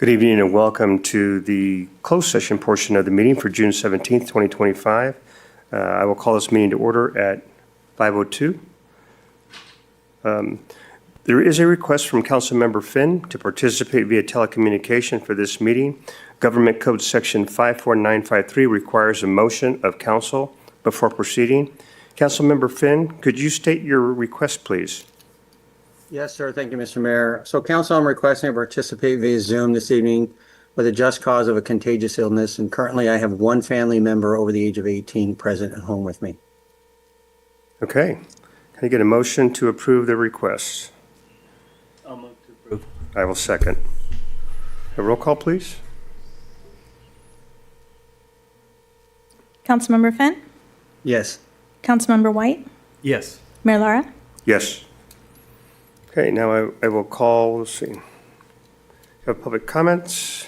Good evening and welcome to the closed session portion of the meeting for June 17th, 2025. I will call this meeting to order at 5:02. There is a request from Councilmember Finn to participate via telecommunication for this meeting. Government Code Section 54953 requires a motion of council before proceeding. Councilmember Finn, could you state your request, please? Yes, sir. Thank you, Mr. Mayor. So council, I'm requesting to participate via Zoom this evening with a just cause of a contagious illness. And currently I have one family member over the age of 18 present at home with me. Okay. Can I get a motion to approve the request? I'll move to approve. I will second. A roll call, please. Councilmember Finn? Yes. Councilmember White? Yes. Mayor Lara? Yes. Okay, now I will call, let's see. Have public comments.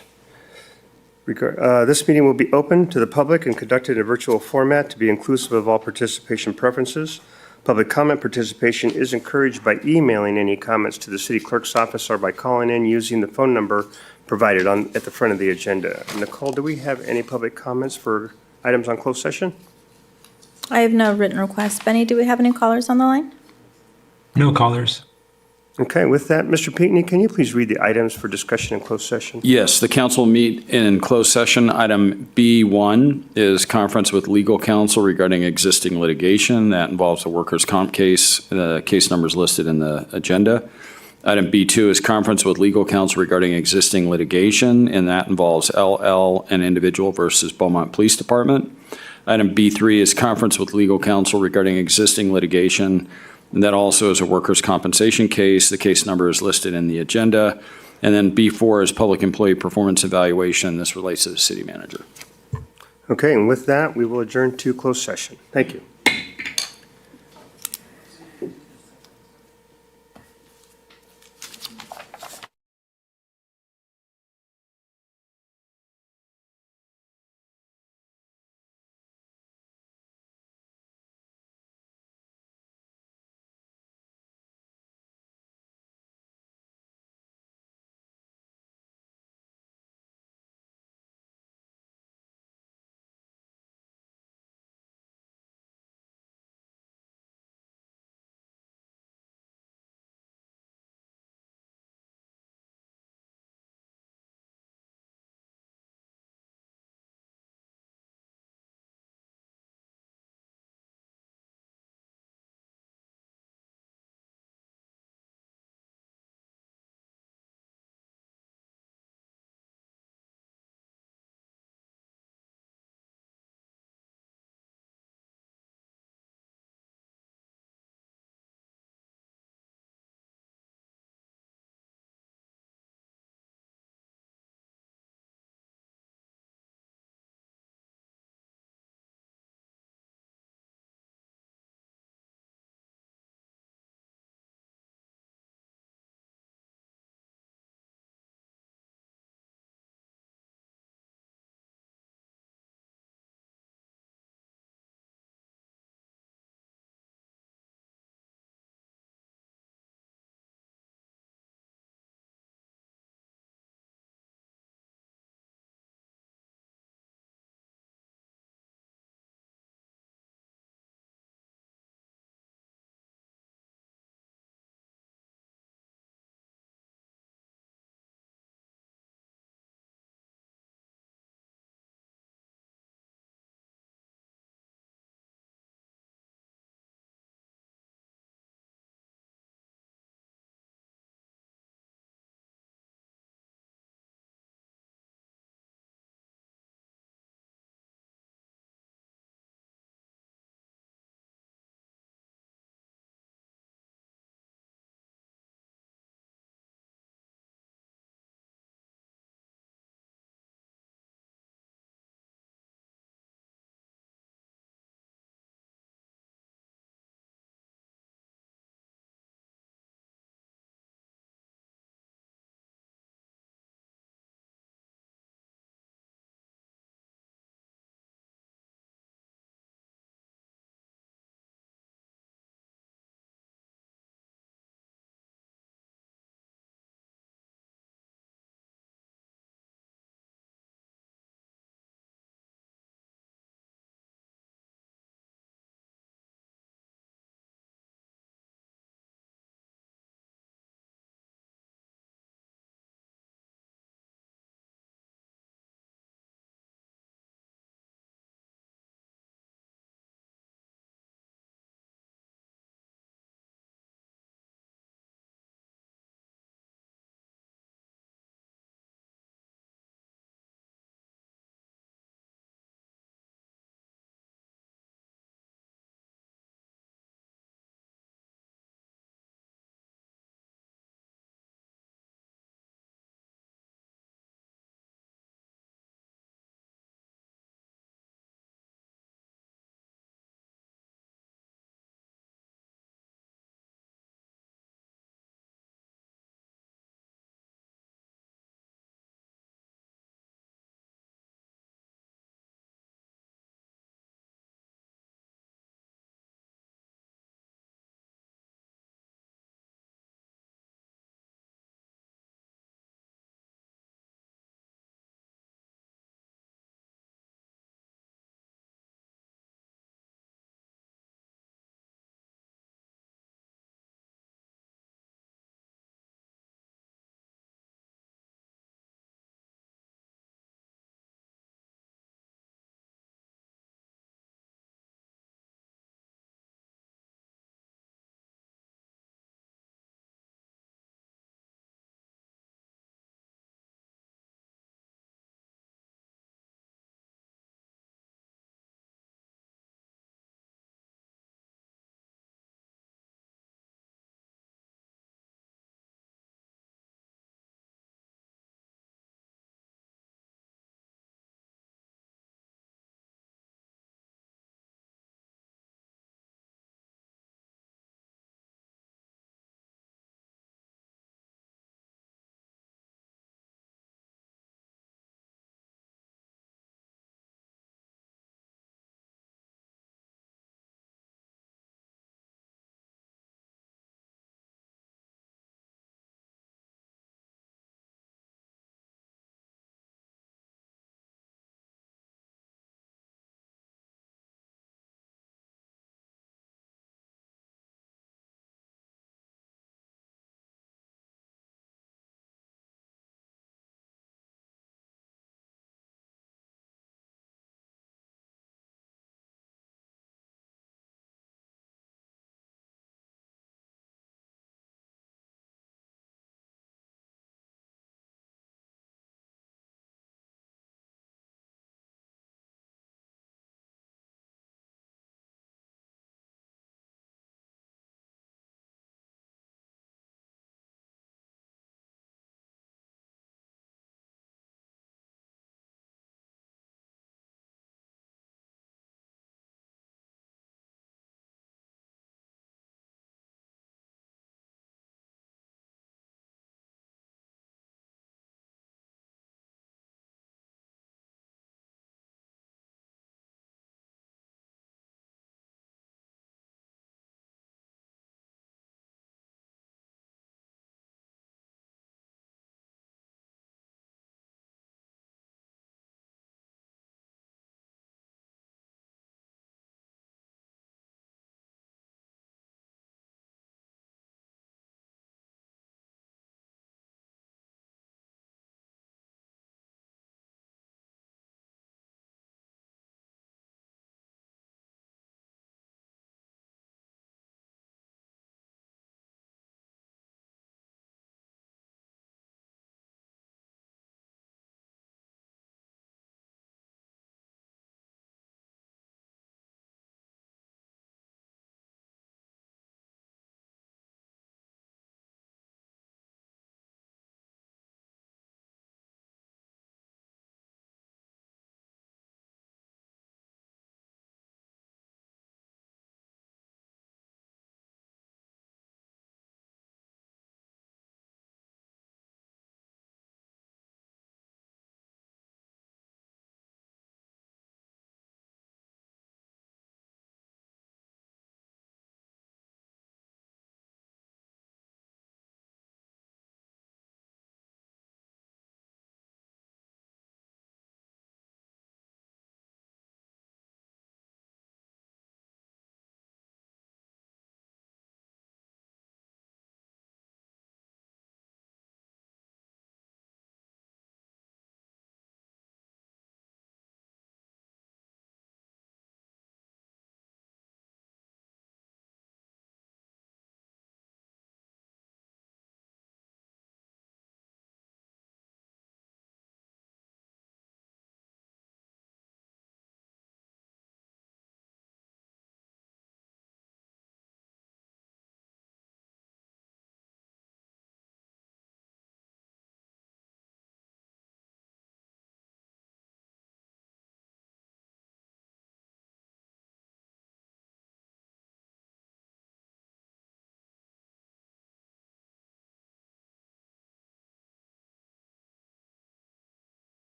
This meeting will be open to the public and conducted in a virtual format to be inclusive of all participation preferences. Public comment participation is encouraged by emailing any comments to the city clerk's office or by calling in using the phone number provided at the front of the agenda. Nicole, do we have any public comments for items on closed session? I have no written requests. Benny, do we have any callers on the line? No callers. Okay, with that, Mr. Pinckney, can you please read the items for discussion in closed session? Yes, the council will meet in closed session. Item B1 is conference with legal counsel regarding existing litigation. That involves a workers' comp case. The case number is listed in the agenda. Item B2 is conference with legal counsel regarding existing litigation, and that involves LL, an individual, versus Beaumont Police Department. Item B3 is conference with legal counsel regarding existing litigation. And that also is a workers' compensation case. The case number is listed in the agenda. And then B4 is public employee performance evaluation. This relates to the city manager. Okay, and with that, we will adjourn to closed session. Thank you.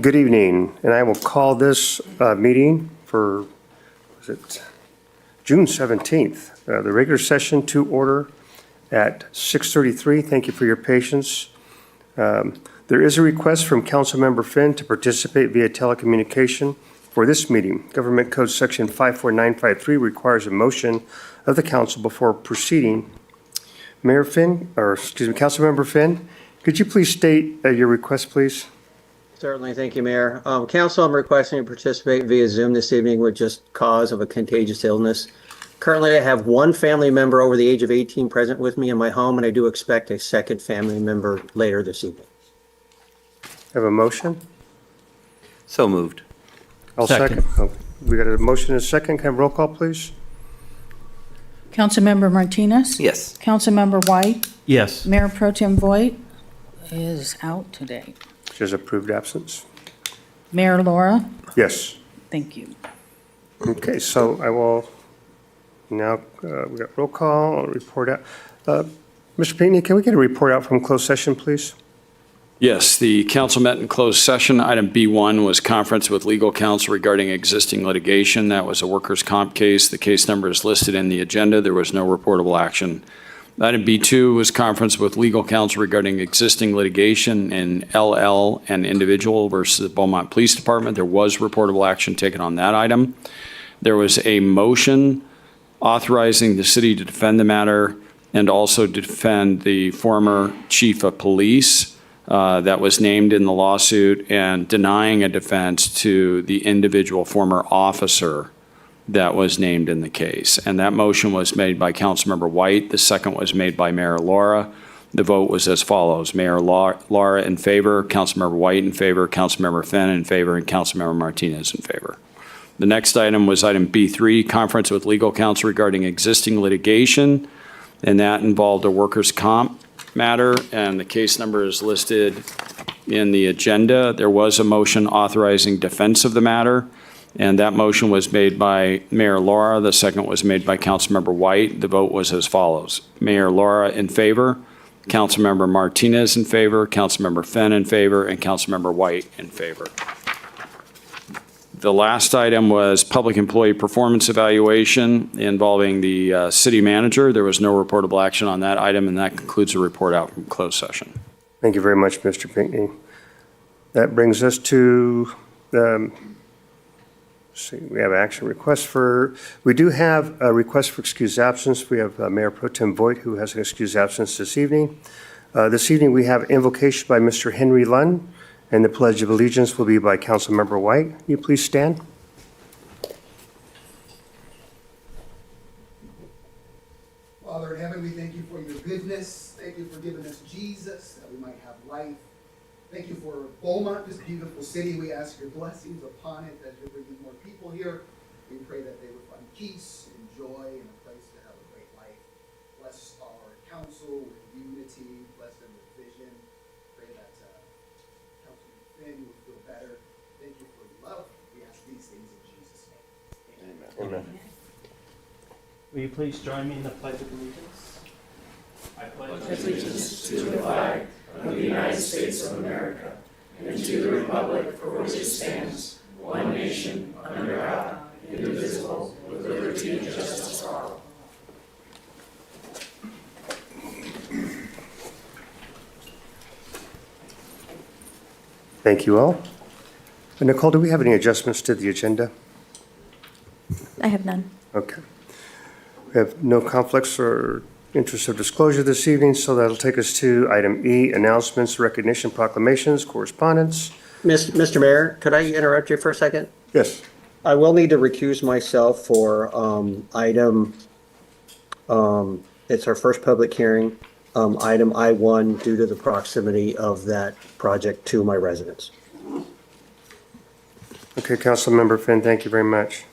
Good evening, and I will call this meeting for, was it June 17th, the regular session to order at 6:33. Thank you for your patience. There is a request from Councilmember Finn to participate via telecommunication for this meeting. Government Code Section 54953 requires a motion of the council before proceeding. Councilmember Finn, could you please state your request, please? Certainly, thank you, Mayor. Council, I'm requesting to participate via Zoom this evening with just cause of a contagious illness. Currently, I have one family member over the age of 18 present with me in my home, and I do expect a second family member later this evening. Have a motion? So moved. I'll second. We got a motion and a second. Can I have roll call, please? Councilmember Martinez? Yes. Councilmember White? Yes. Mayor Pro Tem Voigt is out today. Which is approved absence. Mayor Laura? Yes. Thank you. Okay, so I will now, we got roll call, report out. Mr. Pinckney, can we get a report out from closed session, please? Yes, the council met in closed session. Item B1 was conference with legal counsel regarding existing litigation. That was a workers' comp case. The case number is listed in the agenda. There was no reportable action. Item B2 was conference with legal counsel regarding existing litigation in LL and individual versus the Beaumont Police Department. There was reportable action taken on that item. There was a motion authorizing the city to defend the matter and also defend the former chief of police that was named in the lawsuit and denying a defense to the individual former officer that was named in the case. And that motion was made by Councilmember White. The second was made by Mayor Laura. The vote was as follows. Mayor Laura in favor, Councilmember White in favor, Councilmember Finn in favor, and Councilmember Martinez in favor. The next item was item B3, conference with legal counsel regarding existing litigation, and that involved a workers' comp matter, and the case number is listed in the agenda. There was a motion authorizing defense of the matter, and that motion was made by Mayor Laura. The second was made by Councilmember White. The vote was as follows. Mayor Laura in favor, Councilmember Martinez in favor, Councilmember Finn in favor, and Councilmember White in favor. The last item was public employee performance evaluation involving the city manager. There was no reportable action on that item, and that concludes the report out from closed session. Thank you very much, Mr. Pinckney. That brings us to, we have action requests for, we do have a request for excused absence. We have Mayor Pro Tem Voigt, who has an excused absence this evening. This evening, we have invocation by Mr. Henry Lunn, and the Pledge of Allegiance will be by Councilmember White. Will you please stand? Father in heaven, we thank you for your goodness. Thank you for giving us Jesus, that we might have life. Thank you for Beaumont, this beautiful city. We ask your blessings upon it as you're bringing more people here. We pray that they would find peace and joy and a place to have a great life. Bless our council with unity. Bless them with vision. Pray that Councilman Finn will feel better. Thank you for your love. We ask these things in Jesus' name. Amen. Amen. Will you please join me in the Pledge of Allegiance? I pledge allegiance to the flag of the United States of America and to the republic for which it stands, one nation, under God, indivisible, with liberty and justice for all. Thank you all. And Nicole, do we have any adjustments to the agenda? I have none. Okay. We have no conflicts or interest of disclosure this evening, so that'll take us to item E, announcements, recognition, proclamations, correspondence. Mr. Mayor, could I interrupt you for a second? Yes. I will need to recuse myself for item, it's our first public hearing, item I-1, due to the proximity of that project to my residence. Okay, Councilmember Finn, thank you very much.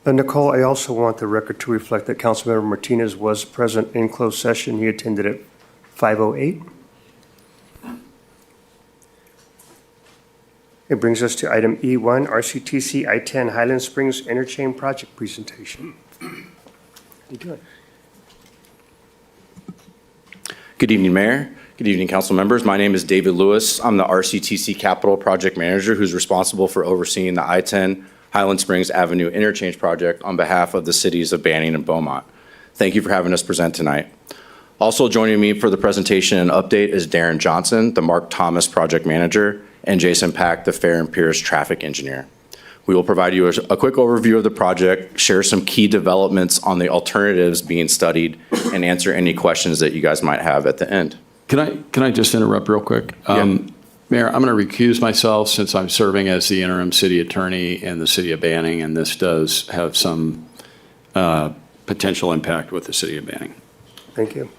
Nicole, I also want the record to reflect that Councilmember Martinez was present in closed session. He attended at 5:08. It brings us to item E1, RCTC I-10 Highland Springs Interchange Project Presentation. How you doing? Good evening, Mayor. Good evening, council members. My name is David Lewis. I'm the RCTC Capital Project Manager who's responsible for overseeing the I-10 Highland Springs Avenue Interchange Project on behalf of the cities of Banning and Beaumont. Thank you for having us present tonight. Also joining me for the presentation and update is Darren Johnson, the Mark Thomas Project Manager, and Jason Pack, the Fair and Pierce Traffic Engineer. We will provide you a quick overview of the project, share some key developments on the alternatives being studied, and answer any questions that you guys might have at the end. Can I just interrupt real quick? Yeah. Mayor, I'm going to recuse myself since I'm serving as the interim city attorney in the city of Banning, and this does have some potential impact with the city of Banning. Thank you.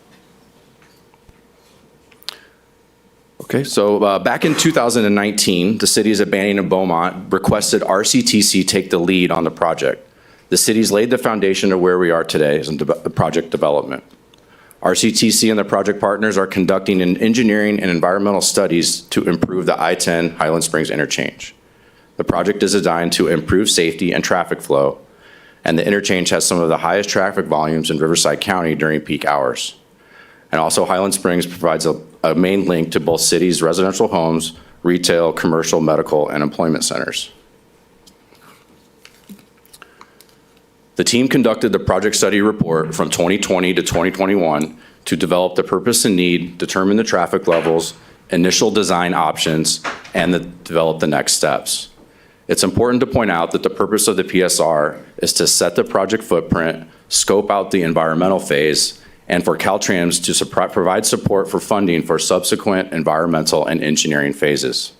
Okay, so back in 2019, the cities of Banning and Beaumont requested RCTC take the lead on the project. The cities laid the foundation of where we are today in the project development. RCTC and the project partners are conducting an engineering and environmental studies to improve the I-10 Highland Springs interchange. The project is designed to improve safety and traffic flow, and the interchange has some of the highest traffic volumes in Riverside County during peak hours. And also Highland Springs provides a main link to both cities' residential homes, retail, commercial, medical, and employment centers. The team conducted the project study report from 2020 to 2021 to develop the purpose and need, determine the traffic levels, initial design options, and develop the next steps. It's important to point out that the purpose of the PSR is to set the project footprint, scope out the environmental phase, and for Caltrans to provide support for funding for subsequent environmental and engineering phases.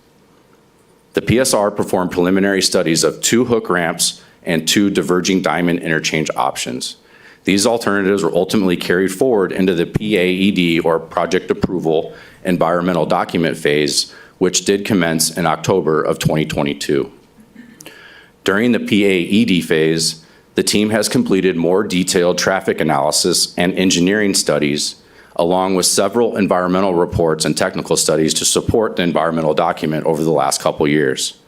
The PSR performed preliminary studies of 2 hook ramps and 2 diverging diamond interchange options. These alternatives were ultimately carried forward into the PAED, or Project Approval Environmental Document phase, which did commence in October of 2022. During the PAED phase, the team has completed more detailed traffic analysis and engineering studies, along with several environmental reports and technical studies to support the environmental document over the last couple years.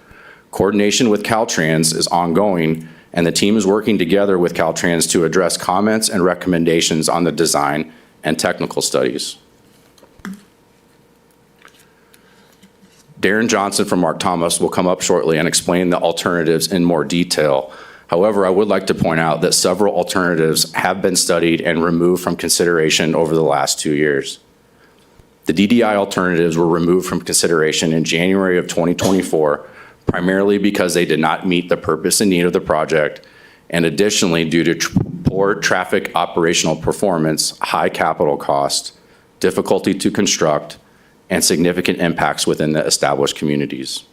Coordination with Caltrans is ongoing, and the team is working together with Caltrans to address comments and recommendations on the design and technical studies. Darren Johnson from Mark Thomas will come up shortly and explain the alternatives in more detail. However, I would like to point out that several alternatives have been studied and removed from consideration over the last 2 years. The DDI alternatives were removed from consideration in January of 2024, primarily because they did not meet the purpose and need of the project, and additionally due to poor traffic operational performance, high capital cost, difficulty to construct, and significant impacts within the established communities.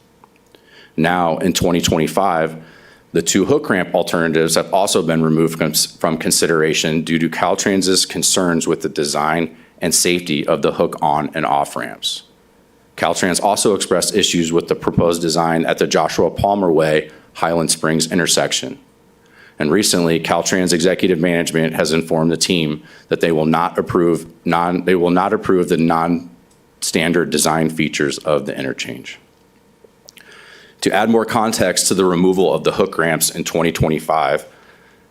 Now, in 2025, the 2 hook ramp alternatives have also been removed from consideration due to Caltrans's concerns with the design and safety of the hook on and off ramps. Caltrans also expressed issues with the proposed design at the Joshua Palmer Way, Highland Springs intersection. And recently, Caltrans executive management has informed the team that they will not approve the non-standard design features of the interchange. To add more context to the removal of the hook ramps in 2025,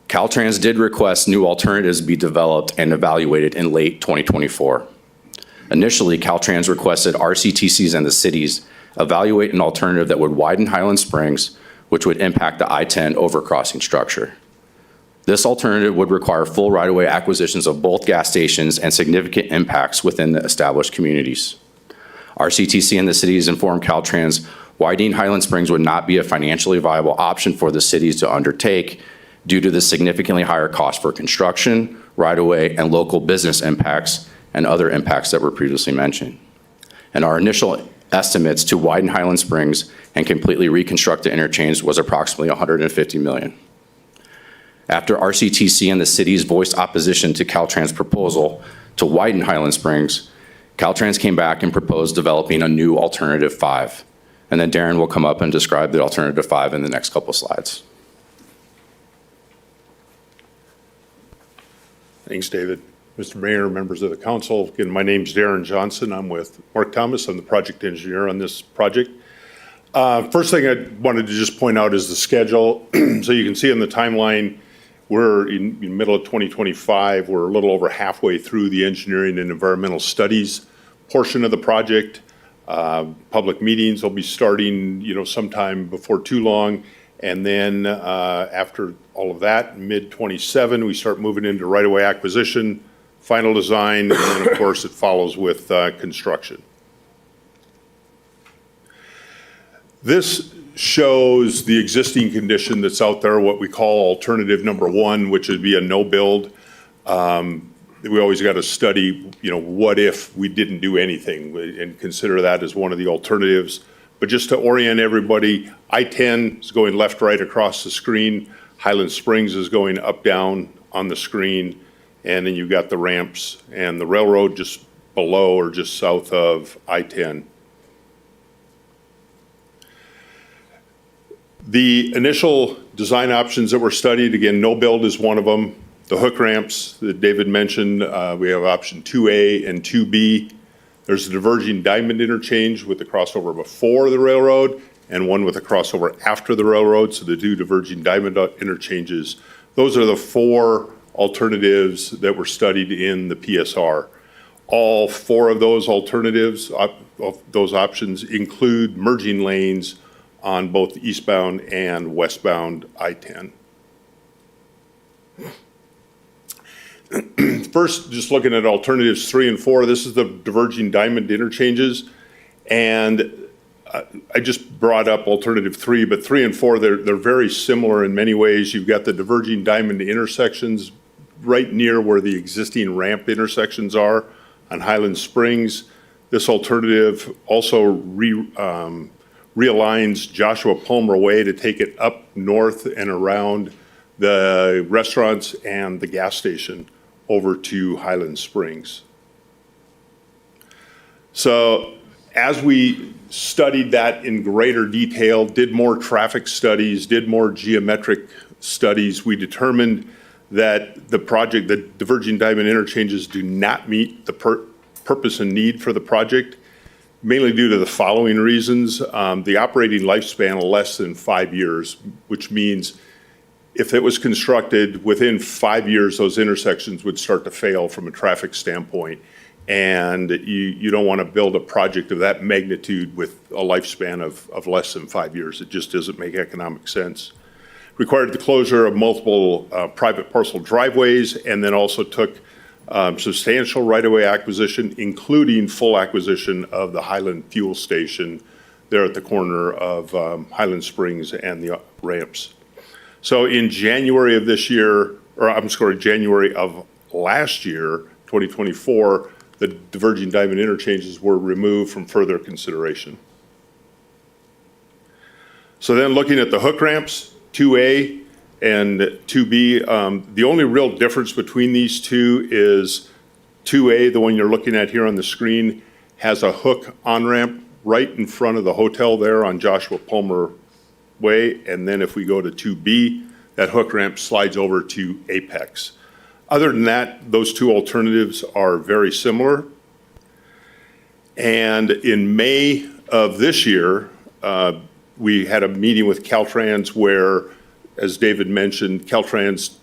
Caltrans did request new alternatives be developed and evaluated in late 2024. Initially, Caltrans requested RCTCs and the cities evaluate an alternative that would widen Highland Springs, which would impact the I-10 overcrossing structure. This alternative would require full right-of-way acquisitions of both gas stations and significant impacts within the established communities. RCTC and the cities informed Caltrans widening Highland Springs would not be a financially viable option for the cities to undertake due to the significantly higher cost for construction, right-of-way, and local business impacts and other impacts that were previously mentioned. And our initial estimates to widen Highland Springs and completely reconstruct the interchange was approximately $150 million. After RCTC and the cities voiced opposition to Caltrans' proposal to widen Highland Springs, Caltrans came back and proposed developing a new alternative 5. And then Darren will come up and describe the alternative 5 in the next couple slides. Thanks, David. Mr. Mayor, members of the council, again, my name's Darren Johnson. I'm with Mark Thomas. I'm the project engineer on this project. First thing I wanted to just point out is the schedule. So you can see on the timeline, We're in the middle of 2025. We're a little over halfway through the engineering and environmental studies portion of the project. Public meetings will be starting, sometime before too long. And then after all of that, mid-27, we start moving into right-of-way acquisition, final design, and then, of course, it follows with construction. This shows the existing condition that's out there, what we call alternative number one, which would be a no-build. We always got to study, what if we didn't do anything and consider that as one of the alternatives. But just to orient everybody, I-10 is going left, right across the screen. Highland Springs is going up, down on the screen. And then you've got the ramps and the railroad just below or just south of I-10. The initial design options that were studied, again, no build is one of them. The hook ramps that David mentioned, we have option 2A and 2B. There's a diverging diamond interchange with the crossover before the railroad and one with a crossover after the railroad, so the two diverging diamond interchanges. Those are the four alternatives that were studied in the PSR. All four of those alternatives, those options include merging lanes on both eastbound and westbound I-10. First, just looking at alternatives 3 and 4, this is the diverging diamond interchanges. And I just brought up alternative 3, but 3 and 4, they're very similar in many ways. You've got the diverging diamond intersections right near where the existing ramp intersections are on Highland Springs. This alternative also realigns Joshua Palmer Way to take it up north and around the restaurants and the gas station over to Highland Springs. So as we studied that in greater detail, did more traffic studies, did more geometric studies, we determined that the diverging diamond interchanges do not meet the purpose and need for the project, mainly due to the following reasons. The operating lifespan less than 5 years, which means if it was constructed within 5 years, those intersections would start to fail from a traffic standpoint. And you don't want to build a project of that magnitude with a lifespan of less than 5 years. It just doesn't make economic sense. Required the closure of multiple private parcel driveways, and then also took substantial right-of-way acquisition, including full acquisition of the Highland Fuel Station there at the corner of Highland Springs and the ramps. So in January of this year, January of last year, 2024, the diverging diamond interchanges were removed from further consideration. So then looking at the hook ramps, 2A and 2B, the only real difference between these two is 2A, the one you're looking at here on the screen, has a hook on-ramp right in front of the hotel there on Joshua Palmer Way. And then if we go to 2B, that hook ramp slides over to Apex. Other than that, those two alternatives are very similar. And in May of this year, we had a meeting with Caltrans where, as David mentioned, Caltrans,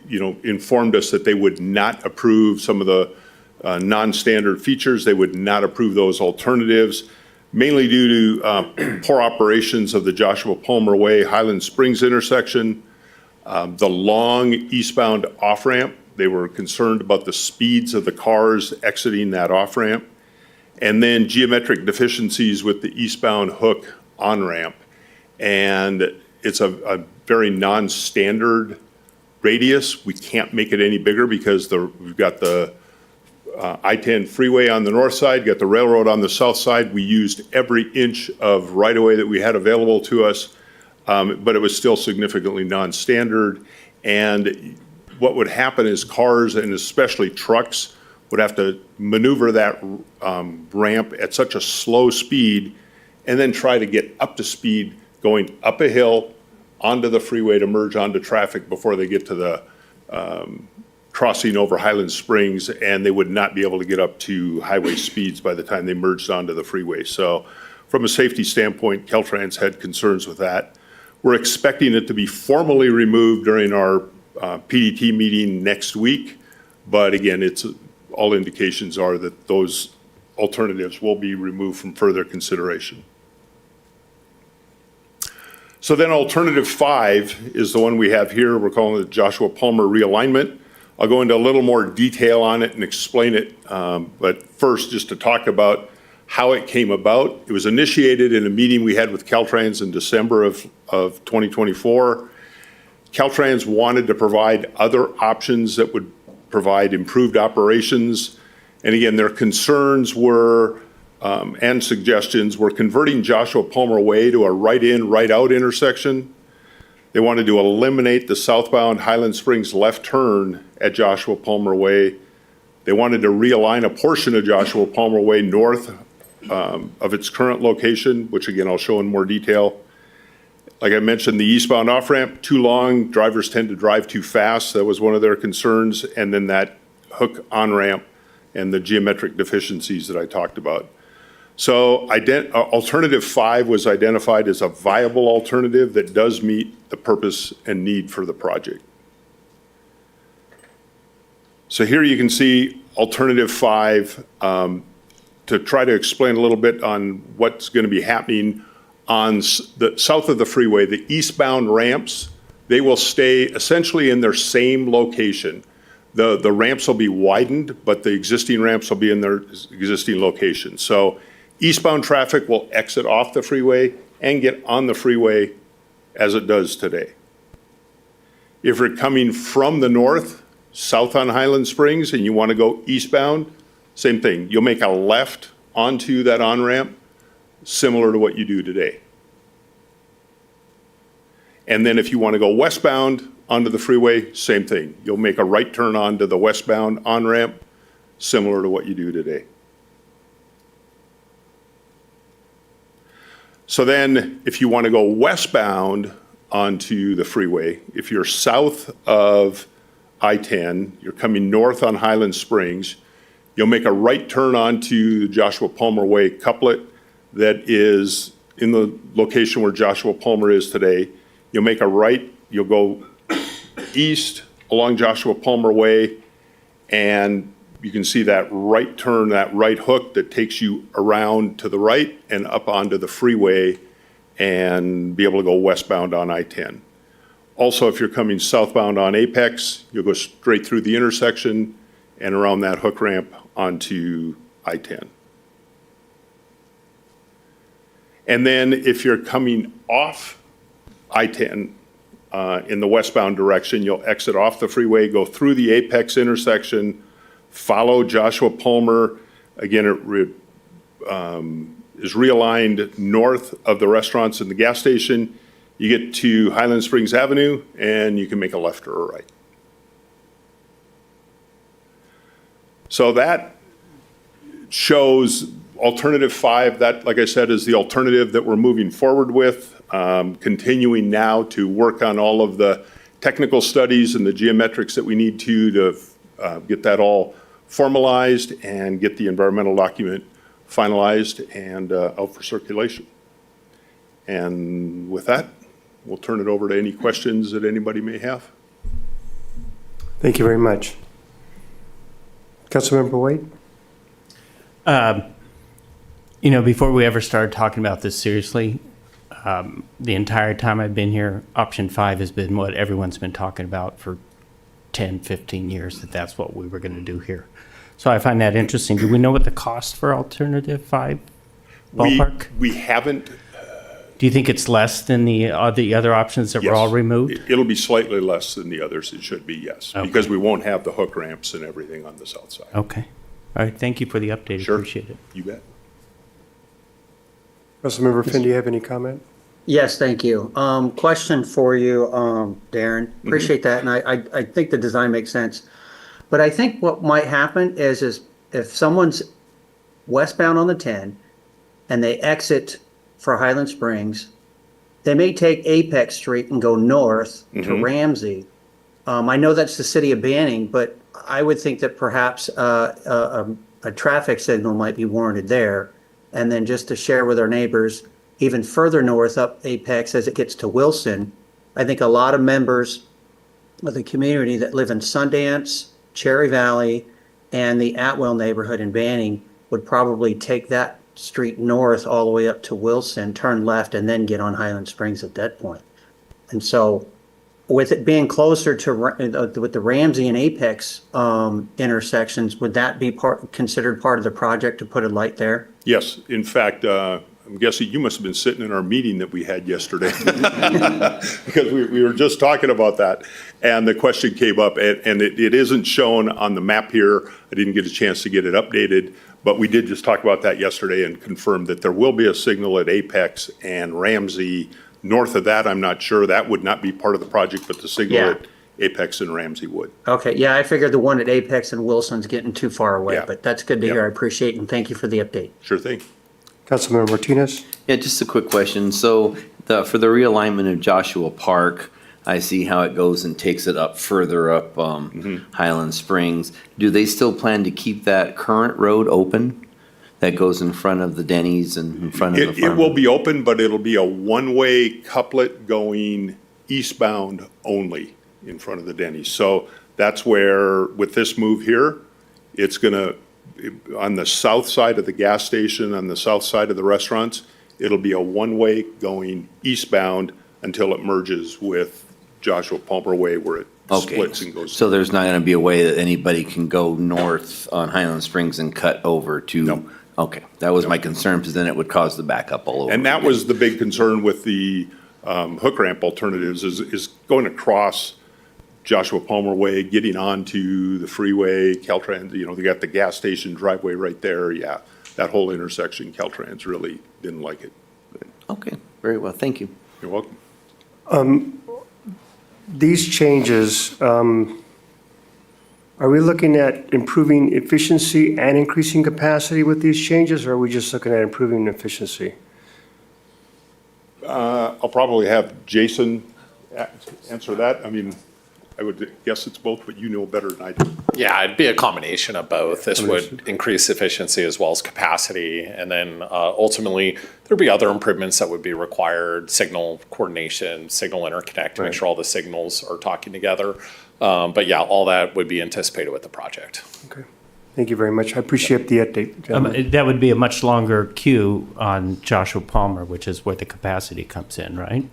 informed us that they would not approve some of the non-standard features. They would not approve those alternatives, mainly due to poor operations of the Joshua Palmer Way Highland Springs intersection, the long eastbound off-ramp. They were concerned about the speeds of the cars exiting that off-ramp, and then geometric deficiencies with the eastbound hook on-ramp. And it's a very non-standard radius. We can't make it any bigger because we've got the I-10 freeway on the north side, got the railroad on the south side. We used every inch of right-of-way that we had available to us, but it was still significantly non-standard. And what would happen is cars, and especially trucks, would have to maneuver that ramp at such a slow speed and then try to get up to speed going up a hill onto the freeway to merge onto traffic before they get to the crossing over Highland Springs, and they would not be able to get up to highway speeds by the time they merged onto the freeway. So from a safety standpoint, Caltrans had concerns with that. We're expecting it to be formally removed during our PDT meeting next week. But again, all indications are that those alternatives will be removed from further consideration. So then alternative 5 is the one we have here. We're calling it Joshua Palmer realignment. I'll go into a little more detail on it and explain it. But first, just to talk about how it came about. It was initiated in a meeting we had with Caltrans in December of 2024. Caltrans wanted to provide other options that would provide improved operations. And again, their concerns were, and suggestions were converting Joshua Palmer Way to a right-in, right-out intersection. They wanted to eliminate the southbound Highland Springs left turn at Joshua Palmer Way. They wanted to realign a portion of Joshua Palmer Way north of its current location, which again, I'll show in more detail. Like I mentioned, the eastbound off-ramp, too long, drivers tend to drive too fast. That was one of their concerns. And then that hook on-ramp and the geometric deficiencies that I talked about. So alternative 5 was identified as a viable alternative that does meet the purpose and need for the project. So here you can see alternative 5 to try to explain a little bit on what's going to be happening on the south of the freeway. The eastbound ramps, they will stay essentially in their same location. The ramps will be widened, but the existing ramps will be in their existing location. So eastbound traffic will exit off the freeway and get on the freeway as it does today. If you're coming from the north, south on Highland Springs, and you want to go eastbound, same thing. You'll make a left onto that on-ramp, similar to what you do today. And then if you want to go westbound onto the freeway, same thing. You'll make a right turn onto the westbound on-ramp, similar to what you do today. So then if you want to go westbound onto the freeway, if you're south of I-10, you're coming north on Highland Springs, you'll make a right turn onto the Joshua Palmer Way couplet that is in the location where Joshua Palmer is today. You'll make a right, you'll go east along Joshua Palmer Way, and you can see that right turn, that right hook that takes you around to the right and up onto the freeway and be able to go westbound on I-10. Also, if you're coming southbound on Apex, you'll go straight through the intersection and around that hook ramp onto I-10. And then if you're coming off I-10 in the westbound direction, you'll exit off the freeway, go through the Apex intersection, follow Joshua Palmer. Again, it is realigned north of the restaurants and the gas station. You get to Highland Springs Avenue, and you can make a left or a right. So that shows alternative 5. That, like I said, is the alternative that we're moving forward with, continuing now to work on all of the technical studies and the geometrics that we need to get that all formalized and get the environmental document finalized and out for circulation. And with that, we'll turn it over to any questions that anybody may have. Thank you very much. Councilmember Wade? Before we ever started talking about this seriously, the entire time I've been here, option 5 has been what everyone's been talking about for 10, 15 years, that's what we were going to do here. So I find that interesting. Do we know what the cost for alternative 5 ballpark? We haven't. Do you think it's less than the other options that were all removed? It'll be slightly less than the others. It should be, yes, Okay. because we won't have the hook ramps and everything on the south side. Okay. All right. Thank you for the update. Sure. Appreciate it. You bet. Councilmember Finn, do you have any comment? Yes, thank you. Question for you, Darren. Appreciate that, and I think the design makes sense. But I think what might happen is if someone's westbound on the 10 and they exit for Highland Springs, they may take Apex Street and go north to Ramsey. I know that's the city of Banning, but I would think that perhaps a traffic signal might be warranted there. And then just to share with our neighbors, even further north up Apex as it gets to Wilson, I think a lot of members of the community that live in Sundance, Cherry Valley, and the Atwell neighborhood in Banning would probably take that street north all the way up to Wilson, turn left, and then get on Highland Springs at that point. And so with it being closer to, with the Ramsey and Apex intersections, would that be considered part of the project to put a light there? Yes, in fact, I'm guessing you must have been sitting in our meeting that we had yesterday. Because we were just talking about that, and the question came up, and it isn't shown on the map here. I didn't get a chance to get it updated, but we did just talk about that yesterday and confirmed that there will be a signal at Apex and Ramsey. North of that, I'm not sure. That would not be part of the project, but the signal Yeah. at Apex and Ramsey would. Okay, yeah, I figured the one at Apex and Wilson's getting too far away, Yeah. but that's good to Yep. hear. I appreciate it, and thank you for the update. Sure thing. Councilmember Martinez? Yeah, just a quick question. So for the realignment of Joshua Park, I see how it goes and takes it up further up Highland Springs. Do they still plan to keep that current road open that goes in front of the Denny's and in front of the It farm? will be open, but it'll be a one-way couplet going eastbound only in front of the Denny's. So that's where, with this move here, it's gonna, on the south side of the gas station, on the south side of the restaurants, it'll be a one-way going eastbound until it merges with Joshua Palmer Way where it Okay, splits and goes. so there's not going to be a way that anybody can go north on Highland Springs and cut over to? No. Okay, that was my concern, because then it would cause the backup all over. And that again. was the big concern with the hook ramp alternatives is going across Joshua Palmer Way, getting onto the freeway, Caltrans, they got the gas station driveway right there. Yeah, that whole intersection, Caltrans really didn't like it. Okay, very well, thank you. You're welcome. These changes, are we looking at improving efficiency and increasing capacity with these changes, or are we just looking at improving efficiency? I'll probably have Jason answer that. I mean, I would guess it's both, but you know better than I do. Yeah, it'd be a combination of both. This would increase efficiency as well as capacity. And then ultimately, there'd be other improvements that would be required, signal coordination, signal interconnect to make sure all the signals are talking together. But yeah, all that would be anticipated with the project. Okay. Thank you very much. I appreciate the update, gentlemen. That would be a much longer queue on Joshua Palmer, which is where the capacity comes in, right?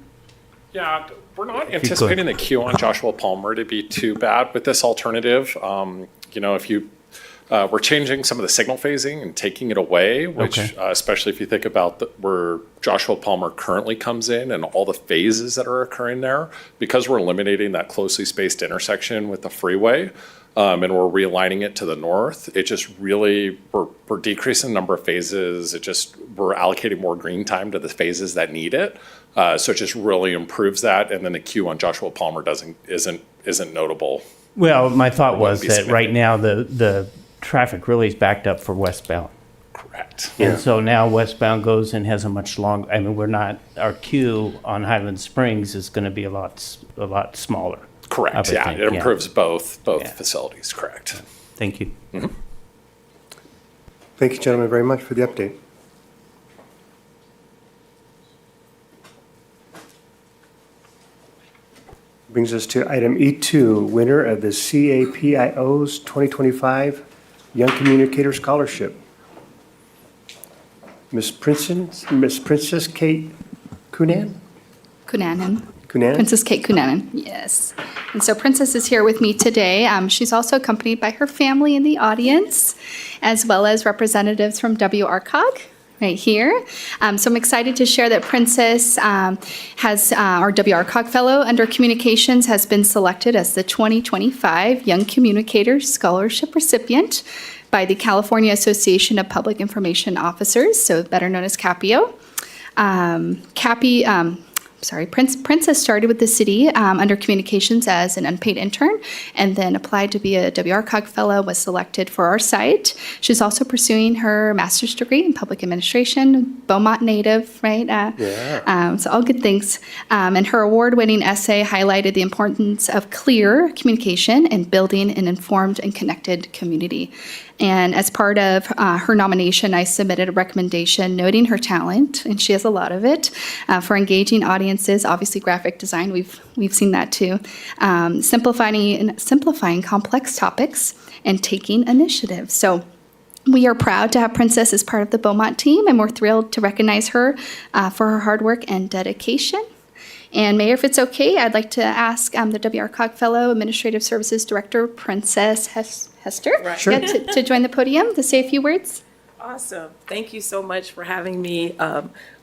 Yeah, we're not could. anticipating the queue on Joshua Palmer to be too bad with this alternative. If you, we're changing some of the signal phasing and taking it away, which especially if you think about where Joshua Palmer currently comes in and all the phases that are occurring there, because we're eliminating that closely spaced intersection with the freeway, and we're realigning it to the north, it just really, we're decreasing the number of phases. We're allocating more green time to the phases that need it. So it just really improves that. And then the queue on Joshua Palmer isn't notable. Well, my thought was be that right now the traffic really is backed up for westbound. Correct. And so now westbound goes and has a much longer, our queue on Highland Springs is going to be a lot smaller. Correct. Yeah, think, it yeah. improves both Yeah. facilities. Correct. Thank you. Thank you, gentlemen, very much for the update. Brings us to item E2, winner of the CAPIO's 2025 Young Communicator Scholarship. Miss Princess Kate Cunanan? Cunanan. Cunanan? Princess Kate Cunanan, yes. And so Princess is here with me today. She's also accompanied by her family in the audience, as well as representatives from WRCOG right here. So I'm excited to share that Princess has, our WRCOG Fellow under Communications, has been selected as the 2025 Young Communicator Scholarship recipient by the California Association of Public Information Officers, so better known as CAPIO. Princess started with the city under communications as an unpaid intern and then applied to be a WRCOG fellow, was selected for our site. She's also pursuing her master's degree in public administration, Beaumont native, right? So all good things. And her award-winning essay highlighted the importance of clear communication and building an informed and connected community. And as part of her nomination, I submitted a recommendation noting her talent, and she has a lot of it, for engaging audiences. Obviously, graphic design, we've seen that too. Simplifying complex topics and taking initiative. So we are proud to have Princess as part of the Beaumont team, and we're thrilled to recognize her for her hard work and dedication. And Mayor, if it's okay, I'd like to ask the WRCOG Fellow Administrative Services Director, Princess Hester, to join the podium to say a few words. Awesome. Thank you so much for having me.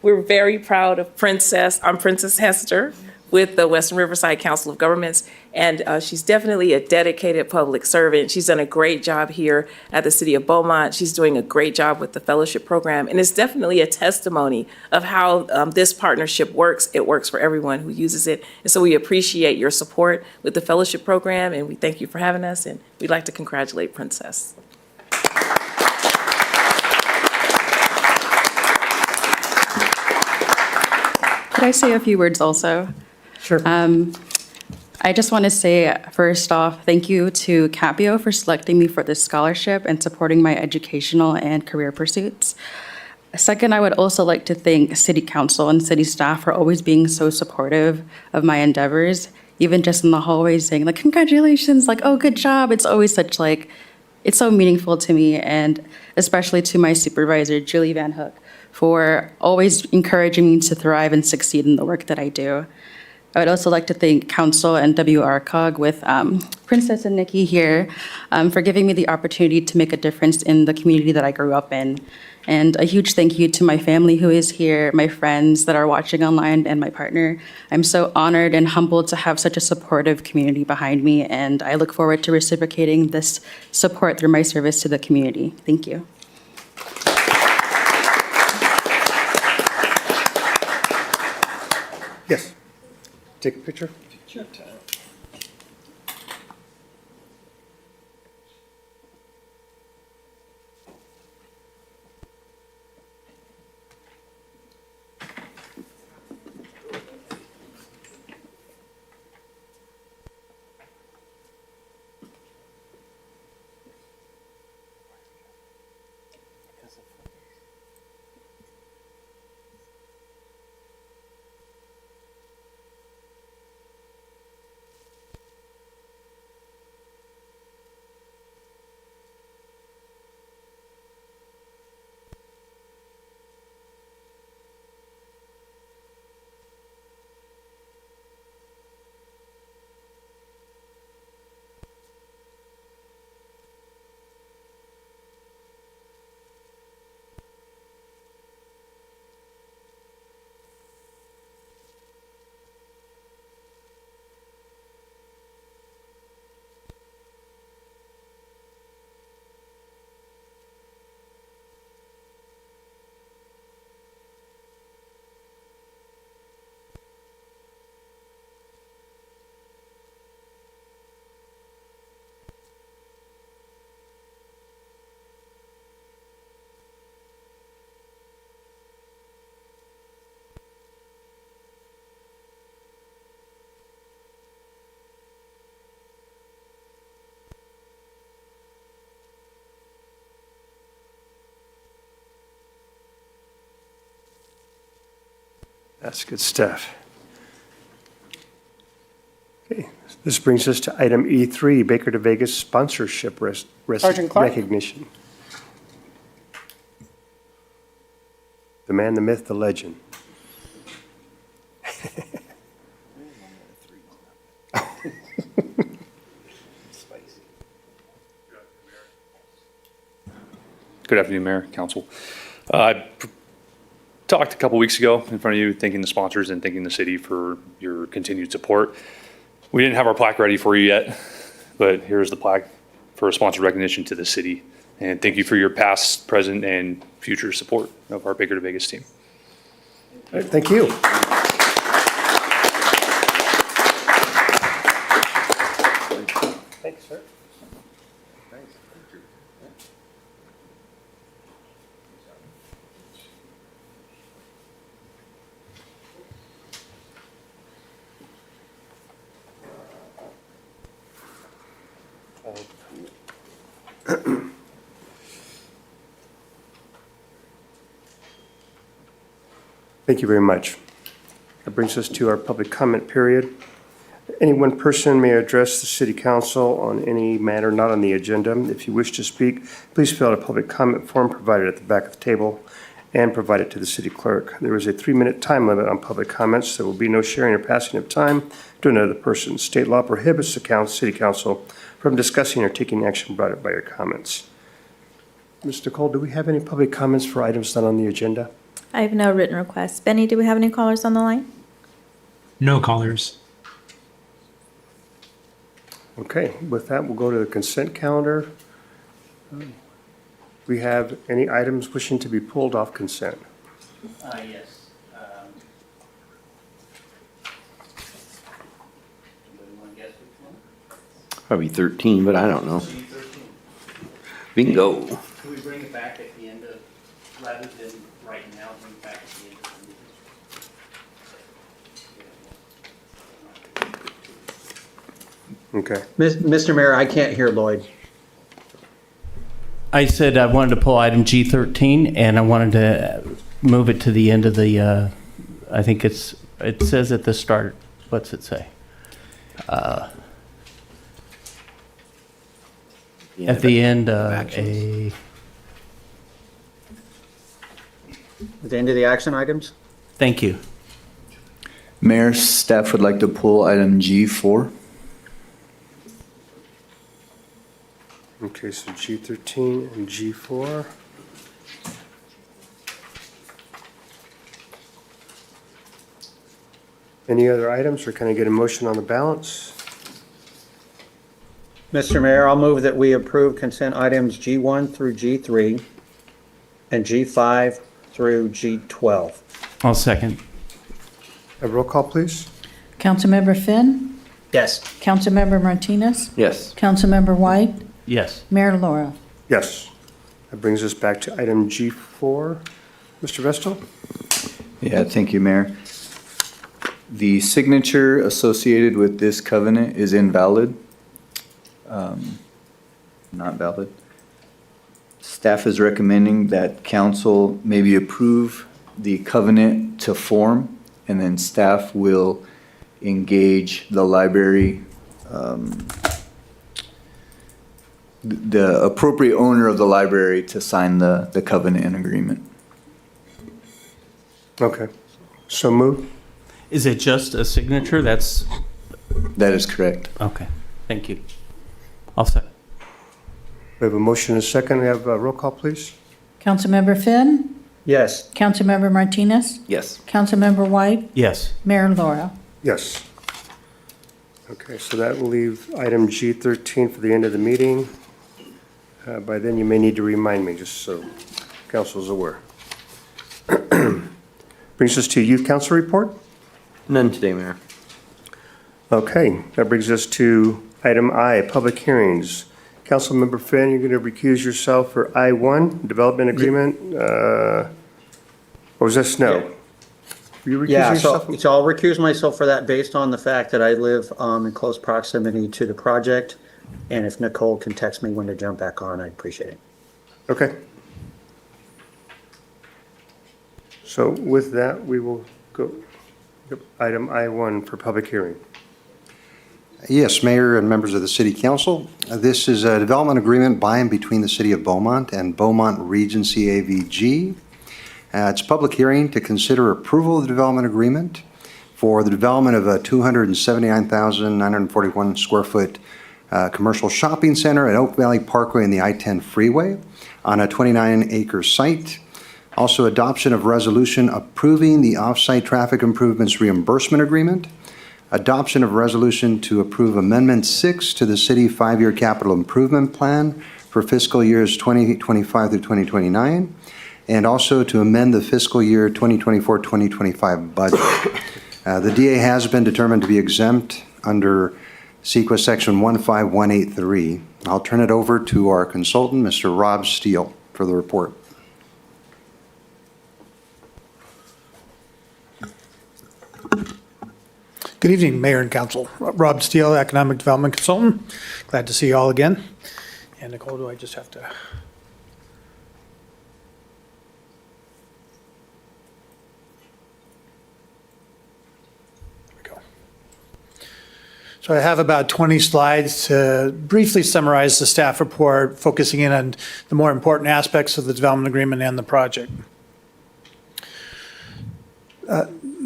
We're very proud of Princess. I'm Princess Hester with the Western Riverside Council of Governments, and she's definitely a dedicated public servant. She's done a great job here at the City of Beaumont. She's doing a great job with the fellowship program, and it's definitely a testimony of how this partnership works. It works for everyone who uses it, and so we appreciate your support with the fellowship program, and we thank you for having us, and we'd like to congratulate Princess. Could I say a few words also? Sure. I just want to say, first off, thank you to Capio for selecting me for this scholarship and supporting my educational and career pursuits. Second, I would also like to thank City Council and City staff for always being so supportive of my endeavors, even just in the hallways saying, like, congratulations, like, oh, good job. It's always such, like, it's so meaningful to me, and especially to my supervisor, Julie Van Hook, for always encouraging me to thrive and succeed in the work that I do. I would also like to thank Council and WRCOG with Princess and Nikki here for giving me the opportunity to make a difference in the community that I grew up in. And a huge thank you to my family who is here, my friends that are watching online, and my partner. I'm so honored and humbled to have such a supportive community behind me, and I look forward to reciprocating this support through my service to the community. Thank you. Yes. Take a picture. Sure. That's good stuff. Okay, this brings us to item E3, Baker to Vegas sponsorship Sergeant Clark. recognition. The man, the myth, the legend. Good afternoon, Mayor, Council. I talked a couple weeks ago in front of you, thanking the sponsors and thanking the city for your continued support. We didn't have our plaque ready for you yet, but here's the plaque for a sponsor recognition to the city. And thank you for your past, present, and future support of our Baker to Vegas team. All right, thank you. Thanks, sir. Thank you very much. That brings us to our public comment period. Any one person may address the city council on any matter not on the agenda. If you wish to speak, please fill out a public comment form provided at the back of the table and provide it to the city clerk. There is a 3-minute time limit on public comments. There will be no sharing or passing of time to another person. State law prohibits the city council from discussing or taking action brought up by your comments. Mr. Cole, do we have any public comments for items not on the agenda? I have no written requests. Benny, do we have any callers on the line? No callers. Okay, with that, we'll go to the consent calendar. We have any items wishing to be pulled off consent? Yes. Probably 13, but I don't know. Bingo. Can we bring it back at the end of, rather than right now, bring it back at the end of the meeting? Okay. Mr. Mayor, I can't hear Lloyd. I said I wanted to pull item G13, and I wanted to move it to the end of the, I think it says at the start, what's it say? At the end, At the end of the action items? Thank you. Mayor, staff would like to pull item G4. Okay, so G13 and G4. Any other items, or can I get a motion on the balance? Mr. Mayor, I'll move that we approve consent items G1 through G3 and G5 through G12. I'll second. A roll call, please. Councilmember Finn, Yes. Councilmember Martinez, Yes. Councilmember White, Yes. Mayor Laura. Yes. That brings us back to item G4. Mr. Vestal? Yeah, thank you, Mayor. The signature associated with this covenant is invalid. Not valid. Staff is recommending that council maybe approve the covenant to form, and then staff will engage the library, the appropriate owner of the library to sign the covenant and agreement. Okay. So moved. Is it just a signature? That is correct. Okay. Thank you. I'll second. We have a motion and a second. We have a roll call, please. Councilmember Finn, Yes. Councilmember Martinez, Yes. Councilmember White, Yes. Mayor Laura. Yes. Okay, so that will leave item G13 for the end of the meeting. By then, you may need to remind me, just so council's aware. Brings us to Youth Council report. None today, Mayor. Okay, that brings us to item I, public hearings. Councilmember Finn, you're going to recuse yourself for I-1, development agreement, or was this no? Were you recusing Yeah, yourself? so I'll recuse myself for that based on the fact that I live in close proximity to the project. And if Nicole can text me when to jump back on, I'd appreciate it. Okay. So with that, we will go, item I-1 for public hearing. Yes, Mayor and members of the City Council. This is a development agreement by and between the City of Beaumont and Beaumont Regency AVG. It's a public hearing to consider approval of the development agreement for the development of a 279,941 square foot commercial shopping center at Oak Valley Parkway and the I-10 freeway on a 29-acre site. Also, adoption of resolution approving the off-site traffic improvements reimbursement agreement. Adoption of resolution to approve Amendment 6 to the City 5-Year Capital Improvement Plan for fiscal years 2025 through 2029, and also to amend the fiscal year 2024-2025 budget. The DA has been determined to be exempt under CEQA Section 15183. I'll turn it over to our consultant, Mr. Rob Steele, for the report. Good evening, Mayor and Council. Rob Steele, Economic Development Consultant. Glad to see you all again. And Nicole, do I just have to? So I have about 20 slides to briefly summarize the staff report, focusing in on the more important aspects of the development agreement and the project.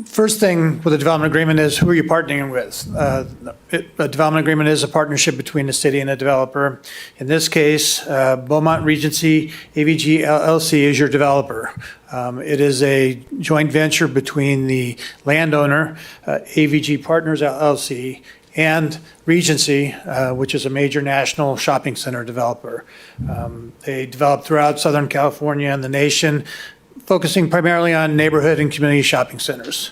First thing with the development agreement is who are you partnering with? A development agreement is a partnership between the city and a developer. In this case, Beaumont Regency AVG LLC is your developer. It is a joint venture between the landowner, AVG Partners LLC, and Regency, which is a major national shopping center developer. They develop throughout Southern California and the nation, focusing primarily on neighborhood and community shopping centers.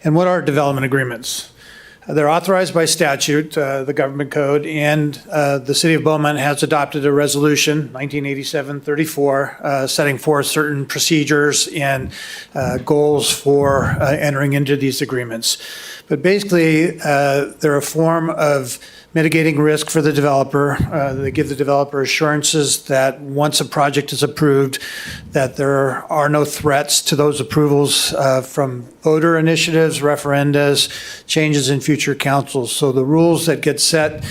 And what are development agreements? They're authorized by statute, the government code, and the city of Beaumont has adopted a resolution, 1987-34, setting forth certain procedures and goals for entering into these agreements. But basically, they're a form of mitigating risk for the developer. They give the developer assurances that once a project is approved, that there are no threats to those approvals from voter initiatives, referendas, changes in future councils. So the rules that get set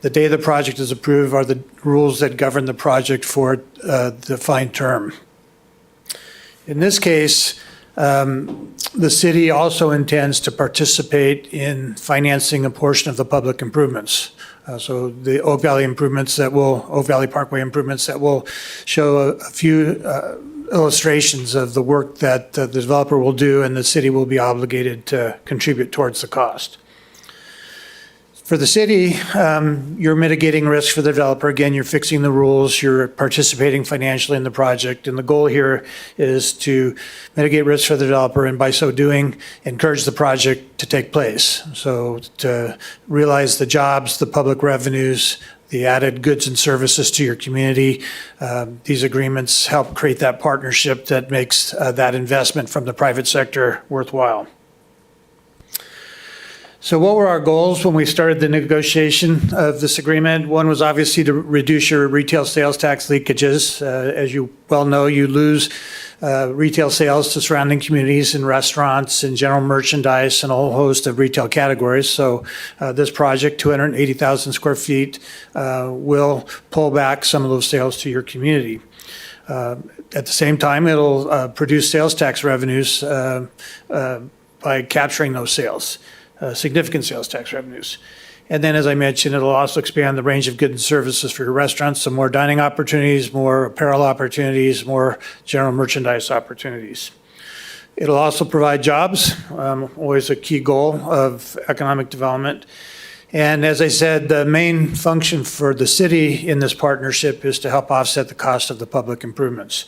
the day the project is approved are the rules that govern the project for a defined term. In this case, the city also intends to participate in financing a portion of the public improvements. So the Oak Valley Parkway improvements that will show a few illustrations of the work that the developer will do and the city will be obligated to contribute towards the cost. For the city, you're mitigating risk for the developer. Again, you're fixing the rules, you're participating financially in the project, and the goal here is to mitigate risk for the developer, and by so doing, encourage the project to take place. So to realize the jobs, the public revenues, the added goods and services to your community. These agreements help create that partnership that makes that investment from the private sector worthwhile. So what were our goals when we started the negotiation of this agreement? One was obviously to reduce your retail sales tax leakages. As you well know, you lose retail sales to surrounding communities and restaurants and general merchandise and a whole host of retail categories. So this project, 280,000 square feet, will pull back some of those sales to your community. At the same time, it'll produce sales tax revenues by capturing those sales. Significant sales tax revenues. And then, as I mentioned, it'll also expand the range of goods and services for your restaurants, so more dining opportunities, more apparel opportunities, more general merchandise opportunities. It'll also provide jobs, always a key goal of economic development. And as I said, the main function for the city in this partnership is to help offset the cost of the public improvements.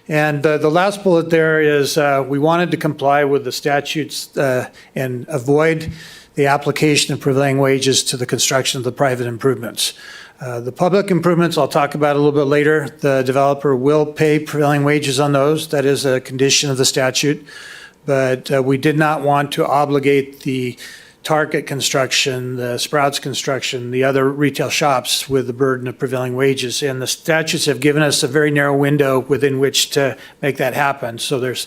And the last bullet there is we wanted to comply with the statutes and avoid the application of prevailing wages to the construction of the private improvements. The public improvements I'll talk about a little bit later. The developer will pay prevailing wages on those. That is a condition of the statute. But we did not want to obligate the Target construction, the Sprouts construction, the other retail shops with the burden of prevailing wages. And the statutes have given us a very narrow window within which to make that happen. So there's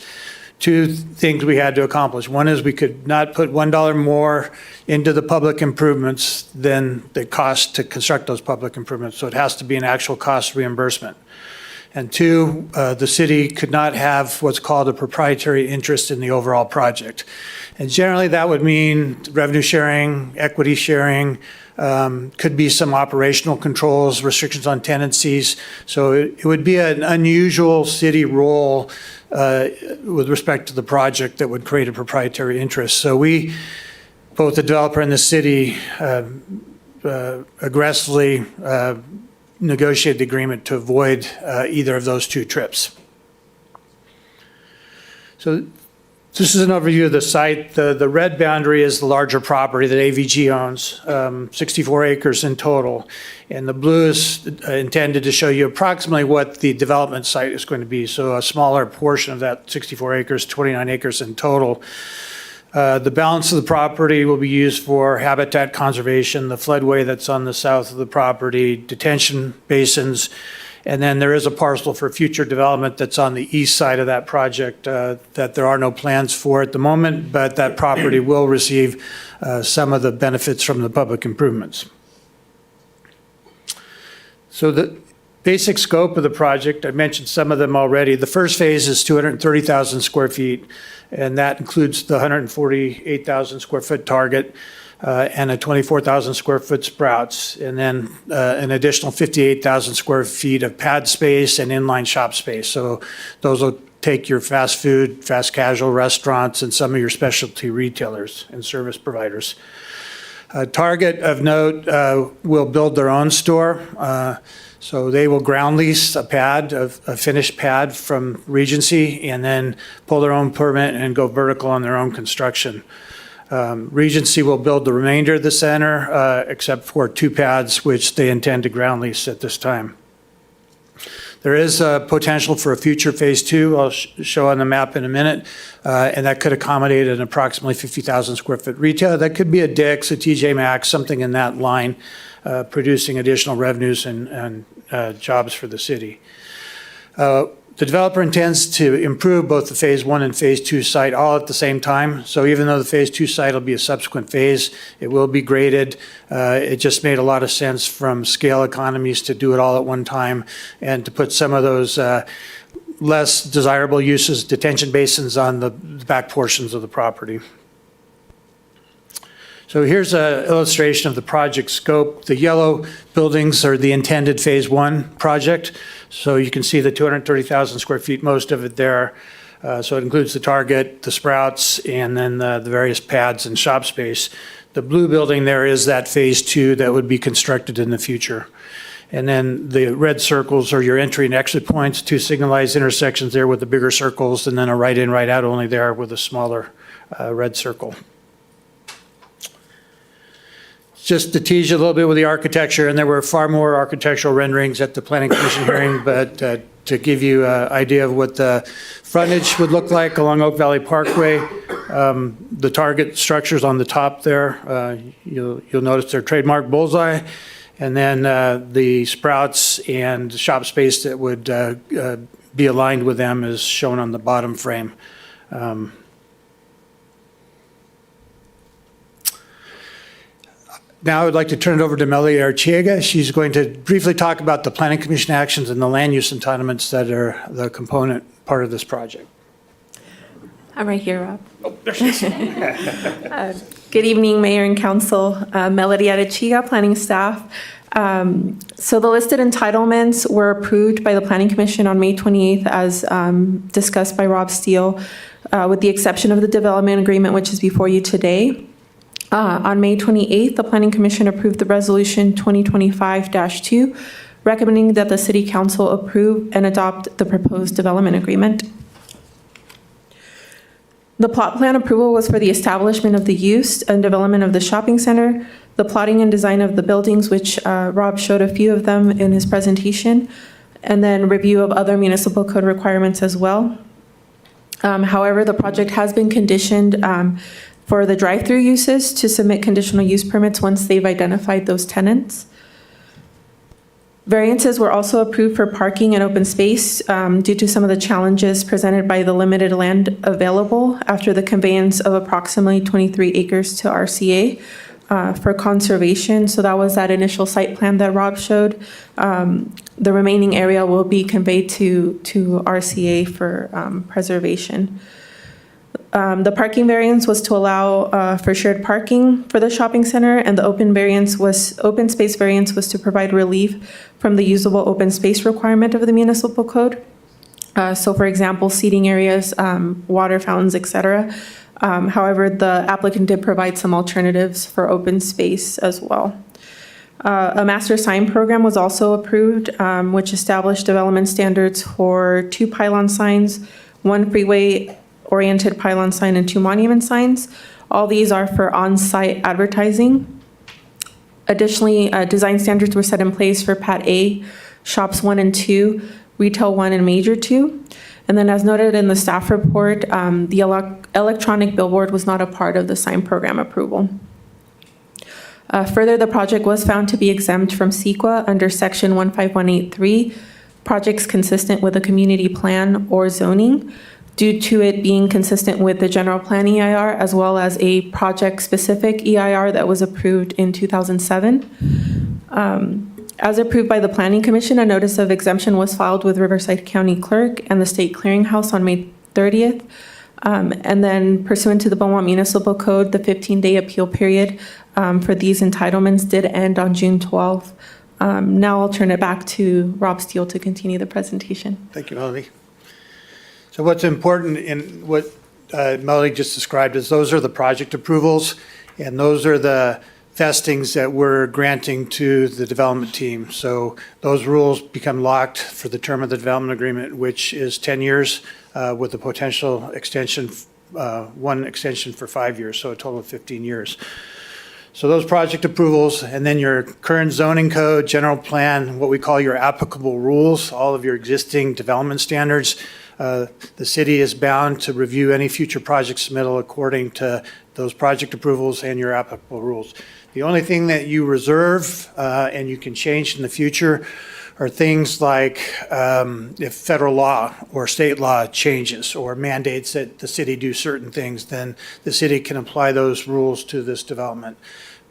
two things we had to accomplish. One is we could not put $1 more into the public improvements than the cost to construct those public improvements. So it has to be an actual cost reimbursement. And two, the city could not have what's called a proprietary interest in the overall project. And generally that would mean revenue sharing, equity sharing, could be some operational controls, restrictions on tenancies. So it would be an unusual city role with respect to the project that would create a proprietary interest. So we, both the developer and the city, aggressively negotiated the agreement to avoid either of those two trips. So this is an overview of the site. The red boundary is the larger property that AVG owns, 64 acres in total. And the blue is intended to show you approximately what the development site is going to be. So a smaller portion of that 64 acres, 29 acres in total. The balance of the property will be used for habitat conservation, the floodway that's on the south of the property, detention basins, And then there is a parcel for future development that's on the east side of that project that there are no plans for at the moment, but that property will receive some of the benefits from the public improvements. So the basic scope of the project, I mentioned some of them already. The first phase is 230,000 square feet, and that includes the 148,000 square foot target and a 24,000 square foot Sprouts, and then an additional 58,000 square feet of pad space and inline shop space. So those will take your fast food, fast casual restaurants, and some of your specialty retailers and service providers. Target of note will build their own store. So they will ground lease a pad, a finished pad from Regency, and then pull their own permit and go vertical on their own construction. Regency will build the remainder of the center, except for 2 pads, which they intend to ground lease at this time. There is potential for a future phase 2, I'll show on the map in a minute, and that could accommodate an approximately 50,000 square foot retail. That could be a Dick's, a TJ Maxx, something in that line, producing additional revenues and jobs for the city. The developer intends to improve both the phase 1 and phase 2 site all at the same time. So even though the phase 2 site will be a subsequent phase, it will be graded. It just made a lot of sense from scale economies to do it all at one time and to put some of those less desirable uses, detention basins, on the back portions of the property. So here's an illustration of the project scope. The yellow buildings are the intended phase 1 project. So you can see the 230,000 square feet, most of it there. So it includes the Target, the Sprouts, and then the various pads and shop space. The blue building there is that phase 2 that would be constructed in the future. And then the red circles are your entry and exit points, 2 signalized intersections there with the bigger circles, and then a right in, right out only there with a smaller red circle. Just to tease you a little bit with the architecture, and there were far more architectural renderings at the Planning Commission hearing, but to give you an idea of what the frontage would look like along Oak Valley Parkway, the Target structures on the top there, you'll notice their trademark bullseye, and then the Sprouts and shop space that would be aligned with them is shown on the bottom frame. Now I would like to turn it over to Melody Archiega. She's going to briefly talk about the Planning Commission actions and the land use entitlements that are the component part of this project. I'm right here, Rob. Oh, there she is. Good evening, Mayor and Council. Melody Archiega, planning staff. So the listed entitlements were approved by the Planning Commission on May 28th as discussed by Rob Steele, with the exception of the development agreement, which is before you today. On May 28th, the Planning Commission approved the Resolution 2025-2, recommending that the City Council approve and adopt the proposed development agreement. The plot plan approval was for the establishment of the use and development of the shopping center, the plotting and design of the buildings, which Rob showed a few of them in his presentation, and then review of other municipal code requirements as well. However, the project has been conditioned for the drive-through uses to submit conditional use permits once they've identified those tenants. Variances were also approved for parking and open space due to some of the challenges presented by the limited land available after the conveyance of approximately 23 acres to RCA for conservation. So that was that initial site plan that Rob showed. The remaining area will be conveyed to RCA for preservation. The parking variance was to allow for shared parking for the shopping center, and the open space variance was to provide relief from the usable open space requirement of the municipal code. So for example, seating areas, water fountains, etc. However, the applicant did provide some alternatives for open space as well. A master sign program was also approved, which established development standards for 2 pylon signs, 1 freeway-oriented pylon sign, and 2 monument signs. All these are for on-site advertising. Additionally, design standards were set in place for Pad A, Shops 1 and 2, Retail 1, and Major 2. And then as noted in the staff report, the electronic billboard was not a part of the sign program approval. Further, the project was found to be exempt from CEQA under Section 15183 projects consistent with a community plan or zoning due to it being consistent with the general plan EIR as well as a project-specific EIR that was approved in 2007. As approved by the Planning Commission, a notice of exemption was filed with Riverside County Clerk and the State Clearinghouse on May 30th. And then pursuant to the Beaumont Municipal Code, the 15-day appeal period for these entitlements did end on June 12th. Now I'll turn it back to Rob Steele to continue the presentation. Thank you, Melody. So what's important in what Melody just described is those are the project approvals, and those are the vestings that we're granting to the development team. So those rules become locked for the term of the development agreement, which is 10 years with a potential extension, one extension for 5 years, so a total of 15 years. So those project approvals, and then your current zoning code, general plan, what we call your applicable rules, all of your existing development standards. The city is bound to review any future project submittal according to those project approvals and your applicable rules. The only thing that you reserve and you can change in the future are things like if federal law or state law changes or mandates that the city do certain things, then the city can apply those rules to this development.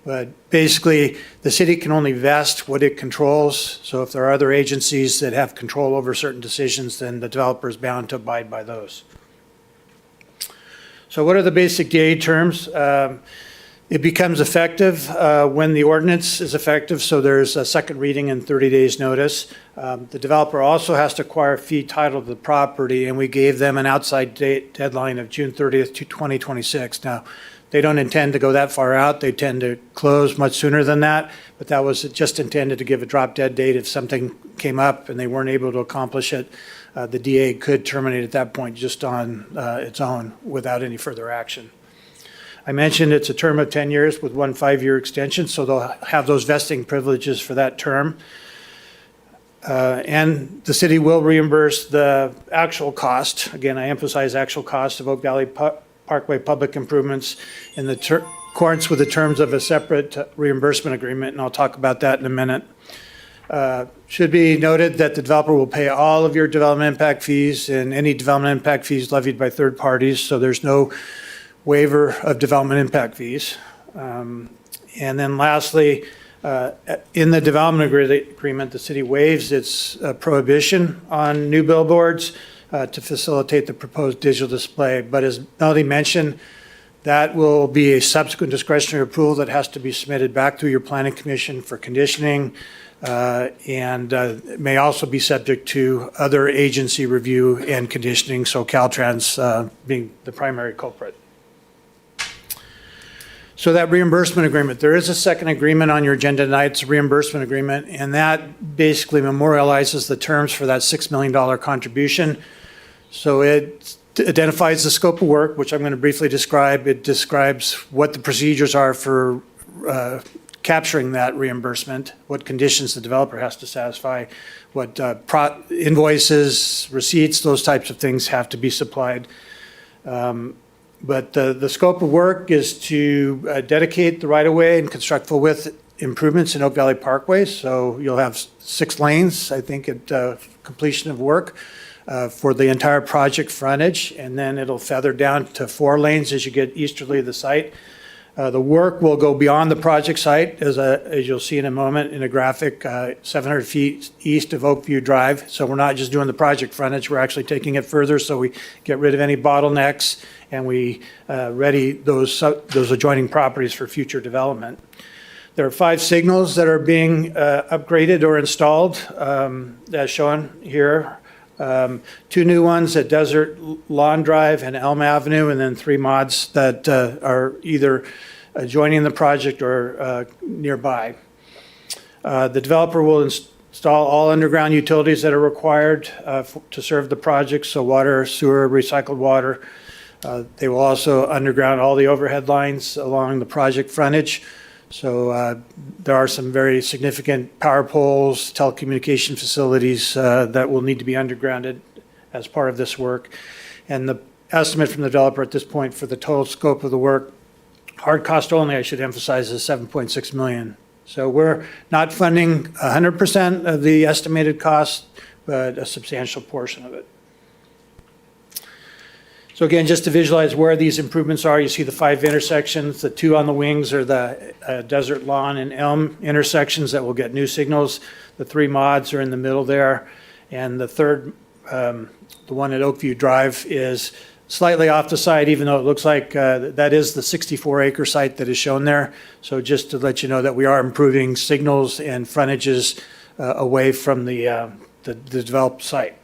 But basically, the city can only vest what it controls. So if there are other agencies that have control over certain decisions, then the developer is bound to abide by those. So what are the basic DA terms? It becomes effective when the ordinance is effective, so there's a second reading and 30 days notice. The developer also has to acquire fee title to the property, and we gave them an outside date deadline of June 30th to 2026. Now, they don't intend to go that far out. They tend to close much sooner than that, but that was just intended to give a drop dead date. If something came up and they weren't able to accomplish it, the DA could terminate at that point just on its own without any further action. I mentioned it's a term of 10 years with one 5-year extension, so they'll have those vesting privileges for that term. And the city will reimburse the actual cost. Again, I emphasize actual cost of Oak Valley Parkway public improvements in the accordance with the terms of a separate reimbursement agreement, and I'll talk about that in a minute. Should be noted that the developer will pay all of your development impact fees and any development impact fees levied by third parties, so there's no waiver of development impact fees. And then lastly, in the development agreement, the city waives its prohibition on new billboards to facilitate the proposed digital display. But as Melody mentioned, that will be a subsequent discretionary approval that has to be submitted back through your planning commission for conditioning, and may also be subject to other agency review and conditioning, so Caltrans being the primary culprit. So that reimbursement agreement, there is a second agreement on your agenda tonight. It's a reimbursement agreement, and that basically memorializes the terms for that $6 million contribution. So it identifies the scope of work, which I'm going to briefly describe. It describes what the procedures are for capturing that reimbursement, what conditions the developer has to satisfy, what invoices, receipts, those types of things have to be supplied. But the scope of work is to dedicate the right-of-way and construct full-width improvements in Oak Valley Parkway. So you'll have 6 lanes, I think, at completion of work for the entire project frontage, and then it'll feather down to 4 lanes as you get easterly of the site. The work will go beyond the project site, as you'll see in a moment in a graphic, 700 feet east of Oakview Drive. So we're not just doing the project frontage, we're actually taking it further so we get rid of any bottlenecks and we ready those adjoining properties for future development. There are 5 signals that are being upgraded or installed, as shown here. 2 new ones at Desert Lawn Drive and Elm Avenue, and then 3 mods that are either adjoining the project or nearby. The developer will install all underground utilities that are required to serve the project, so water, sewer, recycled water. They will also underground all the overhead lines along the project frontage. So there are some very significant power poles, telecommunication facilities that will need to be undergrounded as part of this work. And the estimate from the developer at this point for the total scope of the work, hard cost only, I should emphasize, is $7.6 million. So we're not funding 100% of the estimated cost. but a substantial portion of it. So again, just to visualize where these improvements are, you see the 5 intersections. The 2 on the wings are the Desert Lawn and Elm intersections that will get new signals. The 3 mods are in the middle there. And the third, the one at Oakview Drive, is slightly off the site, even though it looks like that is the 64-acre site that is shown there. So just to let you know that we are improving signals and frontages away from the developed site.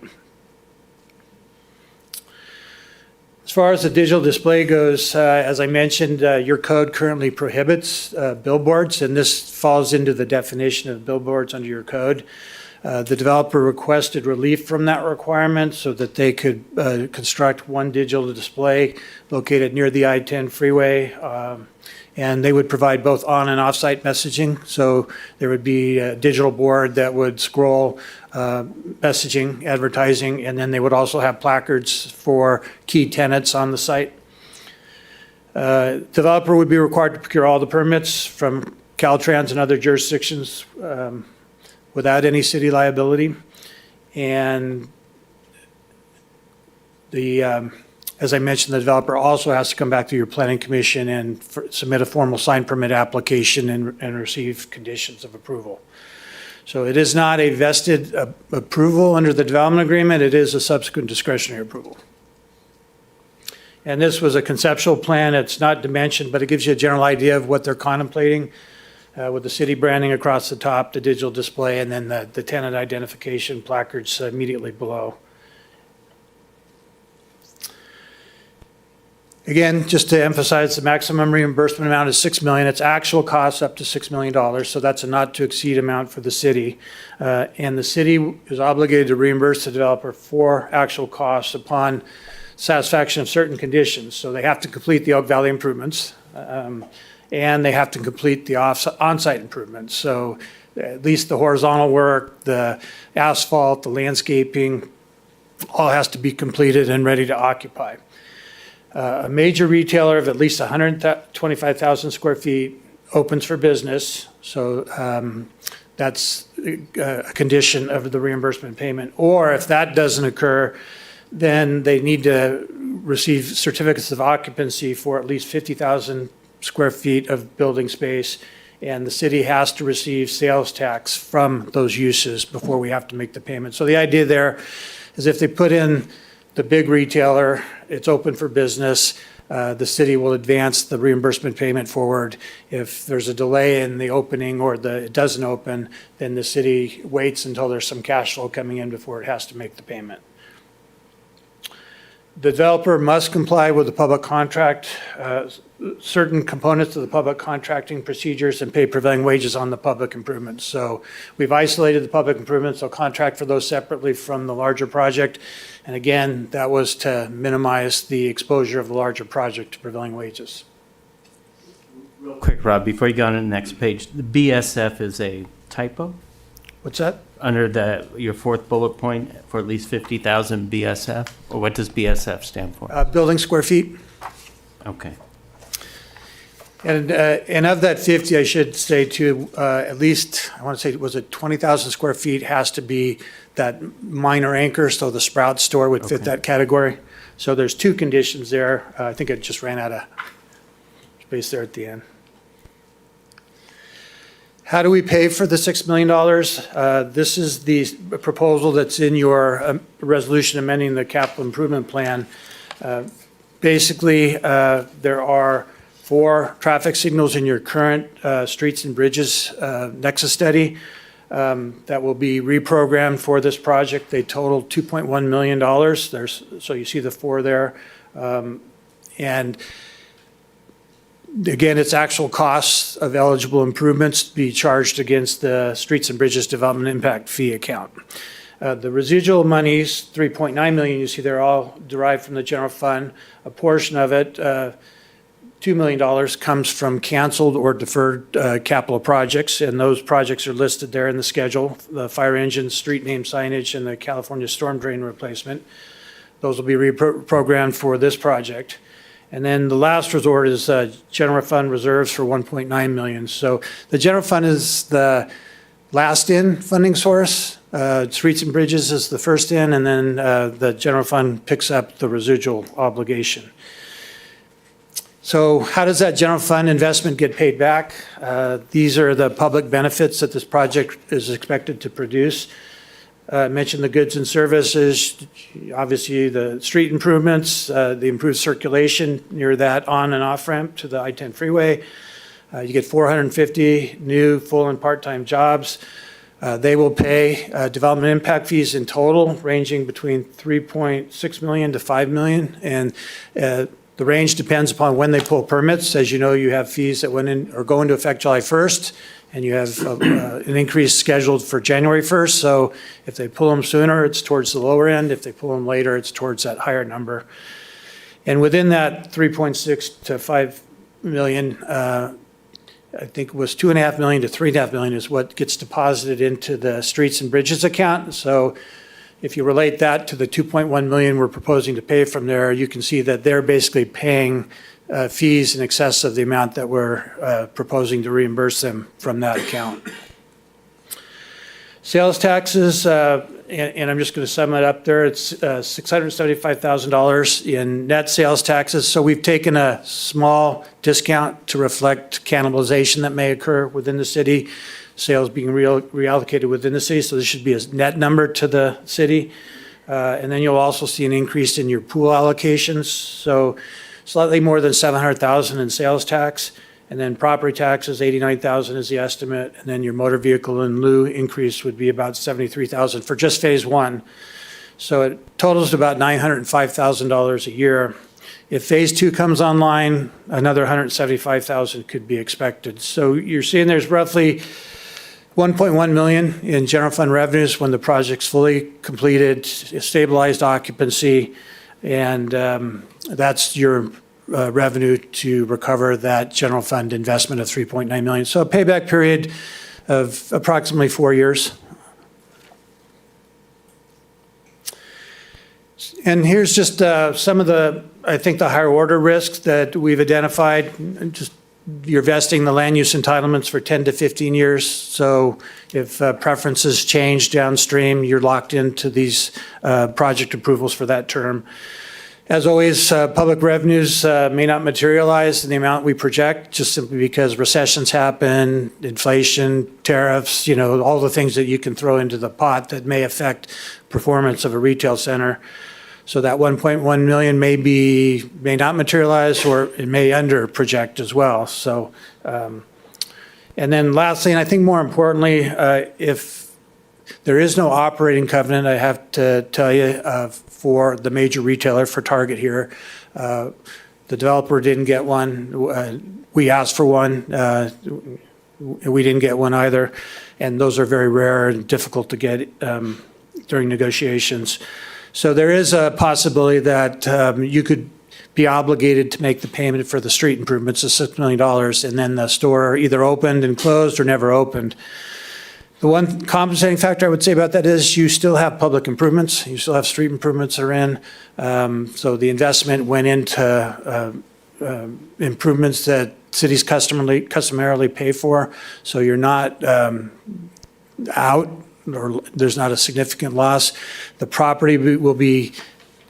As far as the digital display goes, as I mentioned, your code currently prohibits billboards, and this falls into the definition of billboards under your code. The developer requested relief from that requirement so that they could construct one digital display located near the I-10 freeway, and they would provide both on and off-site messaging. So there would be a digital board that would scroll messaging, advertising, and then they would also have placards for key tenants on the site. Developer would be required to procure all the permits from Caltrans and other jurisdictions without any city liability. And as I mentioned, the developer also has to come back to your planning commission and submit a formal sign permit application and receive conditions of approval. So it is not a vested approval under the development agreement. It is a subsequent discretionary approval. And this was a conceptual plan. It's not dimensioned, but it gives you a general idea of what they're contemplating with the city branding across the top, the digital display, and then the tenant identification placards immediately below. Again, just to emphasize, the maximum reimbursement amount is $6 million. Its actual cost up to $6 million, so that's a not to exceed amount for the city. And the city is obligated to reimburse the developer for actual costs upon satisfaction of certain conditions. So they have to complete the Oak Valley improvements, and they have to complete the on-site improvements. So at least the horizontal work, the asphalt, the landscaping, all has to be completed and ready to occupy. A major retailer of at least 125,000 square feet opens for business, so that's a condition of the reimbursement payment. Or if that doesn't occur, then they need to receive certificates of occupancy for at least 50,000 square feet of building space, and the city has to receive sales tax from those uses before we have to make the payment. So the idea there is if they put in the big retailer, it's open for business, the city will advance the reimbursement payment forward. If there's a delay in the opening or it doesn't open, then the city waits until there's some cash flow coming in before it has to make the payment. The developer must comply with the public contract, certain components of the public contracting procedures, and pay prevailing wages on the public improvements. So we've isolated the public improvements. They'll contract for those separately from the larger project. And again, that was to minimize the exposure of the larger project to prevailing wages. Real quick, Rob, before you go on to the next page, the BSF is a typo? What's that? Under your fourth bullet point, for at least 50,000 BSF? Or what does BSF stand for? Building square feet. Okay. And of that 50, I should say too, at least, I want to say, was it 20,000 square feet has to be that minor anchor, so the Sprout store would fit that category. So there's 2 conditions there. I think it just ran out of space there at the end. How do we pay for the $6 million? This is the proposal that's in your resolution amending the capital improvement plan. Basically, there are 4 traffic signals in your current streets and bridges nexus study that will be reprogrammed for this project. They total $2.1 million. So you see the 4 there. And again, it's actual costs of eligible improvements to be charged against the Streets and Bridges Development Impact Fee account. The residual monies, $3.9 million, you see they're all derived from the general fund. A portion of it, $2 million, comes from canceled or deferred capital projects, and those projects are listed there in the schedule: the fire engine, street name signage, and the California storm drain replacement. Those will be reprogrammed for this project. And then the last resort is general fund reserves for $1.9 million. So the general fund is the last in funding source. Streets and bridges is the first in, and then the general fund picks up the residual obligation. So how does that general fund investment get paid back? These are the public benefits that this project is expected to produce. I mentioned the goods and services, obviously the street improvements, the improved circulation near that on and off ramp to the I-10 freeway. You get 450 new full and part-time jobs. They will pay development impact fees in total, ranging between $3.6 million to $5 million. And the range depends upon when they pull permits. As you know, you have fees that went in or go into effect July 1st, and you have an increase scheduled for January 1st. So if they pull them sooner, it's towards the lower end. If they pull them later, it's towards that higher number. And within that 3.6 to 5 million, I think it was 2.5 million to 3.5 million is what gets deposited into the streets and bridges account. So if you relate that to the 2.1 million we're proposing to pay from there, you can see that they're basically paying fees in excess of the amount that we're proposing to reimburse them from that account. Sales taxes, and I'm just going to sum it up there, it's $675,000 in net sales taxes. So we've taken a small discount to reflect cannibalization that may occur within the city, sales being reallocated within the city. So this should be a net number to the city. And then you'll also see an increase in your pool allocations. So slightly more than $700,000 in sales tax. And then property taxes, $89,000 is the estimate. And then your motor vehicle in lieu increase would be about $73,000 for just phase one. So it totals to about $905,000 a year. If phase two comes online, another $175,000 could be expected. So you're seeing there's roughly 1.1 million in general fund revenues when the project's fully completed, stabilized occupancy, and that's your revenue to recover that general fund investment of 3.9 million. So a payback period of approximately 4 years. And here's just some of the, I think, the higher order risks that we've identified. Just you're vesting the land use entitlements for 10 to 15 years. So if preferences change downstream, you're locked into these project approvals for that term. As always, public revenues may not materialize in the amount we project, just simply because recessions happen, inflation, tariffs, you know, all the things that you can throw into the pot that may affect performance of a retail center. So that 1.1 million may not materialize, or it may under project as well. So, and then lastly, and I think more importantly, if there is no operating covenant, I have to tell you, for the major retailer, for Target here, the developer didn't get one. We asked for one. We didn't get one either. And those are very rare and difficult to get during negotiations. So there is a possibility that you could be obligated to make the payment for the street improvements of $6 million, and then the store either opened and closed or never opened. The one compensating factor I would say about that is you still have public improvements. You still have street improvements that are in. So the investment went into improvements that cities customarily pay for. So you're not out, or there's not a significant loss. The property will be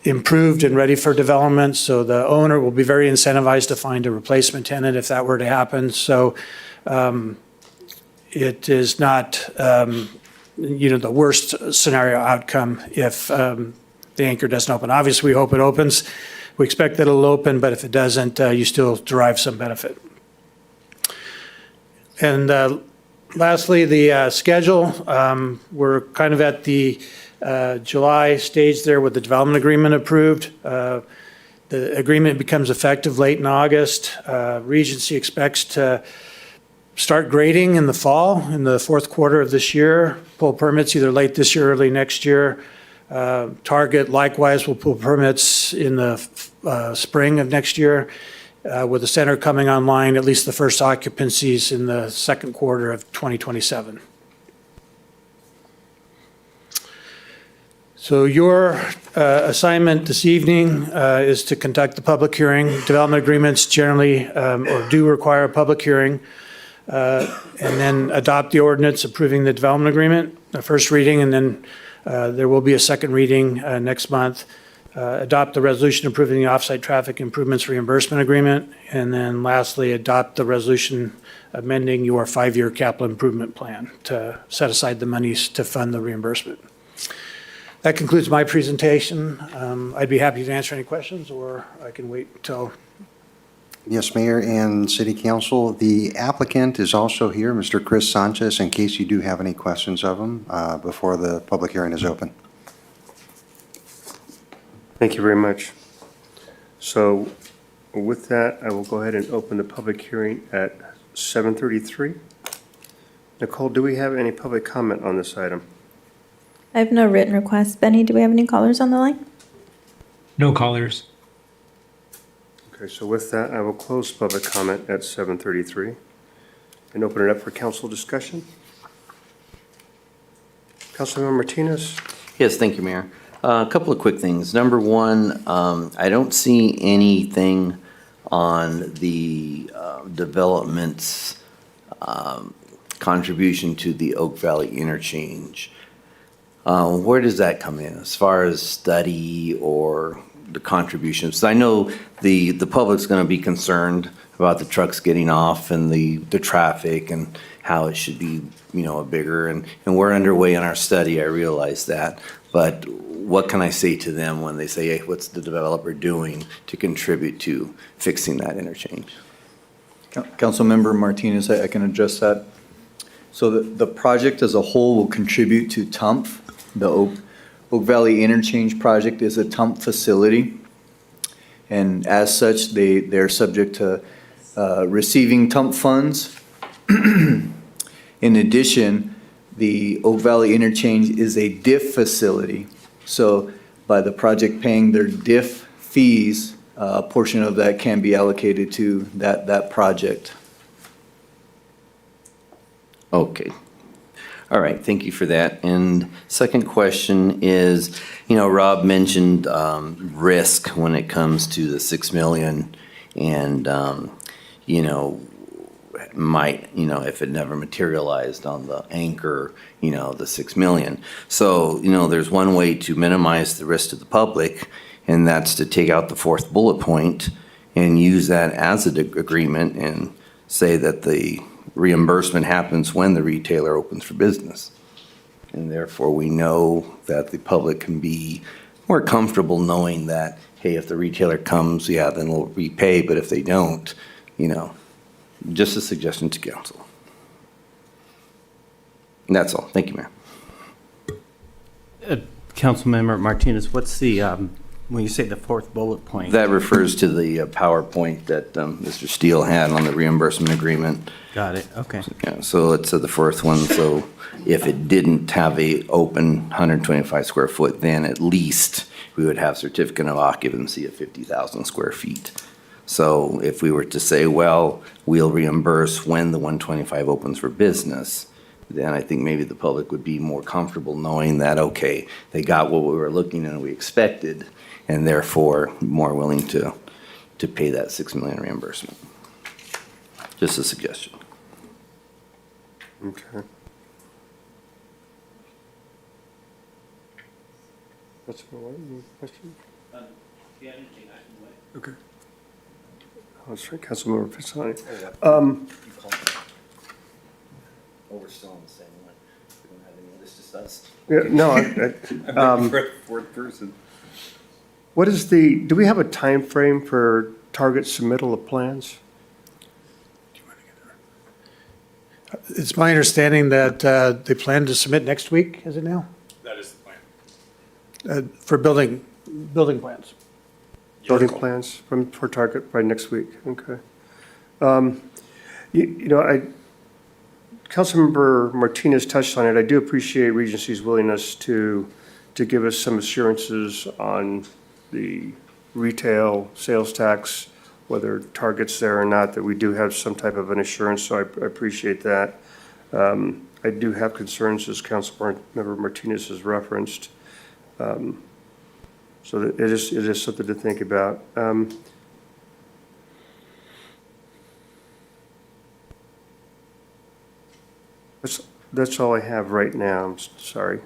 improved and ready for development. So the owner will be very incentivized to find a replacement tenant if that were to happen. So it is not, the worst scenario outcome if the anchor doesn't open. Obviously, we hope it opens. We expect that it'll open, but if it doesn't, you still derive some benefit. And lastly, the schedule. We're kind of at the July stage there with the development agreement approved. The agreement becomes effective late in August. Regency expects to start grading in the fall, in the fourth quarter of this year, pull permits either late this year or early next year. Target likewise will pull permits in the spring of next year, with the center coming online, at least the first occupancies in the second quarter of 2027. So your assignment this evening is to conduct the public hearing. Development agreements generally or do require a public hearing. and then adopt the ordinance approving the development agreement, the first reading, and then there will be a second reading next month. Adopt the resolution approving the offsite traffic improvements reimbursement agreement, and then lastly, adopt the resolution amending your 5-year capital improvement plan to set aside the monies to fund the reimbursement. That concludes my presentation. I'd be happy to answer any questions, or I can wait until. Yes, Mayor and City Council. The applicant is also here, Mr. Chris Sanchez, in case you do have any questions of him before the public hearing is open. Thank you very much. So with that, I will go ahead and open the public hearing at 7:33. Nicole, do we have any public comment on this item? I have no written requests. Benny, do we have any callers on the line? No callers. Okay, so with that, I will close public comment at 7:33 and open it up for council discussion. Councilmember Martinez? Yes, thank you, Mayor. A couple of quick things. Number one, I don't see anything on the development's contribution to the Oak Valley interchange. Where does that come in as far as study or the contributions? I know the public's going to be concerned about the trucks getting off and the traffic and how it should be, a bigger, and we're underway in our study, I realize that. But what can I say to them when they say, hey, what's the developer doing to contribute to fixing that interchange? Councilmember Martinez, I can address that. So the project as a whole will contribute to TUMF. The Oak Valley Interchange Project is a TUMF facility. And as such, they're subject to receiving TUMF funds. In addition, the Oak Valley Interchange is a DIF facility. So by the project paying their DIF fees, a portion of that can be allocated to that project. Okay. All right, thank you for that. And second question is, Rob mentioned risk when it comes to the 6 million and, might, if it never materialized on the anchor, the 6 million. So, there's one way to minimize the risk to the public, and that's to take out the fourth bullet point and use that as an agreement and say that the reimbursement happens when the retailer opens for business. And therefore, we know that the public can be more comfortable knowing that, hey, if the retailer comes, then we'll repay, but if they don't, just a suggestion to council. And that's all. Thank you, Mayor. Councilmember Martinez, what's the, when you say the fourth bullet point? That refers to the PowerPoint that Mr. Steele had on the reimbursement agreement. Got it, okay. Yeah, so it's the fourth one. So if it didn't have a open 125 square foot, then at least we would have certificate of occupancy of 50,000 square feet. So if we were to say, well, we'll reimburse when the 125 opens for business, then I think maybe the public would be more comfortable knowing that, okay, they got what we were looking and we expected, and therefore more willing to pay that 6 million reimbursement. Just a suggestion. Okay. What's the question? Okay. That's right, Councilmember Pisani. We're still on the same one. We don't have any, this just us. Yeah, no, Fourth person. what is do we have a time frame for target submittal of plans? It's my understanding that they plan to submit next week, is it now? That is the plan. For building plans. Building plans for target by next week, okay. Councilmember Martinez touched on it. I do appreciate Regency's willingness to give us some assurances on the retail sales tax, whether target's there or not, that we do have some type of an assurance, so I appreciate that. I do have concerns, as Councilmember Martinez has referenced. So that it is something to think about. That's all I have right now. I'm sorry.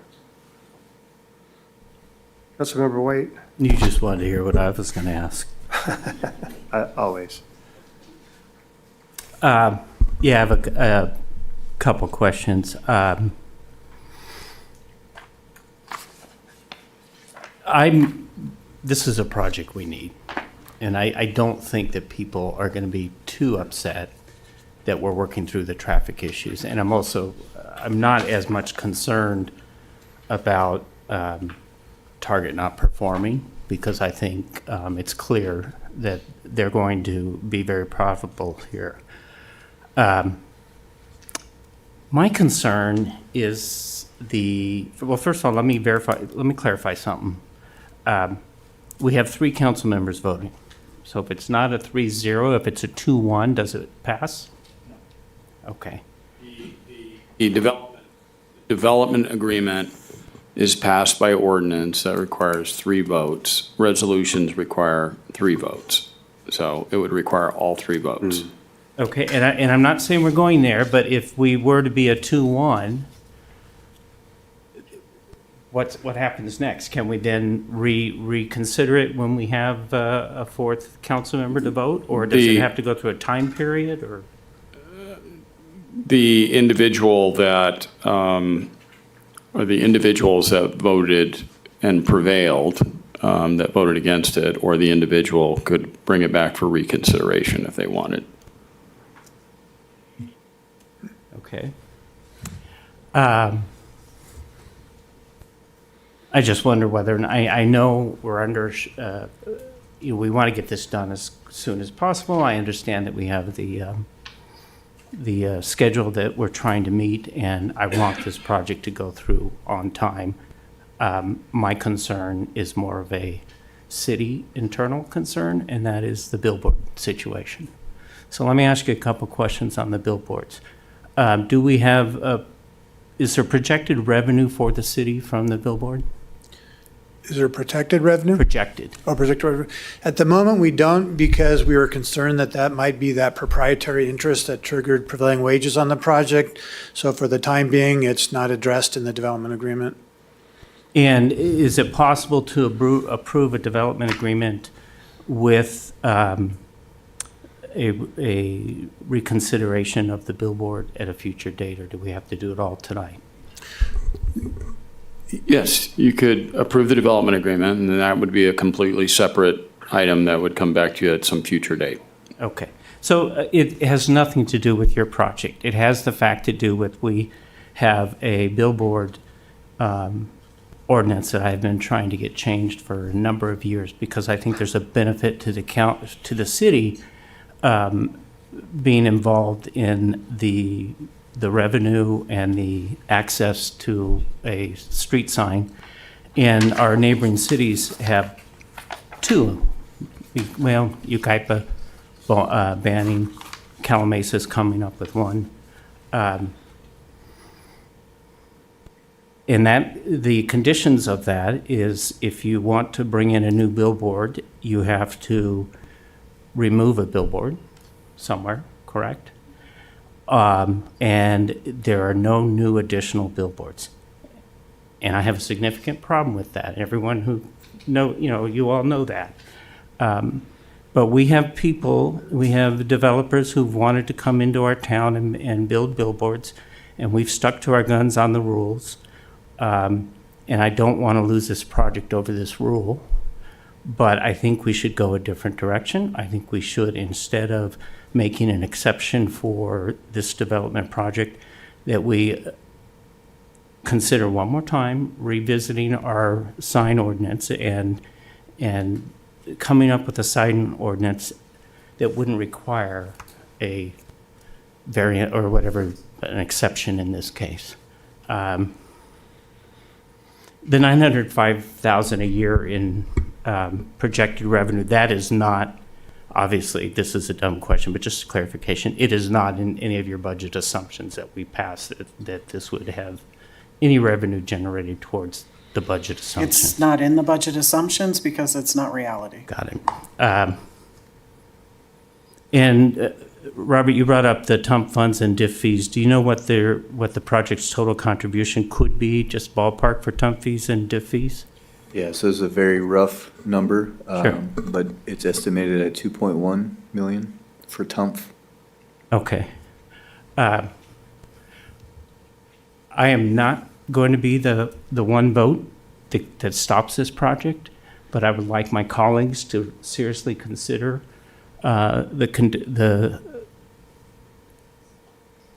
Councilmember White? You just wanted to hear what I was going to ask. Always. Yeah, I have a couple questions. This is a project we need, and I don't think that people are going to be too upset that we're working through the traffic issues. And I'm not as much concerned about Target not performing, because I think it's clear that they're going to be very profitable here. My concern is well, first of all, let me clarify something. We have 3 council members voting. So if it's not a 3-0, if it's a 2-1, does it pass? Okay. The development agreement is passed by ordinance that requires 3 votes. Resolutions require 3 votes. So it would require all 3 votes. Okay, and I'm not saying we're going there, but if we were to be a 2-1, what happens next? Can we then reconsider it when we have a 4th council member to vote? Or does it have to go through a time period, or? The individual that, or the individuals that voted and prevailed, that voted against it, or the individual could bring it back for reconsideration if they wanted. Okay. I just wonder whether, and I know we're under, we want to get this done as soon as possible. I understand that we have the schedule that we're trying to meet, and I want this project to go through on time. My concern is more of a city internal concern, and that is the billboard situation. So let me ask you a couple questions on the billboards. Do we have, is there projected revenue for the city from the billboard? Is there protected revenue? Projected. Oh, projected revenue. At the moment, we don't, because we were concerned that that might be that proprietary interest that triggered prevailing wages on the project. So for the time being, it's not addressed in the development agreement. And is it possible to approve a development agreement with a reconsideration of the billboard at a future date, or do we have to do it all tonight? Yes, you could approve the development agreement, and then that would be a completely separate item that would come back to you at some future date. Okay. So it has nothing to do with your project. It has the fact to do with, we have a billboard ordinance that I've been trying to get changed for a number of years, because I think there's a benefit to the city being involved in the revenue and the access to a street sign. And our neighboring cities have 2. Well, Yucaipa, Banning, Calamesa's coming up with 1. And that, the conditions of that is, if you want to bring in a new billboard, you have to remove a billboard somewhere, correct? And there are no new additional billboards. And I have a significant problem with that. Everyone who you all know that. But we have developers who've wanted to come into our town and build billboards, and we've stuck to our guns on the rules. And I don't want to lose this project over this rule, but I think we should go a different direction. I think we should, instead of making an exception for this development project, that we consider one more time revisiting our sign ordinance and coming up with a sign ordinance that wouldn't require a variant or whatever, an exception in this case. The $905,000 a year in projected revenue, that is not, obviously, this is a dumb question, but just clarification, it is not in any of your budget assumptions that we passed that this would have any revenue generated towards the budget assumptions. It's not in the budget assumptions because it's not reality. Got it. And Robert, you brought up the TUMP funds and diff fees. Do you know what the project's total contribution could be, just ballpark for TUMP fees and diff fees? Yeah, so it's a very rough number, Sure. but it's estimated at 2.1 million for TUMF. Okay. I am not going to be the one vote that stops this project, but I would like my colleagues to seriously consider the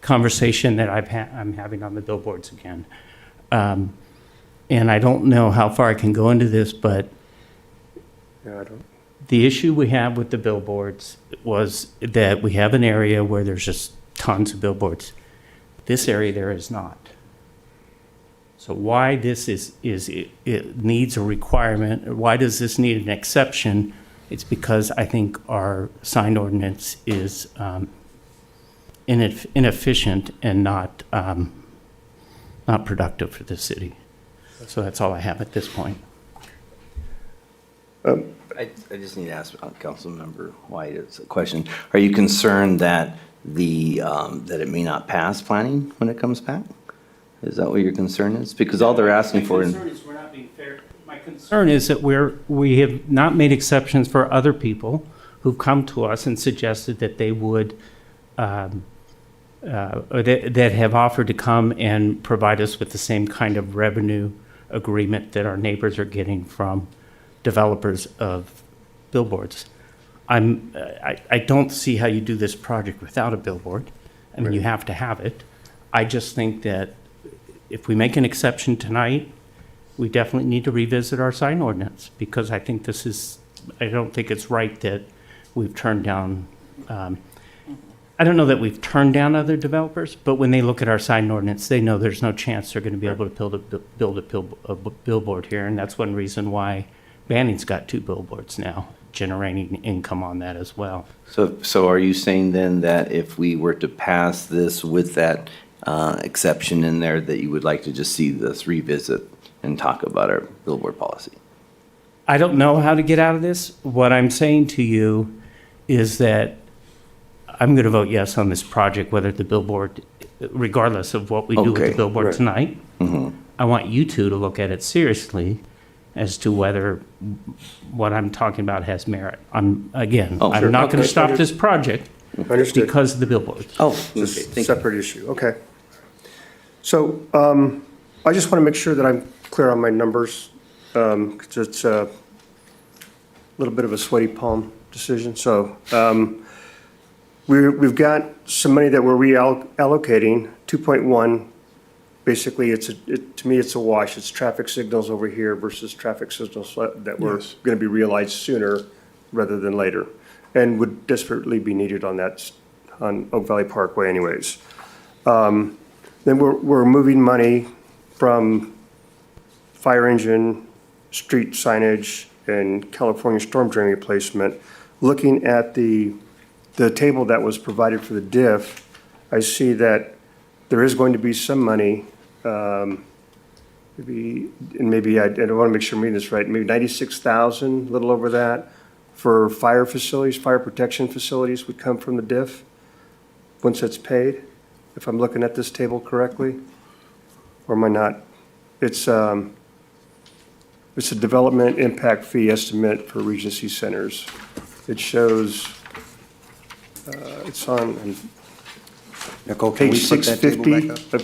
conversation that I'm having on the billboards again. And I don't know how far I can go into this, but Yeah, I don't. the issue we have with the billboards was that we have an area where there's just tons of billboards. This area there is not. So why this it needs a requirement, or why does this need an exception? It's because I think our sign ordinance is inefficient and not productive for the city. So that's all I have at this point. I just need to ask Councilmember White a question. Are you concerned that that it may not pass planning when it comes back? Is that what your concern is? Because all they're asking for. My concern is we're not being fair. My concern is that we have not made exceptions for other people who've come to us and suggested that they would, or that have offered to come and provide us with the same kind of revenue agreement that our neighbors are getting from developers of billboards. I don't see how you do this project without a billboard. I mean, you have to have it. I just think that if we make an exception tonight, we definitely need to revisit our sign ordinance, because I think I don't think it's right that we've turned down, I don't know that we've turned down other developers, but when they look at our sign ordinance, they know there's no chance they're going to be able to build a billboard here. And that's one reason why Banning's got 2 billboards now, generating income on that as well. So are you saying then that if we were to pass this with that exception in there, that you would like to just see this revisit and talk about our billboard policy? I don't know how to get out of this. What I'm saying to you is that I'm going to vote yes on this project, whether the billboard, regardless of what we do with the billboard tonight. I want you two to look at it seriously as to whether what I'm talking about has merit. I'm not going to stop this project because of the billboards. It's a separate issue. Okay. So I just want to make sure that I'm clear on my numbers, because it's a little bit of a sweaty palm decision. So we've got some money that we're reallocating, 2.1. Basically, to me, it's a wash. It's traffic signals over here versus traffic signals that were going to be realized sooner rather than later, and would desperately be needed on Oak Valley Parkway anyways. Then we're moving money from fire engine, street signage, and California storm drain replacement. Looking at the table that was provided for the diff, I see that there is going to be some money, maybe I don't want to make sure I'm reading this right, maybe 96,000, a little over that, for fire facilities, fire protection facilities would come from the diff once it's paid, if I'm looking at this table correctly, or am I not? It's a development impact fee estimate for Regency centers. It shows, it's on Nicole, can page we put that table 650. back up?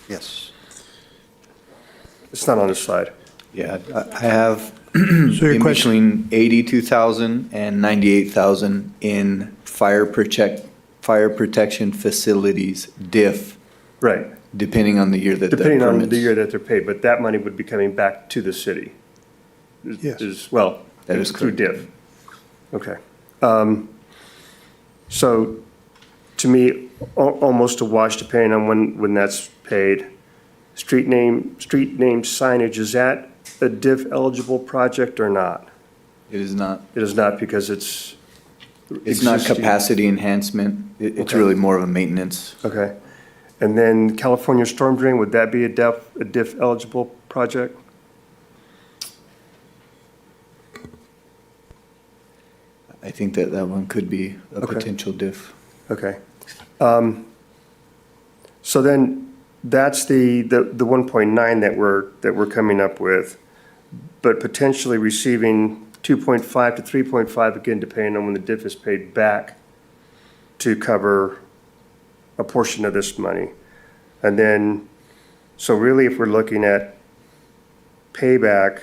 Yes. It's not on the slide. Yeah, I have in between 82,000 and 98,000 in fire protection facilities, diff. Right. Depending on the year that Depending on the year that they're paid, but that money would be coming back to the city. Yes. That is through diff. Okay. So to me, almost a wash depending on when that's paid. Street name signage, is that a diff eligible project or not? It is not. It is not, because it's not existing. capacity enhancement. It's Okay. really more of a maintenance. Okay. And then California storm drain, would that be a diff eligible project? I think that that one could be a Okay. potential diff. Okay. So then that's the 1.9 that we're coming up with, but potentially receiving 2.5 to 3.5, again, depending on when the diff is paid back to cover a portion of this money. And then, so really if we're looking at payback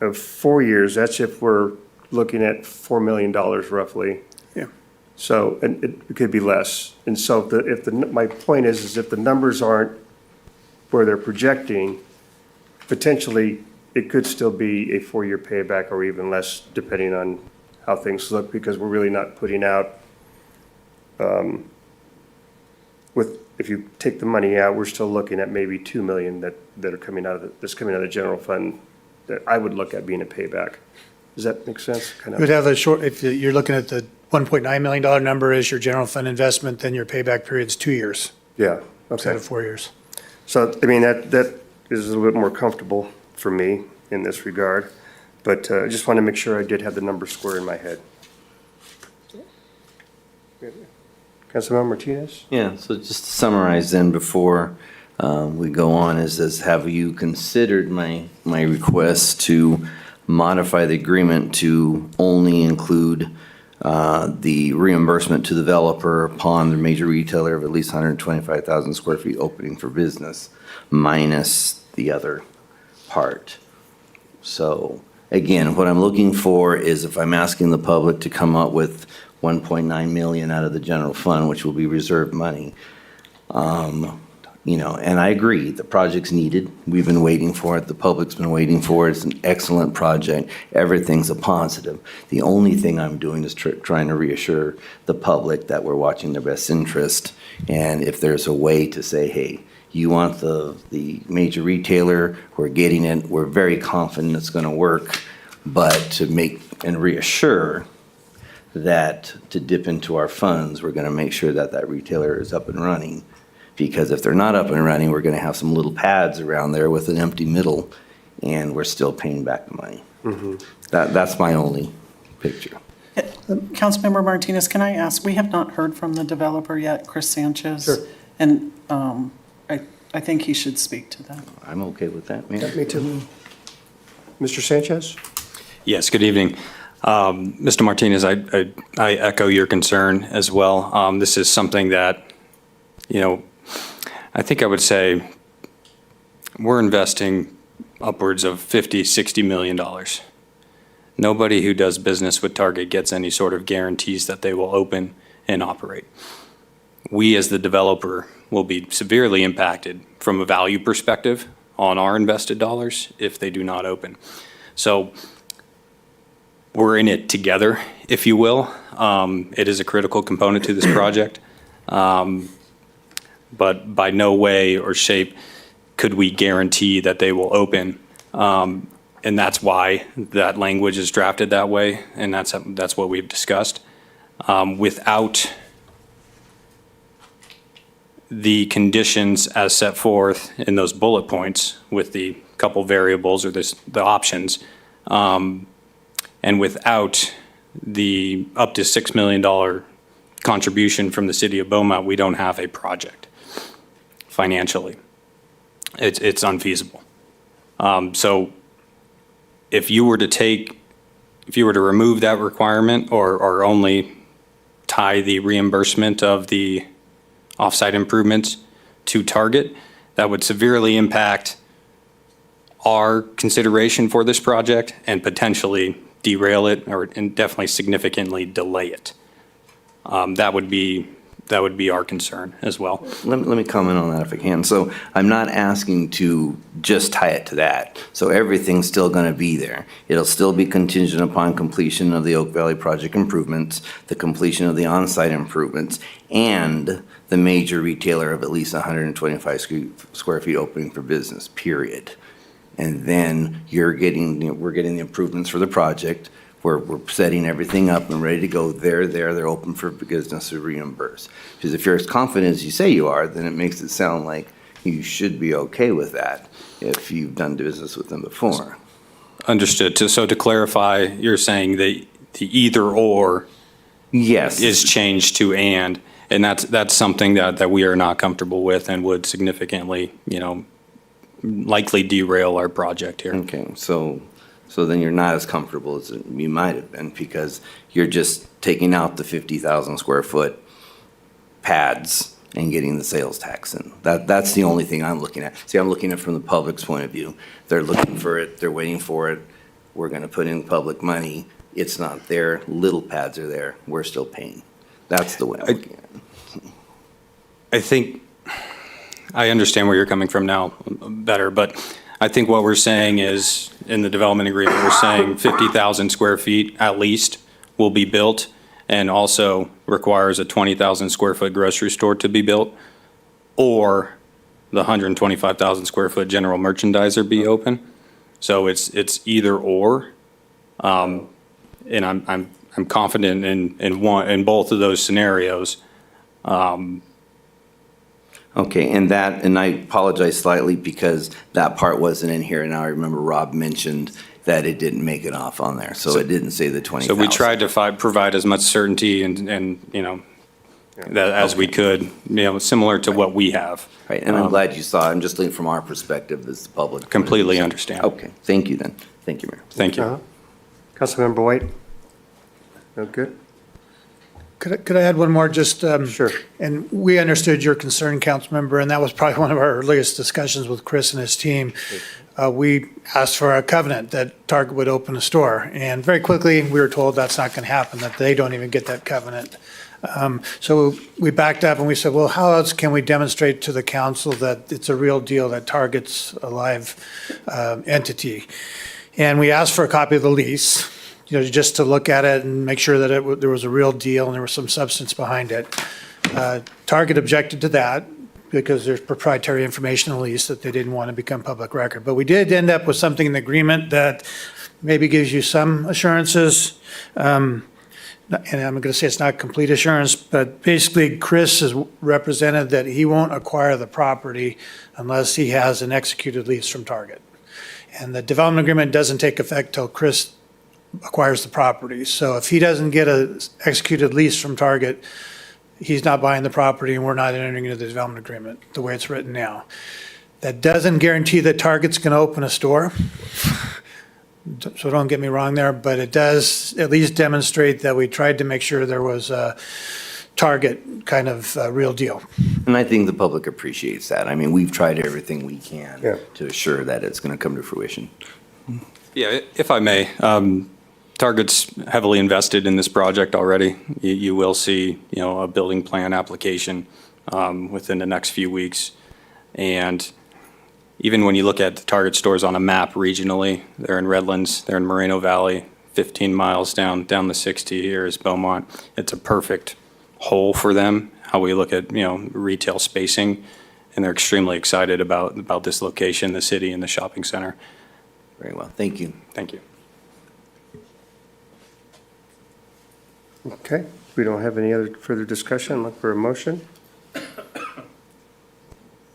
of 4 years, that's if we're looking at $4 million roughly. Yeah. So, and it could be less. And so my point is if the numbers aren't where they're projecting, potentially it could still be a 4-year payback or even less, depending on how things look, because we're really not putting out, if you take the money out, we're still looking at maybe 2 million that are coming out of that's coming out of the general fund that I would look at being a payback. Does that make sense? Kind You would have a short, if you're looking at the $1.9 million number as your general fund investment, then your payback period's 2 years Yeah, instead okay. of 4 years. So, I mean, that is a little bit more comfortable for me in this regard, but I just want to make sure I did have the numbers square in my head. Councilmember Martinez? Yeah, so just to summarize then before we go on, is have you considered my request to modify the agreement to only include the reimbursement to the developer upon the major retailer of at least 125,000 square feet opening for business, minus the other part? So again, what I'm looking for is if I'm asking the public to come up with 1.9 million out of the general fund, which will be reserved money. And I agree, the project's needed. We've been waiting for it. The public's been waiting for it. It's an excellent project. Everything's a positive. The only thing I'm doing is trying to reassure the public that we're watching their best interest. And if there's a way to say, hey, you want the major retailer, we're getting it. We're very confident it's going to work. But to make and reassure that to dip into our funds, we're going to make sure that that retailer is up and running. Because if they're not up and running, we're going to have some little pads around there with an empty middle, and we're still paying back the money. Mm-hmm. That's my only picture. Councilmember Martinez, can I ask, we have not heard from the developer yet, Chris Sanchez. Sure. And I think he should speak to that. I'm okay with that, Mayor. Yeah, me too. Mr. Sanchez? Yes, good evening. Mr. Martinez, I echo your concern as well. This is something that, I think I would say we're investing upwards of $50, $60 million. Nobody who does business with Target gets any sort of guarantees that they will open and operate. We, as the developer, will be severely impacted from a value perspective on our invested dollars if they do not open. So we're in it together, if you will. It is a critical component to this project. But by no way or shape could we guarantee that they will open. And that's why that language is drafted that way, and that's what we've discussed. Without the conditions as set forth in those bullet points with the couple variables or the options, and without the up to $6 million contribution from the city of Beaumont, we don't have a project financially. It's unfeasible. So if you were to remove that requirement or only tie the reimbursement of the offsite improvements to Target, that would severely impact our consideration for this project and potentially derail it and definitely significantly delay it. That would be our concern as well. Let me comment on that if I can. So I'm not asking to just tie it to that. So everything's still going to be there. It'll still be contingent upon completion of the Oak Valley project improvements, the completion of the on-site improvements, and the major retailer of at least 125 square feet opening for business, period. And then we're getting the improvements for the project. We're setting everything up and ready to go. They're open for business to reimburse. Because if you're as confident as you say you are, then it makes it sound like you should be okay with that if you've done business with them before. Understood. So to clarify, you're saying that either or Yes. is changed to and that's something that we are not comfortable with and would significantly, likely derail our project here. Okay, so then you're not as comfortable as you might have been because you're just taking out the 50,000 square foot pads and getting the sales tax in. That's the only thing I'm looking at. See, I'm looking at it from the public's point of view. They're looking for it, they're waiting for it. We're gonna put in public money. It's not there, little pads are there, we're still paying. That's the way I'm looking at it. I think I understand where you're coming from now better, but I think what we're saying is, in the development agreement, we're saying 50,000 square feet at least will be built, and also requires a 20,000 square foot grocery store to be built, or the 125,000 square foot general merchandiser be open. So it's either or, and I'm confident in both of those scenarios. Okay, and I apologize slightly because that part wasn't in here, and I remember Rob mentioned that it didn't make it off on there, so it didn't say the 20,000. So we tried to provide as much certainty and that as we could, similar to what we have. Right, and I'm glad you saw it. I'm just looking from our perspective as the public. Completely understand. Okay, thank you then. Thank you, Mayor. Thank you. Councilmember White? No good? Could I add one more, just? Sure. And we understood your concern, Councilmember, and that was probably one of our earliest discussions with Chris and his team. We asked for a covenant that Target would open a store, and very quickly, we were told that's not going to happen, that they don't even get that covenant. So we backed up and we said, well, how else can we demonstrate to the council that it's a real deal, that Target's a live entity? And we asked for a copy of the lease, just to look at it and make sure that there was a real deal and there was some substance behind it. Target objected to that because there's proprietary information in the lease that they didn't want to become public record. But we did end up with something in the agreement that maybe gives you some assurances. And I'm going to say it's not complete assurance, but basically Chris has represented that he won't acquire the property unless he has an executed lease from Target. And the development agreement doesn't take effect till Chris acquires the property. So if he doesn't get an executed lease from Target, he's not buying the property and we're not entering into the development agreement the way it's written now. That doesn't guarantee that Target's going to open a store. So don't get me wrong there, but it does at least demonstrate that we tried to make sure there was a Target kind of real deal. And I think the public appreciates that. I mean, we've tried everything we can to assure that it's going to come to fruition. Yeah, if I may, Target's heavily invested in this project already. You will see, a building plan application within the next few weeks. And even when you look at the Target stores on a map regionally, they're in Redlands, they're in Moreno Valley, 15 miles down the 60 here is Beaumont. It's a perfect hole for them, how we look at, retail spacing. And they're extremely excited about this location, the city, and the shopping center. Very well, thank you. Thank you. Okay, we don't have any other further discussion. Look for a motion.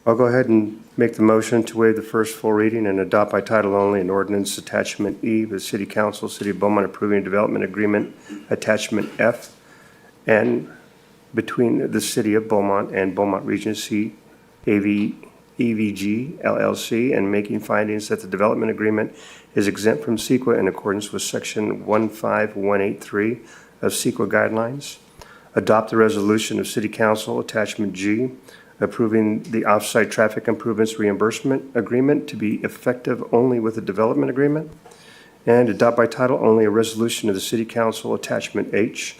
I'll go ahead and make the motion to waive the first full reading and adopt by title only an ordinance attachment E, the City Council, City of Beaumont approving a development agreement, attachment F, and between the City of Beaumont and Beaumont Regency EVG LLC, and making findings that the development agreement is exempt from CEQA in accordance with section 15183 of CEQA guidelines. Adopt the resolution of City Council, attachment G, approving the off-site traffic improvements reimbursement agreement to be effective only with the development agreement. And adopt by title only a resolution of the City Council, attachment H,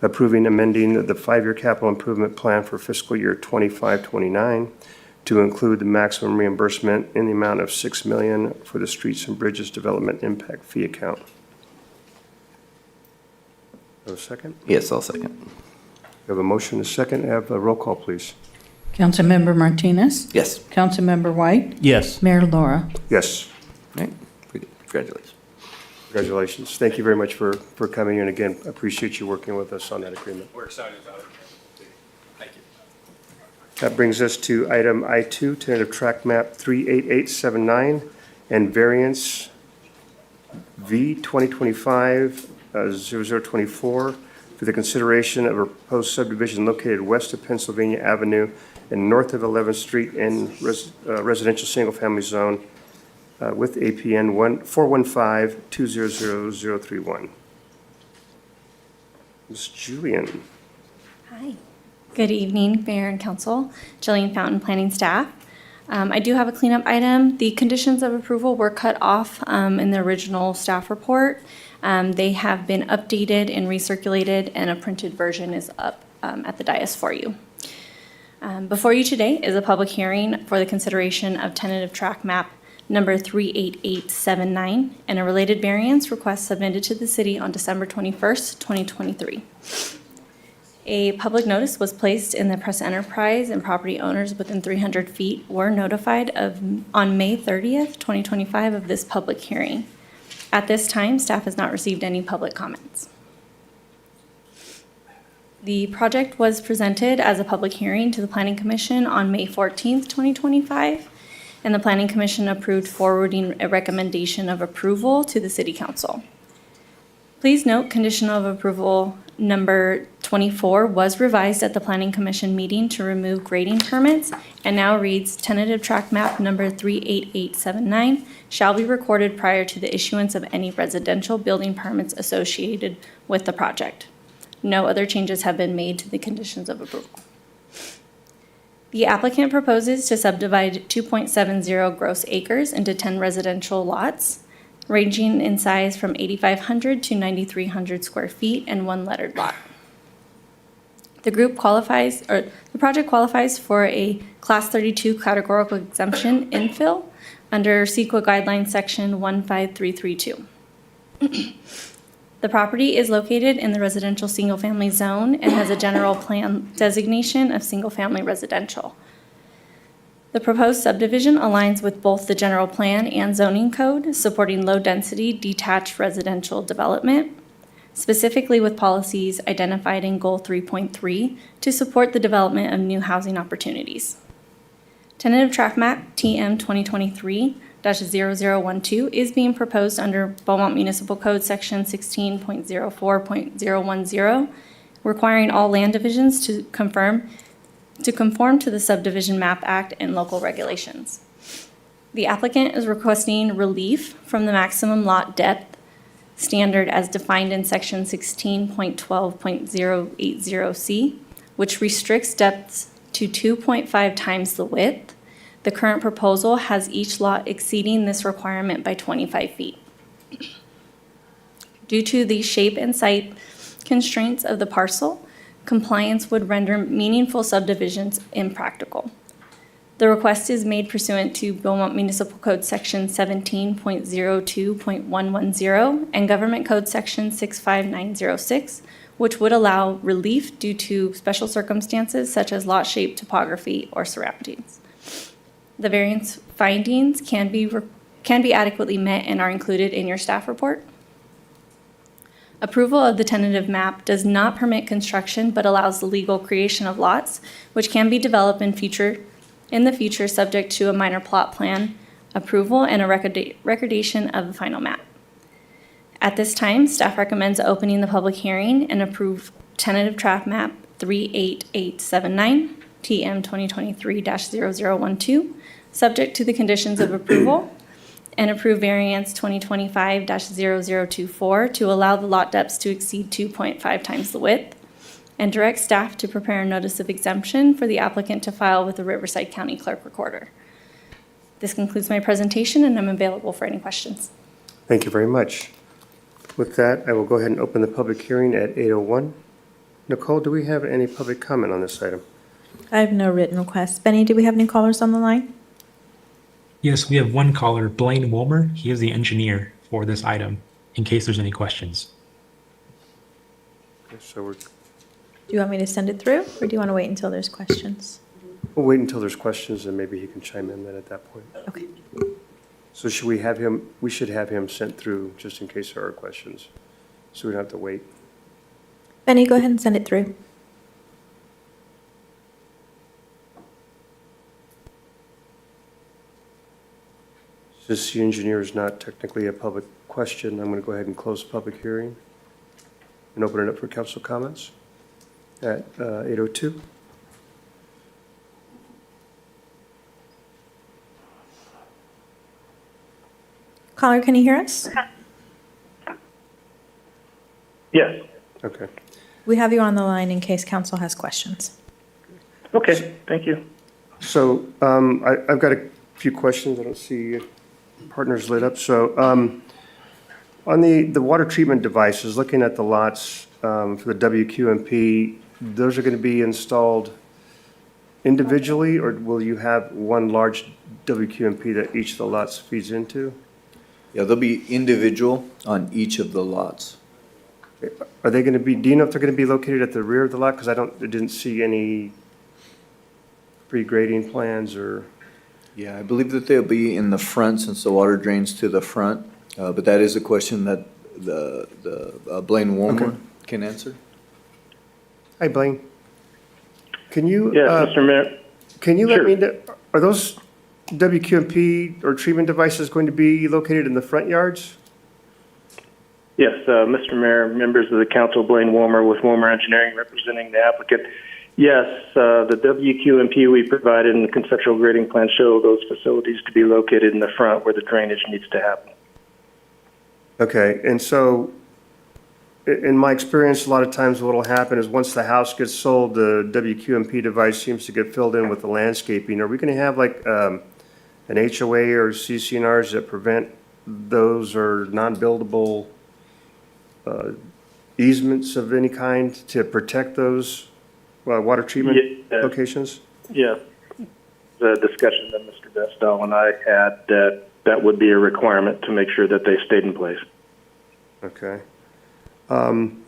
approving amending the 5-year capital improvement plan for fiscal year 25-29 to include the maximum reimbursement in the amount of $6 million for the Streets and Bridges Development Impact Fee account. Have a second? Yes, I'll second. We have a motion, a second. Have a roll call, please. Councilmember Martinez? Yes. Councilmember White? Yes. Mayor Laura? Yes. All right, congratulations. Congratulations. Thank you very much for coming in. Again, appreciate you working with us on that agreement. We're excited about it. Thank you. That brings us to item I2, tentative track map 38879 and variance V 2025 0024 for the consideration of a proposed subdivision located west of Pennsylvania Avenue and north of 11th Street in residential single-family zone with APN 415-200031. Ms. Julian. Hi. Good evening, Mayor and Council. Jillian Fountain, Planning Staff. I do have a cleanup item. The conditions of approval were cut off in the original staff report. They have been updated and recirculated, and a printed version is up at the dais for you. Before you today is a public hearing for the consideration of tentative track map number 38879 and a related variance request submitted to the city on December 21st, 2023. A public notice was placed in the press enterprise, and property owners within 300 feet were notified on May 30th, 2025 of this public hearing. At this time, staff has not received any public comments. The project was presented as a public hearing to the Planning Commission on May 14th, 2025, and the Planning Commission approved forwarding a recommendation of approval to the City Council. Please note, condition of approval number 24 was revised at the Planning Commission meeting to remove grading permits and now reads tentative track map number 38879 shall be recorded prior to the issuance of any residential building permits associated with the project. No other changes have been made to the conditions of approval. The applicant proposes to subdivide 2.70 gross acres into 10 residential lots, ranging in size from 8,500 to 9,300 square feet and one lettered lot. The project qualifies for a Class 32 categorical exemption infill under CEQA Guidelines Section 15332. The property is located in the residential single-family zone and has a general plan designation of single-family residential. The proposed subdivision aligns with both the general plan and zoning code, supporting low-density detached residential development, specifically with policies identified in Goal 3.3 to support the development of new housing opportunities. Tentative track map TM 2023-0012 is being proposed under Beaumont Municipal Code Section 16.04.010, requiring all land divisions to conform to the Subdivision Map Act and local regulations. The applicant is requesting relief from the maximum lot depth standard as defined in Section 16.12.080C, which restricts depths to 2.5 times the width. The current proposal has each lot exceeding this requirement by 25 feet. Due to the shape and site constraints of the parcel, compliance would render meaningful subdivisions impractical. The request is made pursuant to Beaumont Municipal Code Section 17.02.110 and Government Code Section 65906, which would allow relief due to special circumstances such as lot shape, topography, or surroundings. The variance findings can be adequately met and are included in your staff report. Approval of the tentative map does not permit construction but allows the legal creation of lots, which can be developed in the future subject to a minor plot plan approval and a recordation of the final map. At this time, staff recommends opening the public hearing and approve tentative track map 38879 TM 2023-0012, subject to the conditions of approval, and approve variance 2025-0024 to allow the lot depths to exceed 2.5 times the width, and direct staff to prepare a notice of exemption for the applicant to file with the Riverside County Clerk Recorder. This concludes my presentation, and I'm available for any questions. Thank you very much. With that, I will go ahead and open the public hearing at 8:01. Nicole, do we have any public comment on this item? I have no written requests. Benny, do we have any callers on the line? Yes, we have one caller, Blaine Wilmer. He is the engineer for this item, in case there's any questions. Okay, so Do you want me to send it through, or do you want to wait until there's questions? we'll wait until there's questions, and maybe he can chime in then at that point. Okay. So should we should have him sent through just in case there are questions, so we don't have to wait. Benny, go ahead and send it through. Since the engineer is not technically a public question, I'm going to go ahead and close the public hearing. and open it up for council comments at 8:02. Caller, can you hear us? Yes. Okay. We have you on the line in case council has questions. Okay, thank you. So I've got a few questions. I don't see partners lit up. So on the water treatment devices, looking at the lots for the WQMP, those are going to be installed individually, or will you have one large WQMP that each of the lots feeds into? Yeah, they'll be individual on each of the lots. Are they going to be, do you know if they're going to be located at the rear of the lot? Because I didn't see any pre-grading plans or. Yeah, I believe that they'll be in the front since the water drains to the front. But that is a question that the Blaine Warmer can answer. Hi, Blaine. Can you? Yes, Mr. Mayor. Can you let me know, are those WQMP or treatment devices going to be located in the front yards? Yes, Mr. Mayor, members of the council, Blaine Warmer with Warmer Engineering representing the applicant. Yes, the WQMP we provided in the conceptual grading plan show those facilities to be located in the front where the drainage needs to happen. Okay, and so in my experience, a lot of times what will happen is once the house gets sold, the WQMP device seems to get filled in with the landscaping. Are we going to have like an HOA or CCNRs that prevent those or non-buildable easements of any kind to protect those water treatment locations? Yeah, the discussion that Mr. Vestal and I had, that would be a requirement to make sure that they stayed in place. Okay. And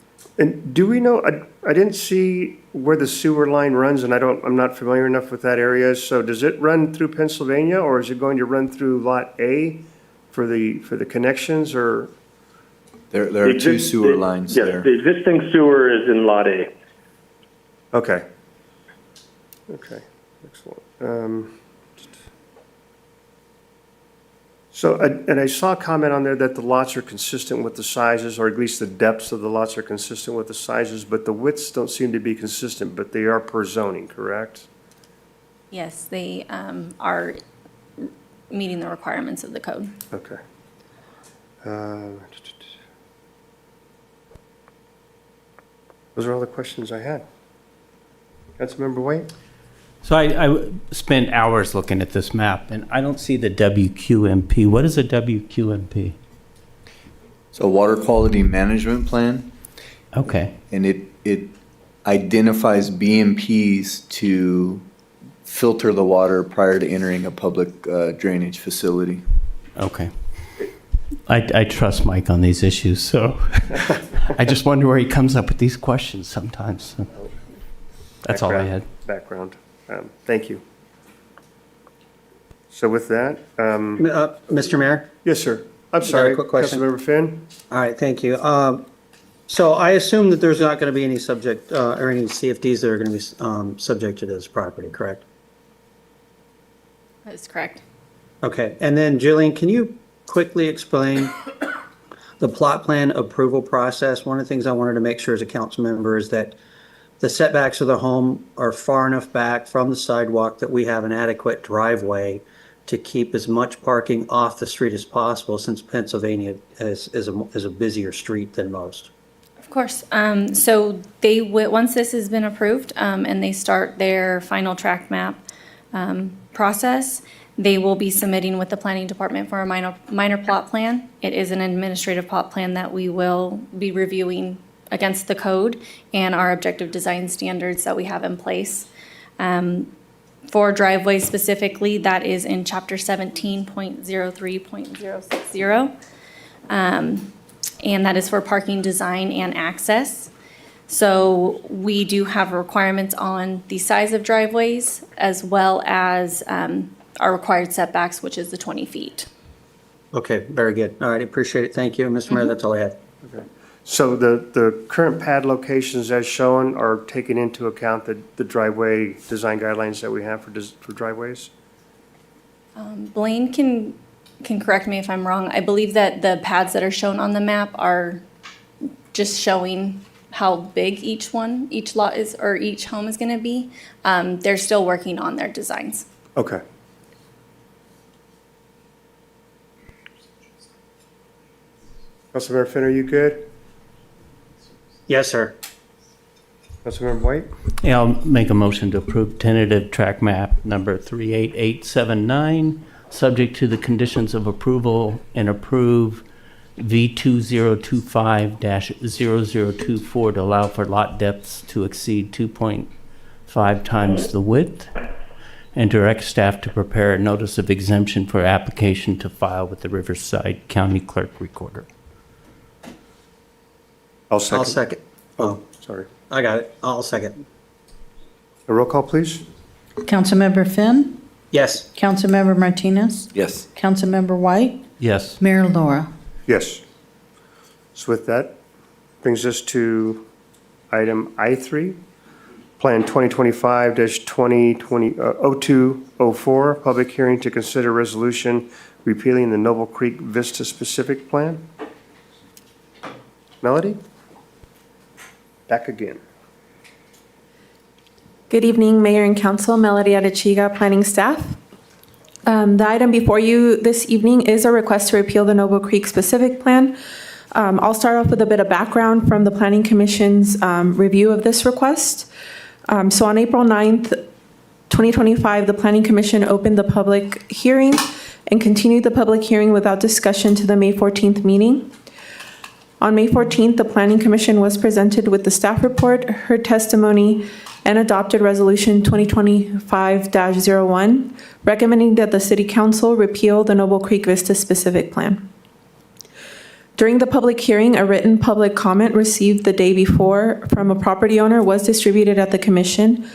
do we know, I didn't see where the sewer line runs, and I'm not familiar enough with that area. So does it run through Pennsylvania, or is it going to run through Lot A for the connections, or? There are two sewer lines there. Yes, the existing sewer is in Lot A. Okay. Okay, excellent. So, and I saw a comment on there that the lots are consistent with the sizes, or at least the depths of the lots are consistent with the sizes, but the widths don't seem to be consistent, but they are per zoning, correct? Yes, they are meeting the requirements of the code. Okay. Those are all the questions I had. Councilmember White? So I spent hours looking at this map, and I don't see the WQMP. What is a WQMP? It's a water quality management plan. Okay. And it identifies BMPs to filter the water prior to entering a public drainage facility. Okay. I trust Mike on these issues, so I just wonder where he comes up with these questions sometimes. That's all I had. Background. Thank you. So with that. Mr. Mayor? Yes, sir. I'm sorry. Quick question. Councilmember Finn? All right, thank you. So I assume that there's not going to be any subject or any CFDs that are going to be subject to this property, correct? That is correct. Okay, and then Jillian, can you quickly explain the plot plan approval process? One of the things I wanted to make sure as a council member is that the setbacks of the home are far enough back from the sidewalk that we have an adequate driveway to keep as much parking off the street as possible, since Pennsylvania is a busier street than most. Of course. So they once this has been approved and they start their final track map process, they will be submitting with the planning department for a minor plot plan. It is an administrative plot plan that we will be reviewing against the code and our objective design standards that we have in place. For driveways specifically, that is in chapter 17.03.060. And that is for parking design and access. So we do have requirements on the size of driveways as well as our required setbacks, which is the 20 feet. Okay, very good. All right, appreciate it. Thank you, Mr. Mayor. That's all I had. Okay. So the current pad locations as shown are taking into account the driveway design guidelines that we have for driveways? Blaine can correct me if I'm wrong. I believe that the pads that are shown on the map are just showing how big each lot is, or each home is gonna be. They're still working on their designs. Okay. Councilmember Finn, are you good? Yes, sir. Councilmember White? Yeah, I'll make a motion to approve tentative track map number 38879, subject to the conditions of approval, and approve V2025-0024 to allow for lot depths to exceed 2.5 times the width, and direct staff to prepare a notice of exemption for application to file with the Riverside County Clerk Recorder. I'll second. I'll second. Oh, sorry. I got it. I'll second. A roll call, please. Councilmember Finn, Yes. Councilmember Martinez, Yes. Councilmember White, Yes. Mayor Laura. Yes. So with that, brings us to item I3, Plan 2025-0204, public hearing to consider resolution repealing the Noble Creek Vista specific plan. Melody? Back again. Good evening, Mayor and Council. Melody Adechiga, Planning Staff. The item before you this evening is a request to repeal the Noble Creek specific plan. I'll start off with a bit of background from the Planning Commission's review of this request. So on April 9th, 2025, the Planning Commission opened the public hearing and continued the public hearing without discussion to the May 14th meeting. On May 14th, the Planning Commission was presented with the staff report, heard testimony, and adopted Resolution 2025-01, recommending that the City Council repeal the Noble Creek Vista specific plan. During the public hearing, a written public comment received the day before from a property owner was distributed at the Commission.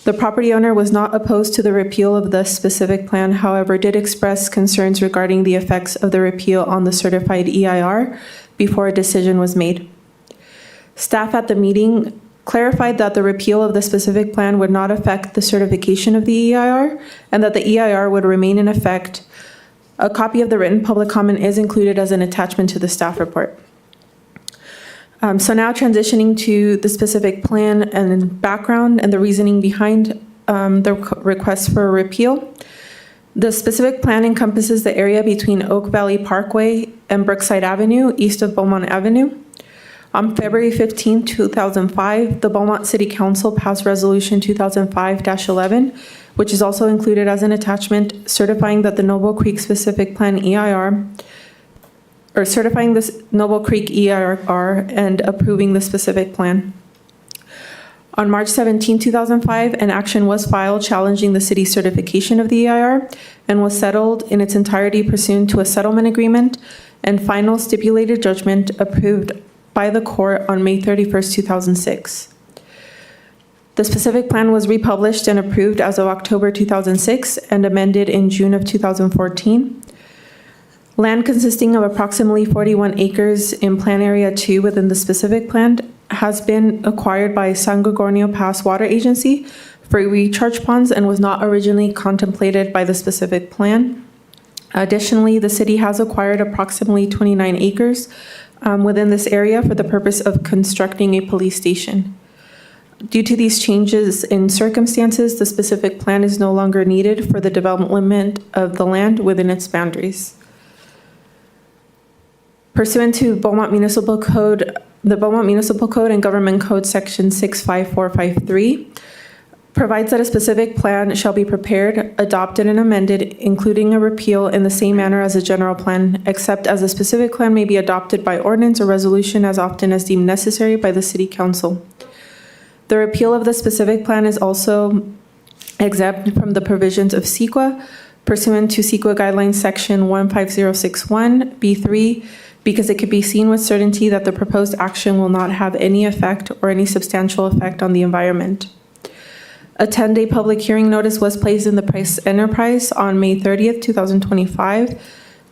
The property owner was not opposed to the repeal of the specific plan, however, did express concerns regarding the effects of the repeal on the certified EIR before a decision was made. Staff at the meeting clarified that the repeal of the specific plan would not affect the certification of the EIR and that the EIR would remain in effect. A copy of the written public comment is included as an attachment to the staff report. So now transitioning to the specific plan and background and the reasoning behind the request for a repeal. The specific plan encompasses the area between Oak Valley Parkway and Brookside Avenue, east of Beaumont Avenue. On February 15, 2005, the Beaumont City Council passed Resolution 2005-11, which is also included as an attachment, certifying that the Noble Creek specific plan EIR, or certifying this Noble Creek EIR and approving the specific plan. On March 17, 2005, an action was filed challenging the city's certification of the EIR and was settled in its entirety pursuant to a settlement agreement and final stipulated judgment approved by the court on May 31st, 2006. The specific plan was republished and approved as of October 2006 and amended in June of 2014. Land consisting of approximately 41 acres in Plan Area 2 within the specific plan has been acquired by San Gorgonio Pass Water Agency for recharge ponds and was not originally contemplated by the specific plan. Additionally, the city has acquired approximately 29 acres within this area for the purpose of constructing a police station. Due to these changes in circumstances, the specific plan is no longer needed for the development of the land within its boundaries. Pursuant to Beaumont Municipal Code, the Beaumont Municipal Code and Government Code Section 65453 provides that a specific plan shall be prepared, adopted, and amended, including a repeal in the same manner as a general plan, except as a specific plan may be adopted by ordinance or resolution as often as deemed necessary by the City Council. The repeal of the specific plan is also exempt from the provisions of CEQA pursuant to CEQA Guidelines Section 15061B3 because it could be seen with certainty that the proposed action will not have any effect or any substantial effect on the environment. A 10-day public hearing notice was placed in the Price Enterprise on May 30th, 2025,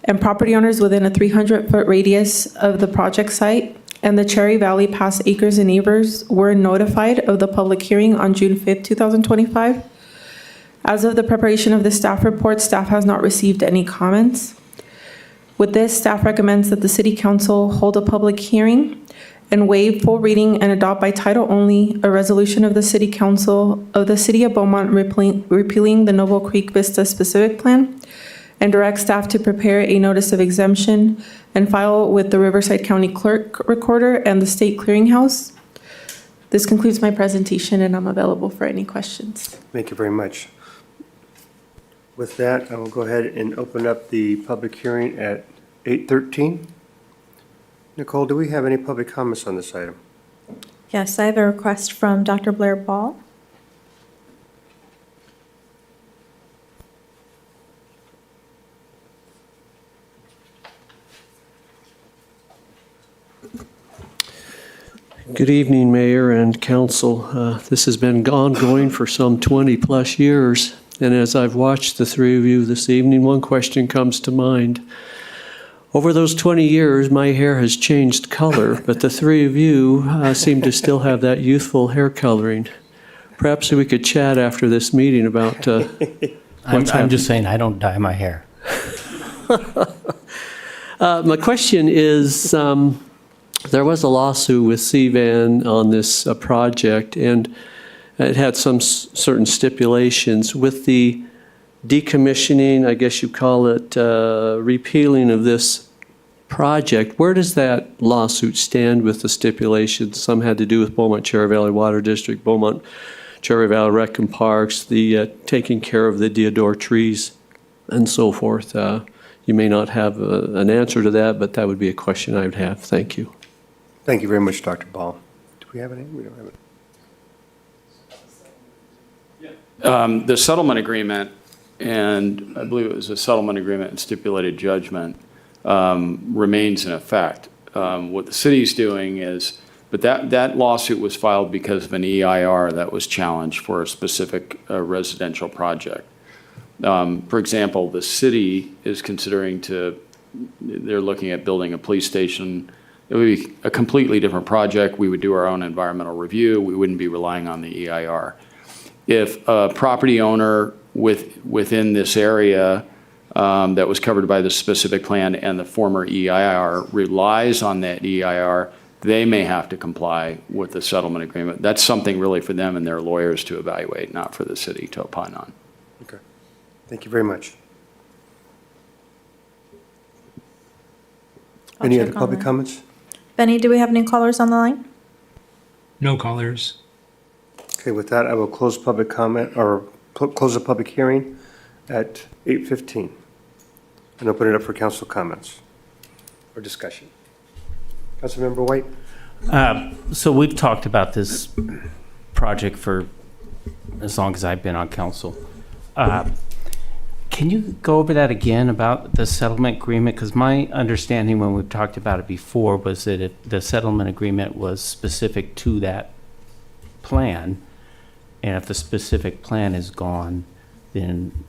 and property owners within a 300-foot radius of the project site and the Cherry Valley Pass Acres and neighbors were notified of the public hearing on June 5th, 2025. As of the preparation of the staff report, staff has not received any comments. With this, staff recommends that the City Council hold a public hearing and waive full reading and adopt by title only a resolution of the City Council of the City of Beaumont repealing the Noble Creek Vista specific plan, and direct staff to prepare a notice of exemption and file with the Riverside County Clerk Recorder and the State Clearinghouse. This concludes my presentation, and I'm available for any questions. Thank you very much. With that, I will go ahead and open up the public hearing at 8:13. Nicole, do we have any public comments on this item? Yes, I have a request from Dr. Blair Ball. Good evening, Mayor and Council. This has been ongoing for some 20-plus years, and as I've watched the three of you this evening, one question comes to mind. Over those 20 years, my hair has changed color, but the three of you seem to still have that youthful hair coloring. Perhaps we could chat after this meeting about I'm just saying I don't dye my hair. My question is, there was a lawsuit with CVAN on this project, and it had some certain stipulations. With the decommissioning, I guess you call it, repealing of this project, where does that lawsuit stand with the stipulations? Some had to do with Beaumont Cherry Valley Water District, Beaumont Cherry Valley Rec and Parks, the taking care of the deodar trees, and so forth. You may not have an answer to that, but that would be a question I would have. Thank you. Thank you very much, Dr. Ball. Do we have any? We don't have it. The settlement agreement, and I believe it was a settlement agreement and stipulated judgment, remains in effect. What the city's doing is, but that lawsuit was filed because of an EIR that was challenged for a specific residential project. For example, the city is considering they're looking at building a police station. It would be a completely different project. We would do our own environmental review. We wouldn't be relying on the EIR. If a property owner within this area that was covered by the specific plan and the former EIR relies on that EIR, they may have to comply with the settlement agreement. That's something really for them and their lawyers to evaluate, not for the city to opine on. Okay. Thank you very much. Any other public comments? Benny, do we have any callers on the line? No callers. Okay, with that, I will close public comment, or close the public hearing at 8:15 and open it up for council comments or discussion. Councilmember White? So we've talked about this project for as long as I've been on council. Can you go over that again about the settlement agreement? Because my understanding when we've talked about it before was that if the settlement agreement was specific to that plan, and if the specific plan is gone, then,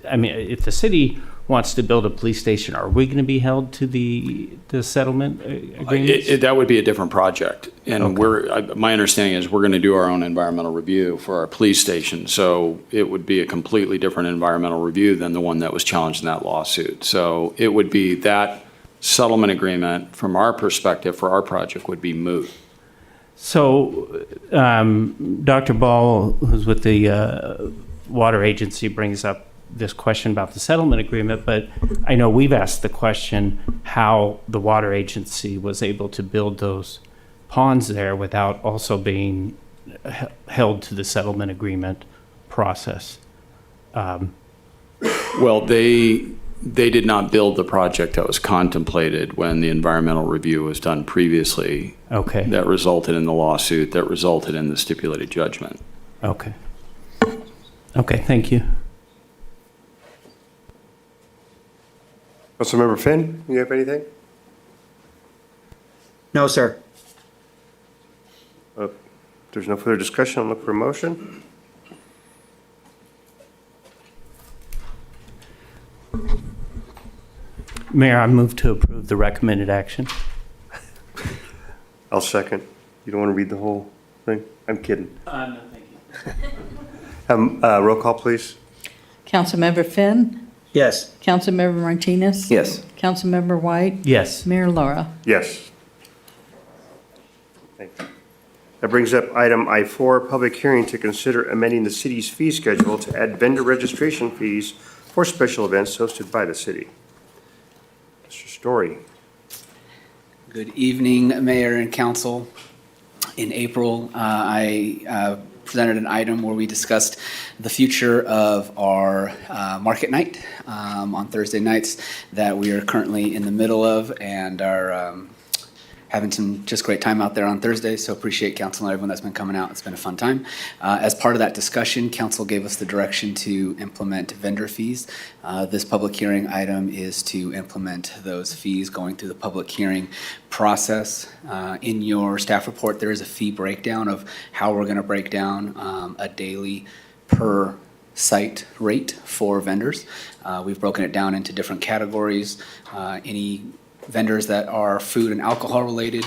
I mean, if the city wants to build a police station, are we going to be held to the settlement agreement? That would be a different project. And Okay. my understanding is we're going to do our own environmental review for our police station. So it would be a completely different environmental review than the one that was challenged in that lawsuit. So it would be that settlement agreement, from our perspective, for our project would be moot. So Dr. Ball, who's with the water agency, brings up this question about the settlement agreement, but I know we've asked the question how the water agency was able to build those ponds there without also being held to the settlement agreement process. Well, they did not build the project that was contemplated when the environmental review was done previously. Okay. That resulted in the lawsuit, that resulted in the stipulated judgment. Okay. Okay, thank you. Councilmember Finn, you have anything? No, sir. If there's no further discussion, I'll look for a motion. Mayor, I move to approve the recommended action. I'll second. You don't want to read the whole thing? I'm kidding. No, thank you. Roll call, please. Councilmember Finn, Yes. Councilmember Martinez. Yes. Councilmember White. Yes. Mayor Laura. Yes. Thank you. That brings up item I4, public hearing to consider amending the city's fee schedule to add vendor registration fees for special events hosted by the city. Mr. Story. Good evening, Mayor and Council. In April, I presented an item where we discussed the future of our market night on Thursday nights that we are currently in the middle of and are having some just great time out there on Thursday, so appreciate council and everyone that's been coming out. It's been a fun time. As part of that discussion, council gave us the direction to implement vendor fees. This public hearing item is to implement those fees going through the public hearing process. In your staff report, there is a fee breakdown of how we're gonna break down a daily per site rate for vendors. We've broken it down into different categories. Any vendors that are food and alcohol related,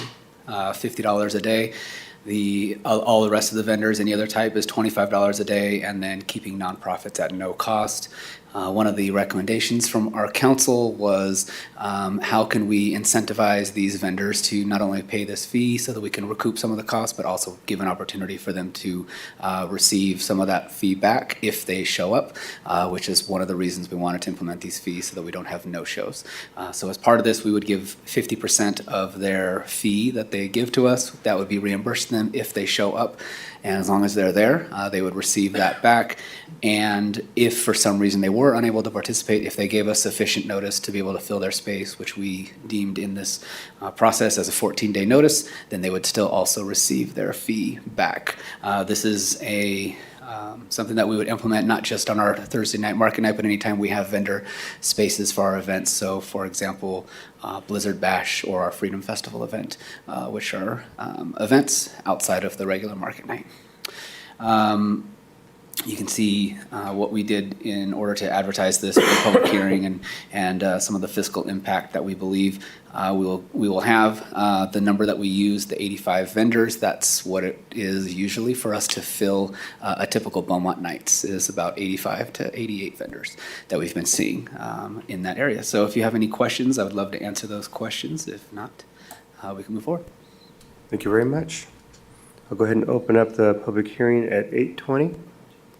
$50 a day. All the rest of the vendors, any other type, is $25 a day, and then keeping nonprofits at no cost. One of the recommendations from our council was how can we incentivize these vendors to not only pay this fee so that we can recoup some of the costs, but also give an opportunity for them to receive some of that fee back if they show up, which is one of the reasons we wanted to implement these fees so that we don't have no-shows. So as part of this, we would give 50% of their fee that they give to us. That would be reimbursed to them if they show up. And as long as they're there, they would receive that back. And if for some reason they were unable to participate, if they gave us sufficient notice to be able to fill their space, which we deemed in this process as a 14-day notice, then they would still also receive their fee back. This is something that we would implement not just on our Thursday night market night, but anytime we have vendor spaces for our events. So for example, Blizzard Bash or our Freedom Festival event, which are events outside of the regular market night. You can see what we did in order to advertise this for the public hearing and some of the fiscal impact that we believe we will have. The number that we use, the 85 vendors, that's what it is usually for us to fill a typical Beaumont nights, is about 85 to 88 vendors that we've been seeing in that area. So if you have any questions, I would love to answer those questions. If not, we can move forward. Thank you very much. I'll go ahead and open up the public hearing at 8:20.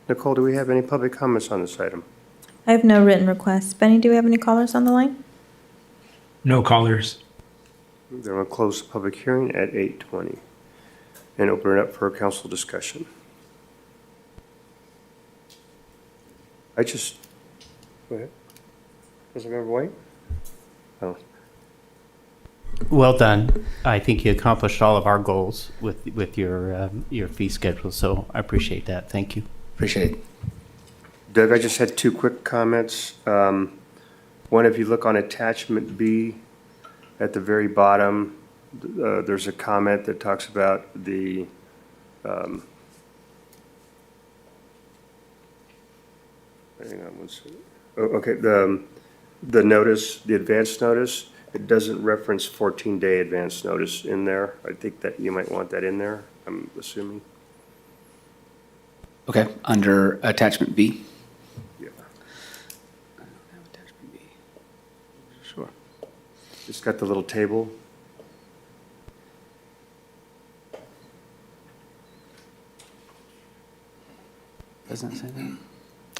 Nicole, do we have any public comments on this item? I have no written requests. Benny, do we have any callers on the line? No callers. Then we'll close the public hearing at 8:20 and open it up for council discussion. Go ahead. Councilmember White? Oh. Well done. I think you accomplished all of our goals with your fee schedule, so I appreciate that. Thank you. Appreciate it. Doug, I just had two quick comments. One, if you look on attachment B at the very bottom, there's a comment that talks about the hang on one second. Oh, okay, the notice, the advance notice, it doesn't reference 14-day advance notice in there. I think that you might want that in there, I'm assuming. Okay, under attachment B. Yeah. I don't have attachment B. Sure. It's got the little table. Doesn't say that.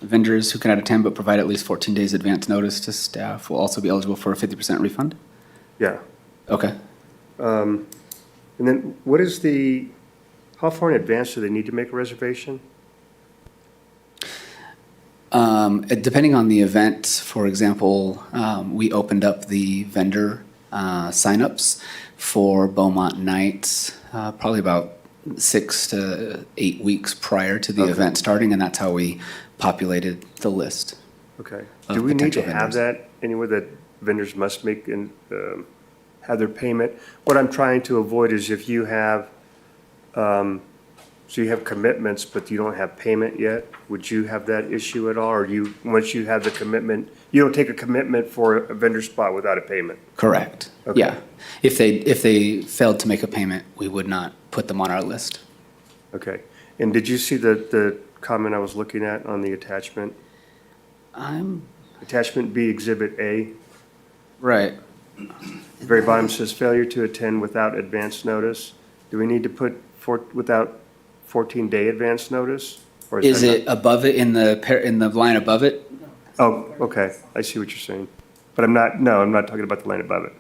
Vendors who cannot attend but provide at least 14 days advance notice to staff will also be eligible for a 50% refund? Yeah. Okay. And then how far in advance do they need to make a reservation? Depending on the event, for example, we opened up the vendor signups for Beaumont nights probably about 6 to 8 weeks prior to the event starting, and that's how we populated the list. Okay. Do we need to have that anywhere that vendors must make and have their payment? What I'm trying to avoid is if you have, so you have commitments, but you don't have payment yet, would you have that issue at all? Or once you have the commitment, you don't take a commitment for a vendor spot without a payment? Correct. Okay. Yeah. If they failed to make a payment, we would not put them on our list. Okay. And did you see the comment I was looking at on the attachment? Attachment B, Exhibit A. Right. The very bottom says failure to attend without advance notice. Do we need to put without 14-day advance notice? Or Is that it above it in the line above it? Oh, okay, I see what you're saying. But I'm not talking about the line above it.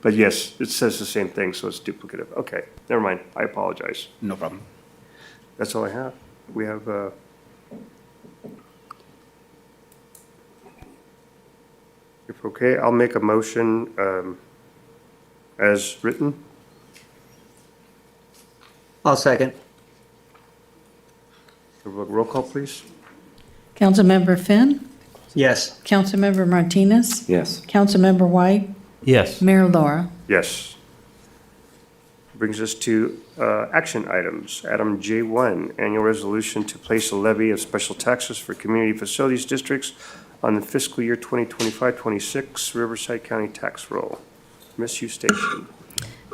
But yes, it says the same thing, so it's duplicative. Okay, never mind, I apologize. No problem. That's all I have. We have, if okay, I'll make a motion as written. I'll second. Roll call, please. Councilmember Finn, Yes. Councilmember Martinez, Yes. Councilmember White, Yes. Mayor Laura. Yes. Brings us to action items. Item J1, annual resolution to place a levy of special taxes for community facilities districts on the fiscal year 2025-26 Riverside County tax roll. Ms. Eustachian.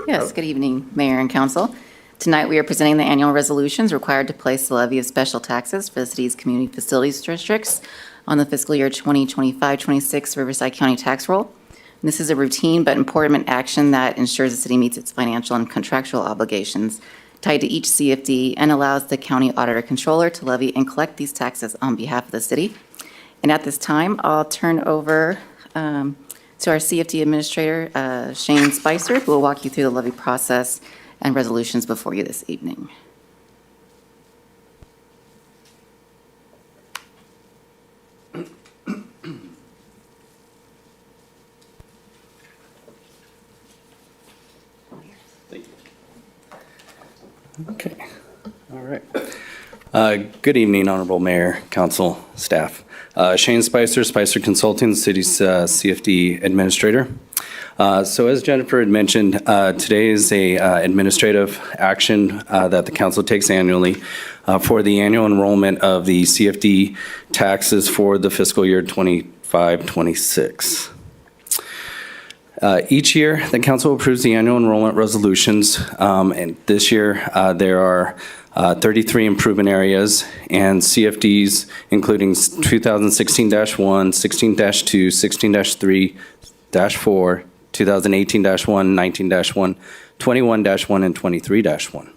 Yes, good evening, Mayor and Council. Tonight, we are presenting the annual resolutions required to place the levy of special taxes for the city's community facilities districts on the fiscal year 2025-26 Riverside County tax roll. And this is a routine but important action that ensures the city meets its financial and contractual obligations tied to each CFD and allows the county auditor controller to levy and collect these taxes on behalf of the city. And at this time, I'll turn over to our CFD administrator, Shane Spicer, who will walk you through the levy process and resolutions before you this evening. Okay, all right. Good evening, Honorable Mayor, Council, staff. Shane Spicer, Spicer Consulting, the city's CFD administrator. So as Jennifer had mentioned, today is a administrative action that the council takes annually for the annual enrollment of the CFD taxes for the fiscal year 25-26. Each year, the council approves the annual enrollment resolutions, and this year there are 33 improvement areas and CFDs, including 2016-1, 16-2, 16-3-4, 2018-1, 19-1, 21-1, and 23-1.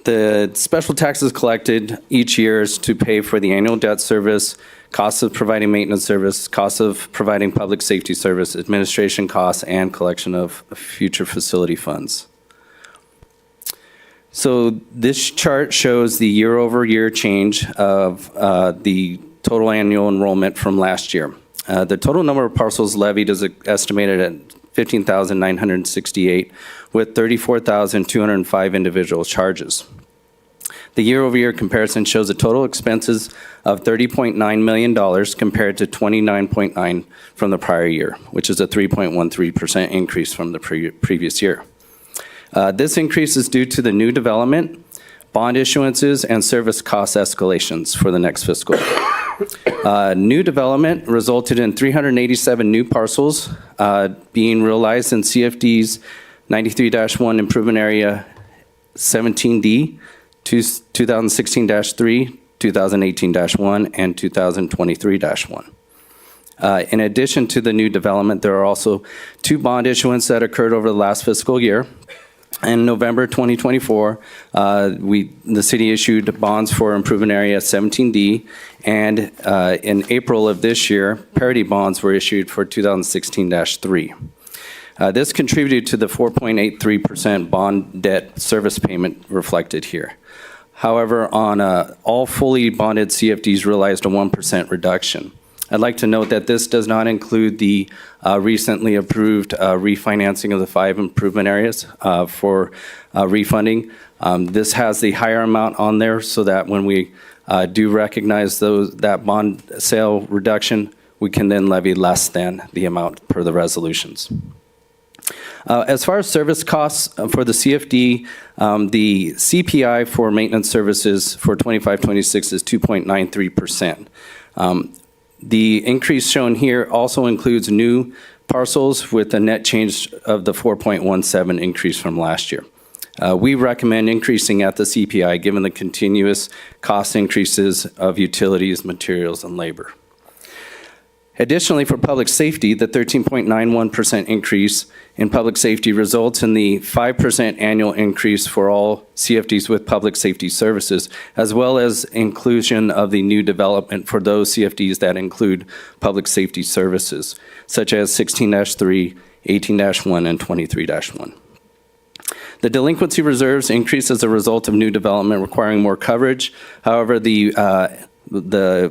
The special taxes collected each year is to pay for the annual debt service, costs of providing maintenance service, costs of providing public safety service, administration costs, and collection of future facility funds. So this chart shows the year-over-year change of the total annual enrollment from last year. The total number of parcels levied is estimated at 15,968, with 34,205 individual charges. The year-over-year comparison shows the total expenses of $30.9 million compared to $29.9 million from the prior year, which is a 3.13% increase from the previous year. This increase is due to the new development, bond issuances, and service cost escalations for the next fiscal year. New development resulted in 387 new parcels being realized in CFD's 93-1 improvement area 17D, 2016-3, 2018-1, and 2023-1. In addition to the new development, there are also two bond issuances that occurred over the last fiscal year. In November 2024, the city issued bonds for improvement area 17D, and in April of this year, parity bonds were issued for 2016-3. This contributed to the 4.83% bond debt service payment reflected here. However, on all fully bonded CFDs realized a 1% reduction. I'd like to note that this does not include the recently approved refinancing of the 5 improvement areas for refunding. This has the higher amount on there so that when we do recognize that bond sale reduction, we can then levy less than the amount per the resolutions. As far as service costs for the CFD, the CPI for maintenance services for 25-26 is 2.93%. The increase shown here also includes new parcels with a net change of the 4.17 increase from last year. We recommend increasing at the CPI given the continuous cost increases of utilities, materials, and labor. Additionally, for public safety, the 13.91% increase in public safety results in the 5% annual increase for all CFDs with public safety services, as well as inclusion of the new development for those CFDs that include public safety services, such as 16-3, 18-1, and 23-1. The delinquency reserves increase as a result of new development requiring more coverage. However, the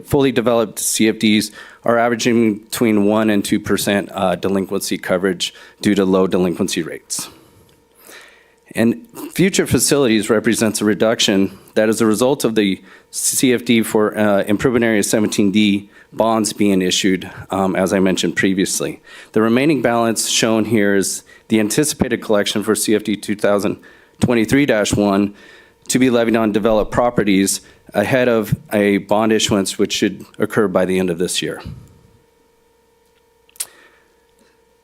fully developed CFDs are averaging between 1% and 2% delinquency coverage due to low delinquency rates. And future facilities represents a reduction that is a result of the CFD for Improvement Area 17D bonds being issued, as I mentioned previously. The remaining balance shown here is the anticipated collection for CFD 2023-1 to be levied on developed properties ahead of a bond issuance which should occur by the end of this year.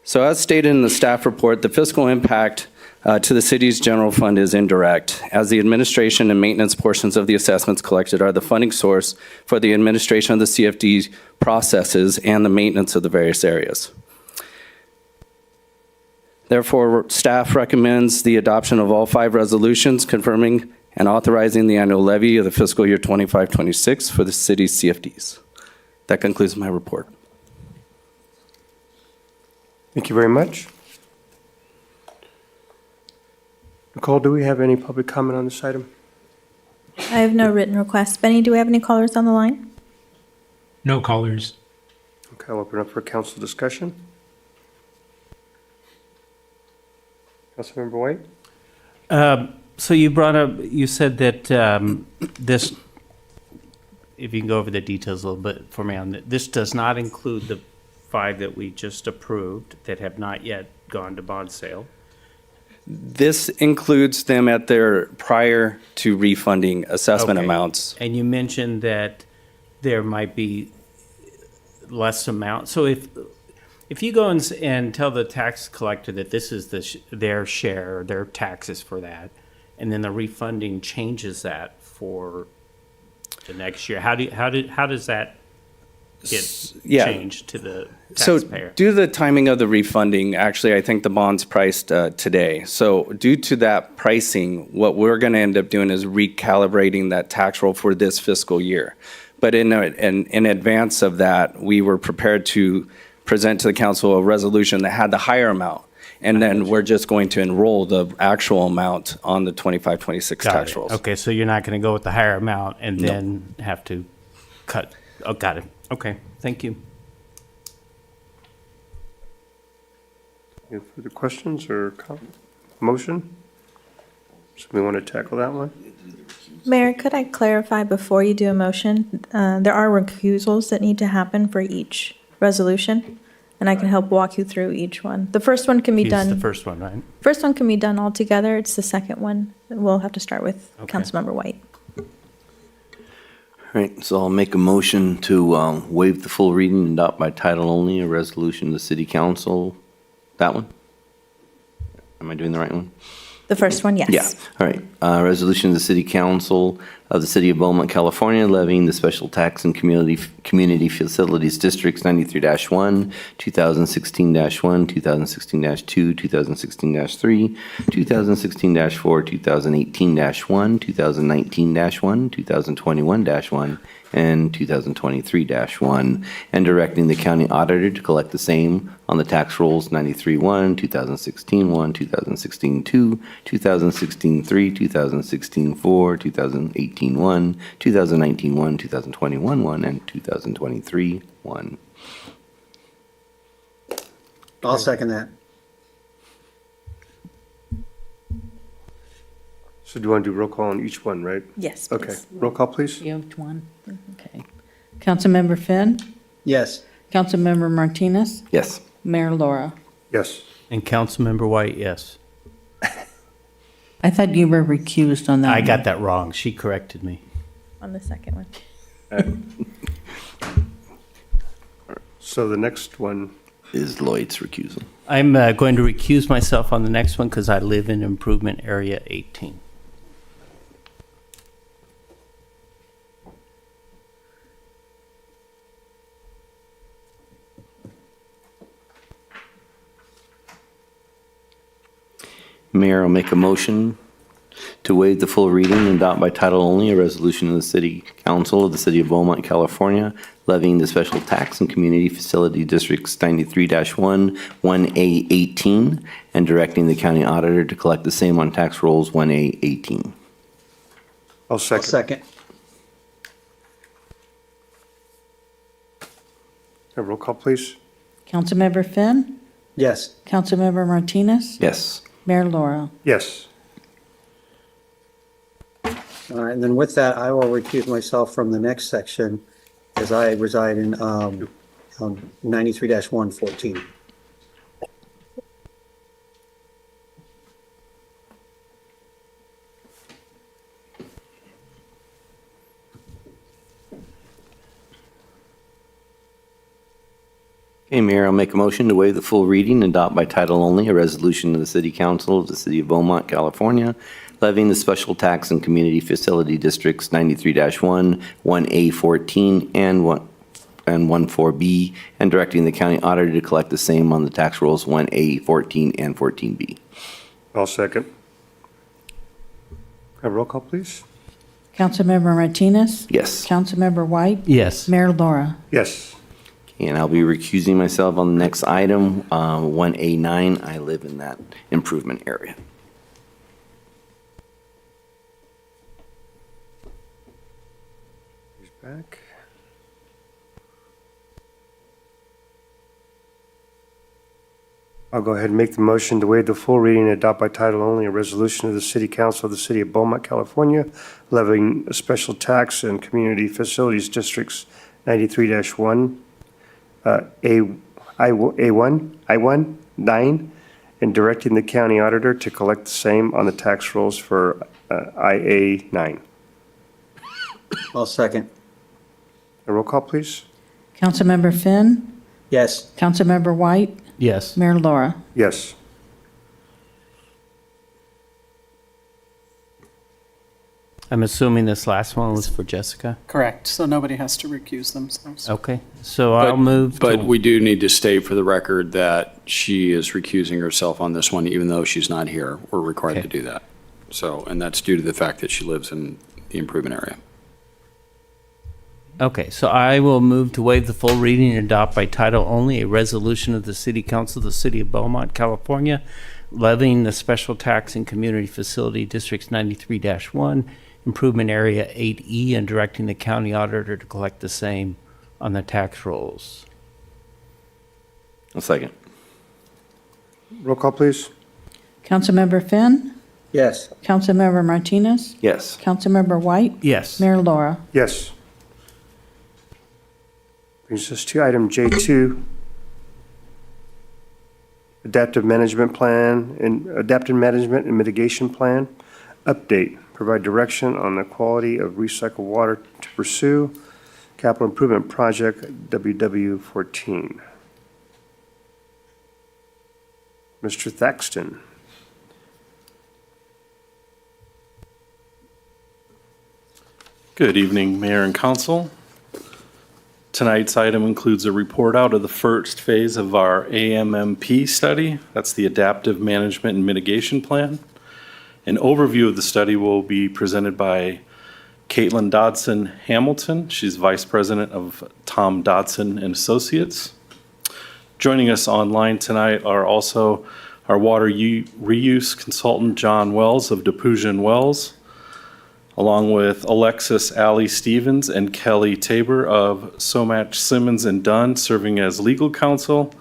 So as stated in the staff report, the fiscal impact to the city's general fund is indirect, as the administration and maintenance portions of the assessments collected are the funding source for the administration of the CFD processes and the maintenance of the various areas. Therefore, staff recommends the adoption of all 5 resolutions confirming and authorizing the annual levy of the fiscal year 25-26 for the city's CFDs. That concludes my report. Thank you very much. Nicole, do we have any public comment on this item? I have no written requests. Benny, do we have any callers on the line? No callers. Okay, I'll open up for council discussion. Councilmember White? So you brought up, you said that this, if you can go over the details a little bit for me on that, this does not include the 5 that we just approved that have not yet gone to bond sale. This includes them at their prior to refunding assessment Okay. amounts. And you mentioned that there might be less amount. So if you go and tell the tax collector that this is their share, their taxes for that, and then the refunding changes that for the next year, how does that get changed to the taxpayer? So due to the timing of the refunding, actually, I think the bond's priced today. So due to that pricing, what we're going to end up doing is recalibrating that tax roll for this fiscal year. But in advance of that, we were prepared to present to the council a resolution that had the higher amount. And then we're just going to enroll the actual amount on the 25-26 tax rolls. Okay, so you're not going to go with the higher amount and No. then have to cut. Oh, got it. Okay, thank you. Any further questions or motion? Somebody want to tackle that one? Mayor, could I clarify before you do a motion? There are recusals that need to happen for each resolution, and I can help walk you through each one. The first one can be He's done. the first one, right? First one can be done all together. It's the second one. We'll have to start with Okay. Councilmember White. All right, so I'll make a motion to waive the full reading and adopt by title only a resolution of the city council. That one? Am I doing the right one? The first one, yes. Yeah, all right. Resolution of the City Council of the City of Beaumont, California, levying the special tax in community facilities districts 93-1, 2016-1, 2016-2, 2016-3, 2016-4, 2018-1, 2019-1, 2021-1, and 2023-1, and directing the county auditor to collect the same on the tax rolls 93-1, 2016-1, 2016-2, 2016-3, 2016-4, 2018-1, 2019-1, 2021-1, and 2023-1. I'll second that. So do you want to do roll call on each one, right? Yes, Okay, please. roll call, please. You have one? Okay. Councilmember Finn? Yes. Councilmember Martinez? Yes. Mayor Laura? Yes. And Councilmember White, yes. I thought you were recused on that I one. got that wrong. She corrected me. On the second one. So the next one. Is Lloyd's recusal. I'm going to recuse myself on the next one because I live in Improvement Area 18. Mayor will make a motion to waive the full reading and adopt by title only a resolution of the City Council of the City of Beaumont, California, levying the special tax and community facility districts 93-1, 1A18, and directing the county auditor to collect the same on tax rolls 1A18. I'll second. Second. A roll call, please. Councilmember Finn, Yes. Councilmember Martinez, Yes. Mayor Laura. Yes. All right, and then with that, I will recuse myself from the next section as I reside in 93-114. Okay, Mayor, I'll make a motion to waive the full reading and adopt by title only a resolution of the City Council of the City of Beaumont, California, levying the special tax and community facility districts 93-1, 1A14, and 14B, and directing the county auditor to collect the same on the tax rolls 1A14 and 14B. I'll second. A roll call, please. Councilmember Martinez, Yes. Councilmember White, Yes. Mayor Laura. Yes. And I'll be recusing myself on the next item, 1A9. I live in that improvement area. He's back. I'll go ahead and make the motion to waive the full reading and adopt by title only a resolution of the City Council of the City of Beaumont, California, levying a special tax and community facilities districts 93-1, I1, 9, and directing the county auditor to collect the same on the tax rolls for IA9. I'll second. A roll call, please. Councilmember Finn, Yes. Councilmember White, Yes. Mayor Laura. Yes. I'm assuming this last one was for Jessica? Correct, so nobody has to recuse themselves. Okay, so I'll move But to, we do need to state for the record that she is recusing herself on this one, even though she's not here. We're required to Okay. do that. So, and that's due to the fact that she lives in the improvement area. okay, so I will move to waive the full reading and adopt by title only a resolution of the City Council of the City of Beaumont, California, levying the special tax and community facility districts 93-1, improvement area 8E, and directing the county auditor to collect the same on the tax rolls. A second. Roll call, please. Councilmember Finn, Yes. Councilmember Martinez, Yes. Councilmember White, Yes. Mayor Laura. Yes. Brings us to item J2, Adaptive Management and Mitigation Plan, update, provide direction on the quality of recycled water to pursue, capital improvement project WW14. Mr. Thaxton. Good evening, Mayor and Council. Tonight's item includes a report out of the first phase of our AMMP study. That's the Adaptive Management and Mitigation Plan. An overview of the study will be presented by Caitlin Dodson Hamilton. She's Vice President of Tom Dodson and Associates. Joining us online tonight are also our water reuse consultant, John Wells of Depusion Wells, along with Alexis Alley Stevens and Kelly Tabor of Somach Simmons and Dunn serving as legal counsel.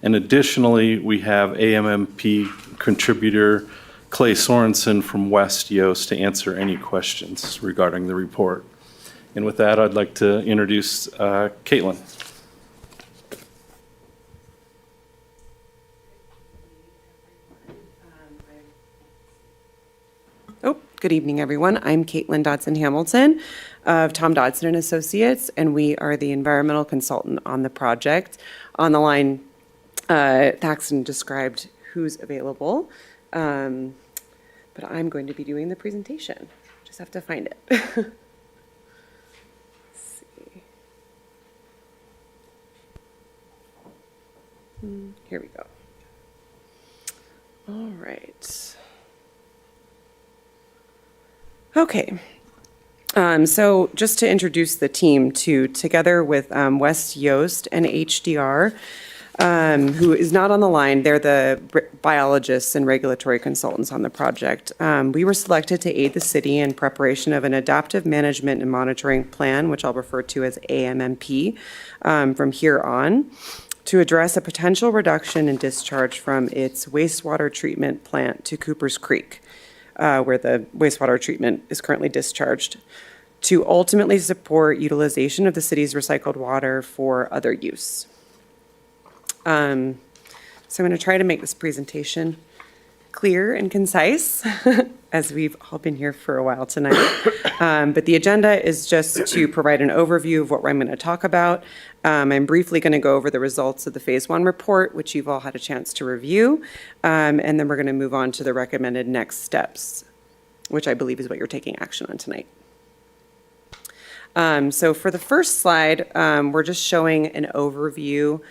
And additionally, we have AMMP contributor Clay Sorensen from West Yost to answer any questions regarding the report. And with that, I'd like to introduce Caitlin. Good evening, everyone. I'm Caitlin Dodson Hamilton of Tom Dodson and Associates, and we are the environmental consultant on the project. On the line, Thaxton described who's available, but I'm going to be doing the presentation. Just have to find it. Let's see. Here we go. All right. Okay. So just to introduce the team together with West Yost and HDR, who is not on the line, they're the biologists and regulatory consultants on the project. We were selected to aid the city in preparation of an adaptive management and monitoring plan, which I'll refer to as AMMP, from here on, to address a potential reduction in discharge from its wastewater treatment plant to Cooper's Creek, where the wastewater treatment is currently discharged, to ultimately support utilization of the city's recycled water for other use. So I'm going to try to make this presentation clear and concise, as we've all been here for a while tonight. But the agenda is just to provide an overview of what I'm going to talk about. I'm briefly going to go over the results of the Phase 1 report, which you've all had a chance to review. And then we're going to move on to the recommended next steps, which I believe is what you're taking action on tonight. So for the first slide, we're just showing an overview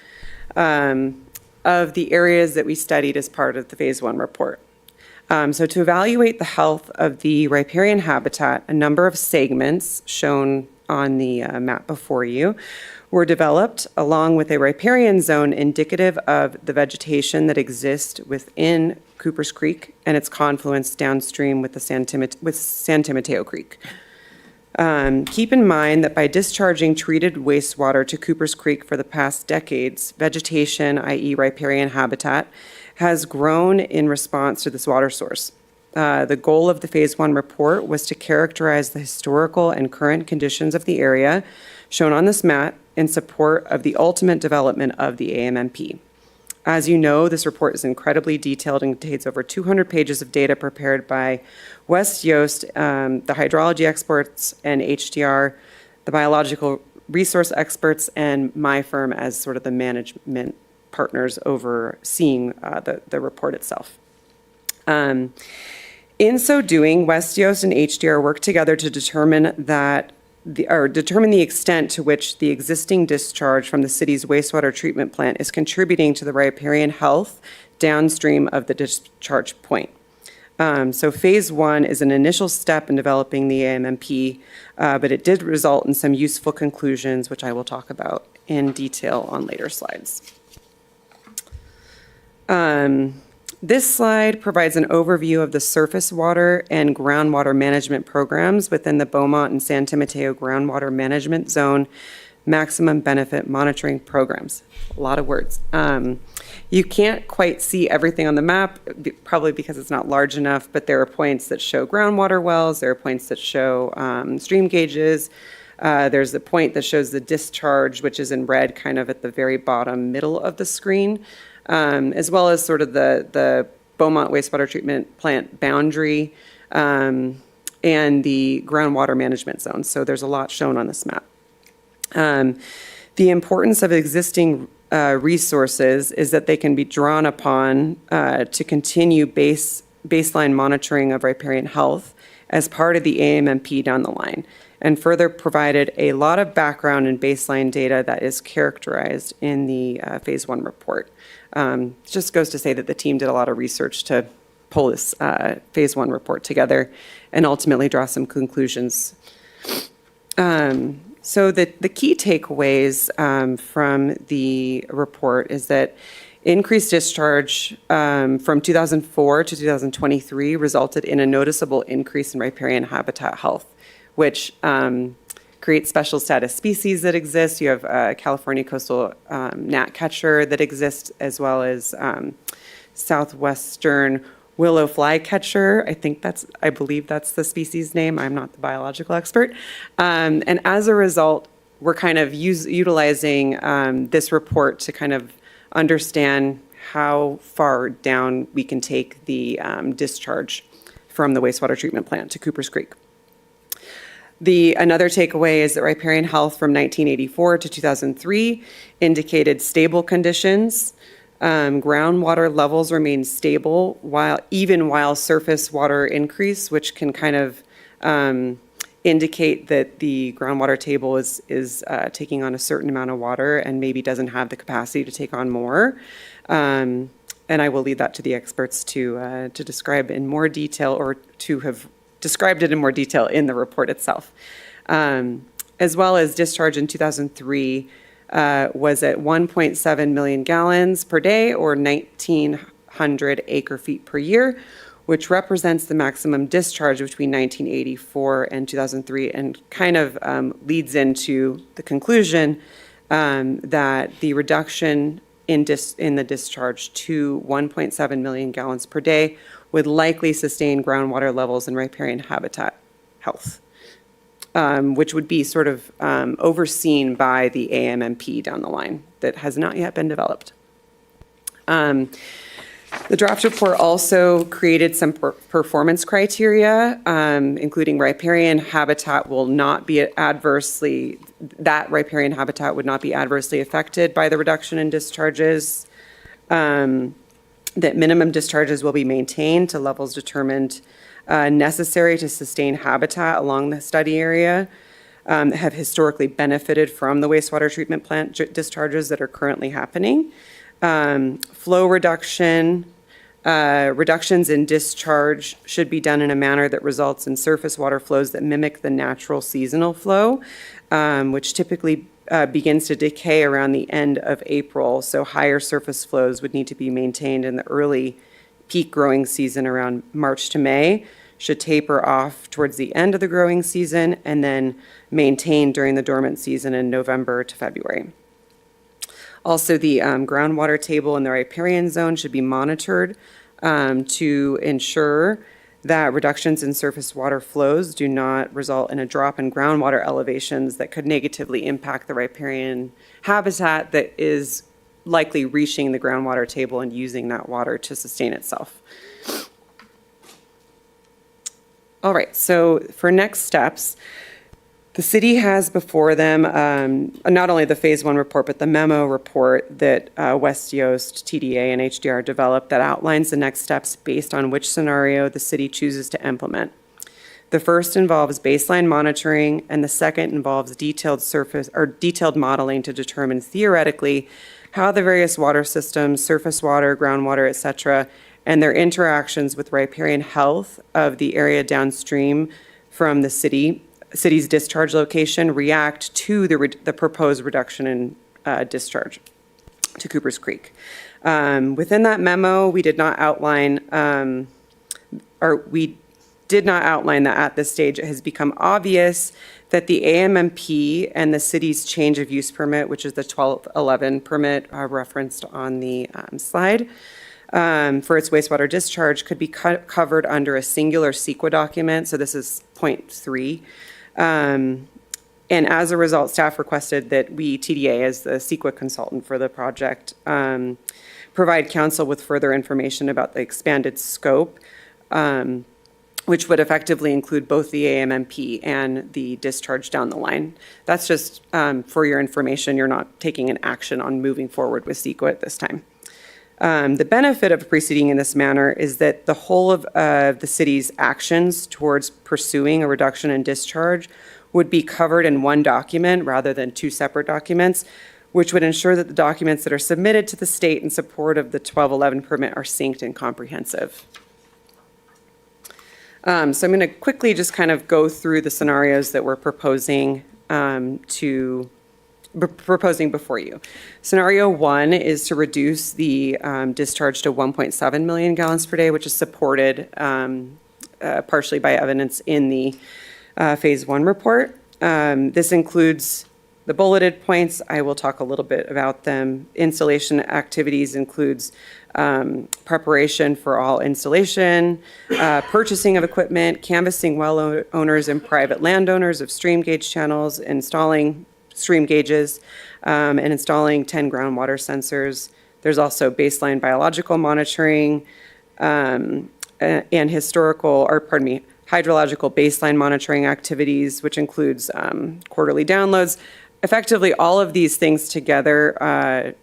of the areas that we studied as part of the Phase 1 report. So to evaluate the health of the riparian habitat, a number of segments shown on the map before you were developed along with a riparian zone indicative of the vegetation that exists within Cooper's Creek and its confluence downstream with the San Timoteo Creek. Keep in mind that by discharging treated wastewater to Cooper's Creek for the past decades, vegetation, i.e. riparian habitat, has grown in response to this water source. The goal of the Phase 1 report was to characterize the historical and current conditions of the area shown on this map in support of the ultimate development of the AMMP. As you know, this report is incredibly detailed and contains over 200 pages of data prepared by West Yost, the hydrology experts, and HDR, the biological resource experts, and my firm as sort of the management partners overseeing the report itself. In so doing, West Yost and HDR worked together to determine the extent to which the existing discharge from the city's wastewater treatment plant is contributing to the riparian health downstream of the discharge point. So Phase 1 is an initial step in developing the AMMP, but it did result in some useful conclusions, which I will talk about in detail on later slides. This slide provides an overview of the surface water and groundwater management programs within the Beaumont and San Timoteo Groundwater Management Zone Maximum Benefit Monitoring Programs. A lot of words. You can't quite see everything on the map, probably because it's not large enough, but there are points that show groundwater wells, there are points that show stream gauges. There's the point that shows the discharge, which is in red kind of at the very bottom middle of the screen. As well as sort of the Beaumont wastewater treatment plant boundary and the groundwater management zone. So there's a lot shown on this map. The importance of existing resources is that they can be drawn upon to continue baseline monitoring of riparian health as part of the AMMP down the line, and further provided a lot of background and baseline data that is characterized in the Phase 1 report. Just goes to say that the team did a lot of research to pull this Phase 1 report together and ultimately draw some conclusions. So the key takeaways from the report is that increased discharge from 2004 to 2023 resulted in a noticeable increase in riparian habitat health, which creates special status species that exist. You have a California coastal gnatcatcher that exists, as well as southwestern willow flycatcher. I believe that's the species name. I'm not the biological expert. And as a result, we're kind of utilizing this report to kind of understand how far down we can take the discharge from the wastewater treatment plant to Cooper's Creek. Another takeaway is that riparian health from 1984 to 2003 indicated stable conditions. Groundwater levels remain stable while surface water increase, which can kind of indicate that the groundwater table is taking on a certain amount of water and maybe doesn't have the capacity to take on more. And I will leave that to the experts to describe in more detail or to have described it in more detail in the report itself. As well as discharge in 2003 was at 1.7 million gallons per day, or 1,900 acre feet per year, which represents the maximum discharge between 1984 and 2003, and kind of leads into the conclusion that the reduction in the discharge to 1.7 million gallons per day would likely sustain groundwater levels and riparian habitat health, which would be sort of overseen by the AMMP down the line that has not yet been developed. The draft report also created some performance criteria, including riparian habitat will not be adversely, that riparian habitat would not be adversely affected by the reduction in discharges, that minimum discharges will be maintained to levels determined necessary to sustain habitat along the study area, have historically benefited from the wastewater treatment plant discharges that are currently happening. Flow reduction, reductions in discharge should be done in a manner that results in surface water flows that mimic the natural seasonal flow, which typically begins to decay around the end of April. So higher surface flows would need to be maintained in the early peak growing season around March to May, should taper off towards the end of the growing season, and then maintained during the dormant season in November to February. Also, the groundwater table in the riparian zone should be monitored to ensure that reductions in surface water flows do not result in a drop in groundwater elevations that could negatively impact the riparian habitat that is likely reaching the groundwater table and using that water to sustain itself. All right, so for next steps, the city has before them not only the phase 1 report, but the memo report that West Yost, TDA, and HDR developed that outlines the next steps based on which scenario the city chooses to implement. The first involves baseline monitoring, and the second involves detailed modeling to determine theoretically how the various water systems, surface water, groundwater, et cetera, and their interactions with riparian health of the area downstream from the city's discharge location react to the proposed reduction in discharge to Cooper's Creek. Within that memo, we did not outline that at this stage it has become obvious that the AMMP and the city's change of use permit, which is the 1211 permit referenced on the slide, for its wastewater discharge could be covered under a singular CEQA document. So this is point 3. And as a result, staff requested that we, TDA, as the CEQA consultant for the project, provide council with further information about the expanded scope, which would effectively include both the AMMP and the discharge down the line. That's just for your information. You're not taking an action on moving forward with CEQA at this time. The benefit of proceeding in this manner is that the whole of the city's actions towards pursuing a reduction in discharge would be covered in one document rather than 2 separate documents, which would ensure that the documents that are submitted to the state in support of the 1211 permit are synced and comprehensive. So I'm going to quickly just kind of go through the scenarios that we're proposing before you. Scenario 1 is to reduce the discharge to 1.7 million gallons per day, which is supported partially by evidence in the phase 1 report. This includes the bulleted points. I will talk a little bit about them. Installation activities includes preparation for all installation, purchasing of equipment, canvassing well owners and private landowners of stream gauge channels, installing stream gauges, and installing 10 groundwater sensors. There's also baseline biological monitoring and hydrological baseline monitoring activities, which includes quarterly downloads. Effectively, all of these things together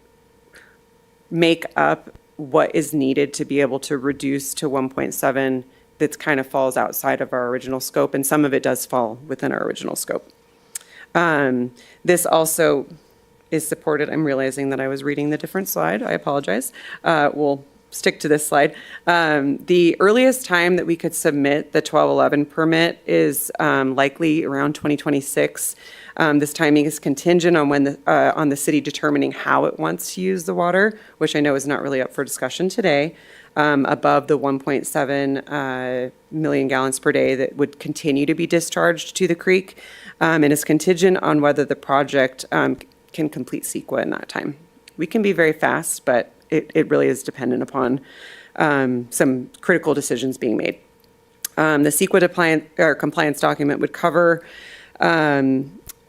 make up what is needed to be able to reduce to 1.7 that kind of falls outside of our original scope, and some of it does fall within our original scope. This also is supported. I'm realizing that I was reading the different slide. I apologize. We'll stick to this slide. The earliest time that we could submit the 1211 permit is likely around 2026. This timing is contingent on when on the city determining how it wants to use the water, which I know is not really up for discussion today, above the 1.7 million gallons per day that would continue to be discharged to the creek, and is contingent on whether the project can complete CEQA in that time. We can be very fast, but it really is dependent upon some critical decisions being made. The CEQA compliance document would cover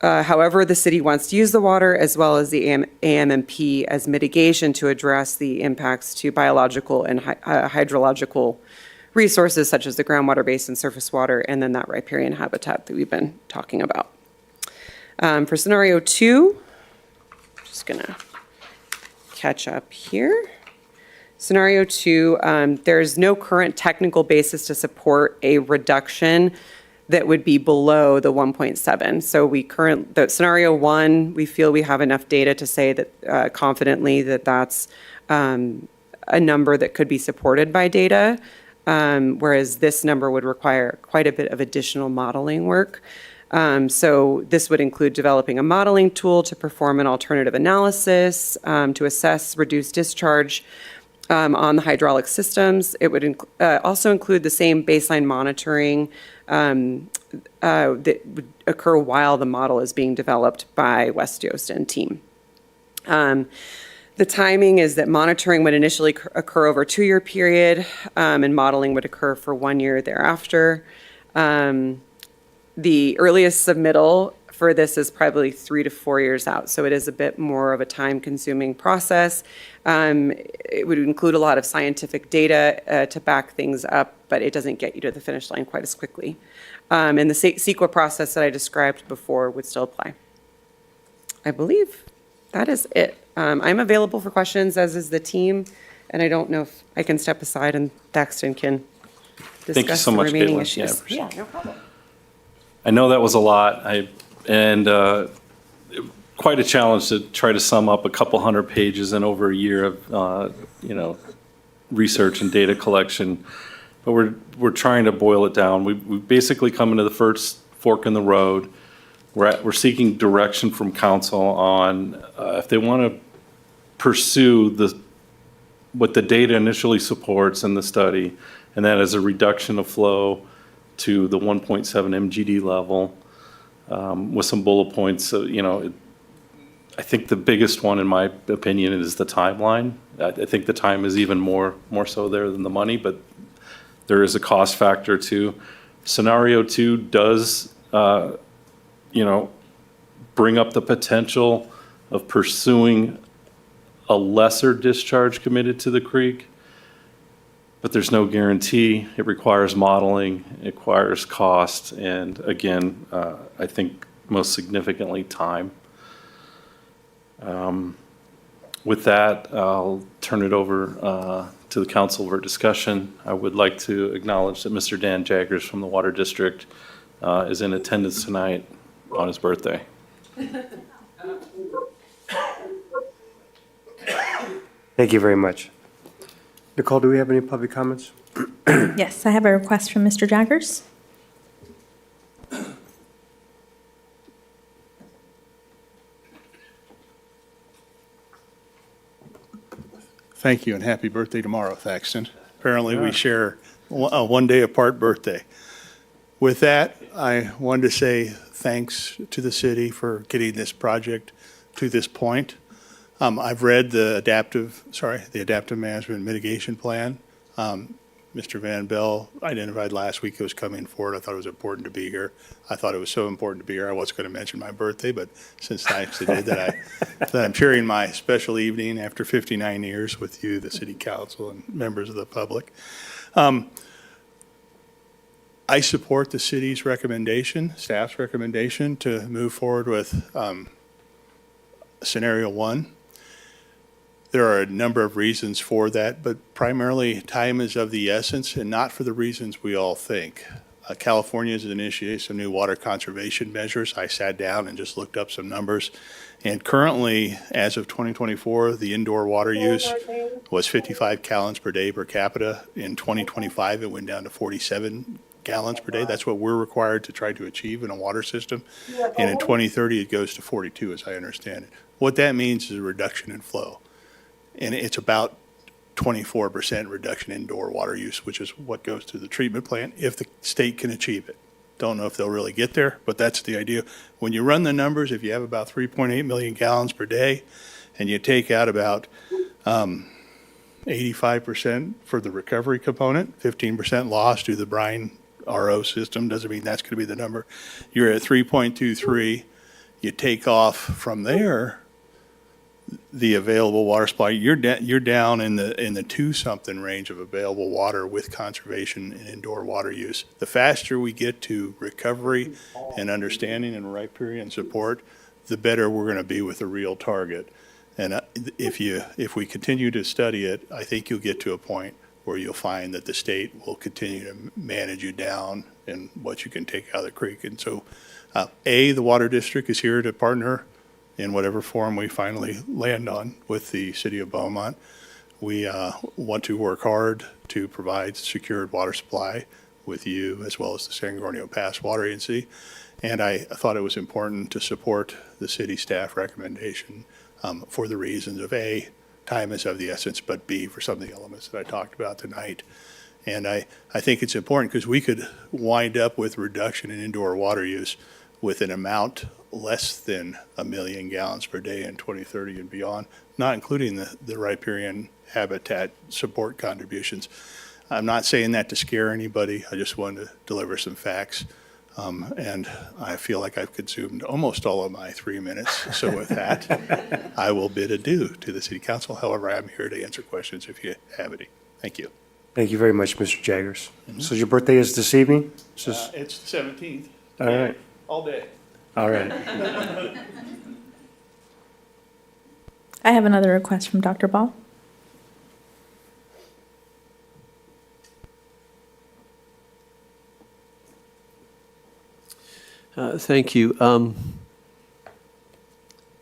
however the city wants to use the water, as well as the AMMP as mitigation to address the impacts to biological and hydrological resources such as the groundwater basin, surface water, and then that riparian habitat that we've been talking about. For scenario 2, just gonna catch up here. Scenario 2, there's no current technical basis to support a reduction that would be below the 1.7. So the scenario 1, we feel we have enough data to say that confidently that that's a number that could be supported by data, whereas this number would require quite a bit of additional modeling work. So this would include developing a modeling tool to perform an alternative analysis, to assess reduced discharge on the hydraulic systems. It would also include the same baseline monitoring that would occur while the model is being developed by West Yost and team. The timing is that monitoring would initially occur over a 2-year period, and modeling would occur for 1 year thereafter. The earliest submittal for this is probably 3 to 4 years out, so it is a bit more of a time-consuming process. It would include a lot of scientific data to back things up, but it doesn't get you to the finish line quite as quickly. And the CEQA process that I described before would still apply. I believe that is it. I'm available for questions, as is the team, and I don't know if I can step aside and Thaxton can discuss the remaining issues. Yeah, no problem. I know that was a lot, quite a challenge to try to sum up a couple hundred pages in over a year of, research and data collection. But we're trying to boil it down. We basically come into the first fork in the road. We're seeking direction from council on if they want to pursue what the data initially supports in the study, and that is a reduction of flow to the 1.7 MGD level, with some bullet points. I think the biggest one, in my opinion, is the timeline. I think the time is even more so there than the money, but there is a cost factor too. Scenario 2 does, bring up the potential of pursuing a lesser discharge committed to the creek, but there's no guarantee. It requires modeling, it requires cost, and again, I think most significantly, time. With that, I'll turn it over to the council for discussion. I would like to acknowledge that Mr. Dan Jaggers from the Water District is in attendance tonight on his birthday. Thank you very much. Nicole, do we have any public comments? Yes, I have a request from Mr. Jaggers. Thank you, and happy birthday tomorrow, Thaxton. Apparently, we share a 1 day apart birthday. With that, I wanted to say thanks to the city for getting this project to this point. I've read the adaptive management mitigation plan. Mr. Van Bell identified last week it was coming forward. I thought it was important to be here. I thought it was so important to be here, I wasn't going to mention my birthday, but since Thaxton did that, that I'm sharing my special evening after 59 years with you, the city council, and members of the public. I support the city's recommendation, staff's recommendation, to move forward with scenario 1. There are a number of reasons for that, but primarily time is of the essence, and not for the reasons we all think. California has initiated some new water conservation measures. I sat down and just looked up some numbers. And currently, as of 2024, the indoor water use was 55 gallons per day per capita. In 2025, it went down to 47 gallons per day. That's what we're required to try to achieve in a water system. And in 2030, it goes to 42, as I understand it. What that means is a reduction in flow. And it's about 24% reduction in indoor water use, which is what goes to the treatment plant if the state can achieve it. Don't know if they'll really get there, but that's the idea. When you run the numbers, if you have about 3.8 million gallons per day and you take out about 85% for the recovery component, 15% lost to the brine RO system, doesn't mean that's going to be the number. You're at 3.23. You take off from there the available water supply, you're down in the 2-something range of available water with conservation and indoor water use. The faster we get to recovery and understanding and riparian support, the better we're going to be with a real target. And if we continue to study it, I think you'll get to a point where you'll find that the state will continue to manage you down and what you can take out of the creek. And so, the water district is here to partner in whatever form we finally land on with the city of Beaumont. We want to work hard to provide secured water supply with you as well as the San Gornio Pass Water Agency. And I thought it was important to support the city staff recommendation for the reasons of A, time is of the essence, but B, for some of the elements that I talked about tonight. And I think it's important because we could wind up with reduction in indoor water use with an amount less than 1 million gallons per day in 2030 and beyond, not including the riparian habitat support contributions. I'm not saying that to scare anybody. I just wanted to deliver some facts. And I feel like I've consumed almost all of my 3 minutes. So with that, I will bid adieu to the city council. However, I'm here to answer questions if you have any. Thank you. Thank you very much, Mr. Jaggers. So your birthday is this evening? It's the 17th. All right. All day. All right. I have another request from Dr. Ball. Thank you.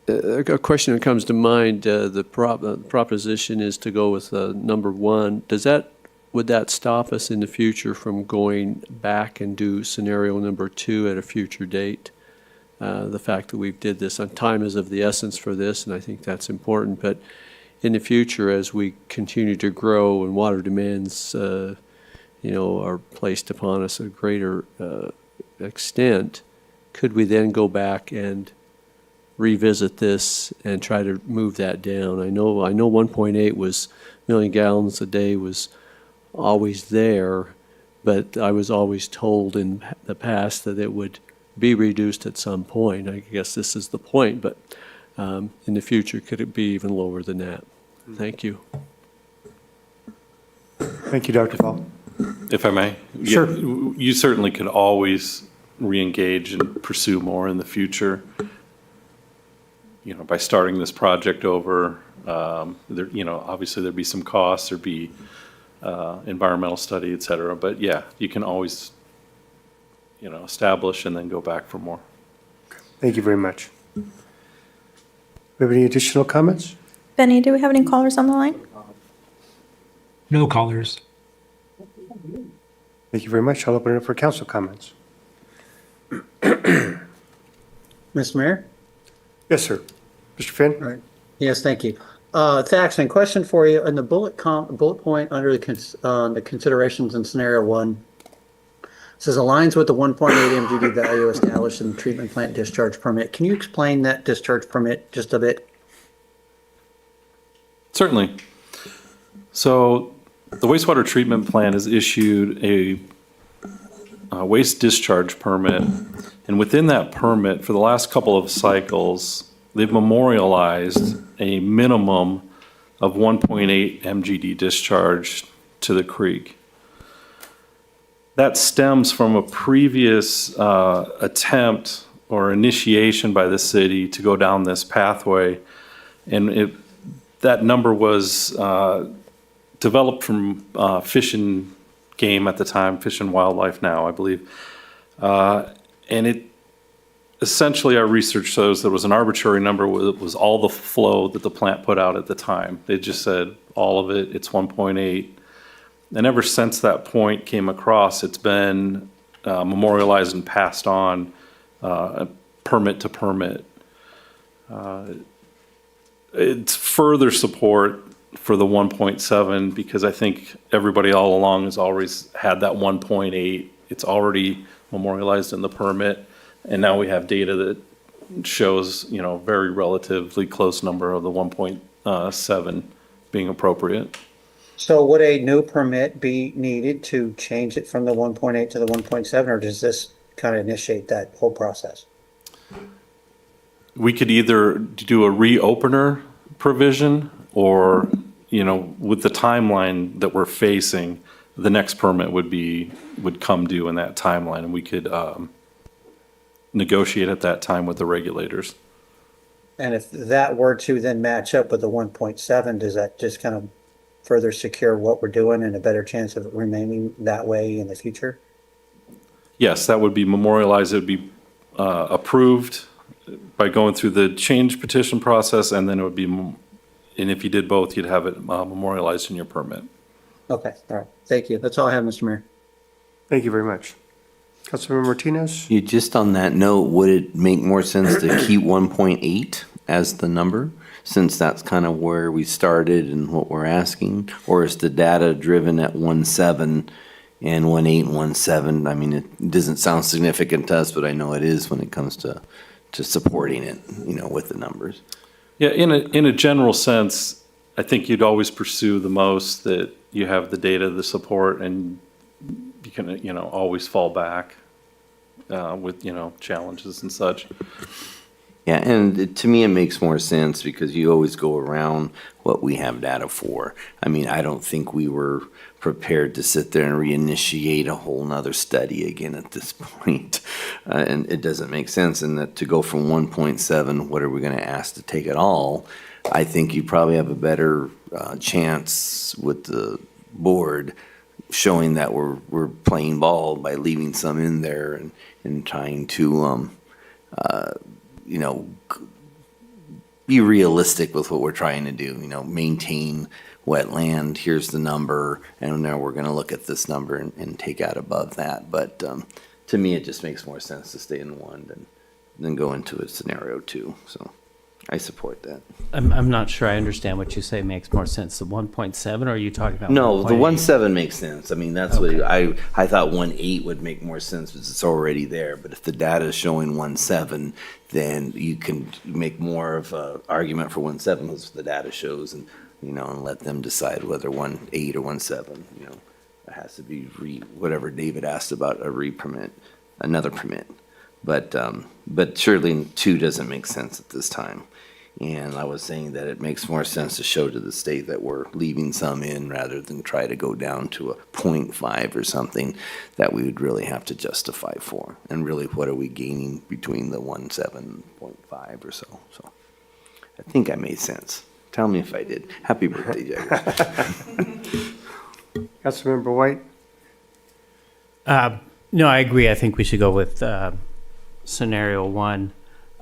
A question that comes to mind, the proposition is to go with number 1. Would that stop us in the future from going back and do scenario number 2 at a future date? The fact that we've did this on time is of the essence for this, and I think that's important. But in the future, as we continue to grow and water demands, are placed upon us a greater extent, could we then go back and revisit this and try to move that down? I know 1.8 million gallons a day was always there, but I was always told in the past that it would be reduced at some point. I guess this is the point, but in the future, could it be even lower than that? Thank you. Thank you, Dr. Ball. If I may? Sure. You certainly could always re-engage and pursue more in the future, by starting this project over. Obviously there'd be some costs, there'd be environmental study, et cetera. But yeah, you can always, establish and then go back for more. Thank you very much. We have any additional comments? Benny, do we have any callers on the line? No callers. Thank you very much. I'll open it up for council comments. Mr. Mayor? Yes, sir. Mr. Finn? All right. Yes, thank you. Thaxton, question for you. In the bullet point under the considerations in scenario 1, it says aligns with the 1.8 MGD value established in the treatment plant discharge permit. Can you explain that discharge permit just a bit? Certainly. So the wastewater treatment plant has issued a waste discharge permit, and within that permit, for the last couple of cycles, they've memorialized a minimum of 1.8 MGD discharge to the creek. That stems from a previous attempt or initiation by the city to go down this pathway, and that number was developed from fish and Game at the time, Fish and Wildlife now, I believe. And it, essentially our research shows that it was an arbitrary number. It was all the flow that the plant put out at the time. They just said all of it, it's 1.8. And ever since that point came across, it's been memorialized and passed on permit to permit. It's further support for the 1.7 because I think everybody all along has always had that 1.8. It's already memorialized in the permit. And now we have data that shows, very relatively close number of the 1.7 being appropriate. So would a new permit be needed to change it from the 1.8 to the 1.7, or does this kind of initiate that whole process? We could either do a reopener provision or, with the timeline that we're facing, the next permit would come due in that timeline, and we could negotiate at that time with the regulators. And if that were to then match up with the 1.7, does that just kind of further secure what we're doing and a better chance of it remaining that way in the future? Yes, that would be memorialized. It would be approved by going through the change petition process, and then it would be, and if you did both, you'd have it memorialized in your permit. Okay, all right. Thank you. That's all I have, Mr. Mayor. Thank you very much. Councilmember Martinez? Just on that note, would it make more sense to keep 1.8 as the number, since that's kind of where we started and what we're asking? Or is the data driven at 1.7 and 1.8 and 1.7? I mean, it doesn't sound significant to us, but I know it is when it comes to supporting it, with the numbers. Yeah, in a general sense, I think you'd always pursue the most that you have the data, the support, and you can, always fall back with, challenges and such. Yeah, and to me, it makes more sense because you always go around what we have data for. I mean, I don't think we were prepared to sit there and reinitiate a whole nother study again at this point. And it doesn't make sense. And that to go from 1.7, what are we going to ask to take it all? I think you probably have a better chance with the board showing that we're playing ball by leaving some in there and trying to, be realistic with what we're trying to do, maintain wetland, here's the number, and now we're going to look at this number and take out above that. But to me, it just makes more sense to stay in one than go into a scenario two. So I support that. I'm not sure I understand what you say makes more sense. The 1.7, or are you talking about? No, the 1.8? 1.7 makes sense. I mean, that's Okay. what I thought 1.8 would make more sense because it's already there. But if the data is showing 1.7, then you can make more of an argument for 1.7 as the data shows, and and let them decide whether 1.8 or 1.7. It has to be whatever David asked about a re-permit, another permit. But surely 2 doesn't make sense at this time. And I was saying that it makes more sense to show to the state that we're leaving some in rather than try to go down to a 0.5 or something that we would really have to justify for. And really, what are we gaining between the 1.7 and 0.5 or so? So I think I made sense. Tell me if I did. Happy birthday, Jaggers. Councilmember White? No, I agree. I think we should go with scenario 1.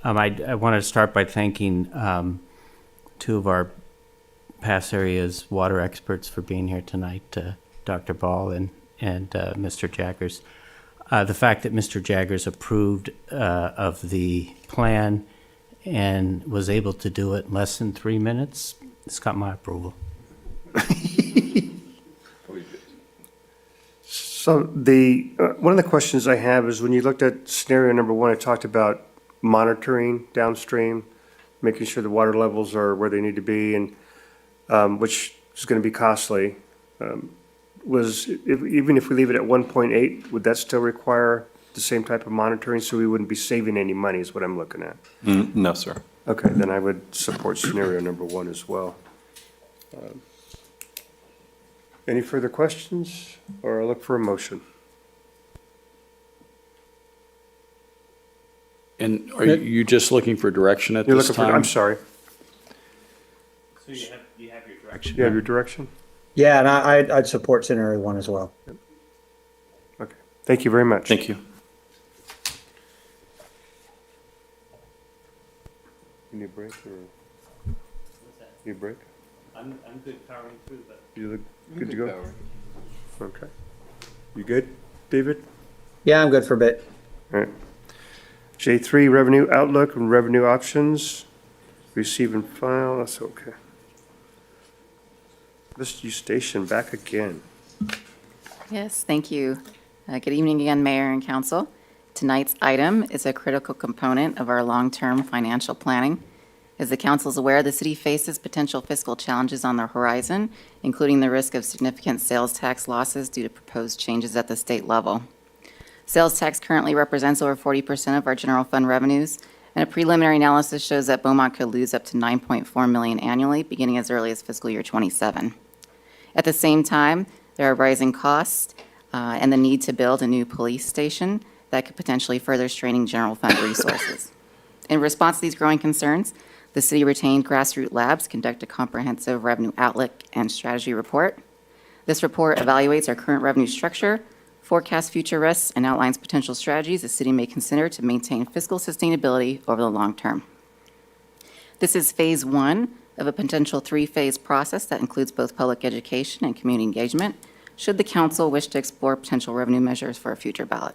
I want to start by thanking 2 of our pass areas water experts for being here tonight, Dr. Ball and Mr. Jaggers. The fact that Mr. Jaggers approved of the plan and was able to do it in less than 3 minutes, it's got my approval. So one of the questions I have is when you looked at scenario number 1, it talked about monitoring downstream, making sure the water levels are where they need to be, and which is going to be costly. Even if we leave it at 1.8, would that still require the same type of monitoring, so we wouldn't be saving any money is what I'm looking at? No, sir. Okay, then I would support scenario number 1 as well. Any further questions, or I'll look for a motion? And are you just looking for direction at You're this looking for, time? I'm sorry. So you have your direction. You have your direction? Yeah, and I'd support scenario 1 as well. Thank you very much. Thank you. You need a break or? Need a break? I'm good powering through, but. You look good to go? Okay. You good, David? Yeah, I'm good for a bit. All right. J3, revenue outlook and revenue options. Receive and file, that's okay. Mr. Station, back again. Yes, thank you. Good evening again, Mayor and Council. Tonight's item is a critical component of our long-term financial planning. As the Council is aware, the city faces potential fiscal challenges on the horizon, including the risk of significant sales tax losses due to proposed changes at the state level. Sales tax currently represents over 40% of our general fund revenues, and a preliminary analysis shows that Beaumont could lose up to $9.4 million annually, beginning as early as fiscal year '27. At the same time, there are rising costs and the need to build a new police station that could potentially further straining general fund resources. In response to these growing concerns, the city retained Grassroots Labs to conduct a comprehensive revenue outlook and strategy report. This report evaluates our current revenue structure, forecasts future risks, and outlines potential strategies the city may consider to maintain fiscal sustainability over the long term. This is phase one of a potential three-phase process that includes both public education and community engagement, should the council wish to explore potential revenue measures for a future ballot.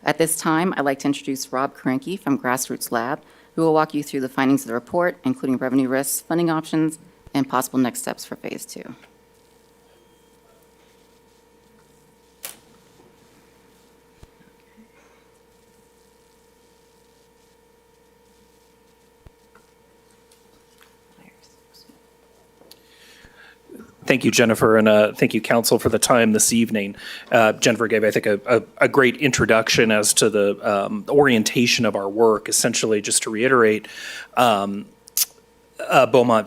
At this time, I'd like to introduce Rob Karenke from Grassroots Lab, who will walk you through the findings of the report, including revenue risks, funding options, and possible next steps for phase two. Thank you, Jennifer, and thank you, Council, for the time this evening. Jennifer gave, I think, a great introduction as to the orientation of our work. Essentially, just to reiterate, Beaumont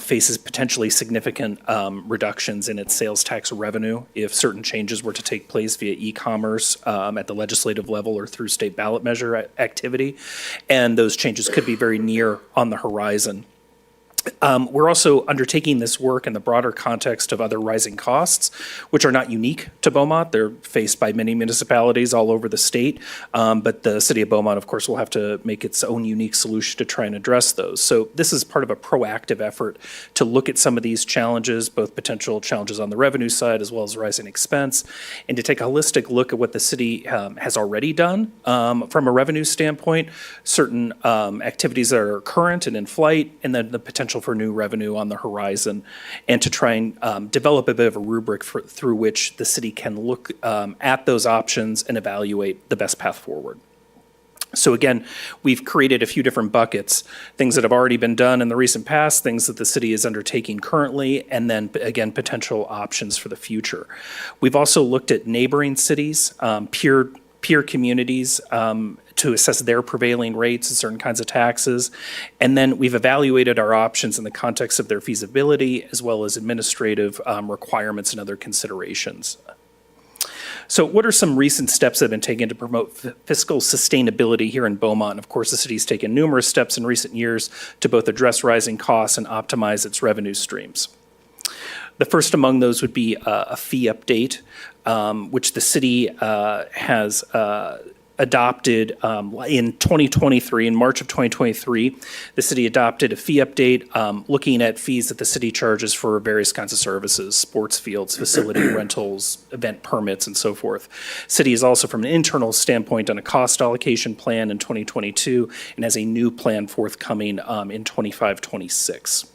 faces potentially significant reductions in its sales tax revenue if certain changes were to take place via e-commerce at the legislative level or through state ballot measure activity, and those changes could be very near on the horizon. We're also undertaking this work in the broader context of other rising costs, which are not unique to Beaumont. They're faced by many municipalities all over the state, but the city of Beaumont, of course, will have to make its own unique solution to try and address those. So this is part of a proactive effort to look at some of these challenges, both potential challenges on the revenue side as well as rising expense, and to take a holistic look at what the city has already done from a revenue standpoint, certain activities that are current and in flight, and then the potential for new revenue on the horizon, and to try and develop a bit of a rubric through which the city can look at those options and evaluate the best path forward. So again, we've created a few different buckets, things that have already been done in the recent past, things that the city is undertaking currently, and then again, potential options for the future. We've also looked at neighboring cities, peer communities, to assess their prevailing rates and certain kinds of taxes. And then we've evaluated our options in the context of their feasibility as well as administrative requirements and other considerations. So what are some recent steps that have been taken to promote fiscal sustainability here in Beaumont? Of course, the city's taken numerous steps in recent years to both address rising costs and optimize its revenue streams. The first among those would be a fee update, which the city has adopted in 2023, in March of 2023, the city adopted a fee update looking at fees that the city charges for various kinds of services, sports fields, facility rentals, event permits, and so forth. City is also, from an internal standpoint, done a cost allocation plan in 2022 and has a new plan forthcoming in 25-26.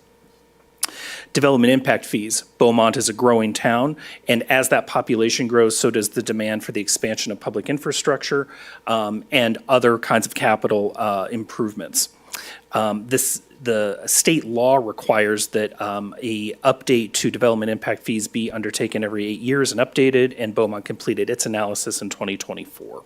Development impact fees. Beaumont is a growing town, and as that population grows, so does the demand for the expansion of public infrastructure and other kinds of capital improvements. The state law requires that a update to development impact fees be undertaken every 8 years and updated, and Beaumont completed its analysis in 2024.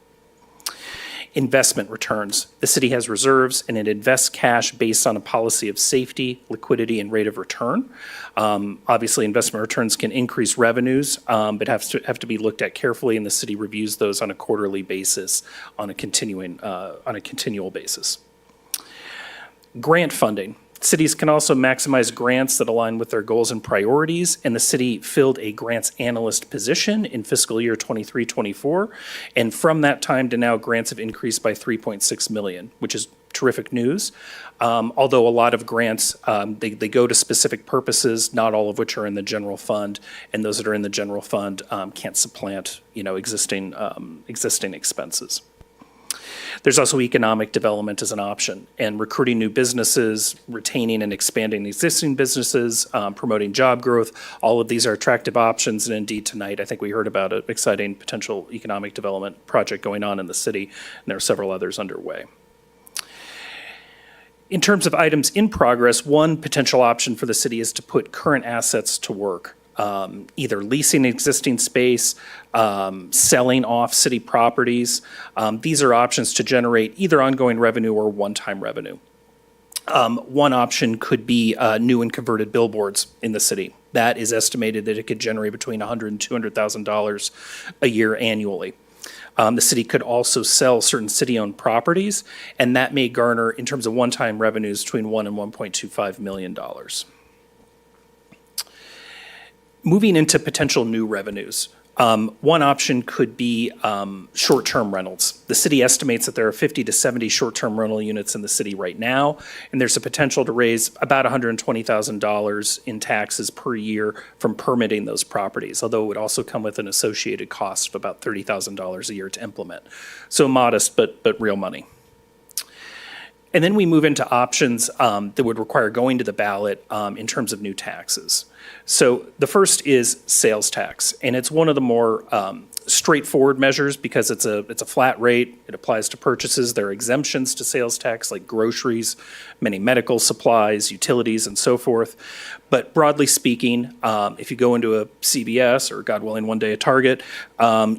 Investment returns. The city has reserves and it invests cash based on a policy of safety, liquidity, and rate of return. Obviously, investment returns can increase revenues, but have to be looked at carefully, and the city reviews those on a quarterly basis, on a continual basis. Grant funding. Cities can also maximize grants that align with their goals and priorities, and the city filled a grants analyst position in fiscal year 23-24. And from that time to now, grants have increased by 3.6 million, which is terrific news. Although a lot of grants, they go to specific purposes, not all of which are in the general fund, and those that are in the general fund can't supplant, existing expenses. There's also economic development as an option, and recruiting new businesses, retaining and expanding existing businesses, promoting job growth. All of these are attractive options, and indeed tonight, I think we heard about an exciting potential economic development project going on in the city, and there are several others underway. In terms of items in progress, one potential option for the city is to put current assets to work. Either leasing existing space, selling off city properties. These are options to generate either ongoing revenue or one-time revenue. One option could be new and converted billboards in the city. That is estimated that it could generate between $100,000 and $200,000 a year annually. The city could also sell certain city-owned properties, and that may garner, in terms of one-time revenues, between $1 and $1.25 million. Moving into potential new revenues, one option could be short-term rentals. The city estimates that there are 50 to 70 short-term rental units in the city right now, and there's a potential to raise about $120,000 in taxes per year from permitting those properties, although it would also come with an associated cost of about $30,000 a year to implement. So modest, but real money. And then we move into options that would require going to the ballot in terms of new taxes. So the first is sales tax, and it's one of the more straightforward measures because it's a flat rate. It applies to purchases. There are exemptions to sales tax like groceries, many medical supplies, utilities, and so forth. But broadly speaking, if you go into a CVS or, God willing, one day a Target,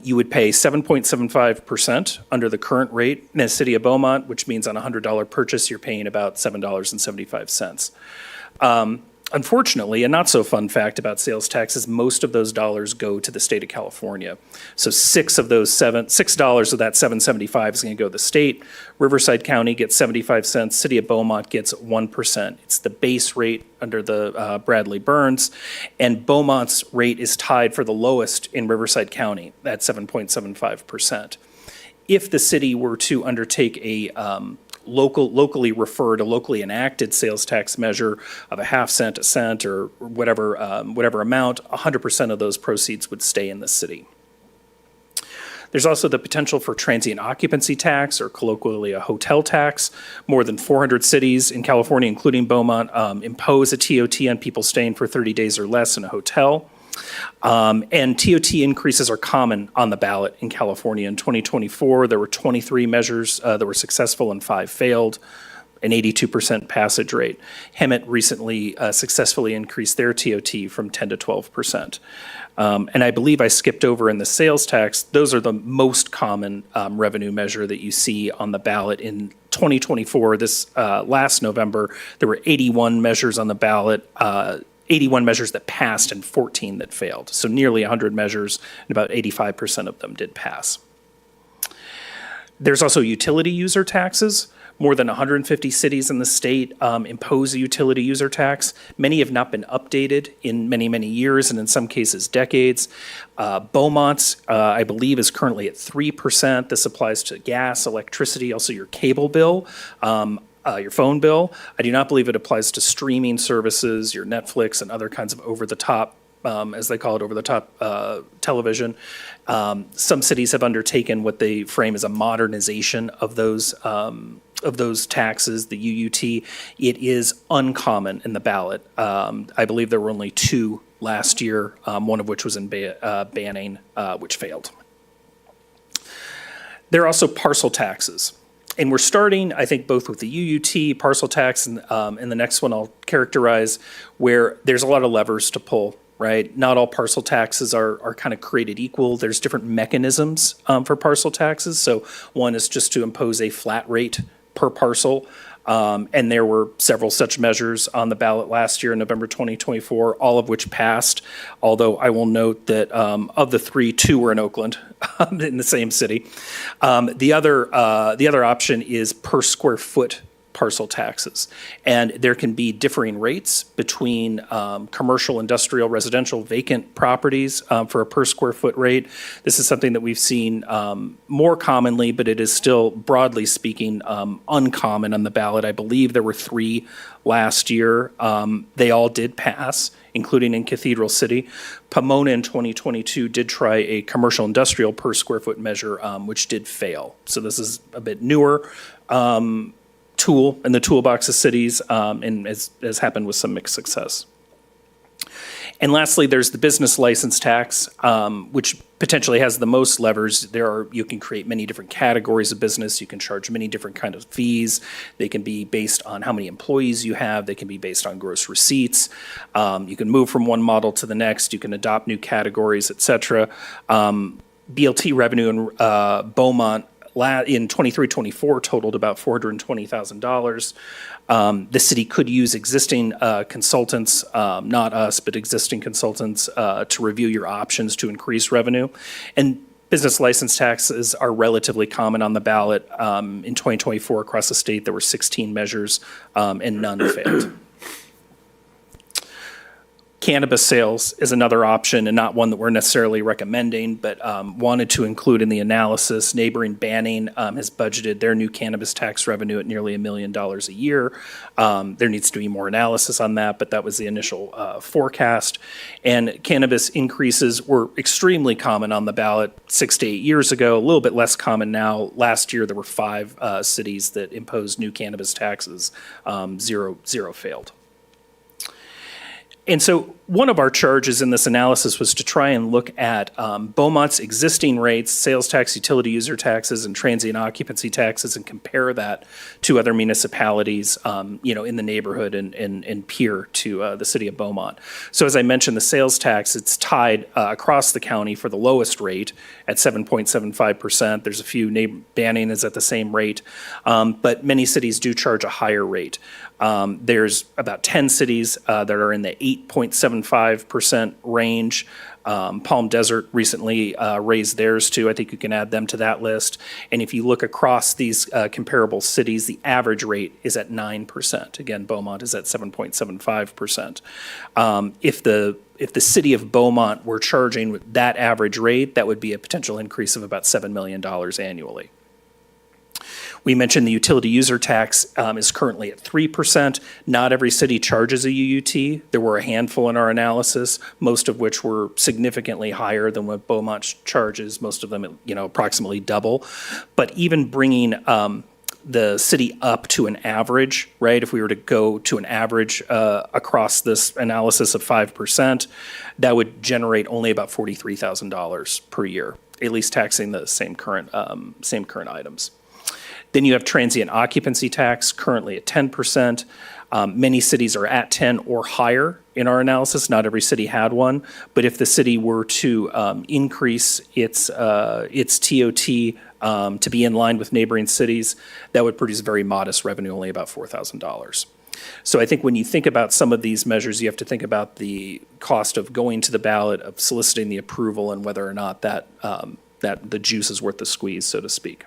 you would pay 7.75% under the current rate in the city of Beaumont, which means on a $100 purchase, you're paying about $7.75. Unfortunately, a not so fun fact about sales tax is most of those dollars go to the state of California. So $6 of that $7.75 is going to go to the state. Riverside County gets 75 cents. City of Beaumont gets 1%. It's the base rate under the Bradley Burns, and Beaumont's rate is tied for the lowest in Riverside County at 7.75%. If the city were to undertake a locally enacted sales tax measure of a half cent, a cent, or whatever amount, 100% of those proceeds would stay in the city. There's also the potential for transient occupancy tax, or colloquially a hotel tax. More than 400 cities in California, including Beaumont, impose a TOT on people staying for 30 days or less in a hotel. And TOT increases are common on the ballot in California. In 2024, there were 23 measures that were successful and 5 failed, an 82% passage rate. Hemet recently successfully increased their TOT from 10 to 12%. And I believe I skipped over in the sales tax. Those are the most common revenue measure that you see on the ballot. In 2024, this last November, there were 81 measures on the ballot, 81 measures that passed and 14 that failed. So nearly 100 measures, and about 85% of them did pass. There's also utility user taxes. More than 150 cities in the state impose a utility user tax. Many have not been updated in many, many years, and in some cases decades. Beaumont's, I believe, is currently at 3%. This applies to gas, electricity, also your cable bill. Your phone bill. I do not believe it applies to streaming services, your Netflix and other kinds of over-the-top, as they call it, over-the-top television. Some cities have undertaken what they frame as a modernization of those taxes, the UUT. It is uncommon in the ballot. I believe there were only 2 last year, one of which was in Banning, which failed. There are also parcel taxes. And we're starting, I think, both with the UUT, parcel tax, and the next one I'll characterize, where there's a lot of levers to pull, right? Not all parcel taxes are kind of created equal. There's different mechanisms for parcel taxes. So one is just to impose a flat rate per parcel. And there were several such measures on the ballot last year in November 2024, all of which passed. Although I will note that of the 3, 2 were in Oakland, in the same city. The other option is per square foot parcel taxes. And there can be differing rates between commercial, industrial, residential, vacant properties for a per square foot rate. This is something that we've seen more commonly, but it is still, broadly speaking, uncommon on the ballot. I believe there were 3 last year. They all did pass, including in Cathedral City. Pomona in 2022 did try a commercial industrial per square foot measure, which did fail. So this is a bit newer tool in the toolbox of cities, and has happened with some mixed success. And lastly, there's the business license tax, which potentially has the most levers. You can create many different categories of business. You can charge many different kind of fees. They can be based on how many employees you have. They can be based on gross receipts. You can move from one model to the next. You can adopt new categories, et cetera. BLT revenue in Beaumont in 23-24 totaled about $420,000. The city could use existing consultants, not us, but existing consultants to review your options to increase revenue. And business license taxes are relatively common on the ballot. In 2024 across the state, there were 16 measures and none failed. Cannabis sales is another option, and not one that we're necessarily recommending, but wanted to include in the analysis. Neighboring Banning has budgeted their new cannabis tax revenue at nearly $1 million a year. There needs to be more analysis on that, but that was the initial forecast. And cannabis increases were extremely common on the ballot 6 to 8 years ago, a little bit less common now. Last year, there were 5 cities that imposed new cannabis taxes. Zero failed. And so one of our charges in this analysis was to try and look at Beaumont's existing rates, sales tax, utility user taxes, and transient occupancy taxes, and compare that to other municipalities, in the neighborhood and peer to the city of Beaumont. So as I mentioned, the sales tax, it's tied across the county for the lowest rate at 7.75%. There's a few, Banning is at the same rate, but many cities do charge a higher rate. There's about 10 cities that are in the 8.75% range. Palm Desert recently raised theirs too. I think you can add them to that list. And if you look across these comparable cities, the average rate is at 9%. Again, Beaumont is at 7.75%. If the city of Beaumont were charging that average rate, that would be a potential increase of about $7 million annually. We mentioned the utility user tax is currently at 3%. Not every city charges a UUT. There were a handful in our analysis, most of which were significantly higher than what Beaumont charges, most of them, approximately double. But even bringing the city up to an average, right? If we were to go to an average across this analysis of 5%, that would generate only about $43,000 per year, at least taxing the same current items. Then you have transient occupancy tax, currently at 10%. Many cities are at 10 or higher in our analysis. Not every city had one, but if the city were to increase its TOT to be in line with neighboring cities, that would produce very modest revenue, only about $4,000. So I think when you think about some of these measures, you have to think about the cost of going to the ballot, of soliciting the approval, and whether or not that the juice is worth the squeeze, so to speak.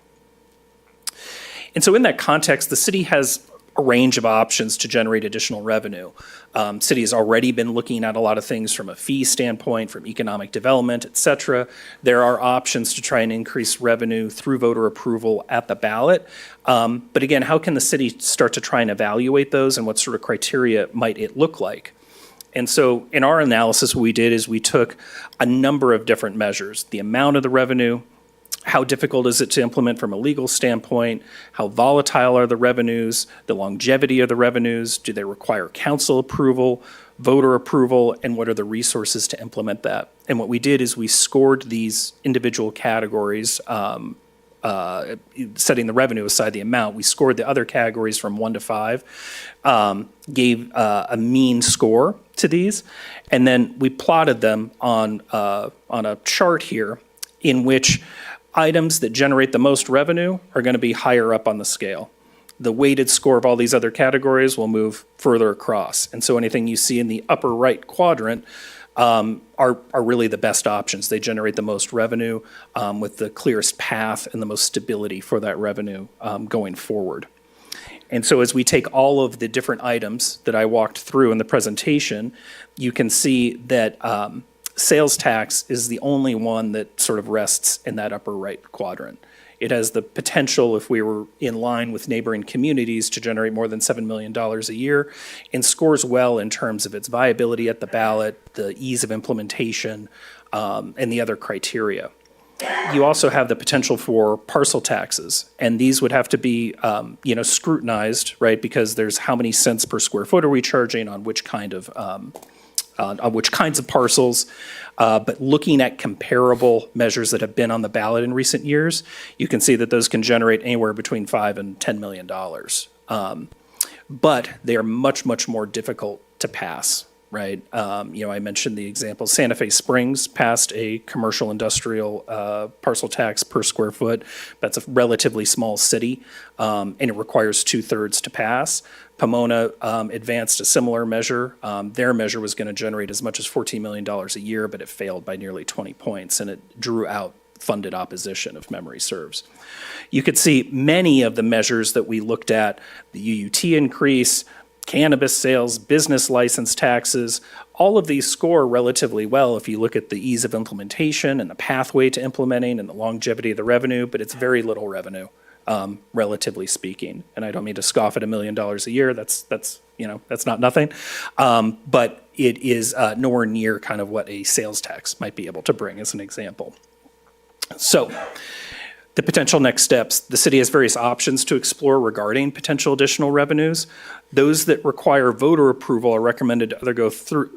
And so in that context, the city has a range of options to generate additional revenue. City has already been looking at a lot of things from a fee standpoint, from economic development, et cetera. There are options to try and increase revenue through voter approval at the ballot. But again, how can the city start to try and evaluate those, and what sort of criteria might it look like? And so in our analysis, what we did is we took a number of different measures: the amount of the revenue, how difficult is it to implement from a legal standpoint? How volatile are the revenues? The longevity of the revenues? Do they require council approval, voter approval, and what are the resources to implement that? And what we did is we scored these individual categories, setting the revenue aside, the amount. We scored the other categories from 1 to 5, gave a mean score to these, and then we plotted them on a chart here in which items that generate the most revenue are going to be higher up on the scale. The weighted score of all these other categories will move further across. And so anything you see in the upper right quadrant are really the best options. They generate the most revenue with the clearest path and the most stability for that revenue going forward. And so as we take all of the different items that I walked through in the presentation, you can see that sales tax is the only one that sort of rests in that upper right quadrant. It has the potential, if we were in line with neighboring communities, to generate more than $7 million a year, and scores well in terms of its viability at the ballot, the ease of implementation, and the other criteria. You also have the potential for parcel taxes, and these would have to be, scrutinized, right? Because there's how many cents per square foot are we charging on which kind of on which kinds of parcels. But looking at comparable measures that have been on the ballot in recent years, you can see that those can generate anywhere between $5 and $10 million. But they are much, much more difficult to pass, right? I mentioned the example, Santa Fe Springs passed a commercial industrial parcel tax per square foot. That's a relatively small city, and it requires 2/3 to pass. Pomona advanced a similar measure. Their measure was going to generate as much as $14 million a year, but it failed by nearly 20 points, and it drew out funded opposition, if memory serves. You could see many of the measures that we looked at, the UUT increase, cannabis sales, business license taxes, all of these score relatively well if you look at the ease of implementation and the pathway to implementing and the longevity of the revenue, but it's very little revenue, relatively speaking. And I don't mean to scoff at $1 million a year. That's not nothing. But it is nowhere near kind of what a sales tax might be able to bring, as an example. So the potential next steps, the city has various options to explore regarding potential additional revenues. Those that require voter approval are recommended to either go through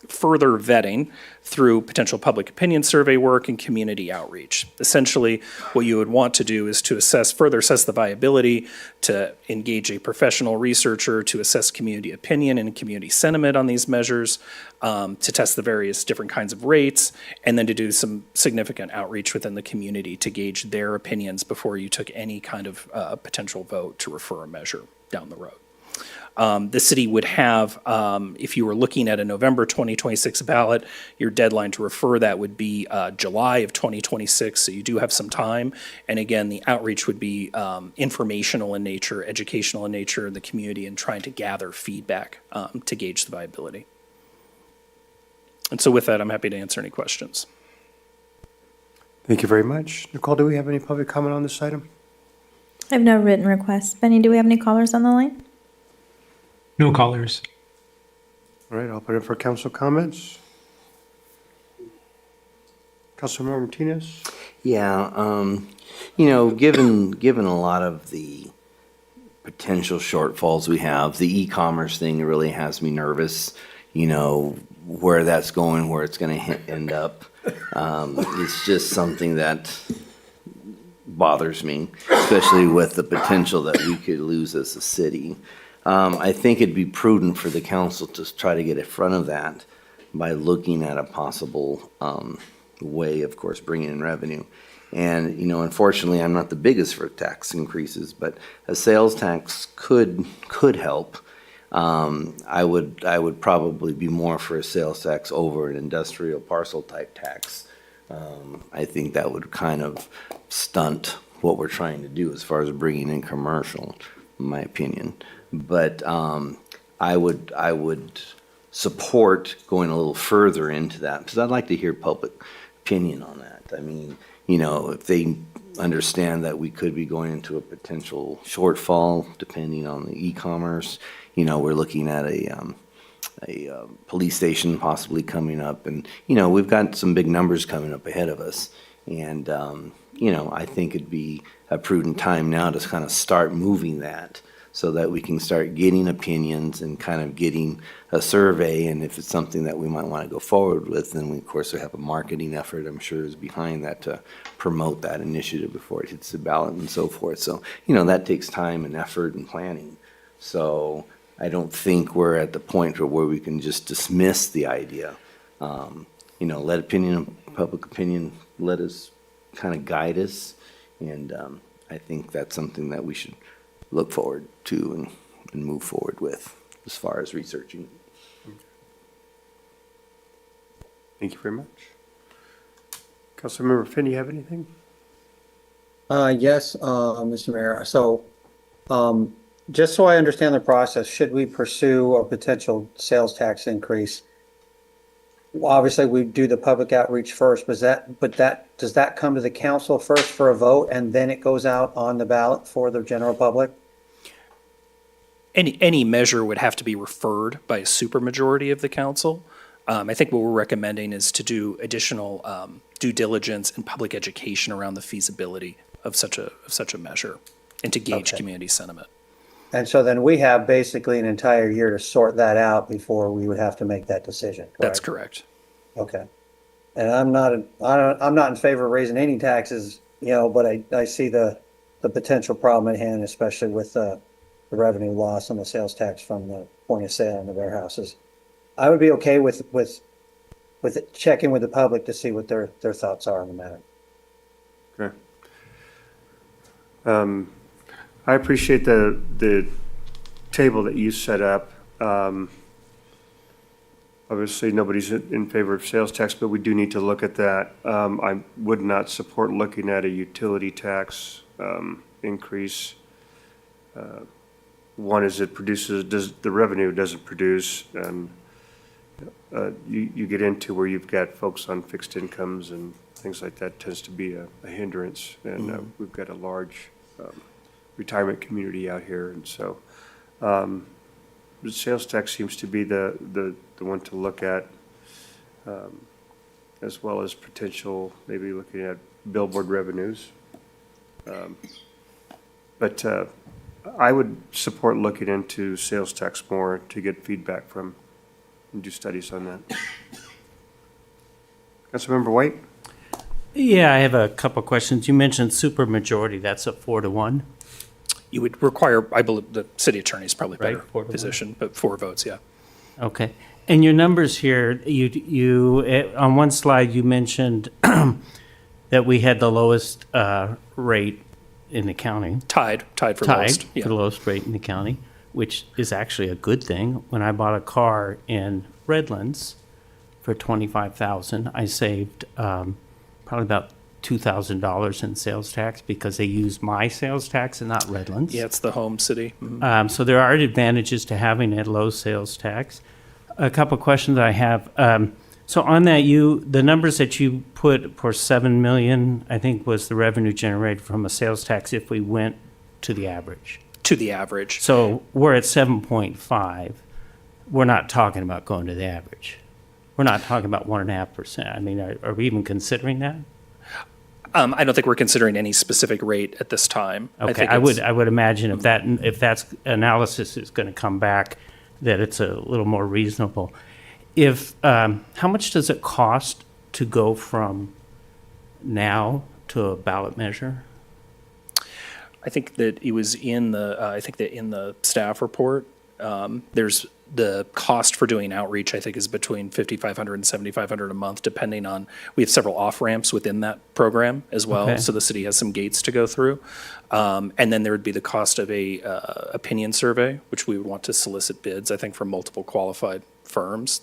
further vetting through potential public opinion survey work and community outreach. Essentially, what you would want to do is to further assess the viability, to engage a professional researcher to assess community opinion and community sentiment on these measures, to test the various different kinds of rates, and then to do some significant outreach within the community to gauge their opinions before you took any kind of potential vote to refer a measure down the road. The city would have, if you were looking at a November 2026 ballot, your deadline to refer that would be July of 2026, so you do have some time. And again, the outreach would be informational in nature, educational in nature in the community, and trying to gather feedback to gauge the viability. And so with that, I'm happy to answer any questions. Thank you very much. Nicole, do we have any public comment on this item? I have no written requests. Benny, do we have any callers on the line? No callers. All right, I'll put in for council comments. Councilmember Martinez? Yeah, given a lot of the potential shortfalls we have, the e-commerce thing really has me nervous, where that's going, where it's going to end up. It's just something that bothers me, especially with the potential that we could lose as a city. I think it'd be prudent for the council to try to get in front of that by looking at a possible way, of course, bringing in revenue. And, unfortunately, I'm not the biggest for tax increases, but a sales tax could help. I would probably be more for a sales tax over an industrial parcel type tax. I think that would kind of stunt what we're trying to do as far as bringing in commercial, in my opinion. But I would support going a little further into that, because I'd like to hear public opinion on that. I mean, if they understand that we could be going into a potential shortfall depending on the e-commerce, we're looking at a police station possibly coming up, and we've got some big numbers coming up ahead of us, and I think it'd be a prudent time now to kind of start moving that, so that we can start getting opinions and kind of getting a survey. And if it's something that we might want to go forward with, then we, of course, will have a marketing effort, I'm sure, is behind that to promote that initiative before it hits the ballot and so forth. So, that takes time and effort and planning. So I don't think we're at the point where we can just dismiss the idea. Let public opinion, let us kind of guide us. And I think that's something that we should look forward to and move forward with as far as researching. Thank you very much. Councilmember Finn, you have anything? Yes, Mr. Mayor. So just so I understand the process, should we pursue a potential sales tax increase? Well, obviously, we do the public outreach first, does that come to the council first for a vote and then it goes out on the ballot for the general public? Any measure would have to be referred by a supermajority of the council. I think what we're recommending is to do additional due diligence and public education around the feasibility of such a measure and to gauge community sentiment. And so then we have basically an entire year to sort that out before we would have to make that decision, correct? That's correct. Okay. And I'm not in favor of raising any taxes, but I see the potential problem at hand, especially with the revenue loss on the sales tax from the point of sale in the warehouses. I would be okay with it, checking with the public to see what their thoughts are on the matter. Okay. I appreciate the table that you set up. Obviously, nobody's in favor of sales tax, but we do need to look at that. I would not support looking at a utility tax increase. One is the revenue doesn't produce. You get into where you've got folks on fixed incomes and things like that tends to be a hindrance. And we've got a large retirement community out here. And so the sales tax seems to be the one to look at, as well as potential, maybe looking at billboard revenues. But I would support looking into sales tax more to get feedback from and do studies on that. Councilmember White? Yeah, I have a couple questions. You mentioned supermajority, that's a 4-1? You would require, I believe, the city attorney is probably better Right, 4-1. position, but 4 votes, yeah. Okay. And your numbers here, on one slide, you mentioned that we had the lowest rate in the county. Tied for lowest. For the lowest rate in the county, which is actually a good thing. When I bought a car in Redlands for $25,000, I saved probably about $2,000 in sales tax because they use my sales tax and not Redlands. Yeah, it's the home city. Mhm. So there are advantages to having a low sales tax. A couple questions I have. So on that, the numbers that you put for 7 million, I think was the revenue generated from a sales tax if we went to the average. To the average. So we're at 7.5. We're not talking about going to the average. We're not talking about 1.5%. I mean, are we even considering that? I don't think we're considering any specific rate at this time. Okay, I would imagine if that analysis is going to come back, that it's a little more reasonable. How much does it cost to go from now to a ballot measure? I think that it was in the staff report. There's the cost for doing outreach, I think, is between $5,500 and $7,500 a month, depending on, we have several off-ramps within that program as well. Okay. So the city has some gates to go through. And then there would be the cost of a opinion survey, which we would want to solicit bids, I think, from multiple qualified firms.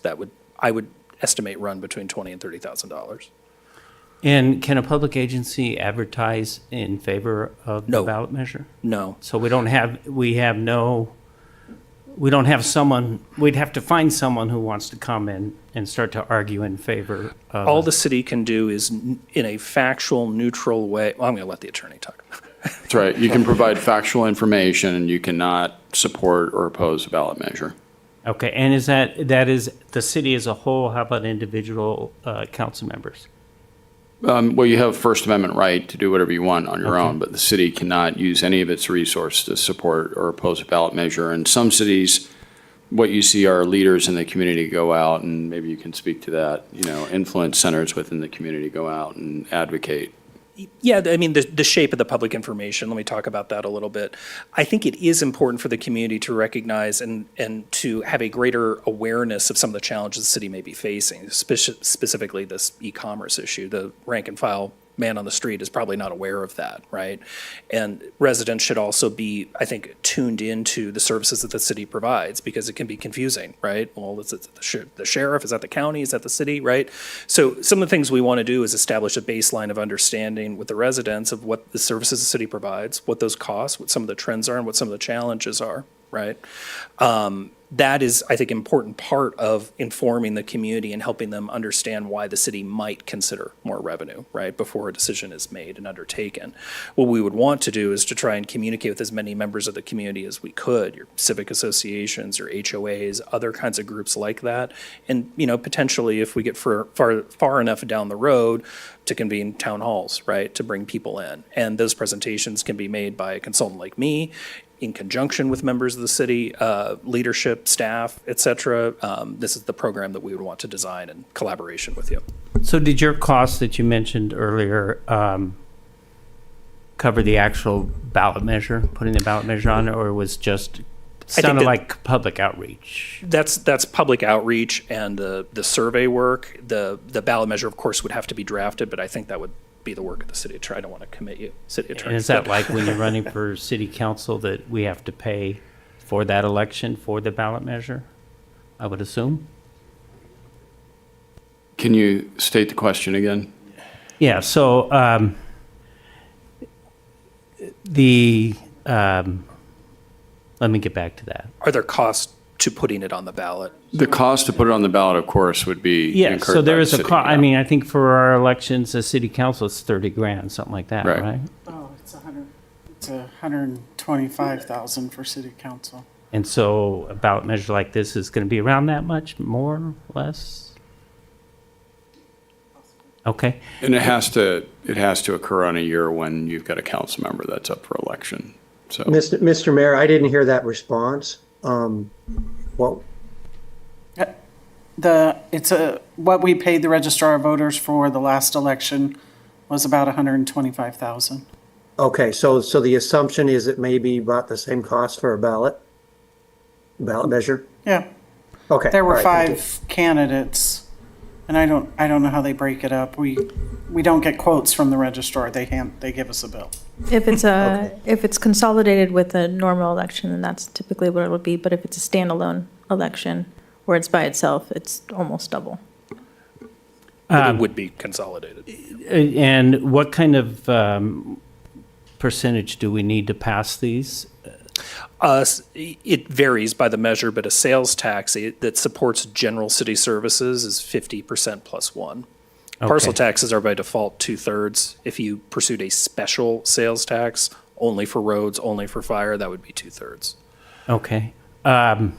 I would estimate run between $20,000 and $30,000. And can a public agency advertise in favor of the No. ballot measure? No. So we'd have to find someone who wants to come in and start to argue in favor of. All the city can do is, in a factual, neutral way, well, I'm going to let the attorney talk. That's right. You can provide factual information and you cannot support or oppose a ballot measure. Okay, and that is the city as a whole? How about individual council members? Well, you have First Amendment right to do whatever you want on your Okay. own, but the city cannot use any of its resource to support or oppose a ballot measure. In some cities, what you see are leaders in the community go out, and maybe you can speak to that, influence centers within the community go out and advocate. Yeah, I mean, the shape of the public information, let me talk about that a little bit. I think it is important for the community to recognize and to have a greater awareness of some of the challenges the city may be facing, specifically this e-commerce issue. The rank and file man on the street is probably not aware of that, right? And residents should also be, I think, tuned into the services that the city provides, because it can be confusing, right? Well, is it the sheriff? Is that the county? Is that the city, right? So some of the things we want to do is establish a baseline of understanding with the residents of what the services the city provides, what those cost, what some of the trends are, and what some of the challenges are, right? That is, I think, an important part of informing the community and helping them understand why the city might consider more revenue, right, before a decision is made and undertaken. What we would want to do is to try and communicate with as many members of the community as we could, your civic associations, your HOAs, other kinds of groups like that. And, you know, potentially if we get far enough down the road, to convene town halls, right, to bring people in. And those presentations can be made by a consultant like me, in conjunction with members of the city, leadership, staff, et cetera. This is the program that we would want to design in collaboration with you. So did your costs that you mentioned earlier cover the actual ballot measure, putting the ballot measure on, or was just sounded like public outreach? That's public outreach and the survey work. The ballot measure, of course, would have to be drafted, but I think that would be the work of the city attorney. I don't want to commit you, city attorney. And is that like when you're running for city council that we have to pay for that election for the ballot measure, I would assume? Can you state the question again? Yeah, so let me get back to that. Are there costs to putting it on the ballot? The cost to put it on the ballot, of course, would be Yeah, incurred so there by is the a city, cost. yeah. I mean, I think for our elections, as city council, it's 30 grand, something like that, Right. right? Oh, it's 125,000 for city council. And so a ballot measure like this is going to be around that much, more, less? Okay. And it has to occur on a year when you've got a council member that's up for election. So Mr. Mayor, I didn't hear that response. What? What we paid the registrar of voters for the last election was about 125,000. Okay, so the assumption is it may be about the same cost for a ballot measure? Yeah. Okay. There were all right, thank 5 candidates, and I don't know how they break it up. We don't get quotes from the registrar. They give us a bill. If it's if it's consolidated with a normal election, then that's typically what it would be. But if it's a standalone election where it's by itself, it's almost double. But it would be consolidated. And what kind of percentage do we need to pass these? It varies by the measure, but a sales tax that supports general city services is 50% plus one. Parcel taxes are by default 2/3. If you pursued a special sales tax, only for roads, only for fire, that would be 2/3. Okay. How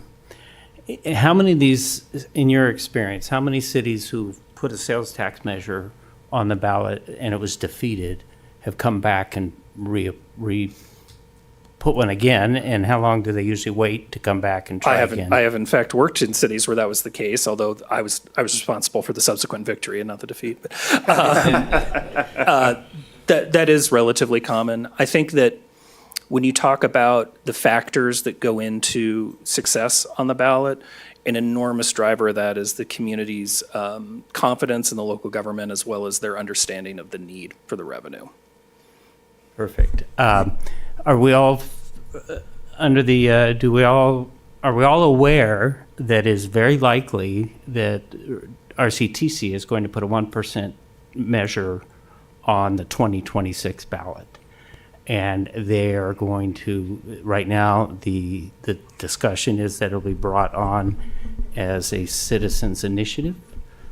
many of these, in your experience, how many cities who put a sales tax measure on the ballot and it was defeated have come back and put one again, and how long do they usually wait to come back and try again? I have in fact worked in cities where that was the case, although I was responsible for the subsequent victory and not the defeat. But that is relatively common. I think that when you talk about the factors that go into success on the ballot, an enormous driver of that is the community's confidence in the local government, as well as their understanding of the need for the revenue. Perfect. Are we all under the? Are we all aware that it's very likely that RCTC is going to put a 1% measure on the 2026 ballot, and they are going to? Right now, the discussion is that it'll be brought on as a citizens' initiative,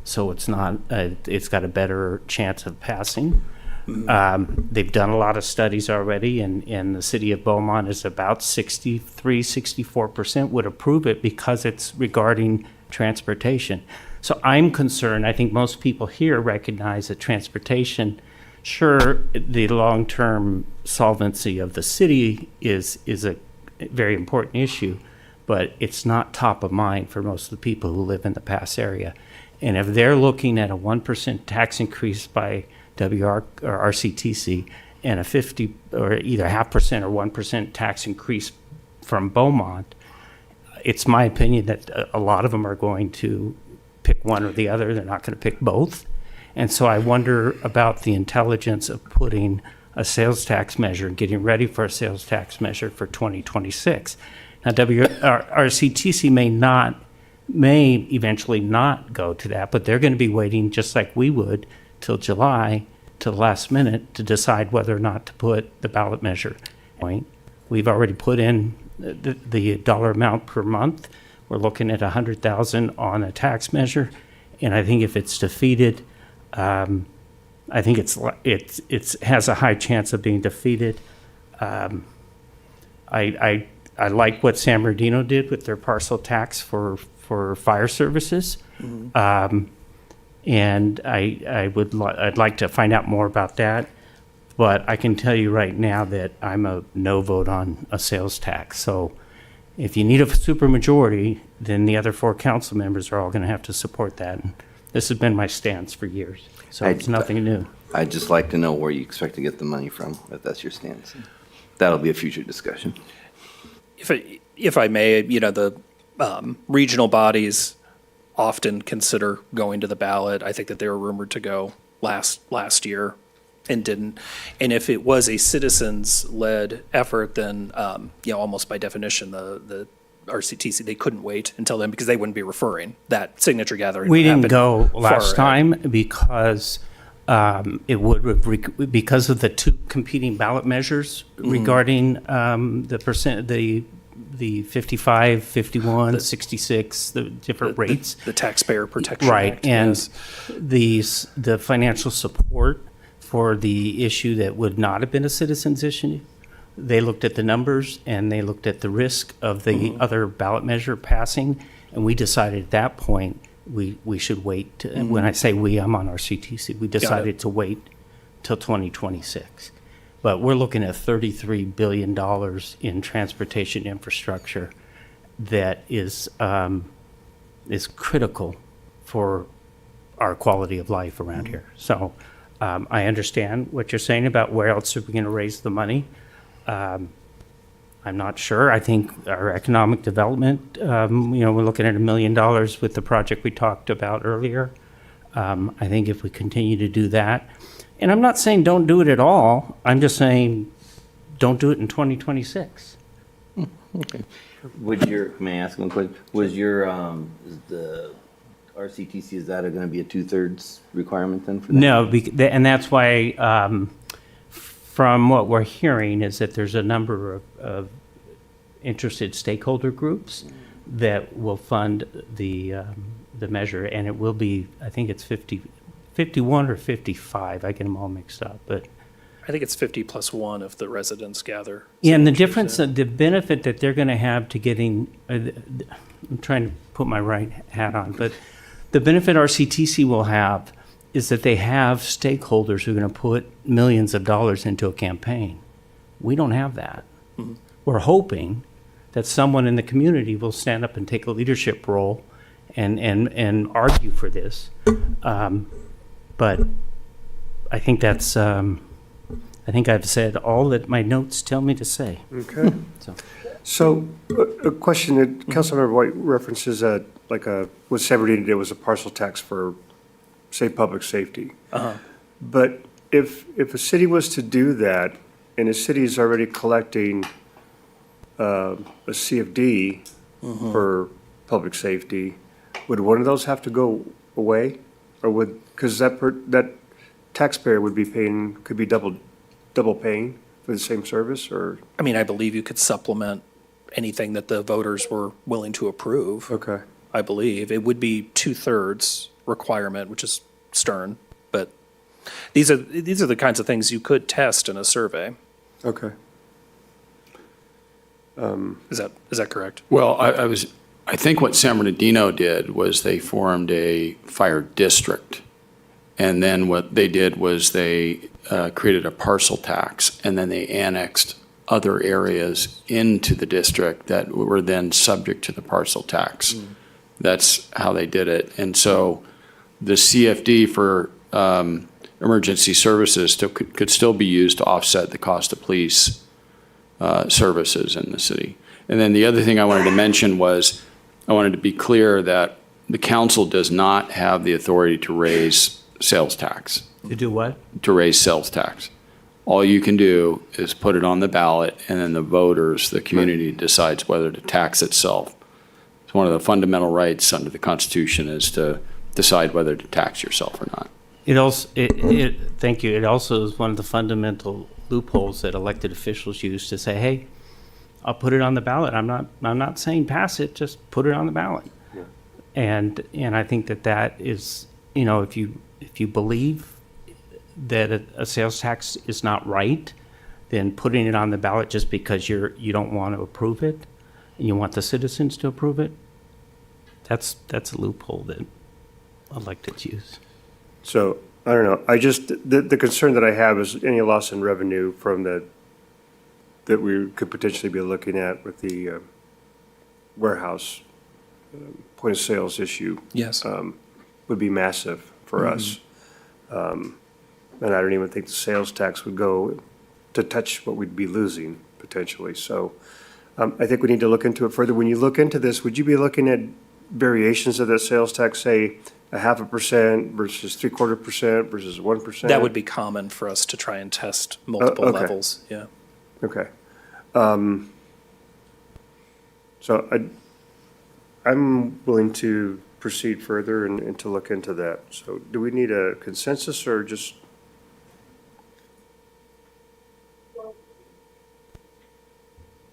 so it's not. It's got a better chance of passing. They've done a lot of studies already, and the city of Beaumont is about 64% would approve it because it's regarding transportation. So I'm concerned, I think most people here recognize that transportation, sure, the long-term solvency of the city is a very important issue, but it's not top of mind for most of the people who live in the pass area. And if they're looking at a 1% tax increase by WR or RCTC and a 50 or either 0.5% or 1% tax increase from Beaumont, it's my opinion that a lot of them are going to pick one or the other. They're not going to pick both. And so I wonder about the intelligence of putting a sales tax measure, getting ready for a sales tax measure for 2026. Now, RCTC may eventually not go to that, but they're going to be waiting, just like we would, till July, to the last minute, to decide whether or not to put the ballot measure point. We've already put in the dollar amount per month. We're looking at 100,000 on a tax measure, and I think if it's defeated, I think it has a high chance of being defeated. I like what San Bernardino did with their parcel tax for fire services. And I'd like to find out more about that. But I can tell you right now that I'm a no vote on a sales tax. So if you need a supermajority, then the other 4 council members are all going to have to support that. And this has been my stance for years. So it's nothing new. I'd just like to know where you expect to get the money from, if that's your stance. That'll be a future discussion. If I may, the regional bodies often consider going to the ballot. I think that they were rumored to go last year and didn't. And if it was a citizens-led effort, then almost by definition, the RCTC, they couldn't wait until then because they wouldn't be referring that signature gathering. We didn't go last time because it would have because of the 2 competing ballot measures regarding the 55, 51, 66, the different rates. The Taxpayer Protection Right, Act, and yes. the financial support for the issue that would not have been a citizen's issue. They looked at the numbers and they looked at the risk of the other ballot measure passing, and we decided at that point we should wait. When I say we, I'm on RCTC. We decided to wait till 2026. But we're looking at $33 billion in transportation infrastructure that is critical for our quality of life around here. So I understand what you're saying about where else are we going to raise the money. I'm not sure. I think our economic development, we're looking at $1 million with the project we talked about earlier. I think if we continue to do that, and I'm not saying don't do it at all. I'm just saying don't do it in 2026. Okay. May I ask one question? Was the RCTC, is that going to be a 2/3 requirement then for that? No, and that's why, from what we're hearing, is that there's a number of interested stakeholder groups that will fund the measure, and it will be, I think it's 51 or 55. I get them all mixed up, but I think it's 50 plus 1 if the residents gather. yeah, and the difference, the benefit that they're going to have to getting, I'm trying to put my right hat on, but the benefit RCTC will have is that they have stakeholders who are going to put millions of dollars into a campaign. We don't have that. Mm-hmm. We're hoping that someone in the community will stand up and take a leadership role and argue for this. But I think that's, I think I've said all that my notes tell me to say. Okay. So a question that Councilmember White references, what San Bernardino did was a parcel tax for, say, public safety. But if a city was to do that, and a city is already collecting a CFD for public safety, would one of those have to go away? Or because that taxpayer would be paying, could be double paying for the same service, or? I mean, I believe you could supplement anything that the voters were willing to approve. Okay. I believe it would be 2/3 requirement, which is stern, but these are the kinds of things you could test in a survey. Okay. Is that correct? Well, I think what San Bernardino did was they formed a fire district. And then what they did was they created a parcel tax, and then they annexed other areas into the district that were then subject to the parcel tax. That's how they did it. And so the CFD for emergency services could still be used to offset the cost of police services in the city. And then the other thing I wanted to mention was I wanted to be clear that the council does not have the authority to raise sales tax. To do what? To raise sales tax. All you can do is put it on the ballot, and then the voters, the community decides whether to tax itself. It's one of the fundamental rights under the Constitution is to decide whether to tax yourself or not. It also, thank you. It also is one of the fundamental loopholes that elected officials use to say, hey, I'll put it on the ballot. I'm not saying pass it, just put it on the ballot. Yeah. And I think that is, if you believe that a sales tax is not right, then putting it on the ballot just because you don't want to approve it and you want the citizens to approve it, that's a loophole that electeds use. So, I don't know, the concern that I have is any loss in revenue from that we could potentially be looking at with the warehouse point of sales issue. Yes. Would be massive for us. And I don't even think the sales tax would go to touch what we'd be losing potentially. So I think we need to look into it further. When you look into this, would you be looking at variations of that sales tax, say 0.5% versus 0.75% versus 1%? That would be common for us to try and test multiple okay. levels, yeah. Okay. So I'm willing to proceed further and to look into that. So do we need a consensus or just?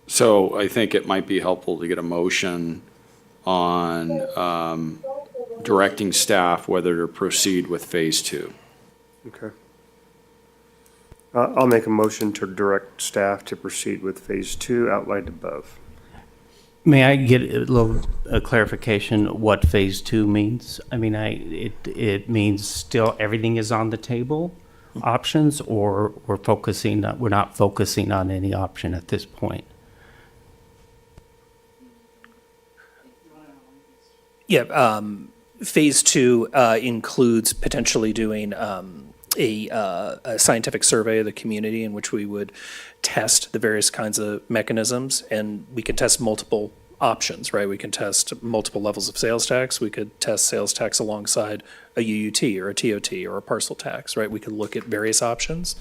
So I think it might be helpful to get a motion on directing staff whether to proceed with phase 2. Okay. I'll make a motion to direct staff to proceed with phase 2 outlined above. May I get a clarification what phase 2 means? I mean, it means still everything is on the table, options, or we're not focusing on any option at this point? Yeah, phase 2 includes potentially doing a scientific survey of the community in which we would test the various kinds of mechanisms, and we could test multiple options, right? We can test multiple levels of sales tax. We could test sales tax alongside a UUT or a TOT or a parcel tax, right? We could look at various options.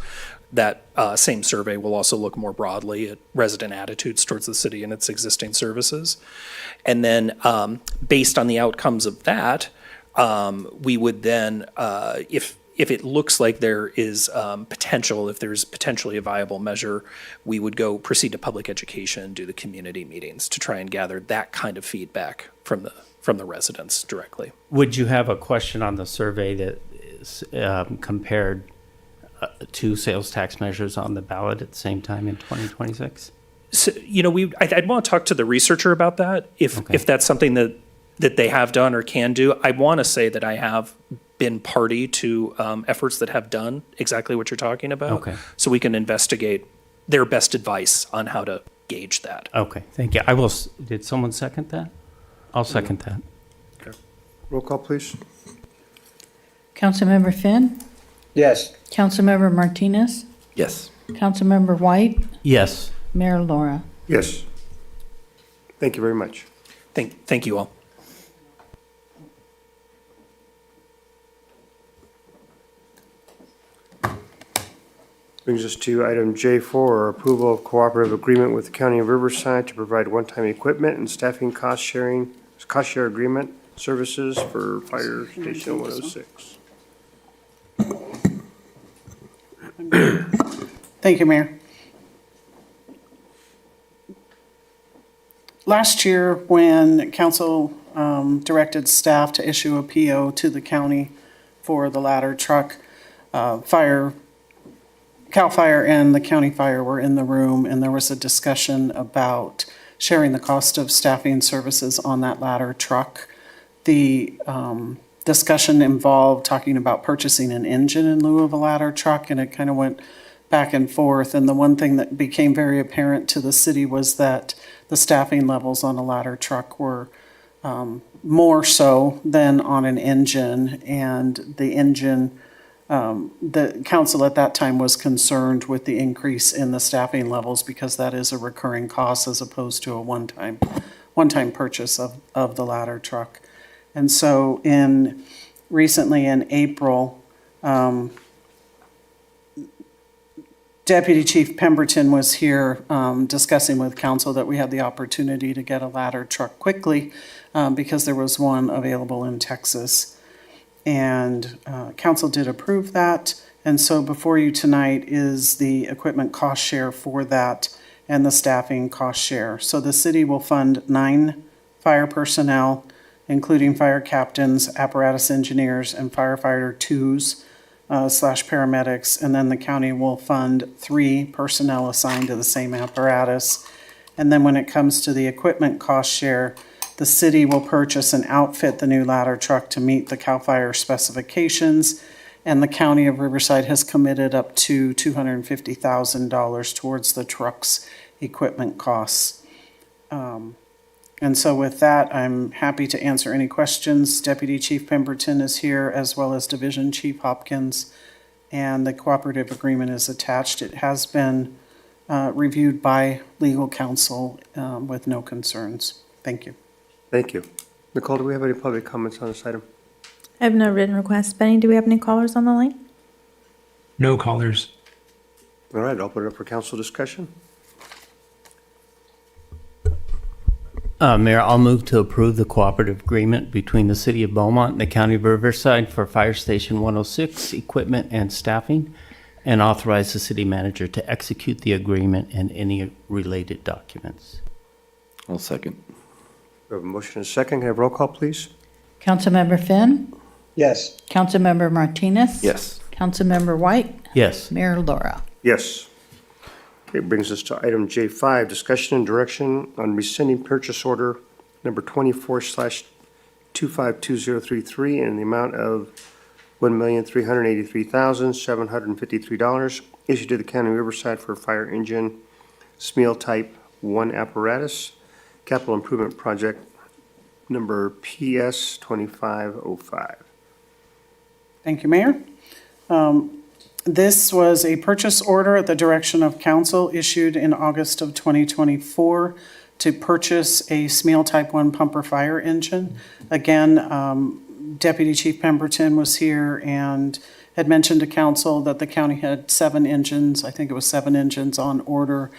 That same survey will also look more broadly at resident attitudes towards the city and its existing services. And then based on the outcomes of that, we would then, if it looks like there is potential, if there's potentially a viable measure, we would go proceed to public education, do the community meetings to try and gather that kind of feedback from the residents directly. Would you have a question on the survey that is compared two sales tax measures on the ballot at the same time in 2026? So, I'd want to talk to the researcher about that, if that's something that they have done or can do. I want to say that I have been party to efforts that have done exactly what you're talking about. Okay. So we can investigate their best advice on how to gauge that. Okay, thank you. Did someone second that? I'll second that. Okay. Roll call, please. Councilmember Finn? Yes. Councilmember Martinez? Yes. Councilmember White? Yes. Mayor Laura? Yes. Thank you very much. Thank you all. Brings us to item J4, approval of cooperative agreement with the County of Riverside to provide one-time equipment and staffing cost share agreement services for Fire Station 106. Thank you, Mayor. Last year, when council directed staff to issue a PO to the county for the ladder truck, CAL FIRE and the county fire were in the room, and there was a discussion about sharing the cost of staffing services on that ladder truck. The discussion involved talking about purchasing an engine in lieu of a ladder truck, and it kind of went back and forth. And the one thing that became very apparent to the city was that the staffing levels on a ladder truck were more so than on an engine, and the engine, the council at that time was concerned with the increase in the staffing levels because that is a recurring cost as opposed to a one-time purchase of the ladder truck. And so recently in April, Deputy Chief Pemberton was here discussing with council that we had the opportunity to get a ladder truck quickly because there was one available in Texas. And council did approve that. And so before you tonight is the equipment cost share for that and the staffing cost share. So the city will fund 9 fire personnel, including fire captains, apparatus engineers, and firefighter 2s / paramedics. And then the county will fund 3 personnel assigned to the same apparatus. And then when it comes to the equipment cost share, the city will purchase and outfit the new ladder truck to meet the CAL FIRE specifications. And the county of Riverside has committed up to $250,000 towards the truck's equipment costs. And so with that, I'm happy to answer any questions. Deputy Chief Pemberton is here, as well as Division Chief Hopkins, and the cooperative agreement is attached. It has been reviewed by legal counsel with no concerns. Thank you. Thank you. Nicole, do we have any public comments on this item? I have no written requests. Benny, do we have any callers on the line? No callers. All right, I'll open it up for council discussion. Mayor, I'll move to approve the cooperative agreement between the City of Beaumont and the County of Riverside for Fire Station 106 equipment and staffing, and authorize the city manager to execute the agreement and any related documents. I'll second. We have a motion and a second. Can I have roll call, please? Councilmember Finn, Yes. Councilmember Martinez. Yes. Councilmember White, Yes. Mayor Laura. Yes. It brings us to item J5, discussion and direction on rescinding purchase order number 24/252033 in the amount of $1,383,753 issued to the County of Riverside for a fire engine Smeal Type 1 apparatus, capital improvement project number PS 2505. Thank you, Mayor. This was a purchase order at the direction of council issued in August of 2024 to purchase a Smeal Type 1 pumper fire engine. Again, Deputy Chief Pemberton was here and had mentioned to council that the county had 7 engines, I think it was 7 engines on order,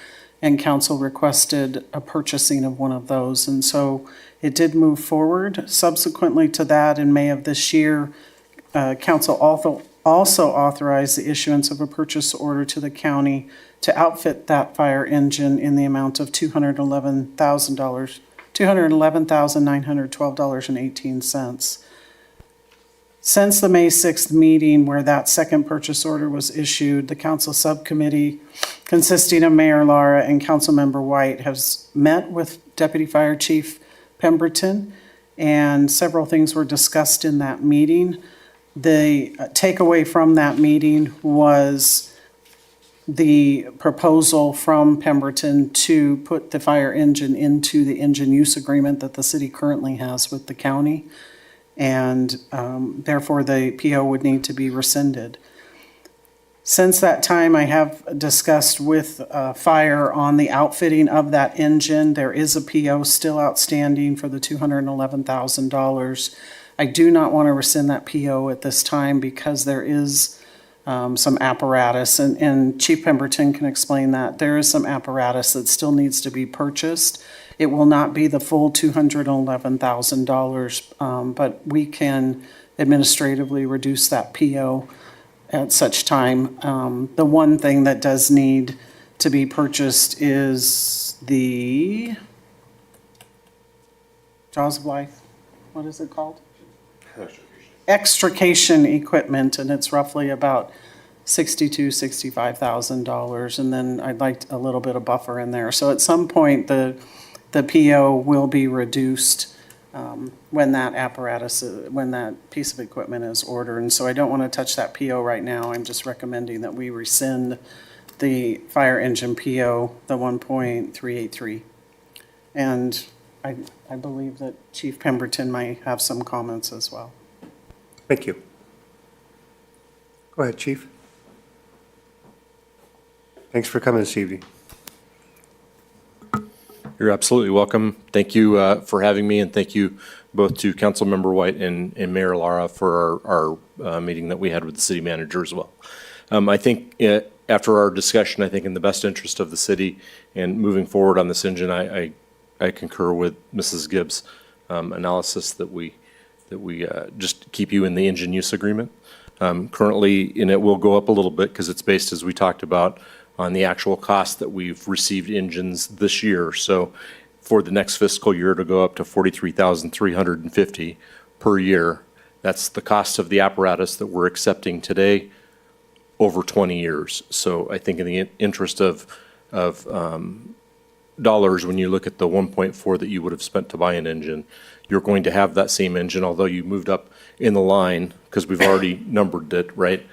and council requested a purchasing of one of those. And so it did move forward. Subsequently to that, in May of this year, council also authorized the issuance of a purchase order to the county to outfit that fire engine in the amount of $211,912.18. Since the May 6th meeting where that second purchase order was issued, the council subcommittee consisting of Mayor Lara and Councilmember White has met with Deputy Fire Chief Pemberton, and several things were discussed in that meeting. The takeaway from that meeting was the proposal from Pemberton to put the fire engine into the engine use agreement that the city currently has with the county, and therefore the PO would need to be rescinded. Since that time, I have discussed with Fire on the outfitting of that engine. There is a PO still outstanding for the $211,000. I do not want to rescind that PO at this time because there is some apparatus, and Chief Pemberton can explain that. There is some apparatus that still needs to be purchased. It will not be the full $211,000, but we can administratively reduce that PO at such time. The one thing that does need to be purchased is the Jaws of Life. What is it called? Extrication equipment, and it's roughly about $65,000, and then I'd like a little bit of buffer in there. So at some point, the PO will be reduced when that piece of equipment is ordered. And so I don't want to touch that PO right now. I'm just recommending that we rescind the fire engine PO, the 1.383. And I believe that Chief Pemberton might have some comments as well. Thank you. Go ahead, Chief. Thanks for coming this evening. You're absolutely welcome. Thank you for having me, and thank you, both to Councilmember White and Mayor Lara for our meeting that we had with the city manager as well. I think after our discussion, I think in the best interest of the city and moving forward on this engine, I concur with Mrs. Gibbs' analysis that we just keep you in the engine use agreement. Currently, and it will go up a little bit because it's based, as we talked about, on the actual cost that we've received engines this year. So for the next fiscal year to go up to $43,350 per year, that's the cost of the apparatus that we're accepting today over 20 years. So I think in the interest of dollars, when you look at the 1.4 that you would have spent to buy an engine, you're going to have that same engine, although you moved up in the line because we've already numbered it, right?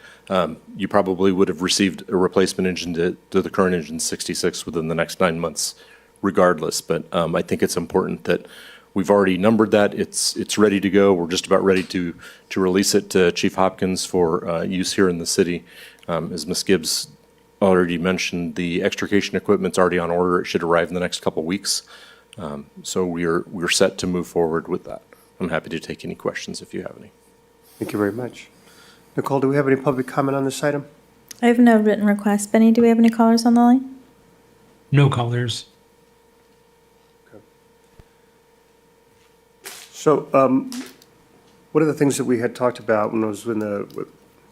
You probably would have received a replacement engine to the current engine 66 within the next 9 months regardless. But I think it's important that we've already numbered that. It's ready to go. We're just about ready to release it to Chief Hopkins for use here in the city. As Ms. Gibbs already mentioned, the extrication equipment's already on order. It should arrive in the next couple weeks. So we're set to move forward with that. I'm happy to take any questions if you have any. Thank you very much. Nicole, do we have any public comment on this item? I have no written request. Benny, do we have any callers on the line? No callers. So one of the things that we had talked about when I was with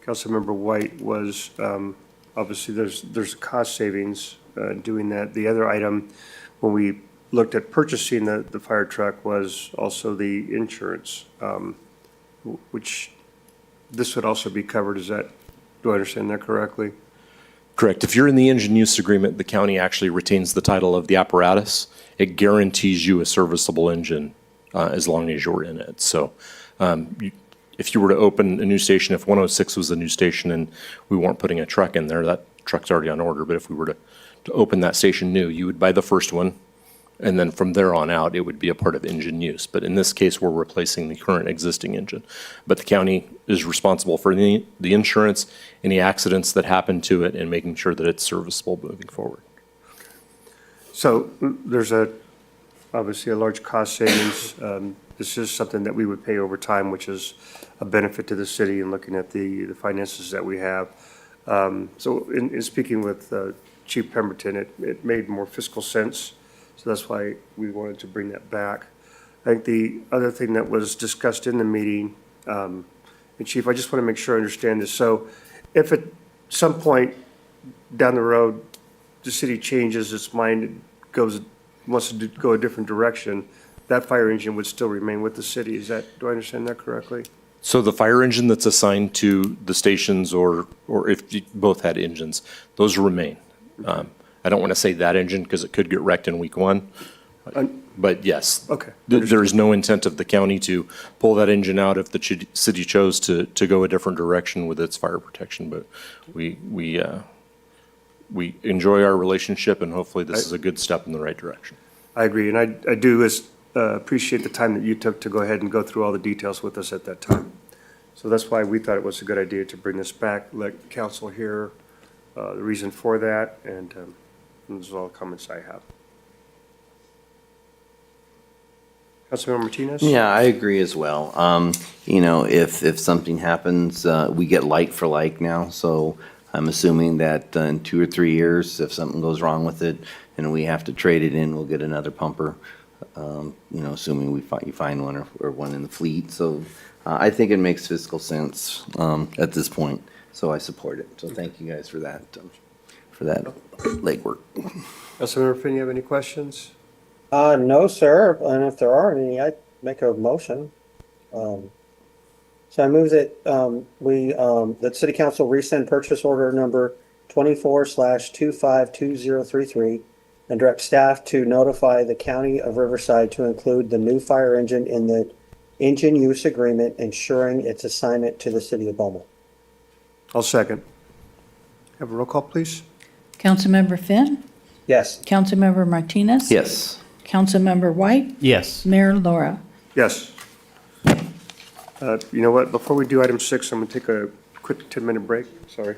Councilmember White was obviously there's cost savings doing that. The other item, when we looked at purchasing the fire truck, was also the insurance, which this would also be covered. Do I understand that correctly? Correct. If you're in the engine use agreement, the county actually retains the title of the apparatus. It guarantees you a serviceable engine as long as you're in it. So if you were to open a new station, if 106 was a new station and we weren't putting a truck in there, that truck's already on order. But if we were to open that station new, you would buy the first one, and then from there on out, it would be a part of engine use. But in this case, we're replacing the current existing engine. But the county is responsible for the insurance, any accidents that happen to it, and making sure that it's serviceable moving forward. So there's obviously a large cost savings. This is something that we would pay over time, which is a benefit to the city in looking at the finances that we have. So in speaking with Chief Pemberton, it made more fiscal sense. So that's why we wanted to bring that back. I think the other thing that was discussed in the meeting, and Chief, I just want to make sure I understand this. So if at some point down the road, the city changes its mind, wants to go a different direction, that fire engine would still remain with the city. Do I understand that correctly? So the fire engine that's assigned to the stations, or if you both had engines, those remain. I don't want to say that engine because it could get wrecked in week one, but yes. Okay. There is no intent of the county to pull that engine out if the city chose to go a different direction with its fire protection. But we enjoy our relationship, and hopefully this is a good step in the right direction. I agree, and I do appreciate the time that you took to go ahead and go through all the details with us at that time. So that's why we thought it was a good idea to bring this back, let council hear the reason for that, and those are all the comments I have. Councilmember Martinez? Yeah, I agree as well. If something happens, we get like for like now. So I'm assuming that in 2 or 3 years, if something goes wrong with it and we have to trade it in, we'll get another pumper. Assuming you find one or one in the fleet. So I think it makes fiscal sense at this point. So I support it. So thank you guys for that legwork. Councilmember Finn, you have any questions? No, sir. And if there are any, I'd make a motion. So I move that that City Council rescind purchase order number 24/252033 and direct staff to notify the County of Riverside to include the new fire engine in the engine use agreement, ensuring its assignment to the City of Beaumont. I'll second. Have a roll call, please. Councilmember Finn? Yes. Councilmember Martinez? Yes. Councilmember White? Yes. Mayor Laura? Yes. You know what? Before we do item 6, I'm going to take a quick 10-minute break. Sorry.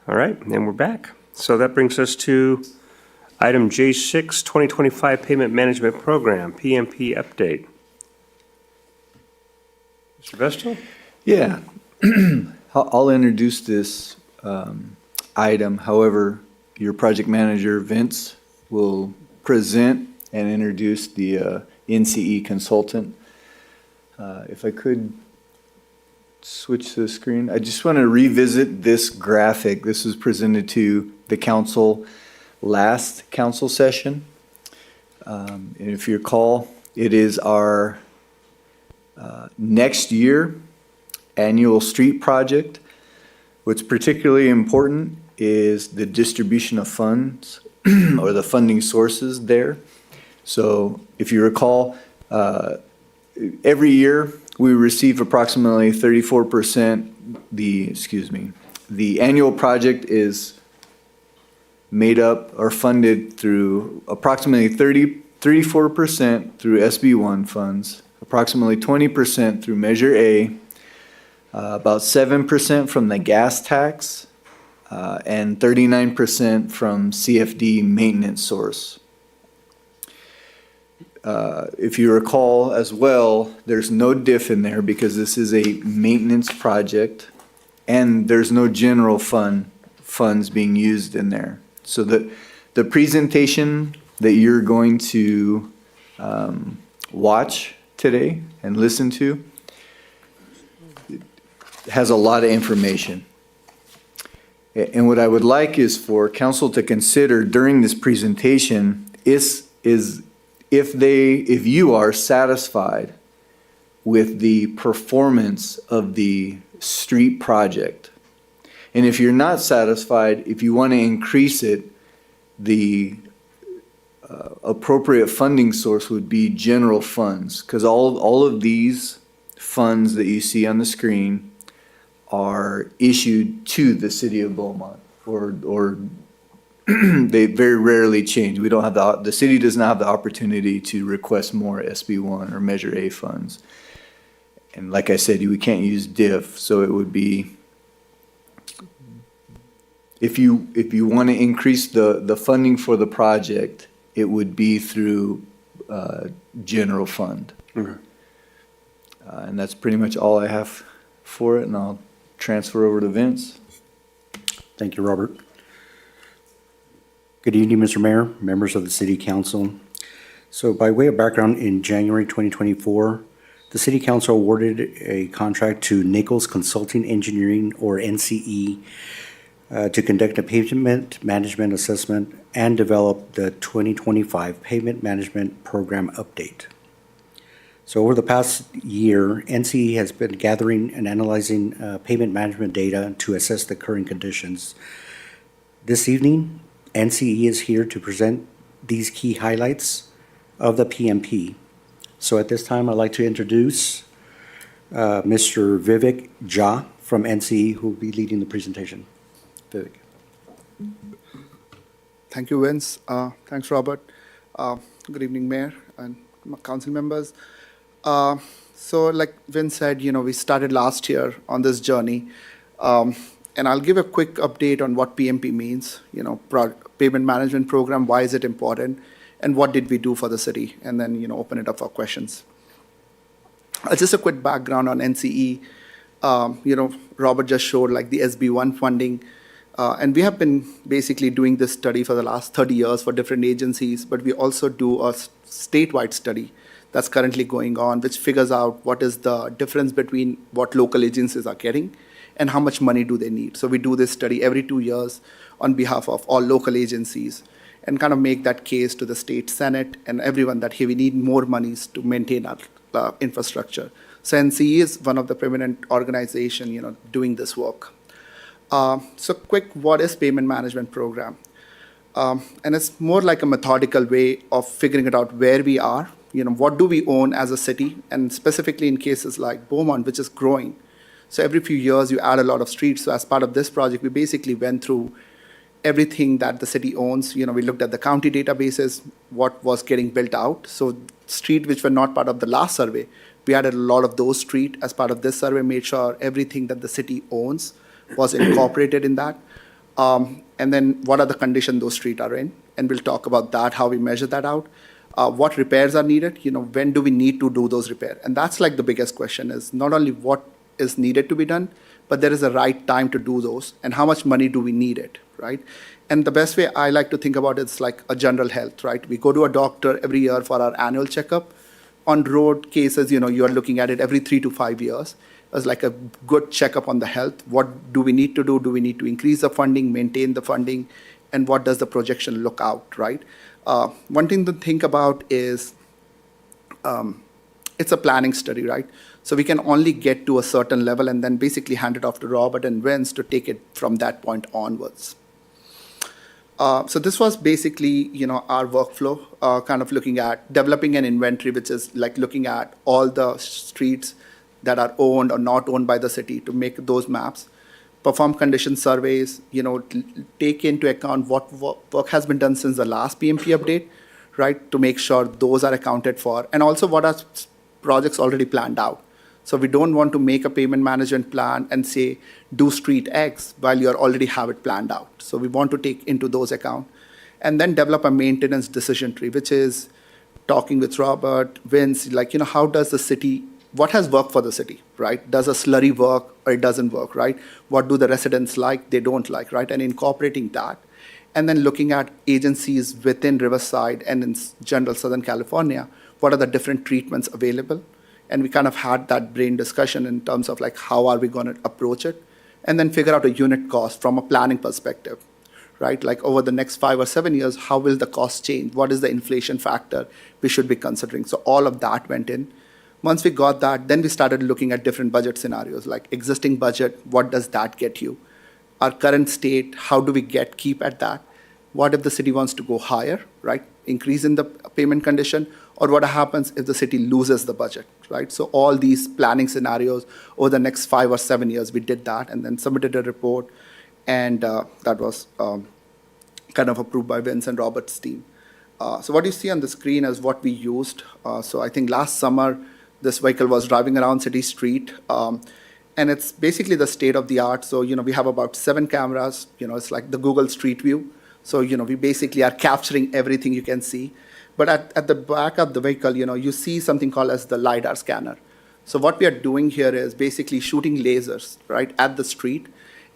All right, and we're back. So that brings us to item J6, 2025 Payment Management Program, PMP update. Mr. Vestal? Yeah, I'll introduce this item. However, your project manager, Vince, will present and introduce the NCE consultant. If I could switch to the screen. I just want to revisit this graphic. This was presented to the council last council session. And if you recall, it is our next year annual street project. What's particularly important is the distribution of funds or the funding sources there. So if you recall, every year we receive approximately 34%. The annual project is made up or funded through approximately 34% through SB1 funds, approximately 20% through Measure A, about 7% from the gas tax, and 39% from CFD maintenance source. If you recall as well, there's no diff in there because this is a maintenance project and there's no general funds being used in there. So the presentation that you're going to watch today and listen to has a lot of information. And what I would like is for council to consider during this presentation is if you are satisfied with the performance of the street project. And if you're not satisfied, if you want to increase it, the appropriate funding source would be general funds, because all of these funds that you see on the screen are issued to the city of Beaumont, or they very rarely change. We don't have the city does not have the opportunity to request more SB1 or Measure A funds. And like I said, we can't use diff, so it would be, if you want to increase the funding for the project, it would be through general fund. Okay. And that's pretty much all I have for it, and I'll transfer over to Vince. Thank you, Robert. Good evening, Mr. Mayor, members of the City Council. So by way of background, in January 2024, the City Council awarded a contract to Nichols Consulting Engineering, or NCE, to conduct a pavement management assessment and develop the 2025 Pavement Management Program update. So over the past year, NCE has been gathering and analyzing pavement management data to assess the current conditions. This evening, NCE is here to present these key highlights of the PMP. So at this time, I'd like to introduce Mr. Vivek Jha from NCE, who will be leading the presentation. Vivek. Thank you, Vince. Thanks, Robert. Good evening, Mayor and council members. So like Vince said, we started last year on this journey. And I'll give a quick update on what PMP means, Pavement Management Program, why is it important, and what did we do for the city, and then, open it up for questions. Just a quick background on NCE. Robert just showed like the SB1 funding. And we have been basically doing this study for the last 30 years for different agencies, but we also do a statewide study that's currently going on, which figures out what is the difference between what local agencies are getting and how much money do they need. So we do this study every 2 years on behalf of all local agencies and kind of make that case to the state senate and everyone that, hey, we need more monies to maintain our infrastructure. So NCE is one of the prominent organization, doing this work. So quick, what is Pavement Management Program? And it's more like a methodical way of figuring it out where we are, what do we own as a city, and specifically in cases like Beaumont, which is growing. So every few years you add a lot of streets. So as part of this project, we basically went through everything that the city owns. We looked at the county databases, what was getting built out. So street which were not part of the last survey, we added a lot of those streets as part of this survey, made sure everything that the city owns was incorporated in that. And then what are the condition those streets are in? And we'll talk about that, how we measure that out. What repairs are needed? When do we need to do those repairs? And that's like the biggest question is not only what is needed to be done, but there is a right time to do those and how much money do we need it, right? And the best way I like to think about it's like a general health, right? We go to a doctor every year for our annual checkup. On road cases, you are looking at it every 3 to 5 years. It's like a good checkup on the health. What do we need to do? Do we need to increase the funding, maintain the funding? And what does the projection look out, right? One thing to think about is it's a planning study, right? So we can only get to a certain level and then basically hand it off to Robert and Vince to take it from that point onwards. So this was basically, our workflow, kind of looking at developing an inventory, which is like looking at all the streets that are owned or not owned by the city to make those maps, perform condition surveys, take into account what work has been done since the last PMP update, right, to make sure those are accounted for, and also what are projects already planned out. So we don't want to make a payment management plan and say, do street X while you already have it planned out. So we want to take into those account and then develop a maintenance decision tree, which is talking with Robert, Vince, how does the city, what has worked for the city, right? Does a slurry work or it doesn't work, right? What do the residents like, they don't like, right? And incorporating that. And then looking at agencies within Riverside and in general Southern California, what are the different treatments available? And we kind of had that brain discussion in terms of how are we going to approach it? And then figure out a unit cost from a planning perspective, right? Over the next 5 or 7 years, how will the cost change? What is the inflation factor we should be considering? So all of that went in. Once we got that, then we started looking at different budget scenarios, like existing budget, what does that get you? Our current state, how do we keep at that? What if the city wants to go higher, right? Increase in the payment condition, or what happens if the city loses the budget, right? So all these planning scenarios over the next 5 or 7 years, we did that and then submitted a report, and that was kind of approved by Vince and Robert's team. So what you see on the screen is what we used. So I think last summer, this vehicle was driving around city street, and it's basically the state of the art. So, we have about 7 cameras, it's like the Google Street View. So, we basically are capturing everything you can see. But at the back of the vehicle, you see something called as the LiDAR scanner. So what we are doing here is basically shooting lasers, right, at the street,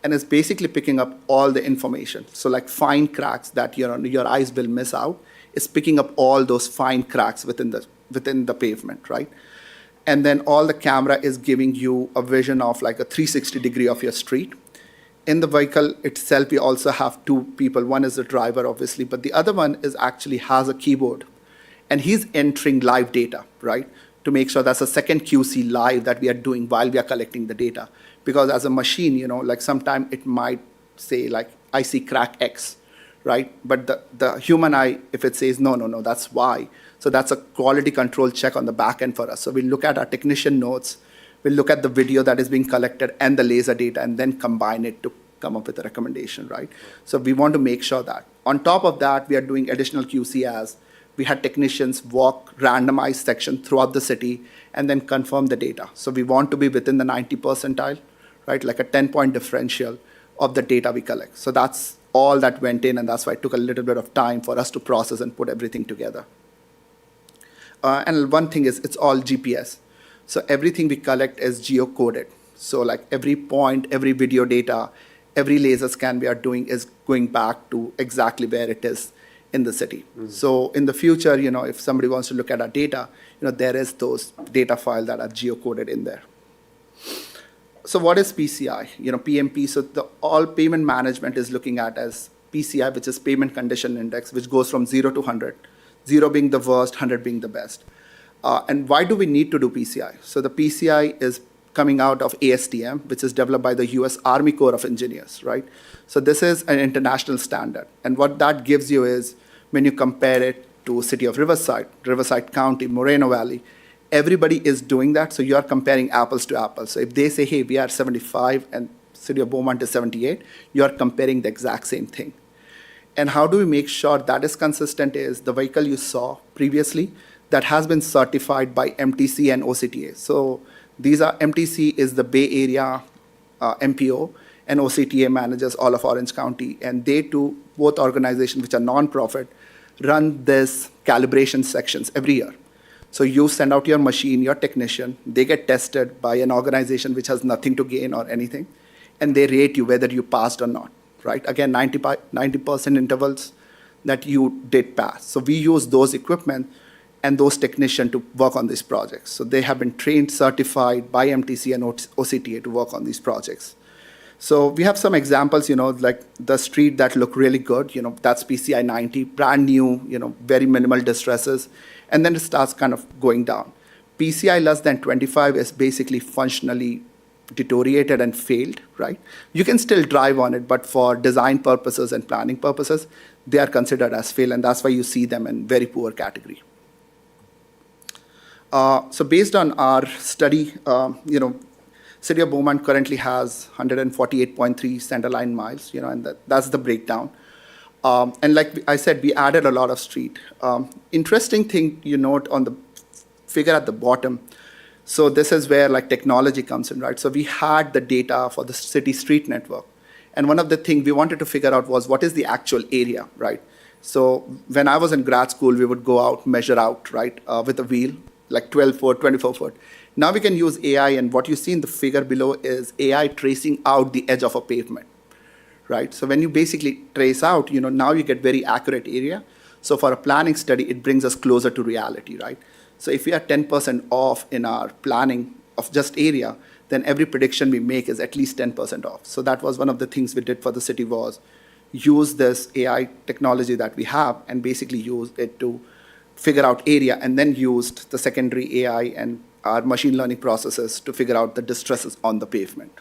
and it's basically picking up all the information. So like fine cracks that your eyes will miss out, it's picking up all those fine cracks within the pavement, right? And then all the camera is giving you a vision of like a 360 degree of your street. In the vehicle itself, we also have 2 people. One is the driver, obviously, but the other one actually has a keyboard. And he's entering live data, right, to make sure that's a second QC live that we are doing while we are collecting the data. Because as a machine, sometimes it might say, I see crack X, right? But the human eye, if it says, no, that's Y. So that's a quality control check on the back end for us. So we look at our technician notes, we'll look at the video that is being collected and the laser data, and then combine it to come up with a recommendation, right? So we want to make sure that. On top of that, we are doing additional QC as we had technicians walk randomized section throughout the city and then confirm the data. So we want to be within the 90 percentile, right? Like a 10-point differential of the data we collect. So that's all that went in, and that's why it took a little bit of time for us to process and put everything together. And one thing is, it's all GPS. So everything we collect is geocoded. So like every point, every video data, every laser scan we are doing is going back to exactly where it is in the city. Mm-hmm. So in the future, if somebody wants to look at our data, there is those data files that are geocoded in there. So what is PCI? PMP, so all payment management is looking at as PCI, which is Payment Condition Index, which goes from 0 to 100, 0 being the worst, 100 being the best. And why do we need to do PCI? So the PCI is coming out of ASTM, which is developed by the US Army Corps of Engineers, right? So this is an international standard. And what that gives you is, when you compare it to city of Riverside, Riverside County, Moreno Valley, everybody is doing that. So you are comparing apples to apples. So if they say, hey, we are 75 and city of Beaumont is 78, you are comparing the exact same thing. And how do we make sure that is consistent is the vehicle you saw previously that has been certified by MTC and OCTA. So these are, MTC is the Bay Area MPO, and OCTA manages all of Orange County. And they too, both organizations which are nonprofit, run this calibration sections every year. So you send out your machine, your technician, they get tested by an organization which has nothing to gain or anything, and they rate you whether you passed or not, right? Again, 90% intervals that you did pass. So we use those equipment and those technicians to work on these projects. So they have been trained, certified by MTC and OCTA to work on these projects. So we have some examples, like the street that look really good, that's PCI 90, brand new, very minimal distresses, and then it starts kind of going down. PCI less than 25 is basically functionally deteriorated and failed, right? You can still drive on it, but for design purposes and planning purposes, they are considered as failed, and that's why you see them in very poor category. So based on our study, City of Beaumont currently has 148.3 centerline miles, and that's the breakdown. And like I said, we added a lot of street. Interesting thing you note on the figure at the bottom. So this is where like technology comes in, right? So we had the data for the city street network. And one of the things we wanted to figure out was what is the actual area, right? So when I was in grad school, we would go out, measure out, right, with a wheel, like 12 foot, 24 foot. Now we can use AI, and what you see in the figure below is AI tracing out the edge of a pavement, right? So when you basically trace out, now you get very accurate area. So for a planning study, it brings us closer to reality, right? So if we are 10% off in our planning of just area, then every prediction we make is at least 10% off. So that was one of the things we did for the city, was use this AI technology that we have and basically use it to figure out area, and then used the secondary AI and our machine learning processes to figure out the distresses on the pavement.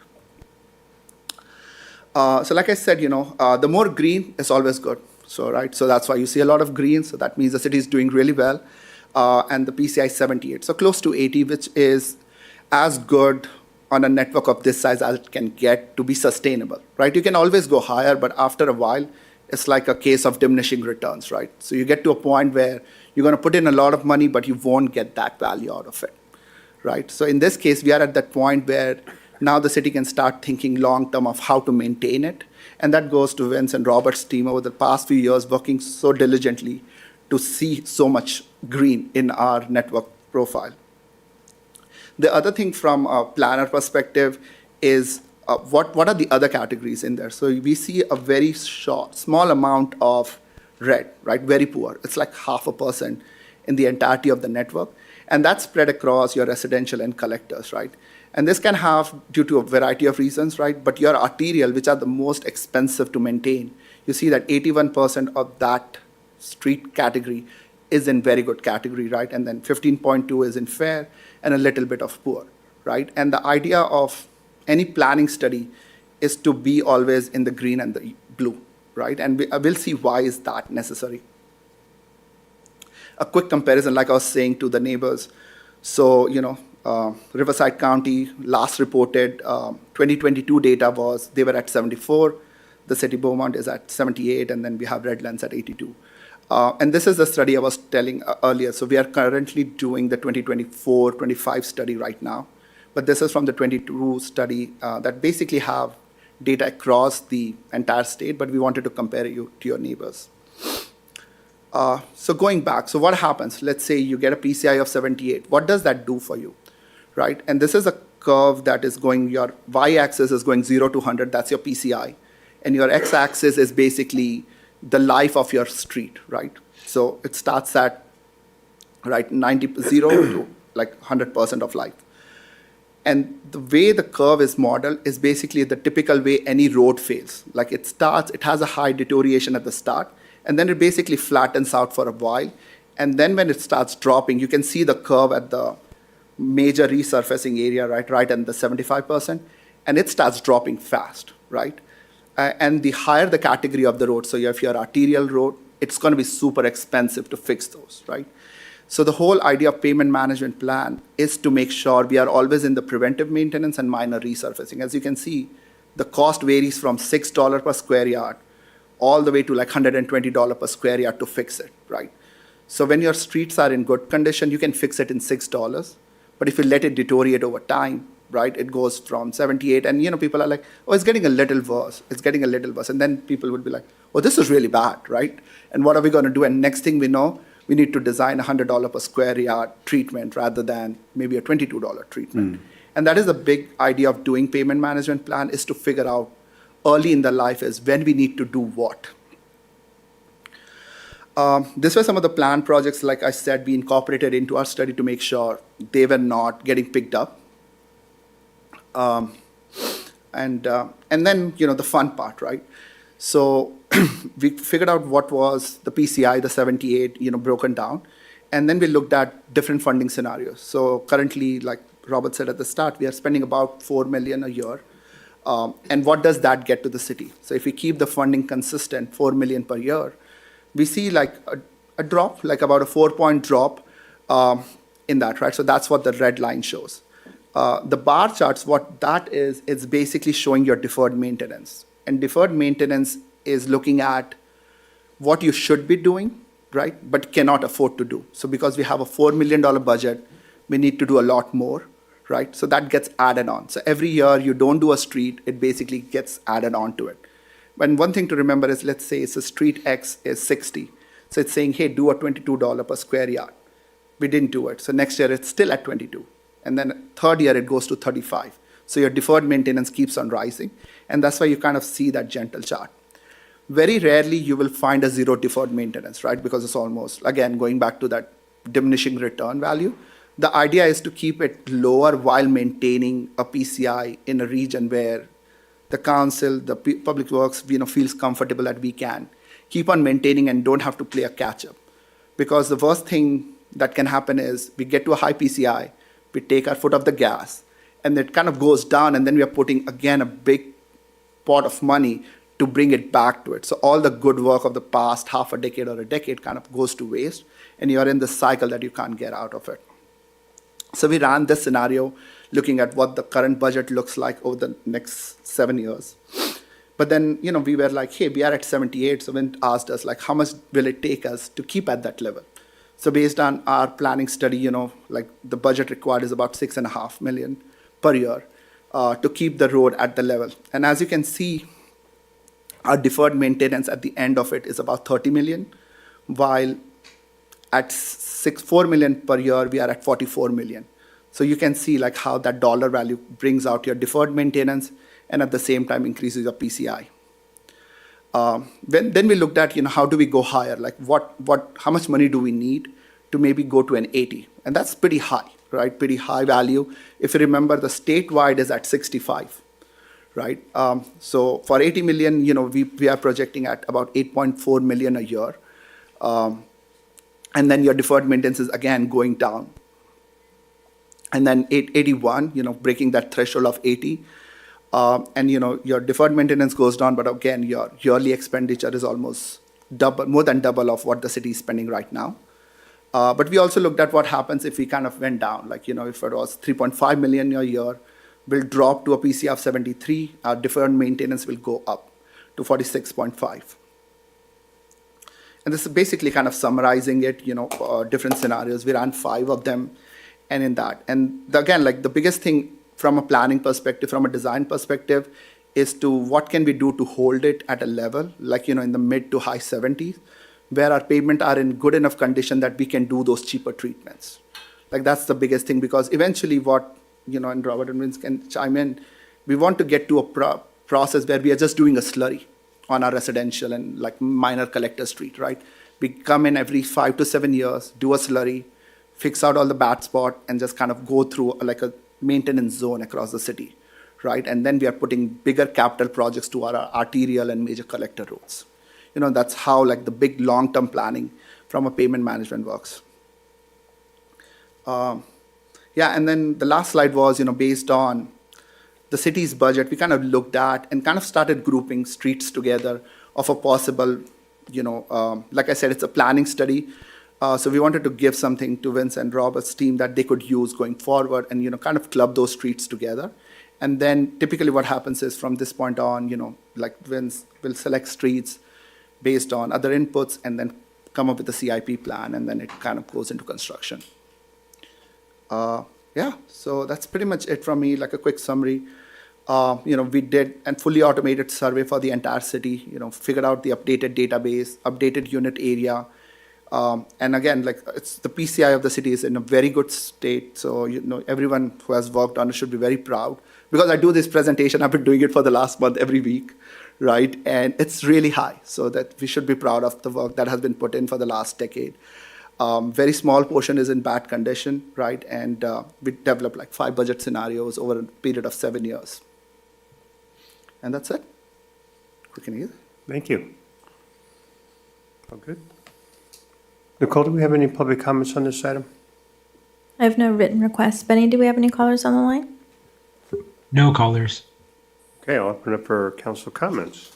So like I said, the more green is always good. So, right, so that's why you see a lot of green. So that means the city is doing really well. And the PCI 78, so close to 80, which is as good on a network of this size as it can get to be sustainable, right? You can always go higher, but after a while, it's like a case of diminishing returns, right? So you get to a point where you're going to put in a lot of money, but you won't get that value out of it, right? So in this case, we are at that point where now the city can start thinking long-term of how to maintain it. And that goes to Vince and Robert's team over the past few years, working so diligently to see so much green in our network profile. The other thing from a planner perspective is what are the other categories in there? So we see a very small amount of red, right? Very poor. It's like 0.5% in the entirety of the network. And that's spread across your residential and collectors, right? And this can have due to a variety of reasons, right? But your arterial, which are the most expensive to maintain, you see that 81% of that street category is in very good category, right? And then 15.2 is in fair and a little bit of poor, right? And the idea of any planning study is to be always in the green and the blue, right? And we'll see why is that necessary. A quick comparison, like I was saying, to the neighbors. So, Riverside County last reported 2022 data was they were at 74. The city Beaumont is at 78, and then we have Redlands at 82. And this is the study I was telling earlier. So we are currently doing the 2024-25 study right now. But this is from the 22 study that basically have data across the entire state, but we wanted to compare you to your neighbors. So going back, so what happens? Let's say you get a PCI of 78. What does that do for you, right? And this is a curve that is going, your y-axis is going 0 to 100, that's your PCI. And your x-axis is basically the life of your street, right? So it starts at, right, 0 to like 100% of life. And the way the curve is modeled is basically the typical way any road fails. Like it starts, it has a high deterioration at the start, and then it basically flattens out for a while. And then when it starts dropping, you can see the curve at the major resurfacing area, right at the 75%, and it starts dropping fast, right? And the higher the category of the road, so if you're arterial road, it's going to be super expensive to fix those, right? So the whole idea of pavement management plan is to make sure we are always in the preventive maintenance and minor resurfacing. As you can see, the cost varies from $6 per square yard all the way to like $120 per square yard to fix it, right? So when your streets are in good condition, you can fix it in $6. But if you let it deteriorate over time, right? It goes from 78, and people are like, oh, it's getting a little worse. It's getting a little worse. And then people would be like, oh, this is really bad, right? And what are we going to do? And next thing we know, we need to design a $100 per square yard treatment rather than maybe a $22 treatment. And that is the big idea of doing payment management plan, is to figure out early in the life is when we need to do what. This were some of the planned projects, like I said, we incorporated into our study to make sure they were not getting picked up. And then, the fun part, right? So we figured out what was the PCI, the 78, broken down. And then we looked at different funding scenarios. So currently, like Robert said at the start, we are spending about $4 million a year. And what does that get to the city? So if we keep the funding consistent, $4 million per year, we see like a drop, like about a 4-point drop in that, right? So that's what the red line shows. The bar charts, what that is, it's basically showing your deferred maintenance. And deferred maintenance is looking at what you should be doing, right, but cannot afford to do. So because we have a $4 million budget, we need to do a lot more, right? So that gets added on. So every year you don't do a street, it basically gets added on to it. And one thing to remember is, let's say it's a street X is 60. So it's saying, hey, do a $22 per square yard. We didn't do it. So next year it's still at 22. And then third year it goes to 35. So your deferred maintenance keeps on rising. And that's why you kind of see that gentle chart. Very rarely you will find a zero deferred maintenance, right? Because it's almost, again, going back to that diminishing return value. The idea is to keep it lower while maintaining a PCI in a region where the council, the public works, feels comfortable that we can keep on maintaining and don't have to play a catch-up. Because the worst thing that can happen is we get to a high PCI, we take our foot off the gas, and it kind of goes down, and then we are putting, again, a big pot of money to bring it back to it. So all the good work of the past half a decade or a decade kind of goes to waste, and you're in this cycle that you can't get out of it. So we ran this scenario looking at what the current budget looks like over the next 7 years. But then, we were like, hey, we are at 78. So when asked us, like, how much will it take us to keep at that level? So based on our planning study, like the budget required is about $6.5 million per year to keep the road at the level. And as you can see, our deferred maintenance at the end of it is about $30 million, while at $4 million per year, we are at $44 million. So you can see like how that dollar value brings out your deferred maintenance and at the same time increases your PCI. Then we looked at, how do we go higher? Like how much money do we need to maybe go to an 80? And that's pretty high, right? Pretty high value. If you remember, the statewide is at 65, right? So for 80 million, we are projecting at about 8.4 million a year. And then your deferred maintenance is again going down. And then 81, breaking that threshold of 80. And, your deferred maintenance goes down, but again, your yearly expenditure is almost double, more than double of what the city is spending right now. But we also looked at what happens if we kind of went down. Like, if it was 3.5 million a year, we'll drop to a PCI of 73. Our deferred maintenance will go up to 46.5. And this is basically kind of summarizing it, different scenarios. We ran 5 of them. And in that, and again, like the biggest thing from a planning perspective, from a design perspective, is to what can we do to hold it at a level, like, in the mid to high 70s, where our pavement are in good enough condition that we can do those cheaper treatments. Like that's the biggest thing, because eventually what, and Robert and Vince can chime in, we want to get to a process where we are just doing a slurry on our residential and like minor collector street, right? We come in every 5 to 7 years, do a slurry, fix out all the bad spot, and just kind of go through like a maintenance zone across the city, right? And then we are putting bigger capital projects to our arterial and major collector roads. That's how like the big long-term planning from a payment management works. And then the last slide was, based on the city's budget, we kind of looked at and kind of started grouping streets together of a possible, like I said, it's a planning study. So we wanted to give something to Vince and Robert's team that they could use going forward and, kind of club those streets together. And then typically what happens is from this point on, like Vince will select streets based on other inputs and then come up with a CIP plan, and then it kind of goes into construction. yeah, so that's pretty much it from me, like a quick summary. We did a fully automated survey for the entire city, figured out the updated database, updated unit area. And again, like it's the PCI of the city is in a very good state. So, everyone who has worked on it should be very proud. Because I do this presentation, I've been doing it for the last month every week, right? And it's really high. So that we should be proud of the work that has been put in for the last decade. Very small portion is in bad condition, right? And we developed like 5 budget scenarios over a period of 7 years. And that's it. Quick and easy. Thank you. All good. Nicole, do we have any public comments on this item? I have no written requests. Benny, do we have any callers on the line? No callers. Okay, I'll open up for council comments.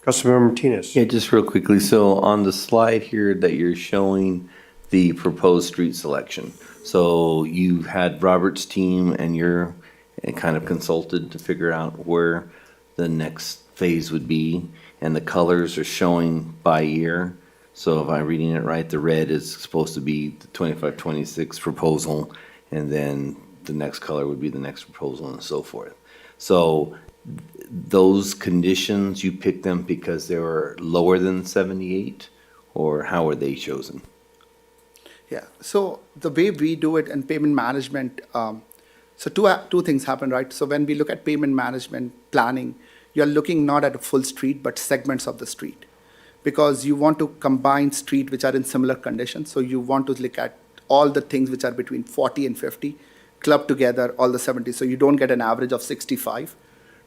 Councilmember Martinez. Yeah, just real quickly. So on the slide here that you're showing the proposed street selection. So you had Robert's team and you're kind of consulted to figure out where the next phase would be, and the colors are showing by year. So if I'm reading it right, the red is supposed to be the 25-26 proposal, and then the next color would be the next proposal and so forth. So those conditions, you picked them because they were lower than 78, or how were they chosen? Yeah, so the way we do it in payment management, so two things happen, right? So when we look at payment management planning, you're looking not at a full street, but segments of the street. Because you want to combine street which are in similar conditions. So you want to look at all the things which are between 40 and 50, club together all the 70. So you don't get an average of 65,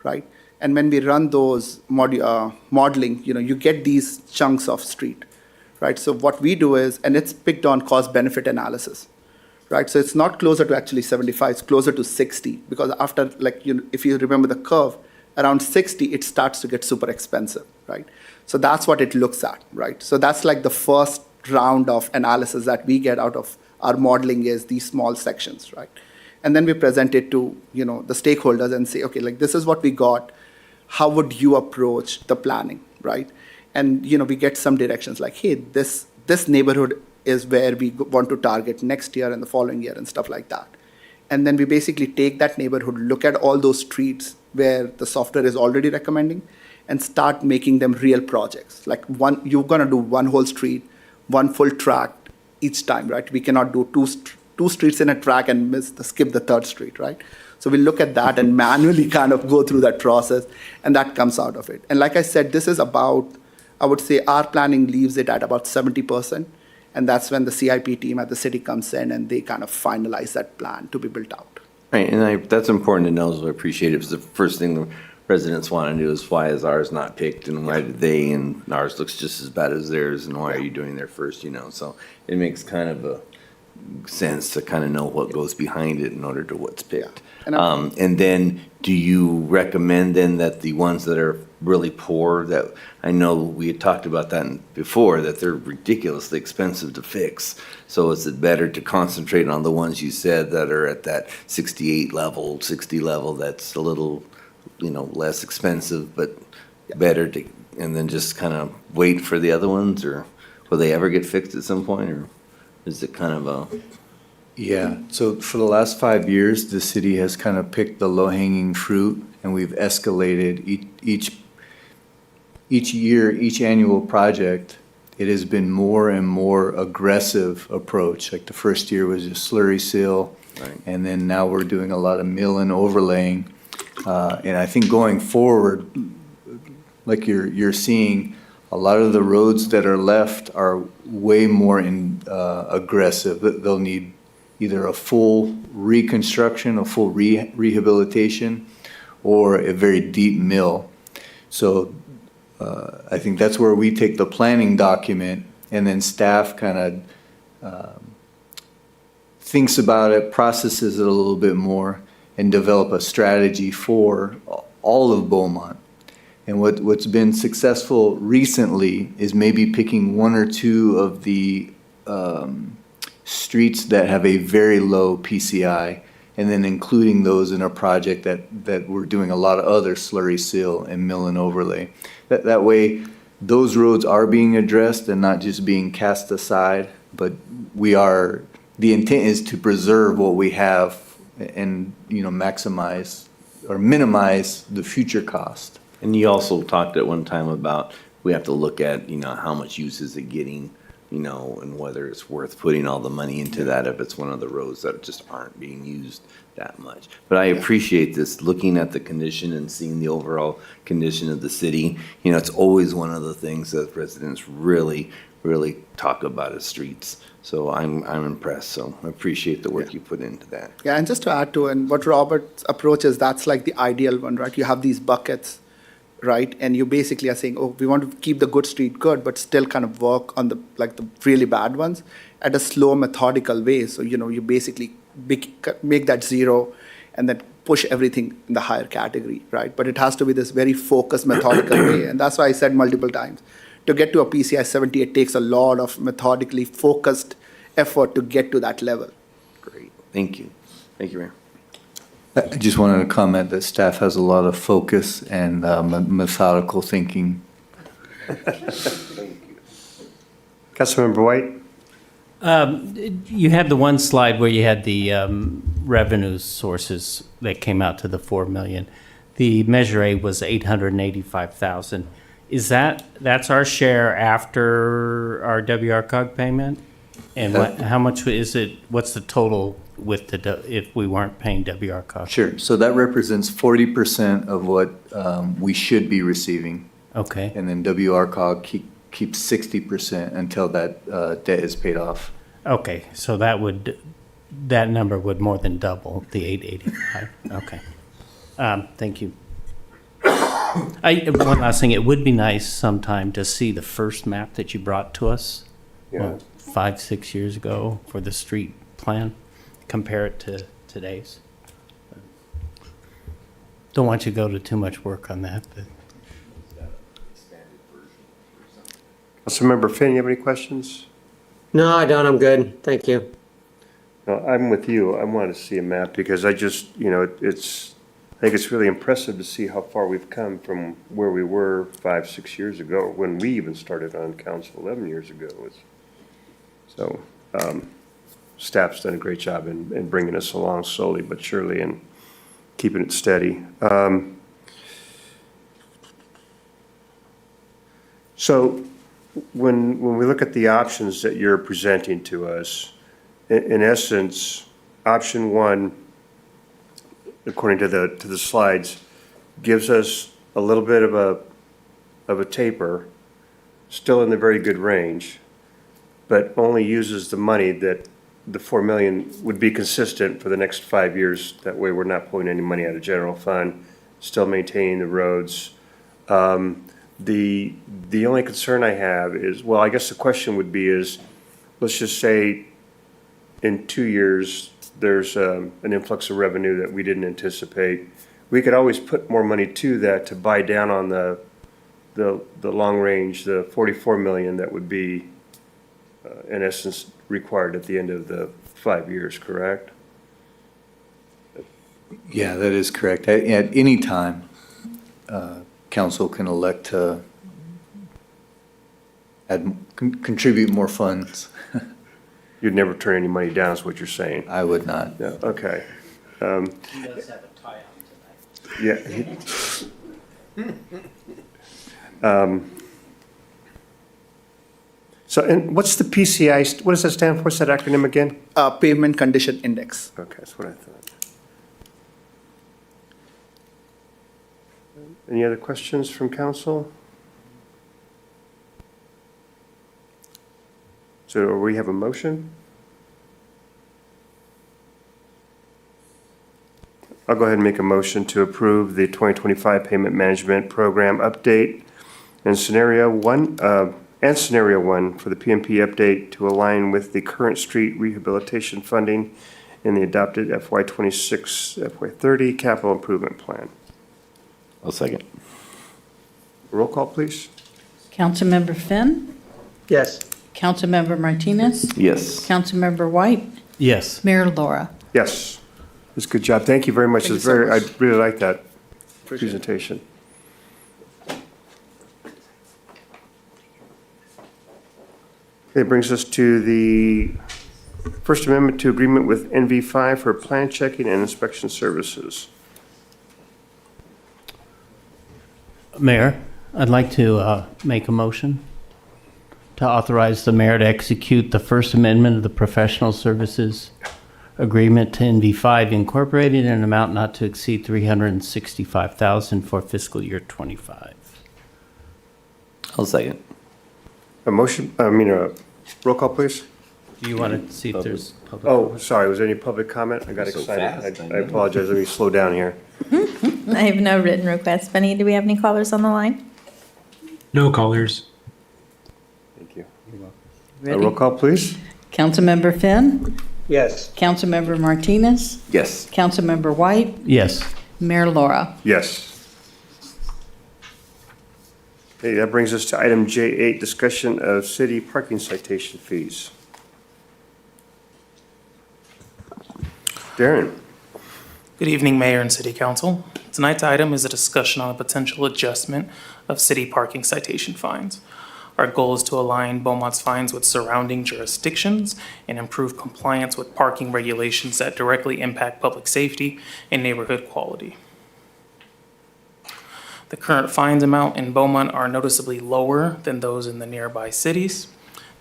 right? And when we run those modeling, you get these chunks of street, right? So what we do is, and it's picked on cost benefit analysis, right? So it's not closer to actually 75, it's closer to 60, because after, if you remember the curve, around 60, it starts to get super expensive, right? So that's what it looks at, right? So that's like the first round of analysis that we get out of our modeling is these small sections, right? And then we present it to, the stakeholders and say, okay, this is what we got. How would you approach the planning, right? And, we get some directions like, hey, this neighborhood is where we want to target next year and the following year and stuff like that. And then we basically take that neighborhood, look at all those streets where the software is already recommending, and start making them real projects. Like you're gonna do one whole street, one full track each time, right? We cannot do two streets in a track and skip the third street, right? So we look at that and manually kind of go through that process, and that comes out of it. And like I said, this is about, I would say our planning leaves it at about 70%. And that's when the CIP team at the city comes in and they kind of finalize that plan to be built out. Right, and that's important to know, so I appreciate it. Because the first thing the residents want to do is why is ours not picked, and why did they, and ours looks just as bad as theirs, and why are you doing there first, So it makes kind of a sense to kind of know what goes behind it in order to what's picked. Yeah. And then do you recommend then that the ones that are really poor, that I know we had talked about that before, that they're ridiculously expensive to fix. So is it better to concentrate on the ones you said that are at that 68 level, 60 level, that's a little, less expensive, but better to, and then just kind of wait for the other ones, or will they ever get fixed at some point, or is it kind of a... Yeah, so for the last 5 years, the city has kind of picked the low-hanging fruit, and we've escalated each year, each annual project. It has been more and more aggressive approach. Like the first year was just slurry seal, Right. and then now we're doing a lot of mill and overlaying. And I think going forward, like you're seeing, a lot of the roads that are left are way more aggressive. They'll need either a full reconstruction, a full rehabilitation, or a very deep mill. So I think that's where we take the planning document, and then staff kind of thinks about it, processes it a little bit more, and develop a strategy for all of Beaumont. And what's been successful recently is maybe picking one or two of the streets that have a very low PCI, and then including those in a project that we're doing a lot of other slurry seal and mill and overlay. That way, those roads are being addressed and not just being cast aside, but the intent is to preserve what we have and, maximize or minimize the future cost. And you also talked at one time about we have to look at, how much use is it getting, and whether it's worth putting all the money into that if it's one of the roads that just aren't being used that much. But I appreciate this, looking at the condition and seeing the overall condition of the city. It's always one of the things that residents really, really talk about is streets. So I'm impressed. So I appreciate the work you put into that. Yeah, and just to add to and what Robert's approach is, that's like the ideal one, right? You have these buckets, right? And you basically are saying, oh, we want to keep the good street good, but still kind of work on the really bad ones at a slow, methodical way. So, you basically make that zero and then push everything in the higher category, right? But it has to be this very focused, methodical way. And that's why I said multiple times, to get to a PCI 70, it takes a lot of methodically focused effort to get to that level. Great. Thank you. Thank you, Mayor. I just wanted to comment that staff has a lot of focus and methodical thinking. Councilmember White? You had the one slide where you had the revenue sources that came out to the 4 million. The Measure A was 885,000. Is that's our share after our WRCOG payment? And how much is it? What's the total with if we weren't paying WRCOG? Sure. So that represents 40% of what we should be receiving. Okay. And then WRCOG keeps 60% until that debt is paid off. Okay, so that number would more than double the 885. Okay. Thank you. One last thing, it would be nice sometime to see the first map that you brought to us 5-6 years ago for the street plan. Compare it to today's. Don't want you to go to too much work on that. But. Councilmember Finn, you have any questions? No, I don't. I'm good. Thank you. No, I'm with you. I want to see a map because I just, I think it's really impressive to see how far we've come from where we were 5-6 years ago, when we even started on council 11 years ago. So staff's done a great job in bringing us along slowly but surely and keeping it steady. So when we look at the options that you're presenting to us, in essence, option one, according to the slides, gives us a little bit of a taper, still in the very good range, but only uses the money that the 4 million would be consistent for the next 5 years. That way we're not pulling any money out of general fund, still maintaining the roads. The only concern I have is, well, I guess the question would be is, let's just say in 2 years, there's an influx of revenue that we didn't anticipate. We could always put more money to that to buy down on the long range, the 44 million that would be in essence required at the end of the 5 years, correct? Yeah, that is correct. At any time, council can elect to contribute more funds. You'd never turn any money down, is what you're saying? I would not. Yeah, okay. He does have a tie on tonight. Yeah. So, and what's the PCI, what does that stand for? What's that acronym again? Pavement Condition Index. Okay, that's what I thought. Any other questions from council? So we have a motion? I'll go ahead and make a motion to approve the 2025 Payment Management Program update and scenario one for the PMP update to align with the current street rehabilitation funding in the adopted FY26, FY30 capital improvement plan. I'll second. Roll call, please. Councilmember Finn? Yes. Councilmember Martinez? Yes. Councilmember White? Yes. Mayor Laura? Yes. That's a good job. Thank you very much. Thank It's you so very, I much. really like that Appreciate it. presentation. It brings us to the First Amendment to agreement with NV5 for plan checking and inspection services. Mayor, I'd like to make a motion to authorize the mayor to execute the First Amendment of the Professional Services Agreement to NV5 Incorporated in an amount not to exceed $365,000 for fiscal year '25. I'll second. A roll call, please. Do you want to see if there's public? Oh, sorry, was there any public comment? I got So excited. fast, I apologize, let me slow down here. I have no written requests. Benny, do we have any callers on the line? No callers. Thank you. A Ready? roll call, please. Councilmember Finn, Yes. Councilmember Martinez, Yes. Councilmember White, Yes. Mayor Laura. Yes. Okay, that brings us to item J8, discussion of city parking citation fees. Darren. Good evening, Mayor and City Council. Tonight's item is a discussion on a potential adjustment of city parking citation fines. Our goal is to align Beaumont's fines with surrounding jurisdictions and improve compliance with parking regulations that directly impact public safety and neighborhood quality. The current fines amount in Beaumont are noticeably lower than those in the nearby cities.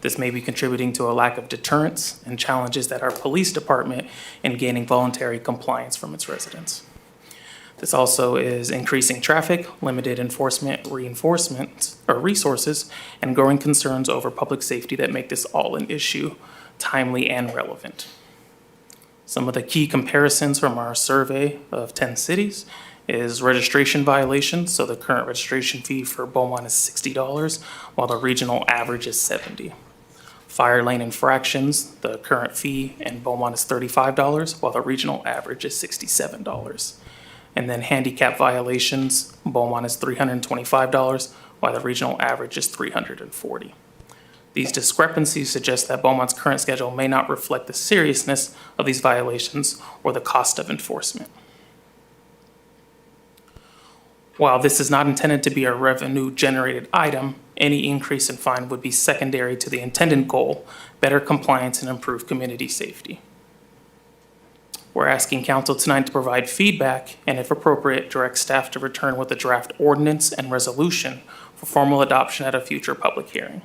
This may be contributing to a lack of deterrence and challenges that our police department in gaining voluntary compliance from its residents. This also is increasing traffic, limited enforcement, resources, and growing concerns over public safety that make this all an issue, timely and relevant. Some of the key comparisons from our survey of 10 cities is registration violations. So the current registration fee for Beaumont is $60, while the regional average is $70. Fire lane infractions, the current fee in Beaumont is $35, while the regional average is $67. And then handicap violations, Beaumont is $325, while the regional average is $340. These discrepancies suggest that Beaumont's current schedule may not reflect the seriousness of these violations or the cost of enforcement. While this is not intended to be a revenue-generated item, any increase in fine would be secondary to the intended goal, better compliance and improved community safety. We're asking council tonight to provide feedback and, if appropriate, direct staff to return with a draft ordinance and resolution for formal adoption at a future public hearing.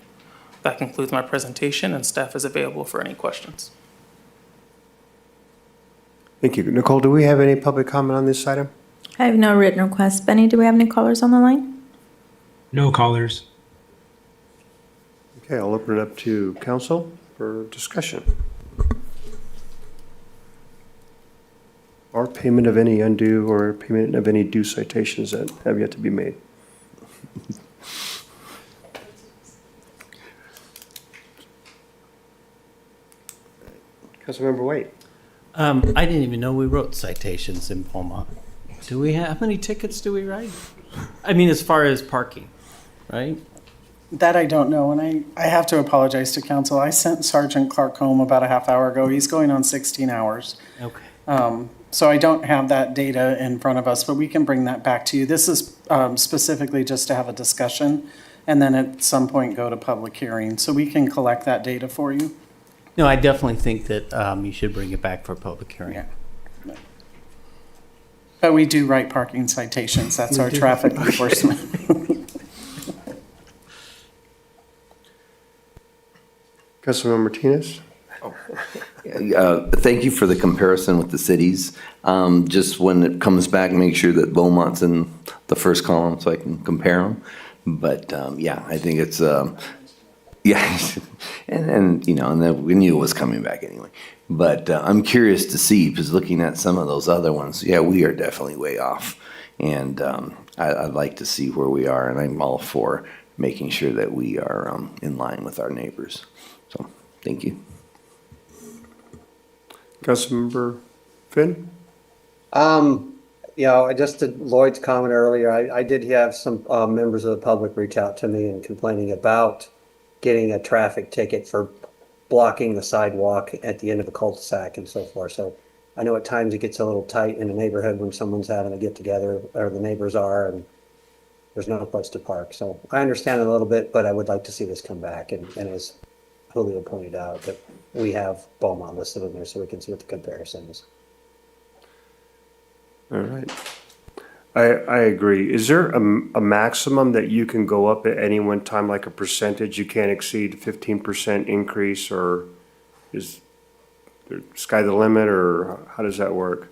That concludes my presentation, and staff is available for any questions. Thank you. Nicole, do we have any public comment on this item? I have no written requests. Benny, do we have any callers on the line? No callers. Okay, I'll open it up to council for discussion. Or payment of any undue or payment of any due citations that have yet to be made. Councilmember White. I didn't even know we wrote citations in Beaumont. Do we have, how many tickets do we write? I mean, as far as parking, right? That I don't know, and I have to apologize to council. I sent Sergeant Clark home about a half hour ago. He's going on 16 hours. Okay. So I don't have that data in front of us, but we can bring that back to you. This is specifically just to have a discussion and then at some point go to public hearing. So we can collect that data for you. No, I definitely think that you should bring it back for public hearing. Yeah. But we do write parking citations. That's our traffic enforcement. Councilmember Martinez. Thank you for the comparison with the cities. Just when it comes back, make sure that Beaumont's in the first column so I can compare them. But yeah, I think it's, yeah, and you know, and then we knew it was coming back anyway. But I'm curious to see, because looking at some of those other ones, yeah, we are definitely way off. And I'd like to see where we are, and I'm all for making sure that we are in line with our neighbors. So, thank you. Councilmember Finn? You know, just to Lloyd's comment earlier, I did have some members of the public reach out to me and complaining about getting a traffic ticket for blocking the sidewalk at the end of a cul-de-sac and so forth. So I know at times it gets a little tight in a neighborhood when someone's having a get-together, or the neighbors are, and there's no place to park. So I understand it a little bit, but I would like to see this come back. And as Julio pointed out, that we have Beaumont listed in there so we can see what the comparison is. All right. I agree. Is there a maximum that you can go up at any one time, like a percentage? You can't exceed 15% increase, or is the sky the limit, or how does that work?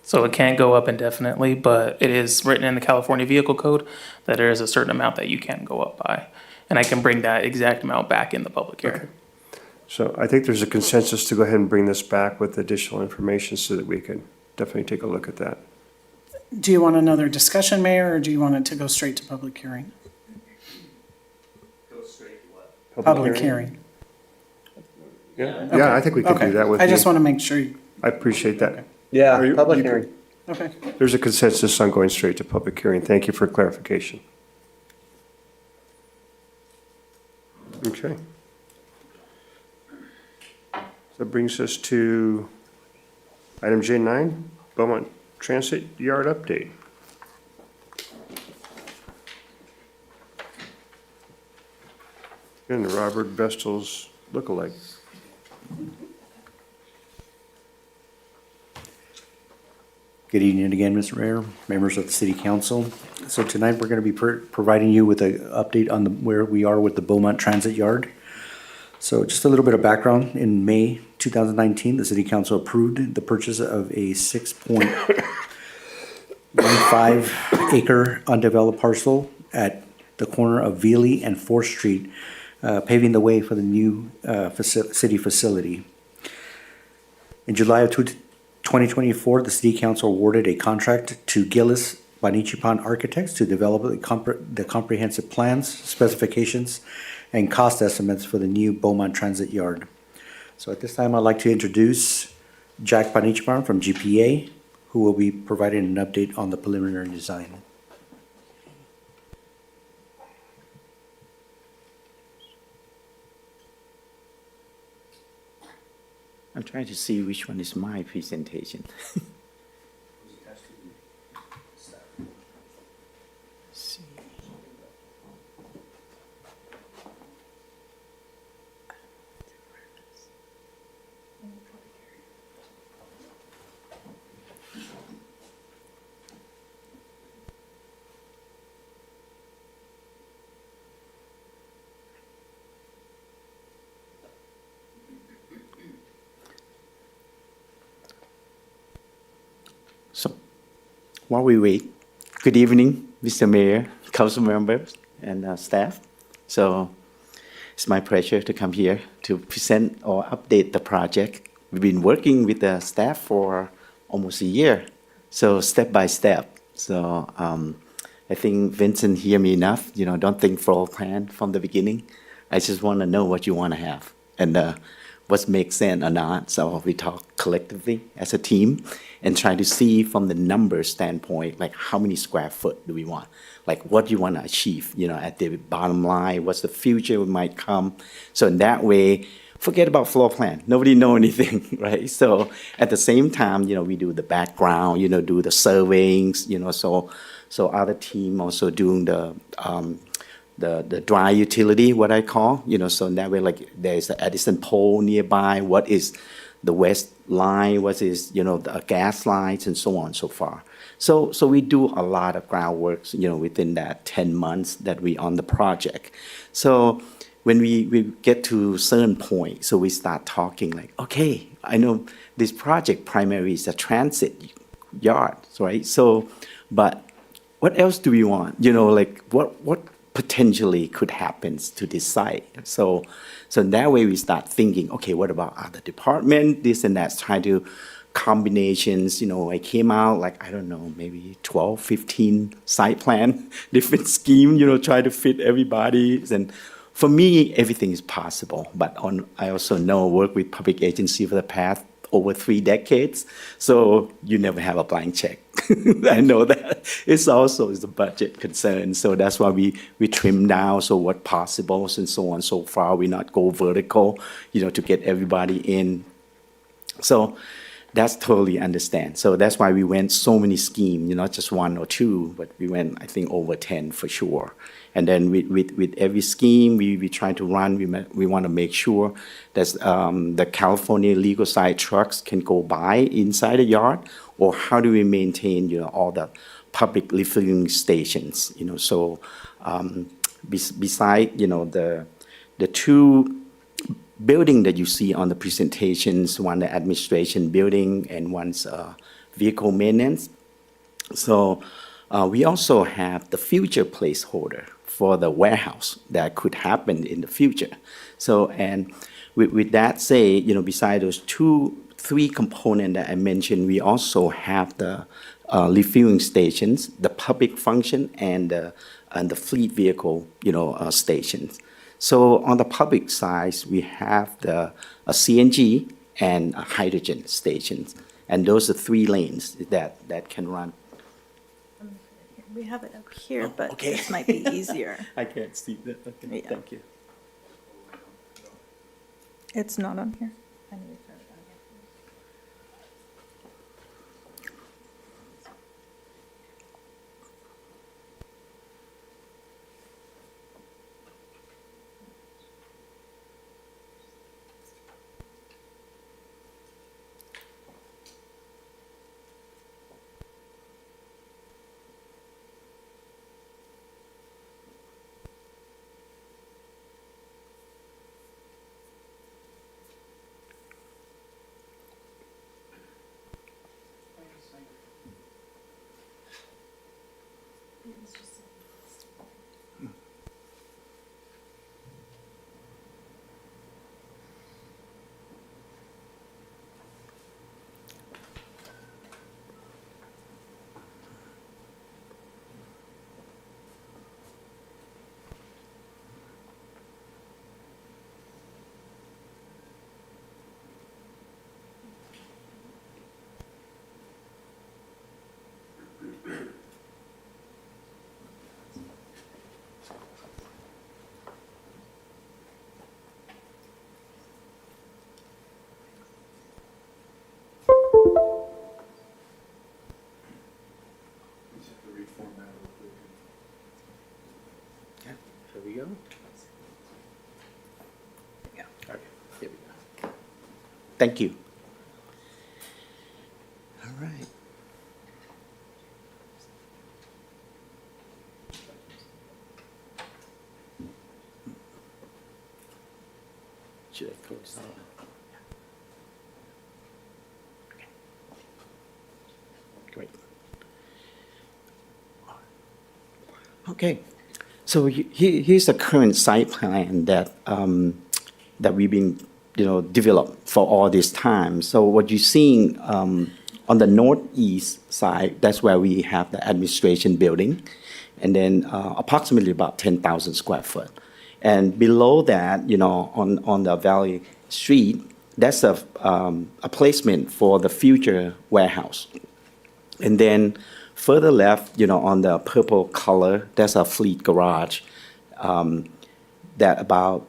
So it can't go up indefinitely, but it is written in the California Vehicle Code that there is a certain amount that you can go up by. And I can bring that exact amount back in the public hearing. So I think there's a consensus to go ahead and bring this back with additional information so that we can definitely take a look at that. Do you want another discussion, Mayor, or do you want it to go straight to public hearing? Go straight to what? Public hearing. Yeah, I think we can do that with you. I just want to make sure. I appreciate that. Yeah, Are you- public you- hearing. Okay. There's a consensus on going straight to public hearing. Thank you for clarification. Okay. So that brings us to item J9, Beaumont Transit Yard Update. And Robert Vestal's lookalike. Good evening again, Mr. Mayor, members of the City Council. So tonight, we're going to be providing you with an update on where we are with the Beaumont Transit Yard. So just a little bit of background. In May 2019, the City Council approved the purchase of a 6.15 acre undeveloped parcel at the corner of Veely and 4th Street, paving the way for the new city facility. In July of 2024, the City Council awarded a contract to Gillis Banichipan Architects to develop the comprehensive plans, specifications, and cost estimates for the new Beaumont Transit Yard. So at this time, I'd like to introduce Jack Banichipan from GPA, who will be providing an update on the preliminary design. I'm trying to see which one is my presentation. See. So, while we wait, good evening, Mr. Mayor, council members, and staff. So, it's my pleasure to come here to present or update the project. We've been working with the staff for almost a year, so step by step. So, I think Vincent hear me enough. You know, don't think floor plan from the beginning. I just want to know what you want to have and what makes sense or not. So we talk collectively as a team and try to see from the number standpoint, like how many square foot do we want? Like what do you want to achieve, you know, at the bottom line, what's the future might come? So in that way, forget about floor plan. Nobody know anything, right? So at the same time, you know, we do the background, you know, do the surveyings, you know, so other team also doing the dry utility, what I call, you know, so in that way, like there's the Edison pole nearby, what is the west line, what is, you know, the gas lines and so on and so far. So we do a lot of groundwork, you know, within that 10 months that we on the project. So when we get to certain point, so we start talking like, okay, I know this project primarily is a transit yard, right? So, but what else do we want? You know, like what potentially could happen to this site? So in that way we start thinking, okay, what about other department, this and that, trying to combinations, you know, I came out like, I don't know, maybe 12, 15 site plan, different scheme, you know, try to fit everybody. And for me, everything is possible, but I also know work with public agency for the past over 3 decades, so you never have a blank check. I know that. It's also is a budget concern, so that's why we trim down, so what possible and so on so far. We not go vertical, you know, to get everybody in. So That's totally understand. So that's why we went so many schemes, not just one or two, but we went, I think, over 10 for sure. And then with every scheme we try to run, we want to make sure that the California legal side trucks can go by inside the yard, or how do we maintain, all the public refueling stations, so beside, the two building that you see on the presentations, one the administration building and one's vehicle maintenance. So we also have the future placeholder for the warehouse that could happen in the future. So, and with that say, beside those three components that I mentioned, we also have the refueling stations, the public function, and the fleet vehicle, stations. So on the public side, we have the CNG and hydrogen stations, and those are 3 lanes that can run. We have it up here, but okay. this might be easier. I can't see that. Okay, Yeah. thank you. It's not on here. I need to start it on here. Here we go. Yeah. Okay. Here we go. Thank you. All right. Should I close that? Okay. Great. Okay. So here's the current site plan that we've been, developed for all this time. So what you're seeing on the northeast side, that's where we have the administration building, and then approximately about 10,000 square foot. And below that, on the Valley Street, that's a placement for the future warehouse. And then further left, on the purple color, that's a fleet garage that about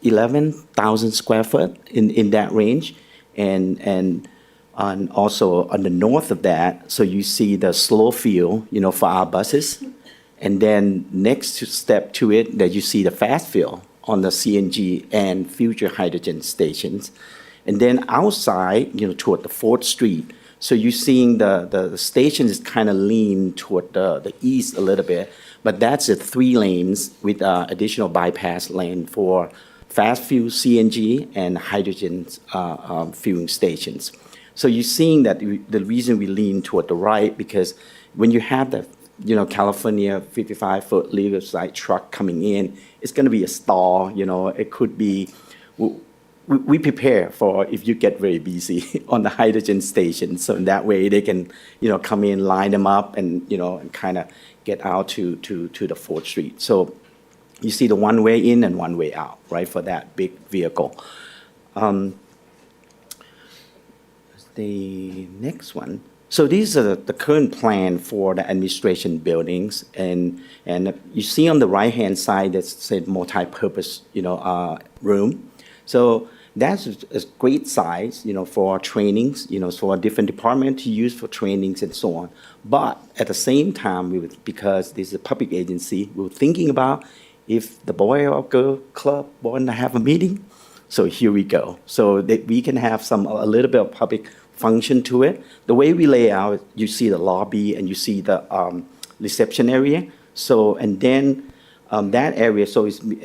11,000 square foot in that range. And also on the north of that, so you see the slow field, for our buses. And then next step to it, that you see the fast field on the CNG and future hydrogen stations. And then outside, toward the 4th Street, so you're seeing the station is kind of lean toward the east a little bit, but that's 3 lanes with additional bypass lane for fast fuel CNG and hydrogen fueling stations. So you're seeing that the reason we lean toward the right, because when you have the California 55-foot legal side truck coming in, it's going to be a stall. It could be. We prepare for if you get very busy on the hydrogen station, so in that way they can, come in, line them up, and and kind of get out to the 4th Street. So you see the one way in and one way out, right, for that big vehicle. The next one. So these are the current plan for the administration buildings, and you see on the right-hand side that said multi-purpose, room. So That's a great size, for our trainings, for a different department to use for trainings and so on. But at the same time, because this is a public agency, we were thinking about if the Boy or Girl Club want to have a meeting. So here we go. So that we can have a little bit of public function to it. The way we lay out, you see the lobby and you see the reception area. So, and then that area,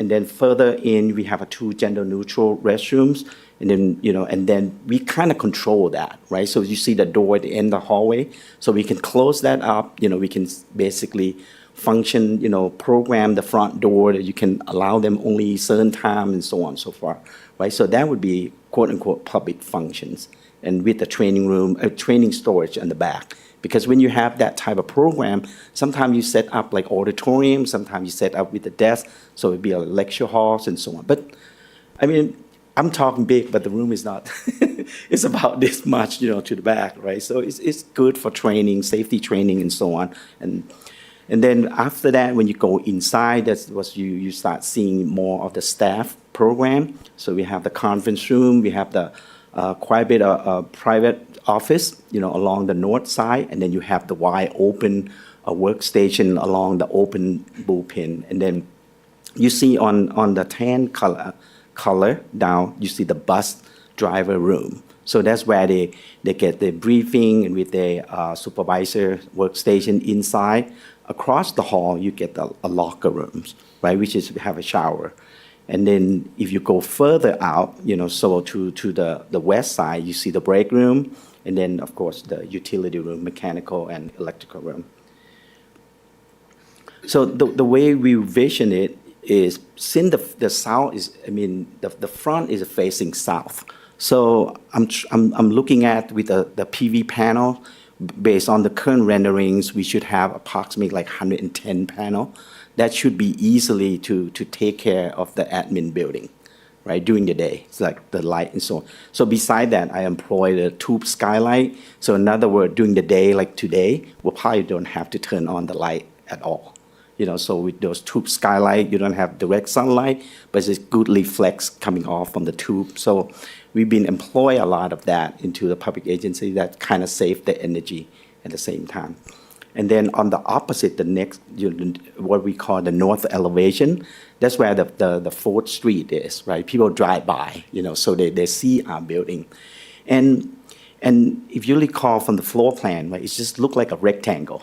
and then further in, we have 2 gender-neutral restrooms, and then, and then we kind of control that, right? So you see the door at the end of the hallway, so we can close that up, we can basically function, program the front door that you can allow them only certain time and so on and so forth, right? So that would be quote-unquote public functions, and with the training room, training storage in the back. Because when you have that type of program, sometimes you set up like auditorium, sometimes you set up with the desk, so it'd be a lecture halls and so on. But I mean, I'm talking big, but the room is not. It's about this much, to the back, right? So it's good for training, safety training, and so on. And then after that, when you go inside, that's what you start seeing more of the staff program. So we have the conference room, we have the quite a bit of private office, along the north side, and then you have the wide open workstation along the open bullpen. And then you see on the tan color down, you see the bus driver room. So that's where they get the briefing and with the supervisor workstation inside. Across the hall, you get a locker rooms, right, which is have a shower. And then if you go further out, so to the west side, you see the break room, and then, of course, the utility room, mechanical and electrical room. So the way we vision it is, since the south is, the front is facing south. So I'm looking at with the PV panel, based on the current renderings, we should have approximately like 110 panel. That should be easily to take care of the admin building, right, during the day. It's like the light and so on. So beside that, I employ the tube skylight. So in other words, during the day, like today, we probably don't have to turn on the light at all. So with those tube skylight, you don't have direct sunlight, but it's good reflex coming off from the tube. So we've been employ a lot of that into the public agency that kind of save the energy at the same time. And then on the opposite, the next, what we call the north elevation, that's where the 4th Street is, right? People drive by, so they see our building. And if you recall from the floor plan, right, it just looked like a rectangle.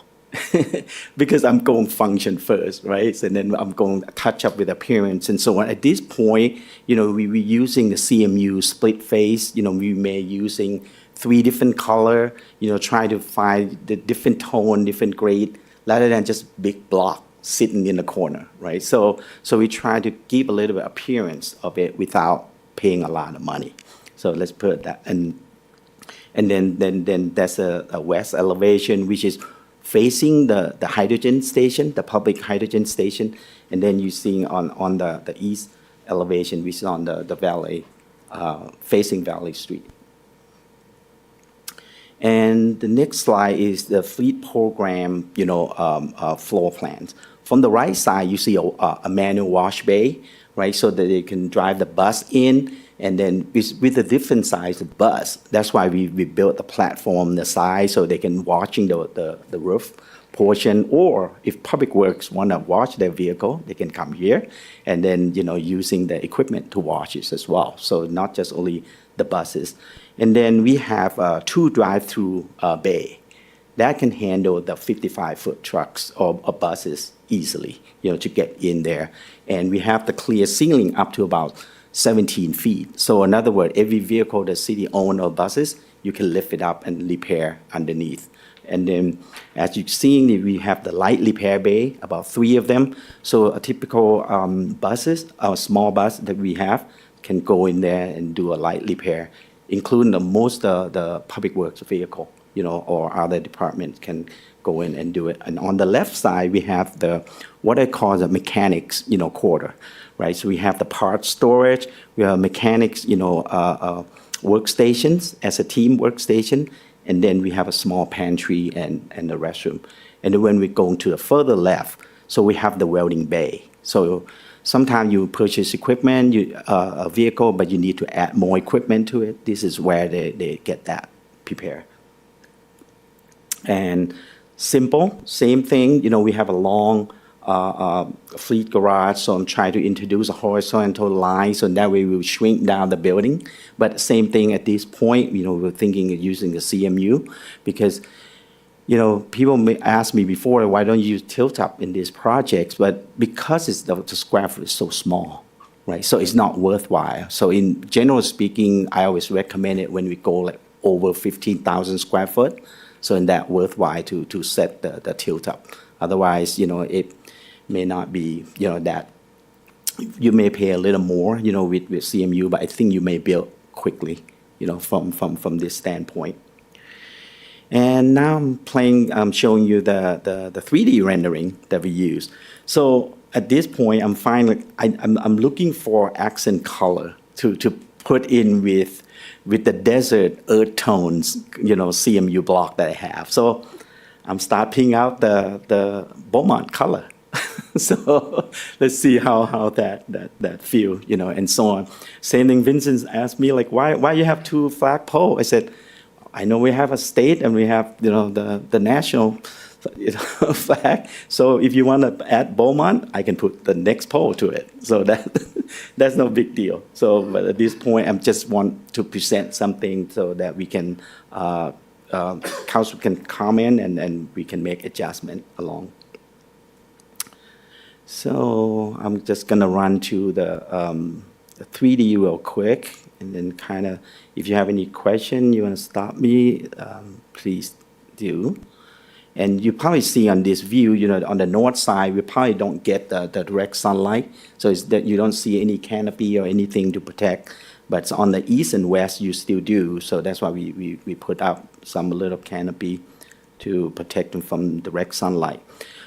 Because I'm going function first, right? And then I'm going to touch up with appearance and so on. At this point, we're using the CMU split face, we may using 3 different color, try to find the different tone, different grade, rather than just big block sitting in the corner, right? So we try to give a little bit appearance of it without paying a lot of money. So let's put that, and then that's a west elevation, which is facing the hydrogen station, the public hydrogen station, and then you see on the east elevation, which is on the valley, facing Valley Street. And the next slide is the fleet program, floor plans. From the right side, you see a manual wash bay, right? So that they can drive the bus in, and then with a different size of bus. That's why we built the platform, the size, so they can washing the roof portion, or if Public Works want to wash their vehicle, they can come here, and then, using the equipment to wash it as well. So not just only the buses. And then we have 2 drive-through bay that can handle the 55-foot trucks or buses easily, to get in there. And we have the clear ceiling up to about 17 feet. So in other words, every vehicle the city owns or buses, you can lift it up and repair underneath. And then, as you've seen, we have the light repair bay, about 3 of them. So a typical buses, a small bus that we have, can go in there and do a light repair, including most of the Public Works vehicle, or other departments can go in and do it. And on the left side, we have what I call the mechanics, quarter, right? So we have the parts storage, we have mechanics, workstations as a team workstation, and then we have a small pantry and the restroom. And then when we go to the further left, so we have the welding bay. So sometimes you purchase equipment, a vehicle, but you need to add more equipment to it. This is where they get that prepared. And simple, same thing, we have a long fleet garage, so I'm trying to introduce a horizontal line, so that way we will shrink down the building. But same thing at this point, we're thinking of using the CMU, because, people may ask me before, why don't you use tilt-up in these projects? But because the square foot is so small, right? So it's not worthwhile. So in general speaking, I always recommend it when we go like over 15,000 square foot. So in that worthwhile to set the tilt-up. Otherwise, it may not be, that you may pay a little more, with CMU, but I think you may build quickly, from this standpoint. And now I'm showing you the 3D rendering that we use. So at this point, I'm looking for accent color to put in with the desert earth tones, CMU block that I have. So I'm starting out the Beaumont color. So let's see how that feel, and so on. Same thing, Vincent asked me, like, why you have two flagpole? I said, I know we have a state and we have, the national flag. So if you want to add Beaumont, I can put the next pole to it. So that's no big deal. So, but at this point, I just want to present something so that we can, council can comment and we can make adjustment along. So I'm just gonna run to the 3D real quick, and then kind of, if you have any question, you want to stop me, please do. And you probably see on this view, on the north side, we probably don't get the direct sunlight, so it's that you don't see any canopy or anything to protect. But on the east and west, you still do. So that's why we put up some little canopy to protect them from direct sunlight.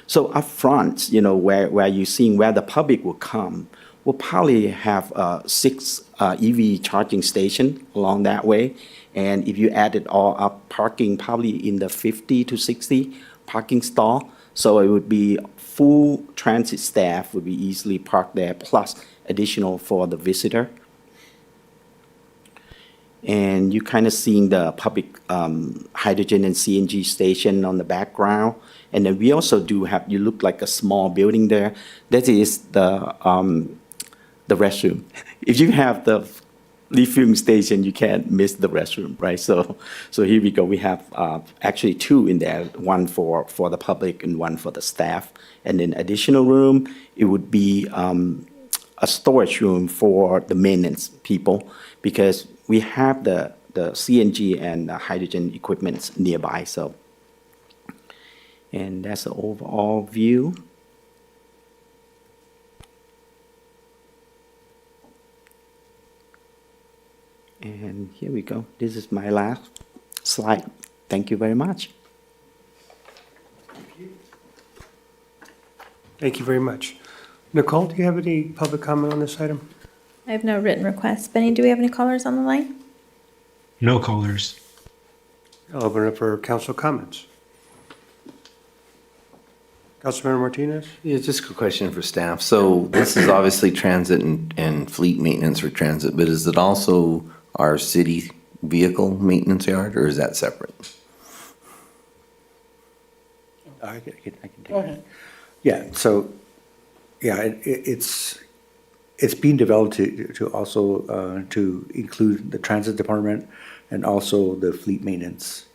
So up front, where you're seeing where the public will come, we'll probably have 6 EV charging stations along that way. And if you add it all up, parking probably in the 50 to 60 parking stall. So it would be full transit staff would be easily parked there, plus additional for the visitor. And you kind of seeing the public hydrogen and CNG station on the background. And then we also do have, you look like a small building there. That is the restroom. If you have the refueling station, you can't miss the restroom, right? So here we go. We have actually 2 in there, one for the public and one for the staff. And then additional room, it would be a storage room for the maintenance people, because we have the CNG and the hydrogen equipment nearby. So, and that's the overall view. And here we go. This is my last slide. Thank you very much. Thank you very much. Nicole, do you have any public comment on this item? I have no written requests. Benny, do we have any callers on the line? No callers. I'll open it up for council comments. Councilmember Martinez? Yeah, just a question for staff. So this is obviously transit and fleet maintenance for transit, but is it also our city vehicle maintenance yard, or is that separate? I can take Go ahead. Yeah, so, yeah, it's being developed to also to include the transit department and also the fleet maintenance.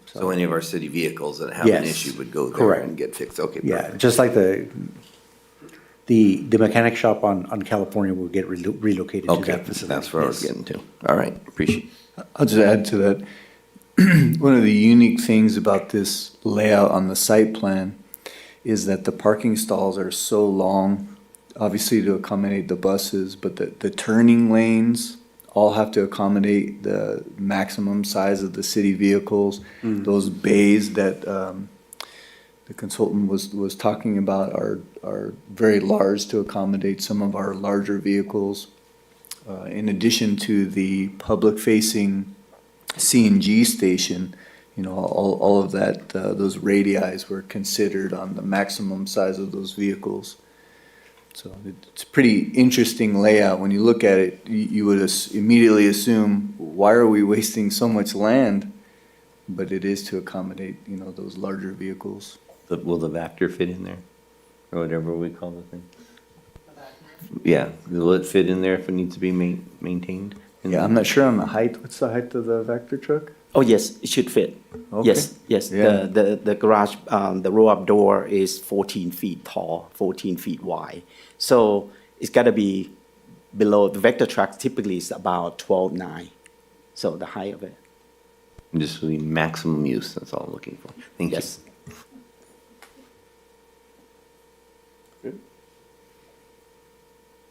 So any of our city vehicles that have an Yes, issue would go there correct. and get fixed? Okay, Yeah, perfect. just like the mechanic shop on California will get relocated to Okay, that facility. that's where I was Yes. getting to. All right, appreciate it. I'll just add to that. One of the unique things about this layout on the site plan is that the parking stalls are so long, obviously to accommodate the buses, but the turning lanes all have to accommodate the maximum size of the city vehicles. Those bays that the consultant was talking about are very large to accommodate some of our larger vehicles. In addition to the public-facing CNG station, all of that, those radii were considered on the maximum size of those vehicles. So it's a pretty interesting layout. When you look at it, you would immediately assume, why are we wasting so much land? But it is to accommodate, those larger vehicles. Will the Vector fit in there? Or whatever we call the thing? Yeah, will it fit in there if it needs to be maintained? Yeah, I'm not sure on the height. What's the height of the Vector truck? Oh, yes, it should fit. Okay. Yes. Yeah. The garage, the roll-up door is 14 feet tall, 14 feet wide. So it's got to be below, the Vector truck typically is about 12.9. So the height of it. Just the maximum use, that's all I'm looking for. Thank you. Yes.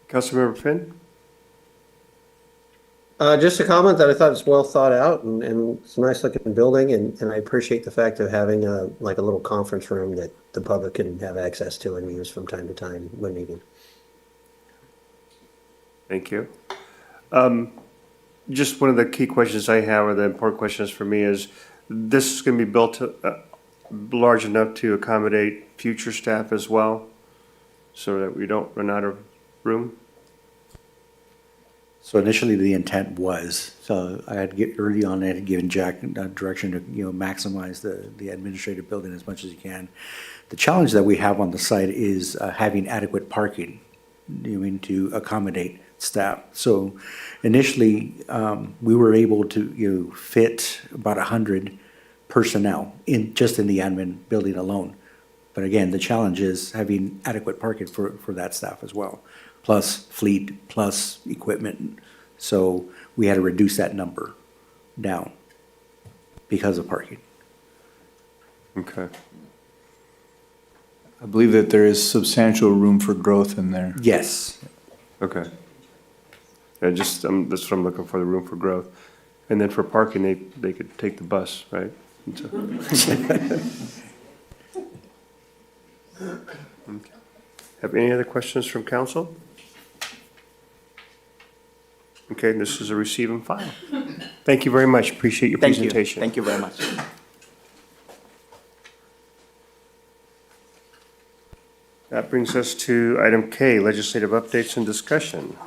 Councilmember Finn? Just a comment that I thought it's well thought out and it's a nice looking building and I appreciate the fact of having a little conference room that the public can have access to and use from time to time when needed. Thank you. Just one of the key questions I have, or the important questions for me, is this is going to be built large enough to accommodate future staff as well, so that we don't run out of room? So initially, the intent was, I had early on, I had given Jack direction to, maximize the administrative building as much as you can. The challenge that we have on the site is having adequate parking, to accommodate staff. So initially, we were able to, fit about 100 personnel just in the admin building alone. But again, the challenge is having adequate parking for that staff as well, plus fleet, plus equipment. So we had to reduce that number down because of parking. Okay. I believe that there is substantial room for growth in there. Yes. Okay. That's what I'm looking for, the room for growth. And then for parking, they could take the bus, right? Okay. Have any other questions from council? Okay, this is a receive and file. Thank you very much. Appreciate your presentation. Thank you very much. That brings us to item K, legislative updates and discussion.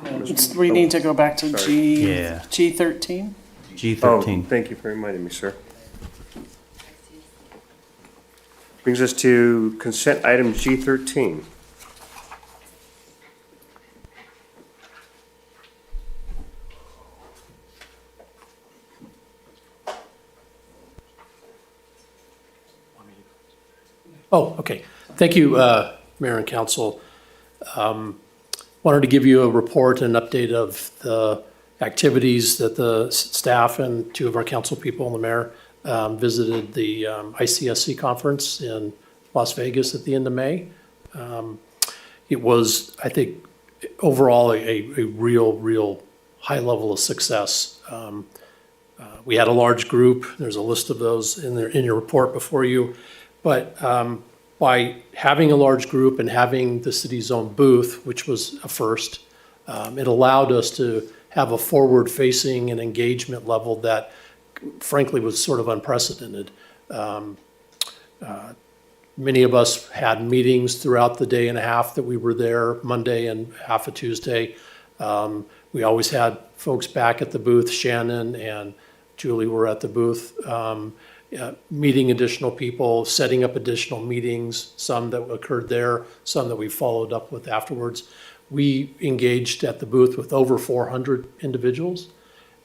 We need to go back to Yeah. G13. G13. Oh, thank you for reminding me, sir. Brings us to consent item G13. Oh, okay. Thank you, Mayor and Council. Wanted to give you a report and update of the activities that the staff and two of our council people and the mayor visited the ICSC conference in Las Vegas at the end of May. It was, I think, overall a real high level of success. We had a large group. There's a list of those in your report before you. But by having a large group and having the city's own booth, which was a first, it allowed us to have a forward-facing and engagement level that frankly was sort of unprecedented. Many of us had meetings throughout the day and a half that we were there, Monday and half of Tuesday. We always had folks back at the booth. Shannon and Julie were at the booth, meeting additional people, setting up additional meetings, some that occurred there, some that we followed up with afterwards. We engaged at the booth with over 400 individuals,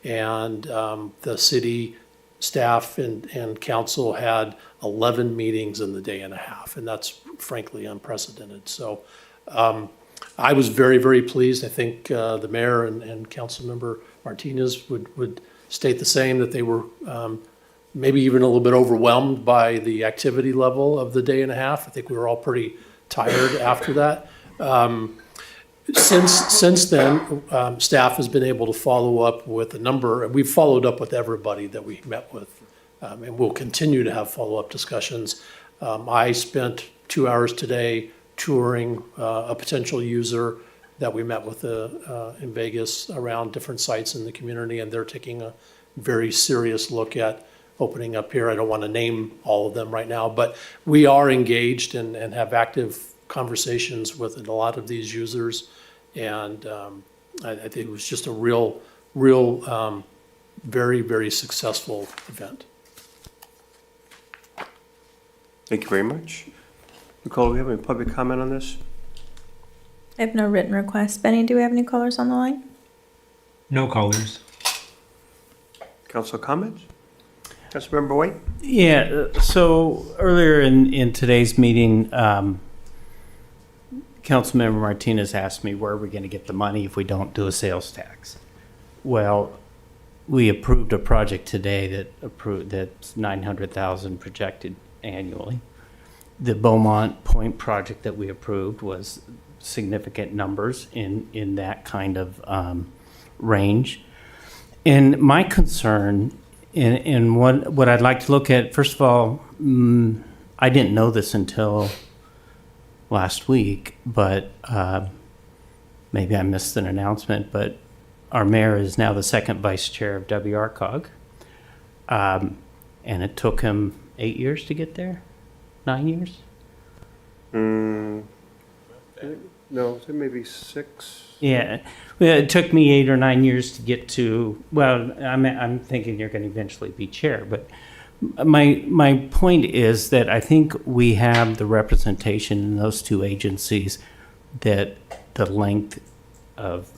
and the city staff and council had 11 meetings in the day and a half, and that's frankly unprecedented. So I was very pleased. I think the mayor and Councilmember Martinez would state the same, that they were maybe even a little bit overwhelmed by the activity level of the day and a half. I think we were all pretty tired after that. Since then, staff has been able to follow up with a number, and we've followed up with everybody that we met with, and we'll continue to have follow-up discussions. I spent 2 hours today touring a potential user that we met with in Vegas around different sites in the community, and they're taking a very serious look at opening up here. I don't want to name all of them right now, but we are engaged and have active conversations with a lot of these users. And I think it was just a real, very, very successful event. Thank you very much. Nicole, do we have any public comment on this? I have no written requests. Benny, do we have any callers on the line? No callers. Council comments? Councilmember White? Yeah, so earlier in today's meeting, Councilmember Martinez asked me where are we going to get the money if we don't do a sales tax. Well, we approved a project today that's $900,000 projected annually. The Beaumont Point project that we approved was significant numbers in that kind of range. And my concern, and what I'd like to look at, first of all, I didn't know this until last week, but maybe I missed an announcement, but our mayor is now the second vice chair of WRCOG. And it took him 8 years to get there? 9 years? No, so maybe 6. Yeah, well, it took me 8 or 9 years to get to. Well, I'm thinking you're going to eventually be chair, but my point is that I think we have the representation in those two agencies that the length of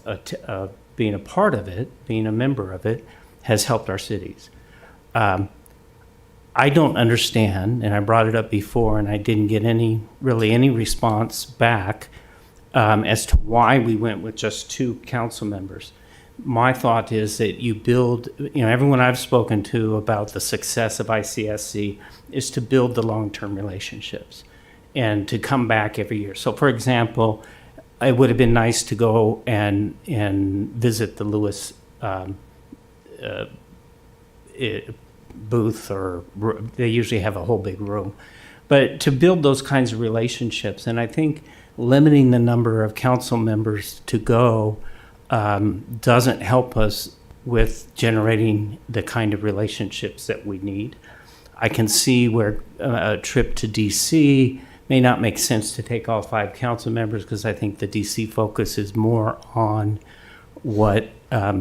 being a part of it, being a member of it, has helped our cities. I don't understand, and I brought it up before, and I didn't get any response back as to why we went with just 2 council members. My thought is that you build, everyone I've spoken to about the success of ICSC is to build the long-term relationships and to come back every year. So, for example, it would have been nice to go and visit the Lewis booth, or they usually have a whole big room. But to build those kinds of relationships, and I think limiting the number of council members to go doesn't help us with generating the kind of relationships that we need. I can see where a trip to DC may not make sense to take all 5 council members, because I think the DC focus is more on what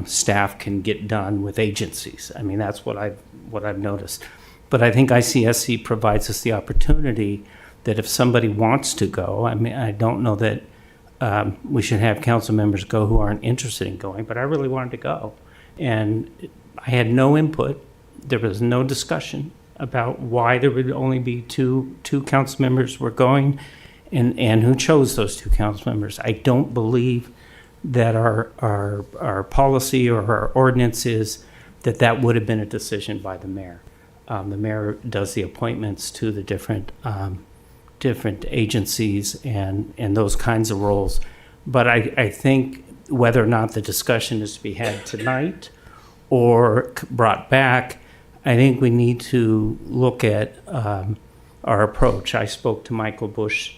staff can get done with agencies. I mean, that's what I've noticed. But I think ICSC provides us the opportunity that if somebody wants to go, I mean, I don't know that we should have council members go who aren't interested in going, but I really wanted to go. And I had no input. There was no discussion about why there would only be two council members were going, and who chose those 2 council members. I don't believe that our policy or our ordinance is that would have been a decision by the mayor. The mayor does the appointments to the different agencies and those kinds of roles. But I think whether or not the discussion is to be had tonight or brought back, I think we need to look at our approach. I spoke to Michael Bush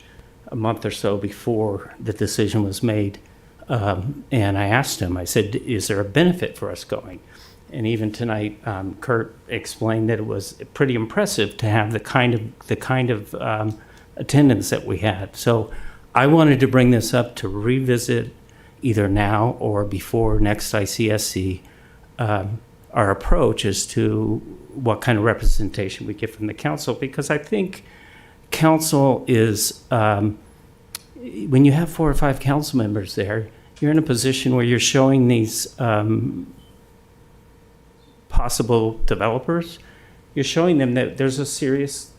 a month or so before the decision was made, and I asked him, I said, is there a benefit for us going? And even tonight, Kurt explained that it was pretty impressive to have the kind of attendance that we had. So I wanted to bring this up to revisit either now or before next ICSC our approach as to what kind of representation we get from the council, because I think council is, when you have 4 or 5 council members there, you're in a position where you're showing these possible developers, you're showing them that there's a serious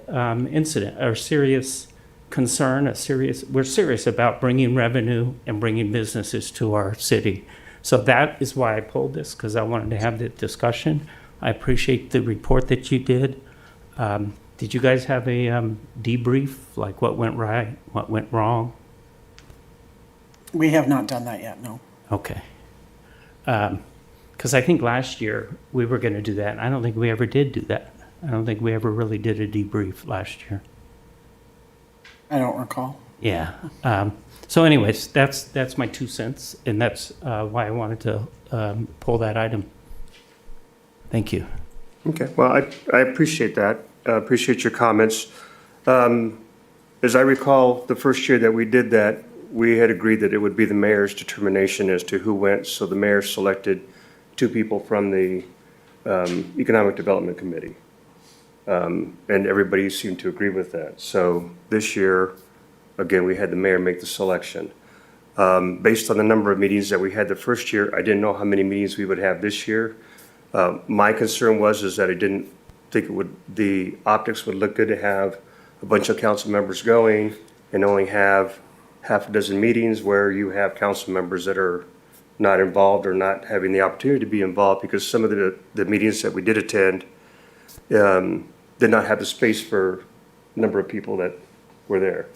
incident or serious concern, we're serious about bringing revenue and bringing businesses to our city. So that is why I pulled this, because I wanted to have the discussion. I appreciate the report that you did. Did you guys have a debrief, like what went right, what went wrong? We have not done that yet, no. Okay. Because I think last year we were going to do that, and I don't think we ever did do that. I don't think we ever really did a debrief last year. I don't recall. Yeah. So anyways, that's my 2 cents, and that's why I wanted to pull that item. Thank you. Okay, well, I appreciate that. Appreciate your comments. as I recall, the first year that we did that, we had agreed that it would be the mayor's determination as to who went. So the mayor selected 2 people from the Economic Development Committee. And everybody seemed to agree with that. So this year, again, we had the mayor make the selection. Based on the number of meetings that we had the first year, I didn't know how many meetings we would have this year. My concern is that I didn't think the optics would look good to have a bunch of council members going and only have half a dozen meetings where you have council members that are not involved or not having the opportunity to be involved, because some of the meetings that we did attend did not have the space for the number of people that were there.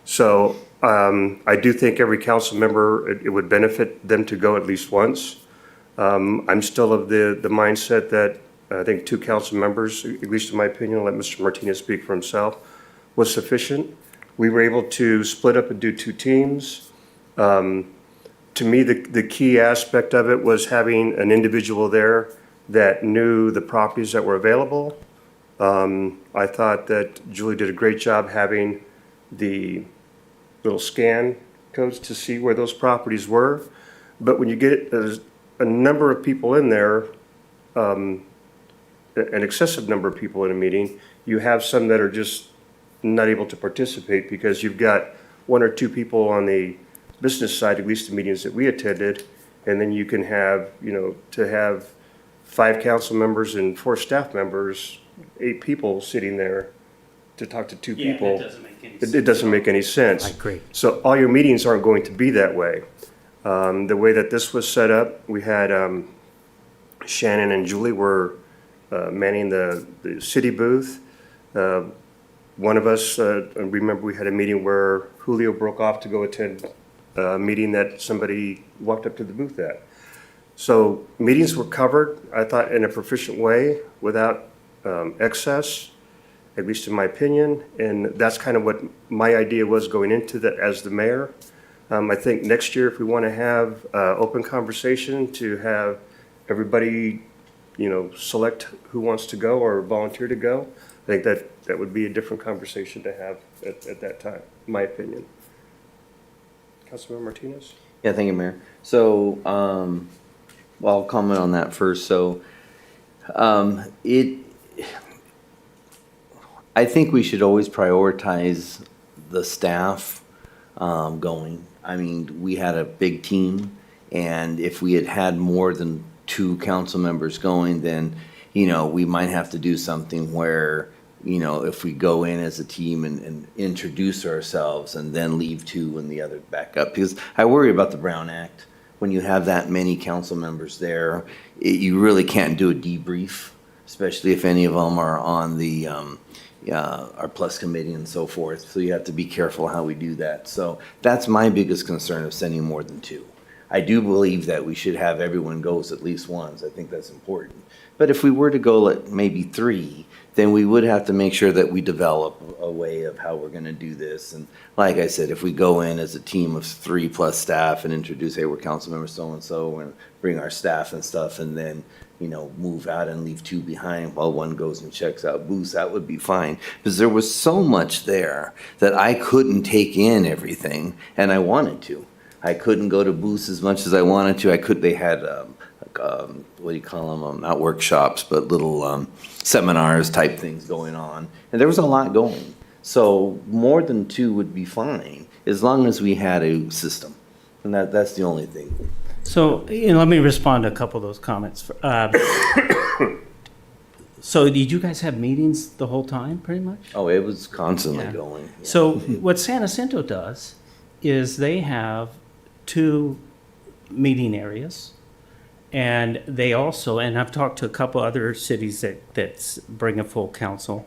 So I do think every council member, it would benefit them to go at least once. I'm still of the mindset that I think 2 council members, at least in my opinion, I'll let Mr. Martinez speak for himself, was sufficient. We were able to split up and do 2 teams. To me, the key aspect of it was having an individual there that knew the properties that were available. I thought that Julie did a great job having the little scan codes to see where those properties were. But when you get a number of people in there, an excessive number of people in a meeting, you have some that are just not able to participate because you've got 1 or 2 people on the business side, at least the meetings that we attended, and then you can have, to have 5 council members and 4 staff members, 8 people sitting there to talk to 2 people. It doesn't make any sense. I agree. So all your meetings aren't going to be that way. The way that this was set up, we had Shannon and Julie were manning the city booth. One of us, remember we had a meeting where Julio broke off to go attend a meeting that somebody walked up to the booth at. So meetings were covered, I thought, in a proficient way without excess, at least in my opinion. And that's kind of what my idea was going into that as the mayor. I think next year, if we want to have open conversation to have everybody, select who wants to go or volunteer to go, I think that would be a different conversation to have at that time, in my opinion. Councilmember Martinez? Yeah, thank you, Mayor. So, I'll comment on that first. So, I think we should always prioritize the staff going. I mean, we had a big team, and if we had had more than 2 council members going, then, we might have to do something where, if we go in as a team and introduce ourselves and then leave 2 and the other back up. Because I worry about the Brown Act. When you have that many council members there, you really can't do a debrief, especially if any of them are on the our plus committee and so forth. So you have to be careful how we do that. So that's my biggest concern of sending more than 2. I do believe that we should have everyone goes at least once. I think that's important. But if we were to go at maybe 3, then we would have to make sure that we develop a way of how we're going to do this. And like I said, if we go in as a team of 3 plus staff and introduce, hey, we're council member so-and-so, and bring our staff and stuff, and then, move out and leave 2 behind while 1 goes and checks out booths, that would be fine. Because there was so much there that I couldn't take in everything, and I wanted to. I couldn't go to booths as much as I wanted to. They had, what do you call them? Not workshops, but little seminars type things going on. And there was a lot going. So more than 2 would be fine, as long as we had a system. And that's the only thing. So, let me respond to a couple of those comments. So did you guys have meetings the whole time, pretty much? Oh, it was constantly going. Yeah. So what San Jacinto does is they have 2 meeting areas. And they also, and I've talked to a couple other cities that bring a full council.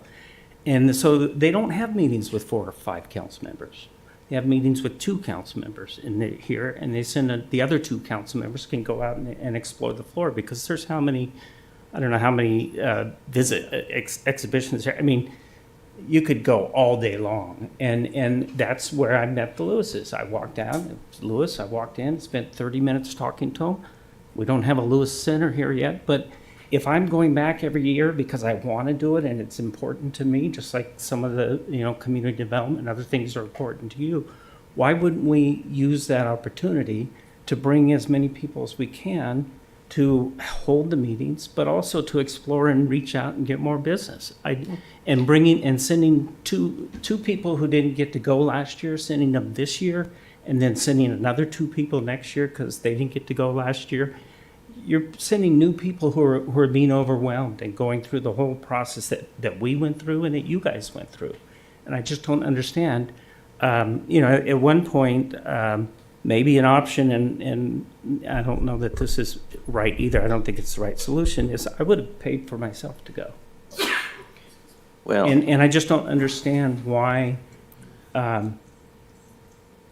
And so they don't have meetings with 4 or 5 council members. They have meetings with 2 council members here, and they send the other 2 council members can go out and explore the floor, because there's I don't know how many exhibitions there. I mean, you could go all day long, and that's where I met the Lewises. I walked down, I walked in, spent 30 minutes talking to them. We don't have a Lewis Center here yet, but if I'm going back every year because I want to do it and it's important to me, just like some of the, community development and other things are important to you, why wouldn't we use that opportunity to bring as many people as we can to hold the meetings, but also to explore and reach out and get more business? And bringing and sending two people who didn't get to go last year, sending them this year, and then sending another 2 people next year because they didn't get to go last year. You're sending new people who are being overwhelmed and going through the whole process that we went through and that you guys went through. And I just don't understand. At one point, maybe an option, and I don't know that this is right either. I don't think it's the right solution, is I would have paid for myself to go. Well, And I just don't understand why, I'm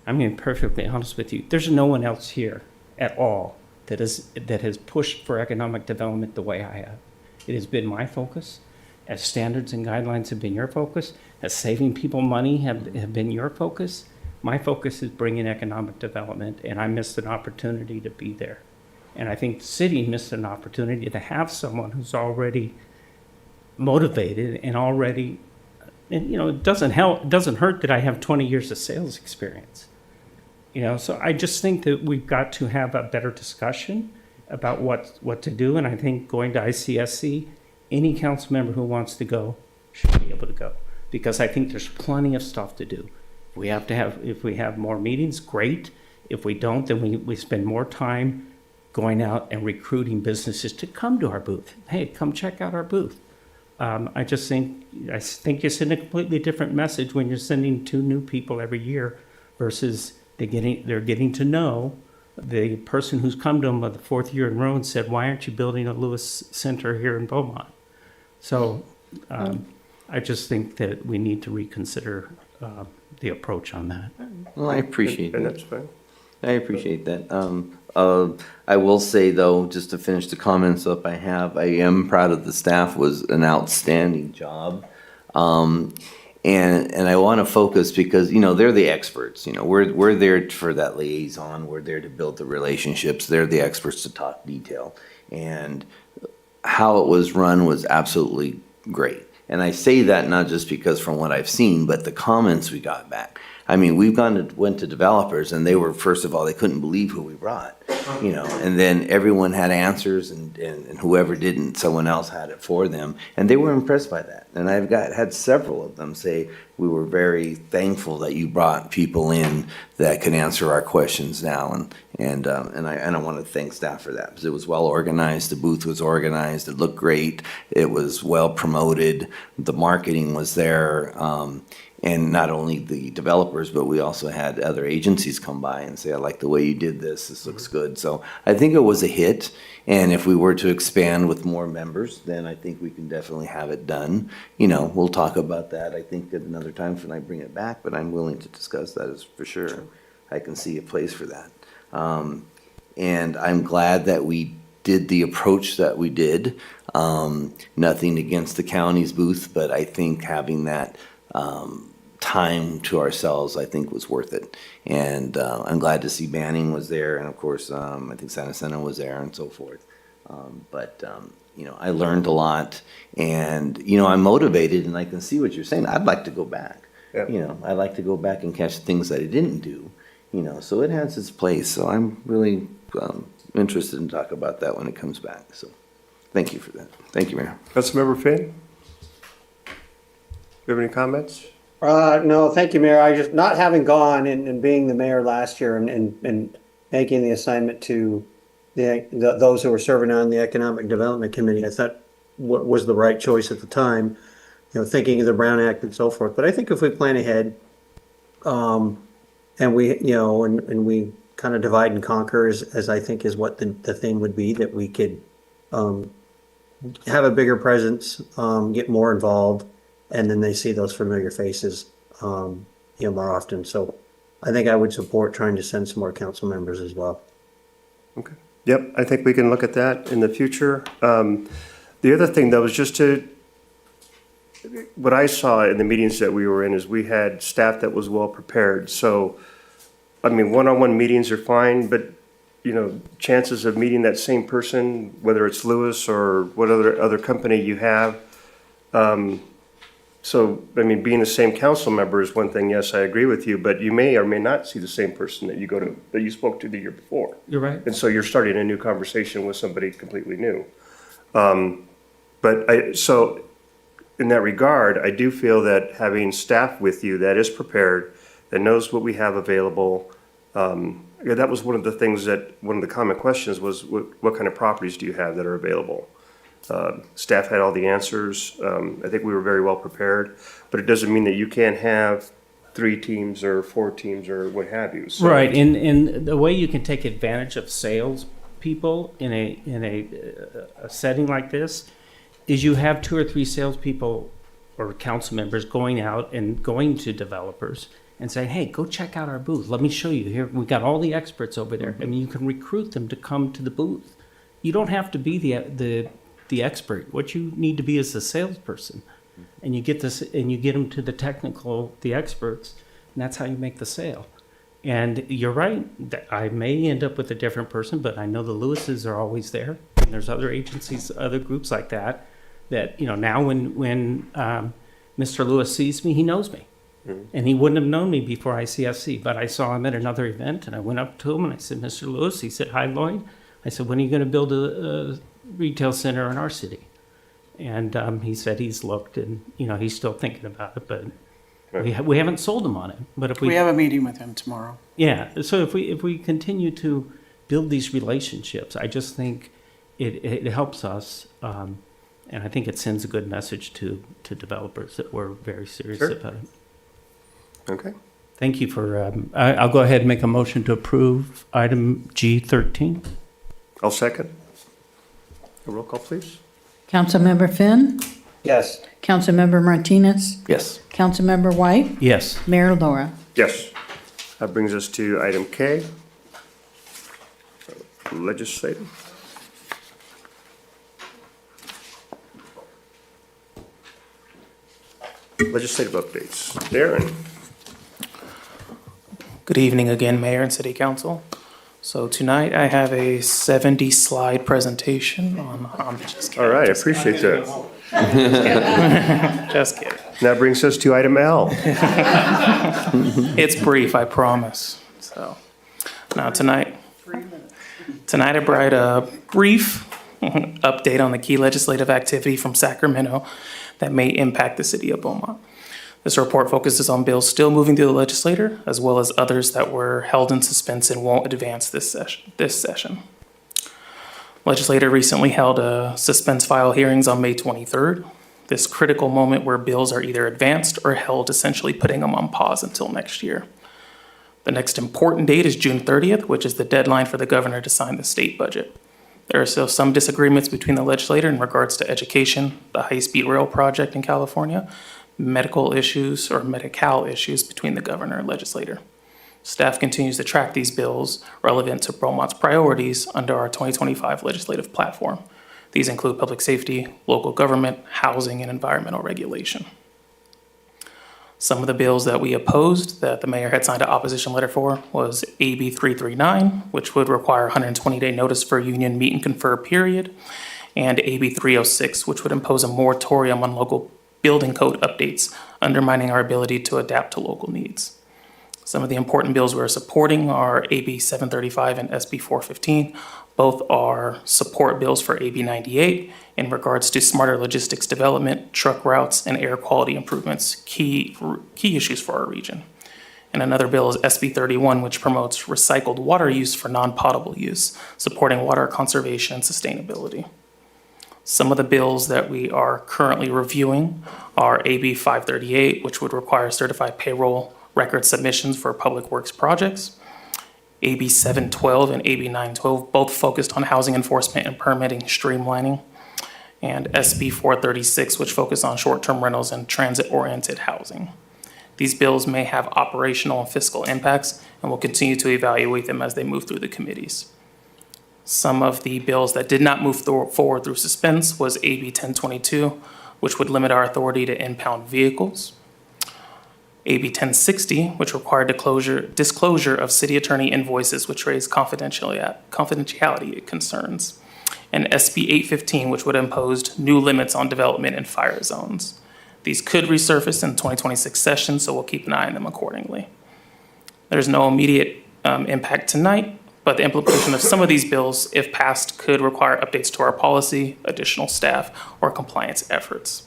being perfectly honest with you, there's no one else here at all that has pushed for economic development the way I have. It has been my focus, as standards and guidelines have been your focus, as saving people money have been your focus. My focus is bringing economic development, and I missed an opportunity to be there. And I think the city missed an opportunity to have someone who's already motivated and already, and it doesn't hurt that I have 20 years of sales experience. So I just think that we've got to have a better discussion about what to do. And I think going to ICSC, any council member who wants to go should be able to go, because I think there's plenty of stuff to do. If we have more meetings, great. If we don't, then we spend more time going out and recruiting businesses to come to our booth. Hey, come check out our booth. I think you send a completely different message when you're sending 2 new people every year versus they're getting to know the person who's come to them the 4th year in a row and said, why aren't you building a Lewis Center here in Beaumont? So I just think that we need to reconsider the approach on that. Well, I appreciate And that. that's fine. I appreciate that. I will say, though, just to finish the comments up I have, I am proud of the staff. Was an outstanding job. And I want to focus because, they're the experts. We're there for that liaison. We're there to build the relationships. They're the experts to talk detail. And how it was run was absolutely great. And I say that not just because from what I've seen, but the comments we got back. I mean, went to developers, and they were, first of all, they couldn't believe who we brought, and then everyone had answers, and whoever didn't, someone else had it for them, and they were impressed by that. And I've had several of them say, we were very thankful that you brought people in that could answer our questions now, and I want to thank staff for that, because it was well organized, the booth was organized, it looked great, it was well promoted, the marketing was there, and not only the developers, but we also had other agencies come by and say, I like the way you did this. This looks good. So I think it was a hit. And if we were to expand with more members, then I think we can definitely have it done. We'll talk about that, I think, at another time when I bring it back, but I'm willing to discuss that as for sure. I can see a place for that. And I'm glad that we did the approach that we did. Nothing against the county's booth, but I think having that time to ourselves, I think, was worth it. And I'm glad to see Banning was there, and of course, I think Santa Sena was there, and so forth. But I learned a lot, and I'm motivated, and I can see what you're saying. I'd like to go back. Yeah. I'd like to go back and catch things that I didn't do. So it has its place. So I'm really interested in talk about that when it comes back. So thank you for that. Thank you, Mayor. Councilmember Finn? Do you have any comments? No, thank you, Mayor. I just, not having gone and being the mayor last year and making the assignment to those who were serving on the Economic Development Committee, I thought what was the right choice at the time, thinking of the Brown Act and so forth. But I think if we plan ahead, and we, and we kind of divide and conquer as I think is what the thing would be, that we could have a bigger presence, get more involved, and then they see those familiar faces, more often. So I think I would support trying to send some more council members as well. Okay. Yep, I think we can look at that in the future. The other thing, though, is what I saw in the meetings that we were in is we had staff that was well prepared. So, I mean, one-on-one meetings are fine, but chances of meeting that same person, whether it's Lewis or what other company you have. So, I mean, being the same council member is one thing, yes, I agree with you, but you may or may not see the same person that you spoke to the year before. You're right. And so you're starting a new conversation with somebody completely new. So in that regard, I do feel that having staff with you that is prepared, that knows what we have available, that was one of the things one of the common questions was, what kind of properties do you have that are available? Staff had all the answers. I think we were very well prepared, but it doesn't mean that you can't have 3 teams or 4 teams or what have you. So, Right, and the way you can take advantage of sales people in a setting like this is you have 2 or 3 salespeople or council members going out and going to developers and saying, hey, go check out our booth. Let me show you. Here, we got all the experts over there. I mean, you can recruit them to come to the booth. You don't have to be the expert. What you need to be is a salesperson. And you get this, and you get them to the experts, and that's how you make the sale. And you're right, that I may end up with a different person, but I know the Lewises are always there. And there's other agencies, other groups like that, now when Mr. Lewis sees me, he knows me. And he wouldn't have known me before ICFC, but I saw him at another event, and I went up to him and I said, Mr. Lewis, he said, hi, Lloyd. I said, when are you going to build a retail center in our city? And he said he's looked, and he's still thinking about it, but we haven't sold him on it. But if We have a meeting with him tomorrow. yeah, so if we continue to build these relationships, I just think it helps us, and I think it sends a good message to developers that we're very serious about it. Okay. Thank you for. I'll go ahead and make a motion to approve item G13. I'll second. A roll call, please. Councilmember Finn, Yes. Councilmember Martinez, Yes. Councilmember White, Yes. Mayor Laura. Yes. That brings us to item K, legislative. Legislative updates. Darren. Good evening again, Mayor and City Council. So tonight I have a 70-slide presentation on, I'm just kidding. All right, I appreciate that. Just kidding. That brings us to item L. It's brief, I promise. So, now tonight I brought a brief update on the key legislative activity from Sacramento that may impact the city of Beaumont. This report focuses on bills still moving through the legislature, as well as others that were held in suspense and won't advance this session. Legislature recently held suspense file hearings on May 23rd. This critical moment where bills are either advanced or held, essentially putting them on pause until next year. The next important date is June 30th, which is the deadline for the governor to sign the state budget. There are still some disagreements between the legislature in regards to education, the high-speed rail project in California, medical issues or Medi-Cal issues between the governor and legislator. Staff continues to track these bills relevant to Beaumont's priorities under our 2025 legislative platform. These include public safety, local government, housing, and environmental regulation. Some of the bills that we opposed that the mayor had signed an opposition letter for was AB 339, which would require a 120-day notice for a union meet and confer period, and AB 306, which would impose a moratorium on local building code updates, undermining our ability to adapt to local needs. Some of the important bills we're supporting are AB 735 and SB 415. Both are support bills for AB 98 in regards to smarter logistics development, truck routes, and air quality improvements, key issues for our region. And another bill is SB 31, which promotes recycled water use for non-potable use, supporting water conservation and sustainability. Some of the bills that we are currently reviewing are AB 538, which would require certified payroll record submissions for public works projects. AB 712 and AB 912, both focused on housing enforcement and permitting streamlining. And SB 436, which focus on short-term rentals and transit-oriented housing. These bills may have operational and fiscal impacts, and we'll continue to evaluate them as they move through the committees. Some of the bills that did not move forward through suspense was AB 1022, which would limit our authority to impound vehicles. AB 1060, which required disclosure of city attorney invoices which raise confidentiality concerns, and SB 815, which would impose new limits on development in fire zones. These could resurface in the 2026 session, so we'll keep an eye on them accordingly. There's no immediate impact tonight, but the implementation of some of these bills, if passed, could require updates to our policy, additional staff, or compliance efforts.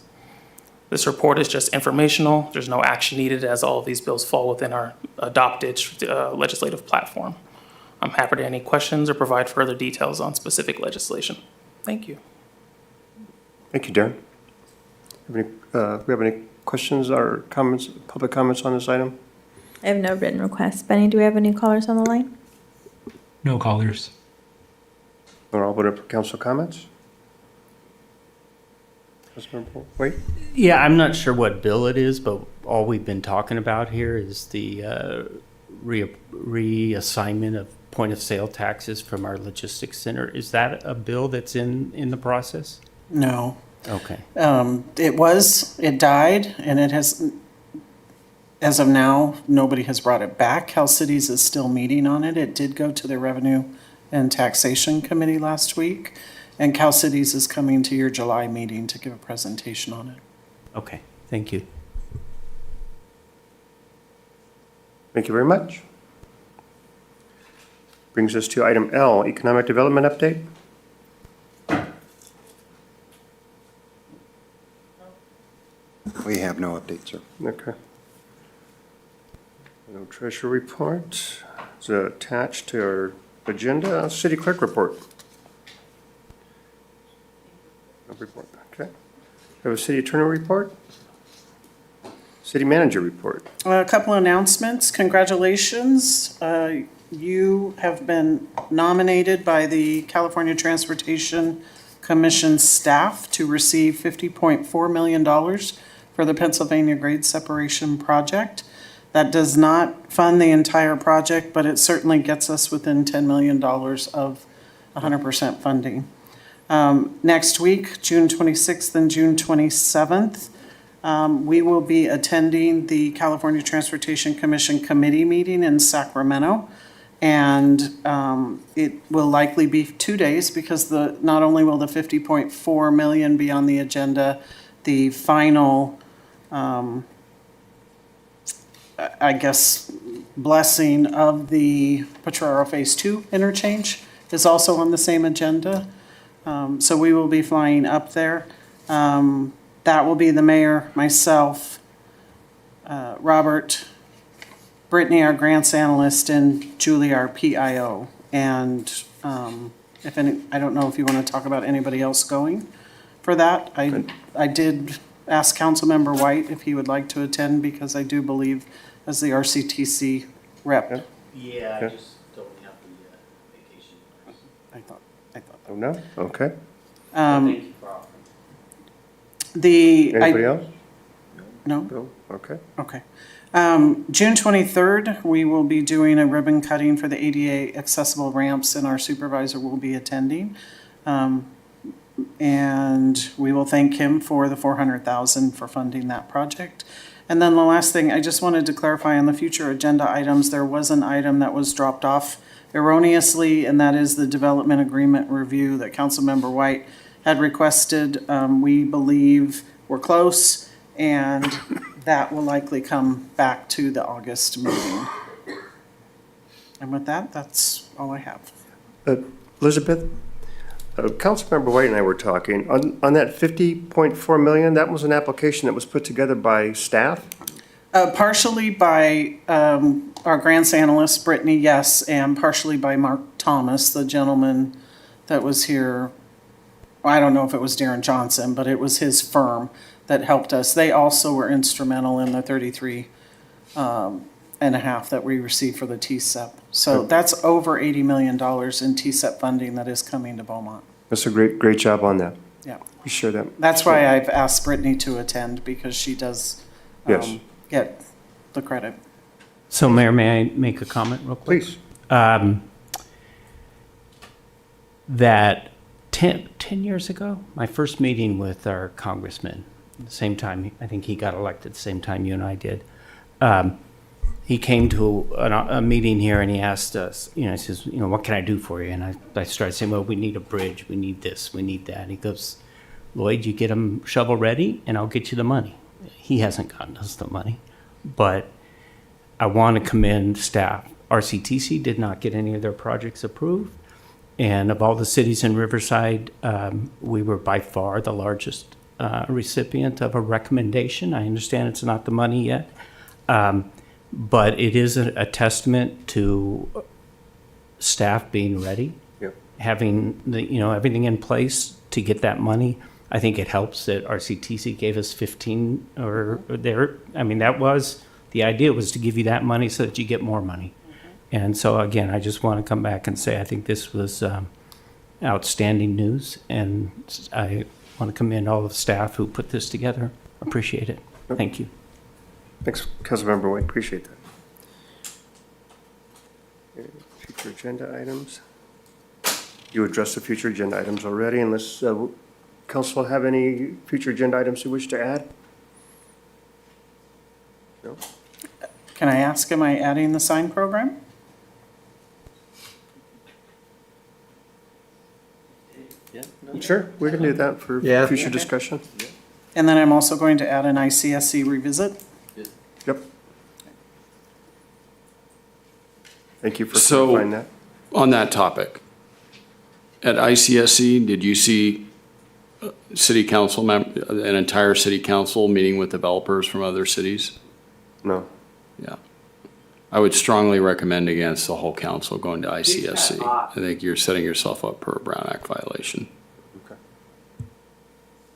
This report is just informational. There's no action needed as all of these bills fall within our adopted legislative platform. I'm happy to any questions or provide further details on specific legislation. Thank you. Thank you, Darren. We have any questions or comments, public comments on this item? I have no written requests. Benny, do we have any callers on the line? No callers. I'll open up for council comments. Councilmember White? Yeah, I'm not sure what bill it is, but all we've been talking about here is the reassignment of point of sale taxes from our logistics center. Is that a bill that's in the process? No. Okay. It died, and it has, as of now, nobody has brought it back. Cal Cities is still meeting on it. It did go to the Revenue and Taxation Committee last week, and Cal Cities is coming to your July meeting to give a presentation on it. Okay, thank you. Thank you very much. Brings us to item L, Economic Development Update. We have no update, sir. Okay. No treasury report. It's attached to our agenda. City clerk report. No report. Okay. We have a city attorney report. City manager report. A couple announcements. Congratulations. You have been nominated by the California Transportation Commission staff to receive $50.4 million for the Pennsylvania Grade Separation Project. That does not fund the entire project, but it certainly gets us within $10 million of 100% funding. Next week, June 26th and June 27th, we will be attending the California Transportation Commission committee meeting in Sacramento. And it will likely be 2 days because not only will the 50.4 million be on the agenda, the final, I guess, blessing of the Potrero Phase 2 interchange is also on the same agenda. So we will be flying up there. That will be the mayor, myself, Robert, Brittany, our grants analyst, and Julie, our PIO. And I don't know if you want to talk about anybody else going for that. I did ask Councilmember White if he would like to attend because I do believe as the RCTC rep. Yeah, I just don't have the vacation. I thought. Oh, no? Okay. Thank you for offering. Anybody else? No? No? Okay. Okay. June 23rd, we will be doing a ribbon cutting for the ADA accessible ramps, and our supervisor will be attending. And we will thank him for the $400,000 for funding that project. And then the last thing, I just wanted to clarify on the future agenda items, there was an item that was dropped off erroneously, and that is the development agreement review that Councilmember White had requested. We believe we're close, and that will likely come back to the August meeting. And with that, that's all I have. Elizabeth, Councilmember White and I were talking, on that 50.4 million, that was an application that was put together by staff? Partially by our grants analyst, Brittany, yes, and partially by Mark Thomas, the gentleman that was here. I don't know if it was Darren Johnson, but it was his firm that helped us. They also were instrumental in the 33 and a half that we received for the TSEP. So that's over $80 million in TSEP funding that is coming to Beaumont. That's a great job on that. Yeah. We share that. That's why I've asked Brittany to attend, because she does Yes. get the credit. So Mayor, may I make a comment real quick? Please. That 10 years ago, my first meeting with our congressman, the same time, I think he got elected the same time you and I did, He came to a meeting here and he asked us, he says, what can I do for you? And I started saying, well, we need a bridge, we need this, we need that. And he goes, Lloyd, you get them shovel ready and I'll get you the money. He hasn't gotten us the money, but I want to commend staff. RCTC did not get any of their projects approved. And of all the cities in Riverside, we were by far the largest recipient of a recommendation. I understand it's not the money yet. But it is a testament to staff being ready, having everything in place to get that money. I think it helps that RCTC gave us 15 that was, the idea was to give you that money so that you get more money. And so again, I just want to come back and say, I think this was outstanding news. And I want to commend all the staff who put this together. Appreciate it. Thank you. Thanks, Councilmember White, appreciate that. Future agenda items. You addressed the future agenda items already, unless council have any future agenda items you wish to add? No? Can I ask, am I adding the sign program? Sure, we can do that for future discussion. And then I'm also going to add an ICSC revisit. Yep. Thank you for clarifying that. On that topic, at ICSC, did you see city council, an entire city council meeting with developers from other cities? No. Yeah. I would strongly recommend against the whole council going to ICSC. I think you're setting yourself up for a Brown Act violation. Okay.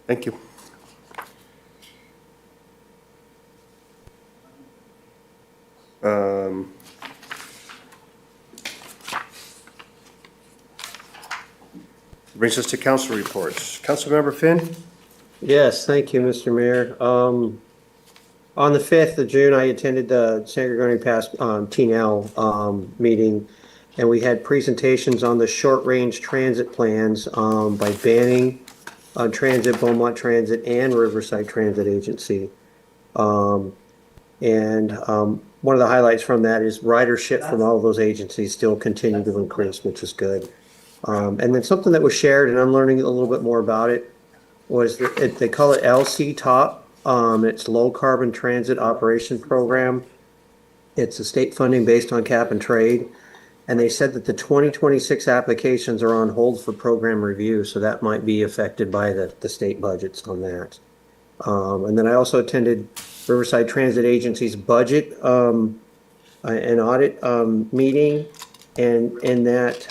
Thank you. Brings us to council reports. Councilmember Finn? Yes, thank you, Mr. Mayor. On the 5th of June, I attended the San Gregorio Pass TNL meeting, and we had presentations on the short-range transit plans by Banning Transit, Beaumont Transit, and Riverside Transit Agency. One of the highlights from that is ridership from all of those agencies still continue to increase, which is good. And then something that was shared, and I'm learning a little bit more about it, was they call it LC TOP. It's Low Carbon Transit Operation Program. It's a state funding based on cap and trade. And they said that the 2026 applications are on hold for program review, so that might be affected by the state budgets on that. And then I also attended Riverside Transit Agency's budget and audit meeting, and in that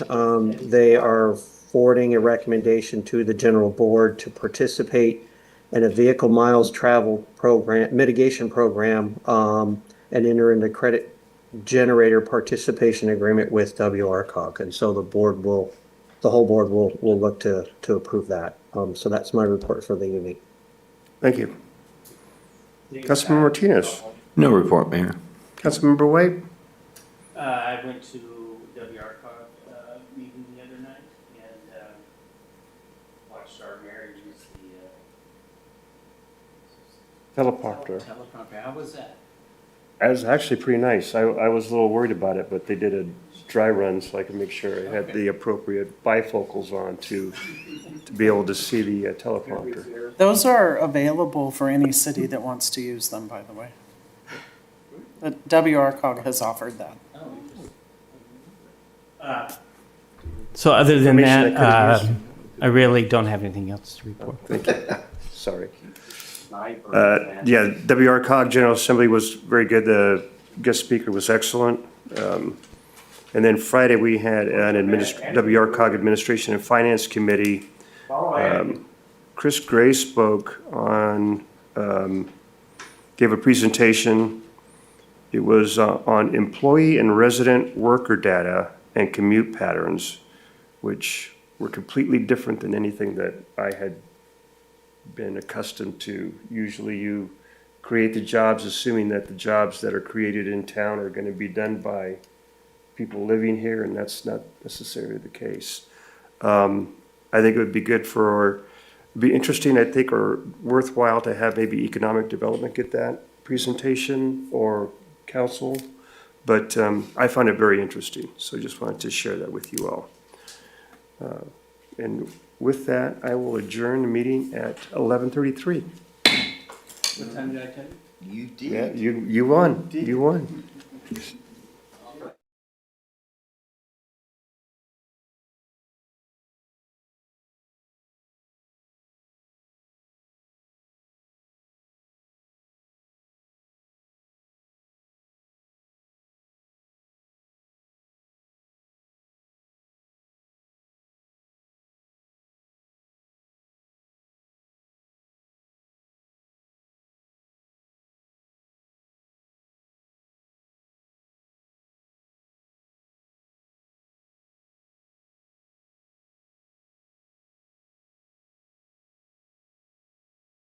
they are forwarding a recommendation to the general board to participate in a vehicle miles travel program, mitigation program, and enter into credit generator participation agreement with WRCOG. And so the whole board will look to approve that. So that's my report for the evening. Thank you. Councilmember Martinez? No report, Mayor. Councilmember White? I went to WRCOG meeting the other night and watched our mayor use the Teleprompter. teleprompter. How was that? That was actually pretty nice. I was a little worried about it, but they did a dry run so I could make sure I had the appropriate bifocals on to be able to see the teleprompter. Those are available for any city that wants to use them, by the way. The WRCOG has offered that. So other than Information that, I could've used. I really don't have anything else to report. Thank you. Sorry. WRCOG General Assembly was very good. The guest speaker was excellent. And then Friday, we had an WRCOG Administration and Finance Committee. Chris Gray spoke on, gave a presentation. It was on employee and resident worker data and commute patterns, which were completely different than anything that I had been accustomed to. Usually you create the jobs assuming that the jobs that are created in town are going to be done by people living here, and that's not necessarily the case. I think it would be good be interesting, I think, or worthwhile to have maybe economic development get that presentation, or council, but I found it very interesting, so just wanted to share that with you all. And with that, I will adjourn the meeting at 11:33. What time did I tell you? You did. Yeah, you won. You won.